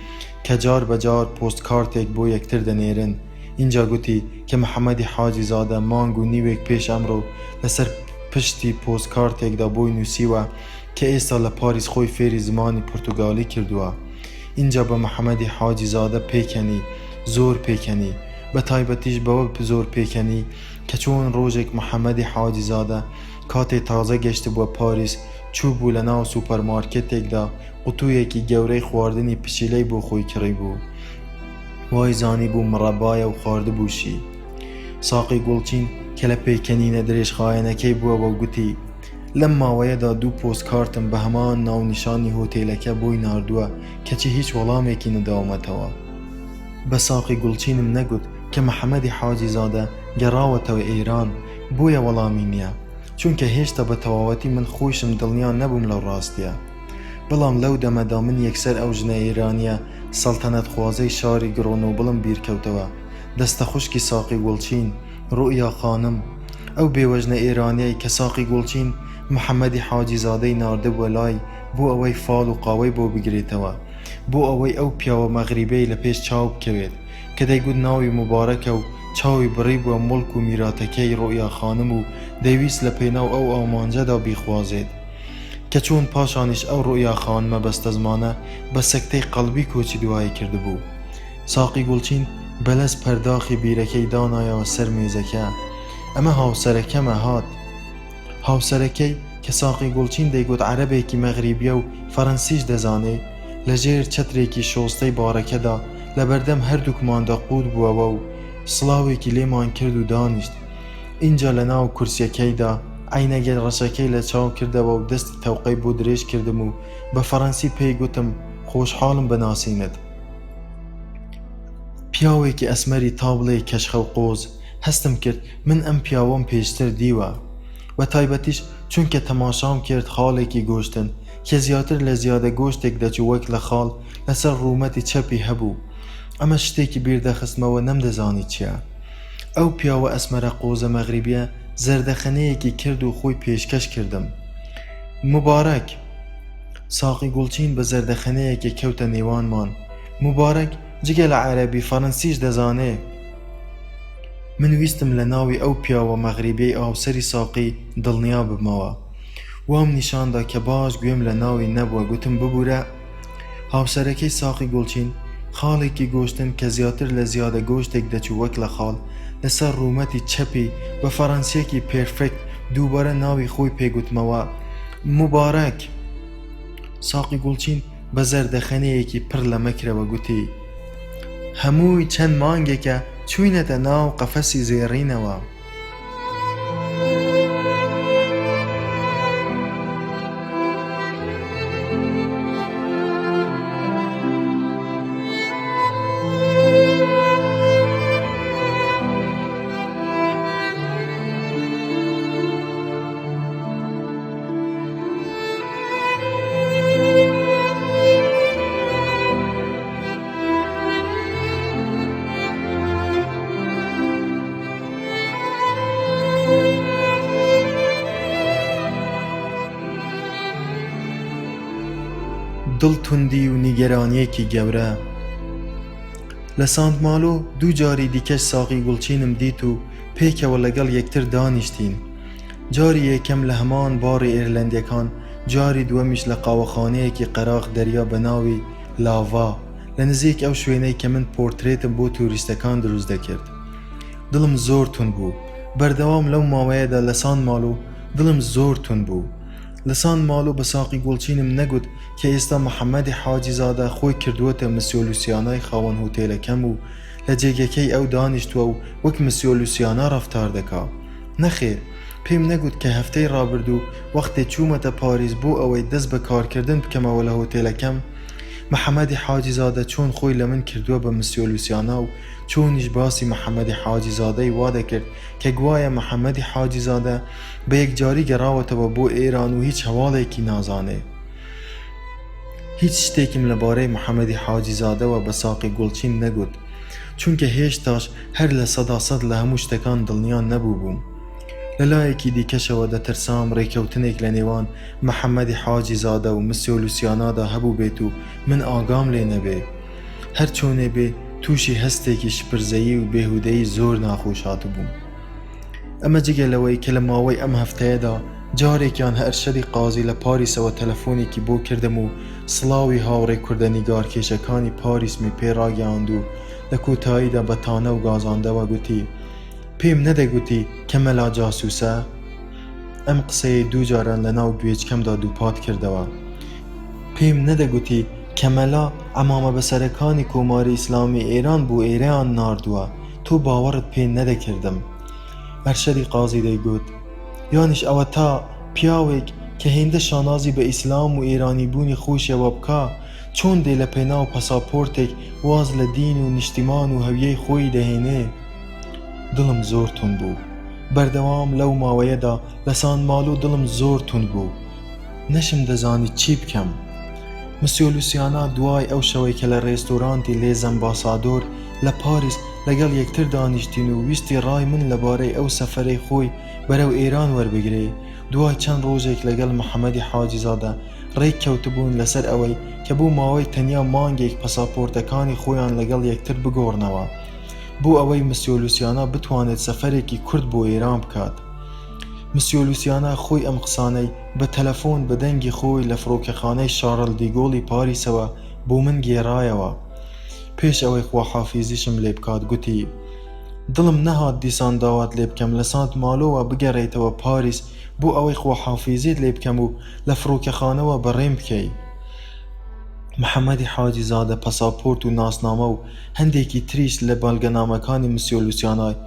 کە جار بەجار پۆستکارتێک بۆ یەکتر دەنێرن. اینجا گوتی کە محەممەدی حاجی زادە مانگ و نیوێک پێش ئەمڕۆ لەسەر پشتی پۆستکارتێکدا بۆی نووسیوە کە ئێستا لە پاریس خۆی فێری زمانی پورتوگالی کردووە. اینجا بە محەممەدی حاجی زادە پێکەنی، زۆر پێکەنی، بە تایبەتیش بەوە زۆر پێکەنی کە چۆن ڕۆژێک محەممەدی حاجی زادە کاتێ تازە گەشت بووە پاریس چوو بوو لە ناو سوپەرمارکێتێکدا قوتوویەکی گەورەی خواردنی پشیلەی بۆ خۆی کڕی بوو. وای زانی بوو مڕەبایە و خواردبووشی. ساقی گوڵچین کە لە پێکەنینە درێژخایەنەکەی بووە و گوتی لەم ماوەیەدا 2 پۆستکارتم بە هەمان ناونیشانی هۆتێلەکە بۆی ناردووە کەچی هیچ وەڵامێکی نەداومەتەوە. بە ساقی گوڵچینم نەگوت کە محەممەدی حاجی زادە گەڕاوەتەوە ئێران بۆیە وەڵامی نییە، چونکە هێشتا بە تەواوەتی من خۆشم دڵنیا نەبووم لەو ڕاستیە. بەڵام لەو دەمەدا من یەکسەر ئەو ژنە ئێرانیە سەڵتەنەت خوازەی شاری گرۆنۆبڵم بیرکەوتەوە، دەستە خوشکی ساقی گوڵچین، ڕوئیا خانم، ئەو بێوەژنە ئێرانیەی کە ساقی گوڵچین محەممەدی حاجی زادەی ناردبووە لای بۆ ئەوەی فاڵ و قاوەی بۆ بگرێتەوە، بۆ ئەوەی ئەو پیاوە مەغریبەی لە پێش چاو بکەوێت کە دەیگوت ناوی مبارەکە و چاوی بڕی بووە مڵک و میراتەکەی ڕوئیا خانم و دەیویست لە پێناو ئەو ئامانجەدا بیخوازێت کە چۆن پاشانیش ئەو ڕوئیا خانمە بەستە زمانە بە سەکتەی قەڵبی کۆچی دوایی کردبوو. ساقی گوڵچین بەلەس پەرداخی بیرەکەی دانایەوە سەر مێزەکە. ئەمە هاوسەرەکەمە هات. هاوسەرەکەی کە ساقی گوڵچین دەیگوت عەرەبێکی مەغریبیە و فەڕەنسیش دەزانێ لەژێر چەترێکی شۆستەی بارەکەدا لە بەردەم هەردووکماندا قووت بووەوە و سڵاوێکی لێمان کرد و دانیشت. اینجا لە ناو کورسیەکەیدا عینەگە ڕەشەکەی لە چاو کردەوە و دەستی تەوقەی بۆ درێژ کردم و بە فەڕەنسی پێی گوتم خۆشحاڵم بەناسینت. پیاوێکی ئەسمەری تابڵەی کەشخە و قۆز هەستم کرد من ئەم پیاوەم پێشتر دیوە، بە تایبەتیش چونکە تەماشام کرد خاڵێکی گۆشتن کە زیاتر لە زیادە گۆشتێک دەچوو وەک لە خاڵ لەسەر ڕوومەتی چەپی هەبوو. ئەمە شتێکی بیردەخستمەوە نەمدەزانی چییە. ئەو پیاوە ئەسمەرە قۆزە مەغریبیە زەردەخەنەیەکی کرد و خۆی پێشکەش کردم. مبارەک. ساقی گوڵچین بە زەردەخەنەیەکی کەوتە نێوانمان. مبارەک جگە لە عەرەبی فەڕەنسیش دەزانێ. من ویستم لە ناوی ئەو پیاوە مەغریبیەی ئاوسەری ساقی دڵنیا بمەوە. وام نیشاندا کە باش گوێم لە ناوی نەبووە. گوتم ببوورە. هاوسەرەکەی ساقی گوڵچین خاڵێکی گۆشتن کە زیاتر لە زیادە گۆشتێک دەچوو وەک لە خاڵ لەسەر ڕوومەتی چەپی بە فەڕەنسیەکی پێرفێکت دووبارە ناوی خۆی پێگوتمەوە. مبارەک. ساقی گوڵچین بە زەردەخەنەیەکی پڕ لە مەکرەوە گوتی هەمووی چەند مانگێکە چووینەتە ناو قەفەسی زێڕینەوە. دڵتوندی و نیگەرانیەکی گەورە. لە سانتمالۆ دوو جاری دیکەش ساقی گوڵچینم دیت و پێکەوە لەگەڵ یەکتر دانیشتین. جاری یەکەم لە هەمان باڕی ئێرلەندیەکان، جاری دووەمیش لە قاوەخانەیەکی قەراق دەریا بە ناوی لاڤا لە نزیک ئەو شوێنەی کە من پۆرترێتم بۆ توریستەکان دروست دەکرد. دڵم زۆر تون بوو. بەردەوام لەو ماوەیەدا لە سانتمالۆ دڵم زۆر تون بوو. لە سانتمالۆ بە ساقی گوڵچینم نەگوت کە ئێستا محەممەدی حاجی زادە خۆی کردووەتە مسیۆ لوسیانای خاوەن هۆتێلەکەم و لە جێگەکەی ئەو دانیشتووە و وەک مسیۆ لوسیانە ڕەفتار دەکا. نەخێر، پێم نەگوت کە هەفتەی ڕابردوو وەختێ چوومەتە پاریس بۆ ئەوەی دەست بە کارکردن بکەمەوە لە هۆتێلەکەم محەممەدی حاجی زادە چۆن خۆی لە من کردووە بە مسیۆ لوسیانە و چۆنیش باسی محەممەدی حاجی زادەی وا دەکرد کە گوایە محەممەدی حاجی زادە بە یەکجاری گەڕاوەتەوە بۆ ئێران و هیچ هەواڵێکی نازانێ. هیچ شتێکم لەبارەی محەممەدی حاجی زادەوە بە ساقی گوڵچین نەگوت، چونکە هێشتاش هەر لە 100% لە هەموو شتەکان دڵنیا نەبوو بووم. لەلایەکی دیکەشەوە دەترسام ڕێکەوتنێک لە نێوان محەممەدی حاجی زادە و مسیۆ لوسیانادا هەبوو بێت و من ئاگام لێ نەبێ. هەر چۆنێ بێ تووشی هەستێکی شپرزەیی و بێهودەیی زۆر ناخۆش هاتبووم. ئەمە جگەلەوەی کە لە ماوەی ئەم هەفتەیەدا جارێکیان هەرشەری قازی لە پاریسەوە تەلەفۆنێکی بۆ کردم و سڵاوی هاوڕێ کوردە نیگارکێشەکانی پاریسمی پێڕاگەیاند و لە کۆتاییدا بە تانە و گازاندەوە گوتی: پێم نەدەگوتی کە مەلا جاسووسە؟ ئەم قسەی دوو جاران لە ناو گوێچکەمدا دووپات کردەوە. پێم نەدەگوتی کە مەلا ئەمامە بەسەرەکانی کۆماری ئیسلامی ئێران بۆ ئێرەیان ناردووە، تۆ باوەڕت پێ نەدەکردم. هەرشەری قازی دەیگوت: یانیش ئەوە تا پیاوێک کە هێندە شانازی بە ئیسلام و ئێرانی بوونی خۆشیەوە بکە چۆن دێ لە پێناو پەساپۆرتێک واز لە دین و نیشتیمان و هەویەی خۆی دەهێنێ. دڵم زۆر تون بوو. بەردەوام لەو ماوەیەدا لە سانماڵ و دڵم زۆر تون بوو. نەشم دەزانی چی بکەم. مسیۆ لوسیانا دوای ئەو شەوەی کە لە ڕێستۆرانتی لێز ئەمباسادۆر لە پاریس لەگەڵ یەکتر دانیشتین و ویستی ڕای من لەبارەی ئەو سەفەرەی خۆی بەرەو ئێران وەربگرێ، دوای چەند ڕۆژێک لەگەڵ محەممەدی حاجی زادە ڕێک کەوتبوون لەسەر ئەوەی کە بوو ماوەی تەنیا مانگێک پەساپۆرتەکانی خۆیان لەگەڵ یەکتر بگۆڕنەوە بۆ ئەوەی مسیۆ لوسیانا بتوانێت سەفەرێکی کورت بۆ ئێران بکات. مسیۆ لوسیانا خۆی ئەم قسانەی بە تەلەفۆن بە دەنگی خۆی لە فڕۆکەخانەی شارل دیگۆڵی پاریسەوە بۆ من گێڕایەوە. پێش ئەوەی خواحافیزیشم لێ بکات گوتی: دڵم نەهات دیسان داوات لێ بکەم لە سانت ماڵۆوە بگەڕێیتەوە پاریس بۆ ئەوەی خواحافیزیت لێ بکەم و لە فڕۆکەخانەوە بەڕێم بکەی. محەممەدی حاجی زادە پەساپۆرت و ناسنامە و هەندێکی تریش لە بەڵگەنامەکانی مسیۆ لوسیانای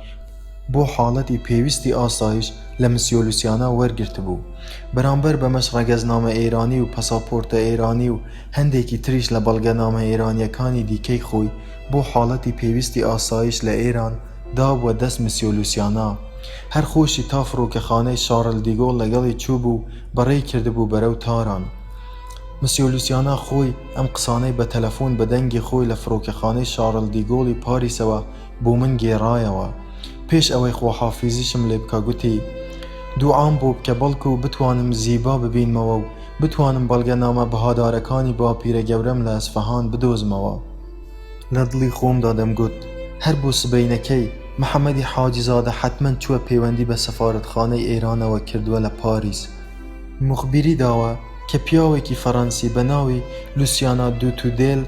بۆ حاڵەتی پێویستی ئاسایش لە مسیۆ لوسیانا وەرگرت بوو. بەرامبەر بەمەش ڕەگەزنامە ئێرانی و پەساپۆرتە ئێرانی و هەندێکی تریش لە بەڵگەنامە ئێرانیەکانی دیکەی خۆی بۆ حاڵەتی پێویستی ئاسایش لە ئێران دابووە دەست مسیۆ لوسیانا. هەر خۆشی تا فڕۆکەخانەی شارل دیگۆڵ لەگەڵی چوو بوو بەڕێی کردبوو بەرەو تاران. مسیۆ لوسیانا خۆی ئەم قسانەی بە تەلەفۆن بە دەنگی خۆی لە فڕۆکەخانەی شارل دیگۆڵی پاریسەوە بۆ من گێڕایەوە. پێش ئەوەی خواحافیزیشم لێ بکە گوتی: دوعام بۆ بکە بەڵکو و بتوانم زیبا ببینمەوە و بتوانم بەڵگەنامە بەهادارەکانی باپیرە گەورەم لە ئەسفەهان بدۆزمەوە. لە دڵی خۆمدا دەمگوت هەر بۆ سبەینەکەی محەممەدی حاجی زادە حتمەن چووە پەیوەندی بە سەفارەتخانەی ئێرانەوە کردووە لە پاریس. مخبیری داوە کە پیاوێکی فەڕەنسی بە ناوی لوسیانا دوتودێل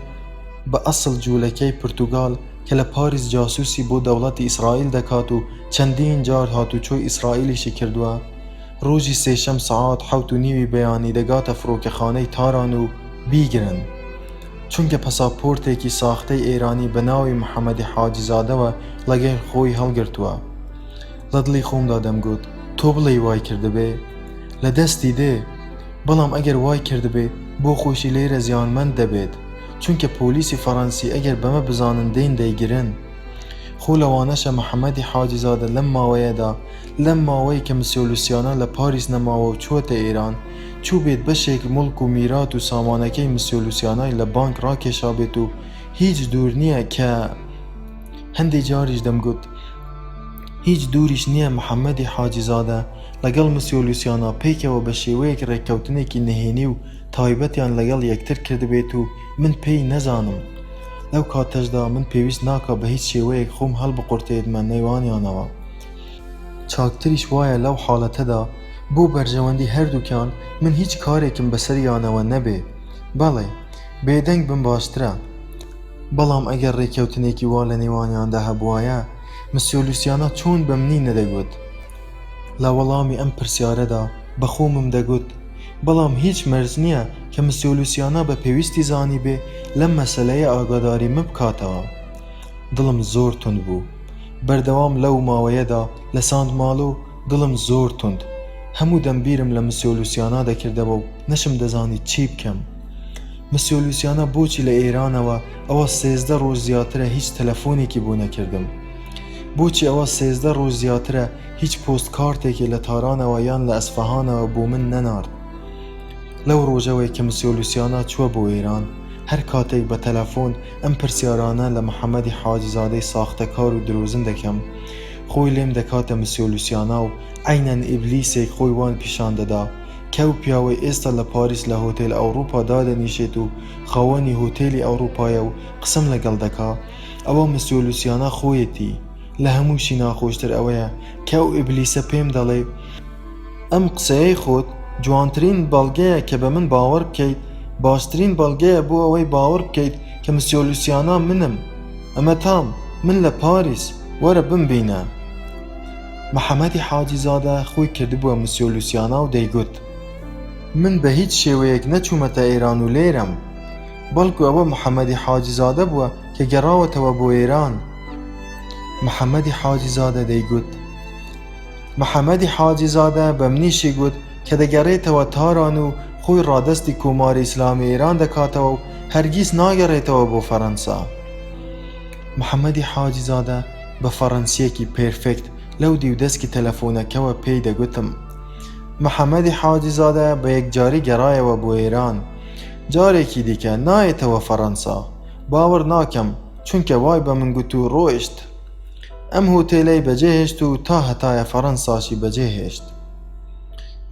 بە ئەسڵ جوولەکەی پرتوگال کە لە پاریس جاسووسی بۆ دەوڵەتی ئیسرائیل دەکات و چەندین جار هاتوچۆی ئیسرائیلیشی کردووە، ڕۆژی سێشەم سەعات 7:30 بەیانی دەگاتە فڕۆکەخانەی تاران و بیگرن، چونکە پەساپۆرتێکی ساختەی ئێرانی بە ناوی محەممەدی حاجی زادەوە لەگەڵ خۆی هەڵگرتووە. لە دڵی خۆمدا دەمگوت تۆ بڵێ وای کردبێ لە دەستی دێ، بەڵام ئەگەر وای کردبێ بۆ خۆشی لێرە زیانمەند دەبێت، چونکە پۆلیسی فەڕەنسی ئەگەر بەمە بزانن دێن دەیگرن. خۆ لەوانەشە محەممەدی حاجی زادە لەم ماوەیەدا، لەم ماوەی کە مسیۆ لوسیانا لە پاریس نەماوە و چووەتە ئێران، چوو بێت بەشێک مڵک و میرات و سامانەکەی مسیۆ لوسیانای لە بانک ڕاکێشا بێت و هیچ دوور نییە کە هەندێک جاریش دەمگوت هیچ دووریش نییە محەممەدی حاجی زادە لەگەڵ مسیۆ لوسیانا پێکەوە بە شێوەیەک ڕێککەوتنێکی نهێنی و تایبەتیان لەگەڵ یەکتر کردبێت و من پێی نەزانم. لەو کاتەشدا من پێویست ناکە بە هیچ شێوەیەک خۆم هەڵبقورتێتمە نێوانیانەوە. چاکتریش وایە لەو حاڵەتەدا بۆ بەرژەوەندی هەردووکیان من هیچ کارێکم بەسەریانەوە نەبێ. بەڵێ بێدەنگ بم باشترە، بەڵام ئەگەر ڕێککەوتنێکی وا لە نێوانیاندا هەبوایە مسیۆ لوسیانا چۆن بە منی نەدەگوت؟ لە وەڵامی ئەم پرسیارەدا بە خۆمم دەگوت بەڵام هیچ مەرج نییە کە مسیۆ لوسیانا بە پێویستی زانی بێ لەم مەسەلەیە ئاگاداری مبکاتەوە. دڵم زۆر تند بوو. بەردەوام لەو ماوەیەدا لە ساندماڵۆ دڵم زۆر تند. هەموو دەمبیرم لە مسیۆ لوسیانا دەکردەوە و نەشم دەزانی چی بکەم. مسیۆ لوسیانا بۆچی لە ئێرانەوە ئەوە 13 ڕۆژ زیاترە هیچ تەلەفۆنێکی بۆ نەکردم؟ بۆچی ئەوە 13 ڕۆژ زیاترە هیچ پۆست کارتێکی لە تارانەوە یان لە ئەسفەهانەوە بۆ من نەنارد؟ لەو ڕۆژەوەی کە مسیۆ لوسیانا چووە بۆ ئێران، هەر کاتێک بە تەلەفۆن ئەم پرسیارانە لە محەممەدی حاجی زادەی ساختەکار و درۆزن دەکەم، خۆی لێم دەکاتە مسیۆلوسیانا و عینەن ئیبلیسێک خۆی وان پیشان دەدا کە ئەو پیاوەی ئێستا لە پاریس لە هۆتێل ئەوروپا دادەنیشێت و خاوەنی هۆتێلی ئەوروپایە و قسم لەگەڵ دەکا ئەوە مسیۆلوسیانا خۆیەتی. لە هەمووشی ناخۆشتر ئەوەیە کە ئەو ئیبلیسە پێم دەڵێ ئەم قسەیەی خۆت جوانترین بەڵگەیە کە بە من باوەڕ بکەیت، باشترین بەڵگەیە بۆ ئەوەی باوەڕ بکەیت کە مسیۆلوسیانا منم، ئەمە تام، من لە پاریس، وەرە بمبینە. محەممەدی حاجیزادە خۆی کردبووە مسیۆلوسیانا و دەیگوت من بە هیچ شێوەیەک نەچوومەتە ئێران و لێرەم، بەڵکو ئەوە محەممەدی حاجیزادە بووە کە گەڕاوەتەوە بۆ ئێران. محەممەدی حاجیزادە دەیگوت محەممەدی حاجیزادە بە منیشی گوت کە دەگەڕێتەوە تاران و خۆی ڕادەستی کۆماری ئیسلامی ئێران دەکاتەوە و هەرگیز ناگەڕێتەوە بۆ فەرەنسا. محەممەدی حاجیزادە بە فەڕەنسیەکی پێرفێکت لەو دیودەسکی تەلەفۆنەکەوە پێی دەگوتم محەممەدی حاجیزادە بە یەکجاری گەڕایەوە بۆ ئێران، جارێکی دیکە نایەتەوە فەرەنسا، باوەڕ ناکەم چونکە وای بە من گوت و ڕۆیشت. ئەم هۆتێلەی بەجێهێشت و تا هەتایە فەرەنساشی بەجێهێشت.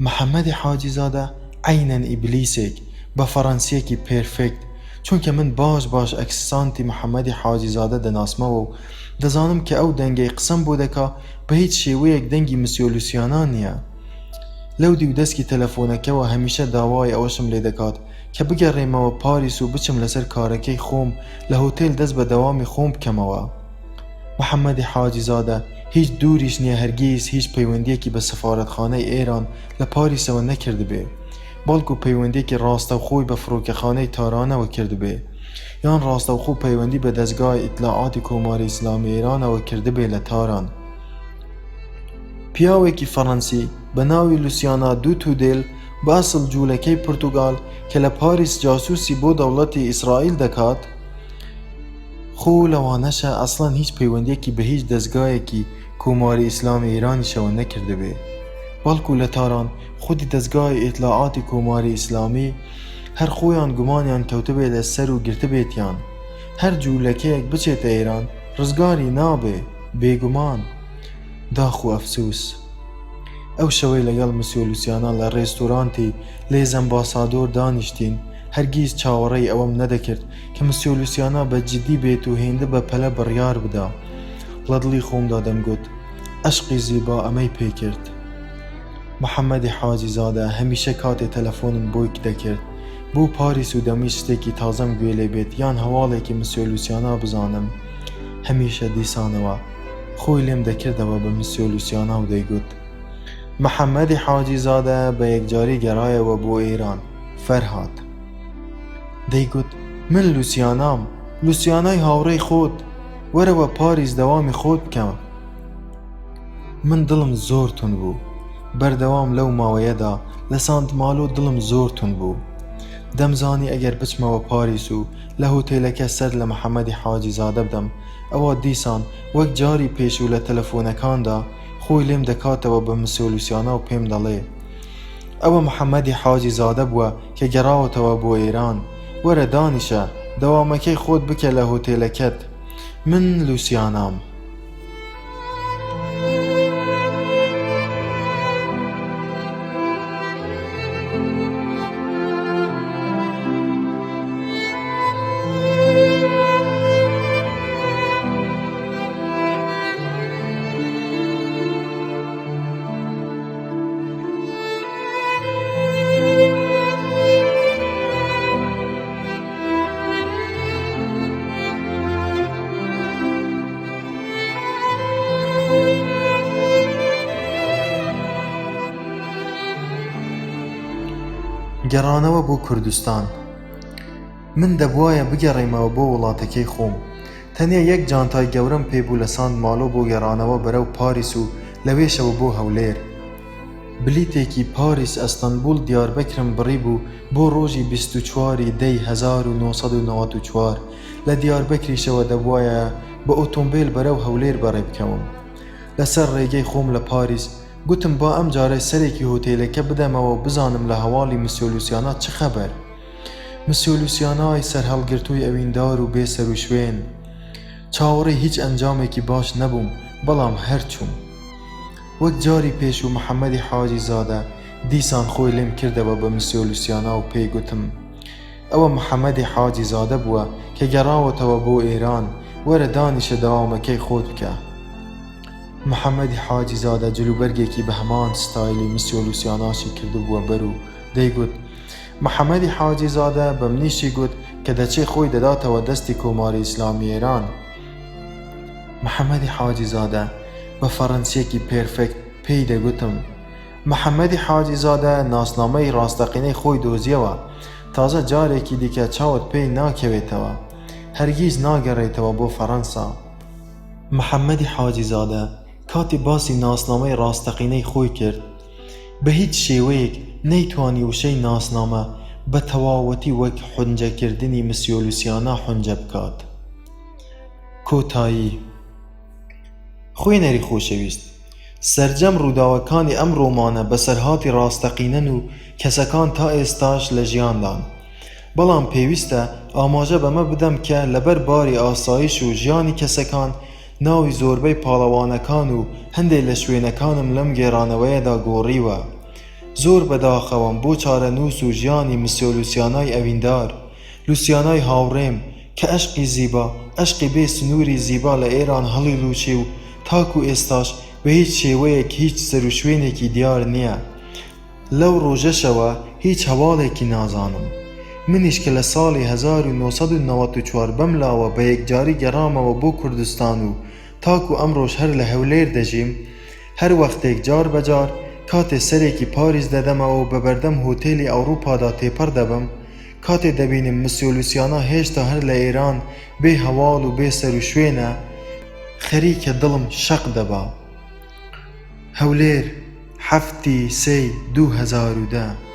محەممەدی حاجیزادە عینەن ئیبلیسێک بە فەڕەنسیەکی پێرفێکت، چونکە من باش ئەکسسانتی محەممەدی حاجیزادە دەناسمەوە و دەزانم کە ئەو دەنگەی قسم بۆ دەکا بە هیچ شێوەیەک دەنگی مسیۆلوسیانا نییە. لەو دیودەسکی تەلەفۆنەکەوە هەمیشە داوای ئەوەشم لێ دەکات کە بگەڕێمەوە پاریس و بچم لەسەر کارەکەی خۆم لە هۆتێل دەست بە دەوامی خۆم بکەمەوە. محەممەدی حاجیزادە هیچ دووریش نییە هەرگیز هیچ پەیوەندیەکی بە سەفارەتخانەی ئێران لە پاریسەوە نەکردبێ، بەڵکو پەیوەندێکی ڕاستەوخۆی بە فڕۆکەخانەی تارانەوە کردبێ، یان ڕاستەوخۆ پەیوەندی بە دەستگای ئیتلاعاتی کۆماری ئیسلامی ئێرانەوە کردبێ لە تاران. پیاوێکی فەڕەنسی بە ناوی لوسیانا دوتودێل بە ئەسڵ جوولەکەی پورتوگال کە لە پاریس جاسووسی بۆ دەوڵەتی ئیسرائیل دەکات، خۆ لەوانەشە ئەسڵەن هیچ پەیوەندیەکی بە هیچ دەستگایەکی کۆماری ئیسلامی ئێرانیشەوە نەکردبێ، بەڵکو لە تاران خودی دەستگای ئیتلاعاتی کۆماری ئیسلامی هەر خۆیان گومانیان کەوتبێ لە سەر و گرتبێتیان هەر جوولەکەیەک بچێتە ئێران ڕزگاری نابێ، بێگومان. داخ و ئەفسوس ئەو شەوەی لەگەڵ مسیۆلوسیانا لە ڕێستۆرانتی لێز ئەمباسادۆر دانیشتین، هەرگیز چاوەڕێی ئەوەم نەدەکرد کە مسیۆلوسیانا بە جددی بێت و هێندە بە پەلە بڕیار بدا. لە دڵی خۆمدا دەمگوت عەشقی زیبا ئەمەی پێکرد. محەممەدی حاجیزادە هەمیشە کاتێ تەلەفۆنم بۆی دەکرد بۆ پاریس و دەمی شتێکی تازەم گوێ لێ بێت یان هەواڵێکی مسیۆلوسیانا بزانم، هەمیشە دیسانەوە خۆی لێم دەکردەوە بە مسیۆلوسیانا و دەیگوت محەممەدی حاجیزادە بە یەکجاری گەڕایەوە بۆ ئێران، فەرهاد. دەیگوت من لوسیانام، لوسیانای هاوڕێی خۆت، وەرەوە پاریس دەوامی خۆت بکەم. من دڵم زۆر تون بوو، بەردەوام لەو ماوەیەدا لە سانت مالۆ دڵم زۆر تون بوو. دەمزانی ئەگەر بچمەوە پاریس و لە هۆتێلەکە سەر لە محەممەدی حاجیزادە بدەم، ئەوە دیسان وەک جاری پێش و لە تەلەفۆنەکاندا خۆی لێم دەکاتەوە بە مسیۆلوسیانا و پێم دەڵێ ئەوە محەممەدی حاجیزادە بووە کە گەڕاوەتەوە بۆ ئێران، وەرە دانیشە دەوامەکەی خۆت بکە لە هۆتێلەکەت، من لوسیانام. گەڕانەوە بۆ کوردستان. من دەبوایە بگەڕێمەوە بۆ وڵاتەکەی خۆم. تەنیا یەک جانتای گەورەم پێبوو لە سانت مالۆ بۆ گەڕانەوە بەرەو پاریس و لەوێشەوە بۆ هەولێر. بلیتێکی پاریس ئەستەنبول دیاربەکرم بڕی بوو بۆ ڕۆژی 24 دەی 1994 لە دیاربەکریشەوە دەبوایە بە ئۆتۆمبیل بەرەو هەولێر بەڕێ بکەوم. لەسەر ڕێگەی خۆم لە پاریس گوتم با ئەم جارە سەرێکی هۆتێلەکە بدەمەوە و بزانم لە هەواڵی مسیۆلوسیانا چ خەبەر. مسیۆلوسیانای سەرهەڵگرتووی ئەویندار و بێسەر و شوێن. چاوەڕێی هیچ ئەنجامێکی باش نەبووم، بەڵام هەرچووم وەک جاری پێش و محەممەدی حاجی زادە دیسان خۆی لێم کردەوە بە مسیۆ لوسیانا و پێی گوتم ئەوە محەممەدی حاجی زادە بووە کە گەڕاوەتەوە بۆ ئێران وەرە دانیشە دەوامەکەی خۆت بکە. محەممەدی حاجی زادە جلوبەرگێکی بە هەمان ستایلی مسیۆ لوسیاناشی کردبووە بەر و دەیگوت محەممەدی حاجی زادە بە منیشی گوت کە دەچێ خۆی دەداتەوە دەستی کۆماری ئیسلامی ئێران. محەممەدی حاجی زادە بە فەڕەنسیەکی پێرفێکت پێی دەگوتم محەممەدی حاجی زادە ناسنامەی ڕاستەقینەی خۆی دۆزیەوە، تازە جارێکی دیکە چاوت پێی ناکەوێتەوە، هەرگیز ناگەڕێتەوە بۆ فەڕەنسا. محەممەدی حاجی زادە کاتی باسی ناسنامەی ڕاستەقینەی خۆی کرد بە هیچ شێوەیەک نەیتوانی وشەی ناسنامە بە تەواوەتی وەک حونجەکردنی مسیۆ لوسیانا حونجە بکات. کۆتایی خوێنەری خۆشەویست، سەرجەم ڕووداوەکانی ئەم ڕۆمانە بەسەرهاتی ڕاستەقینەن و کەسەکان تا ئێستاش لە ژیاندان، بەڵام پێویستە ئاماژە بەمە بدەم کە لەبەر باری ئاسایش و ژیانی کەسەکان ناوی زۆربەی پاڵەوانەکان و هەندێک لە شوێنەکانم لەم گێڕانەوەیەدا گۆڕیوە. زۆر بەداخەوم بۆ چارەنووس و ژیانی مسیۆ لوسیانای ئەویندار، لوسیانای هاوڕێم کە عەشقی زیبا، عەشقی بێ سنووری زیبا لە ئێران هەڵی لوچی و تاکو ئێستاش بە هیچ شێوەیەک هیچ سەر و شوێنێکی دیار نییە. لەو ڕۆژەشەوە هیچ هەواڵێکی نازانم. منیش کە لە ساڵی 1994 بەم لاوە بە یەکجاری گەڕامەوە بۆ کوردستان و تاکو ئەمڕۆژ هەر لە هەولێر دەژیم، هەر وەختێک جار بەجار کاتێ سەرێکی پاریس دەدەمەوە و بە بەردەم هۆتێلی ئەوروپادا تێپەر دەبم، کاتێ دەبینم مسیۆ لوسیانا هێشتا هەر لە ئێران بێ هەواڵ و بێ سەر و شوێنە، خەریکە دڵم شەق دەبا. هەولێر 7/3/2010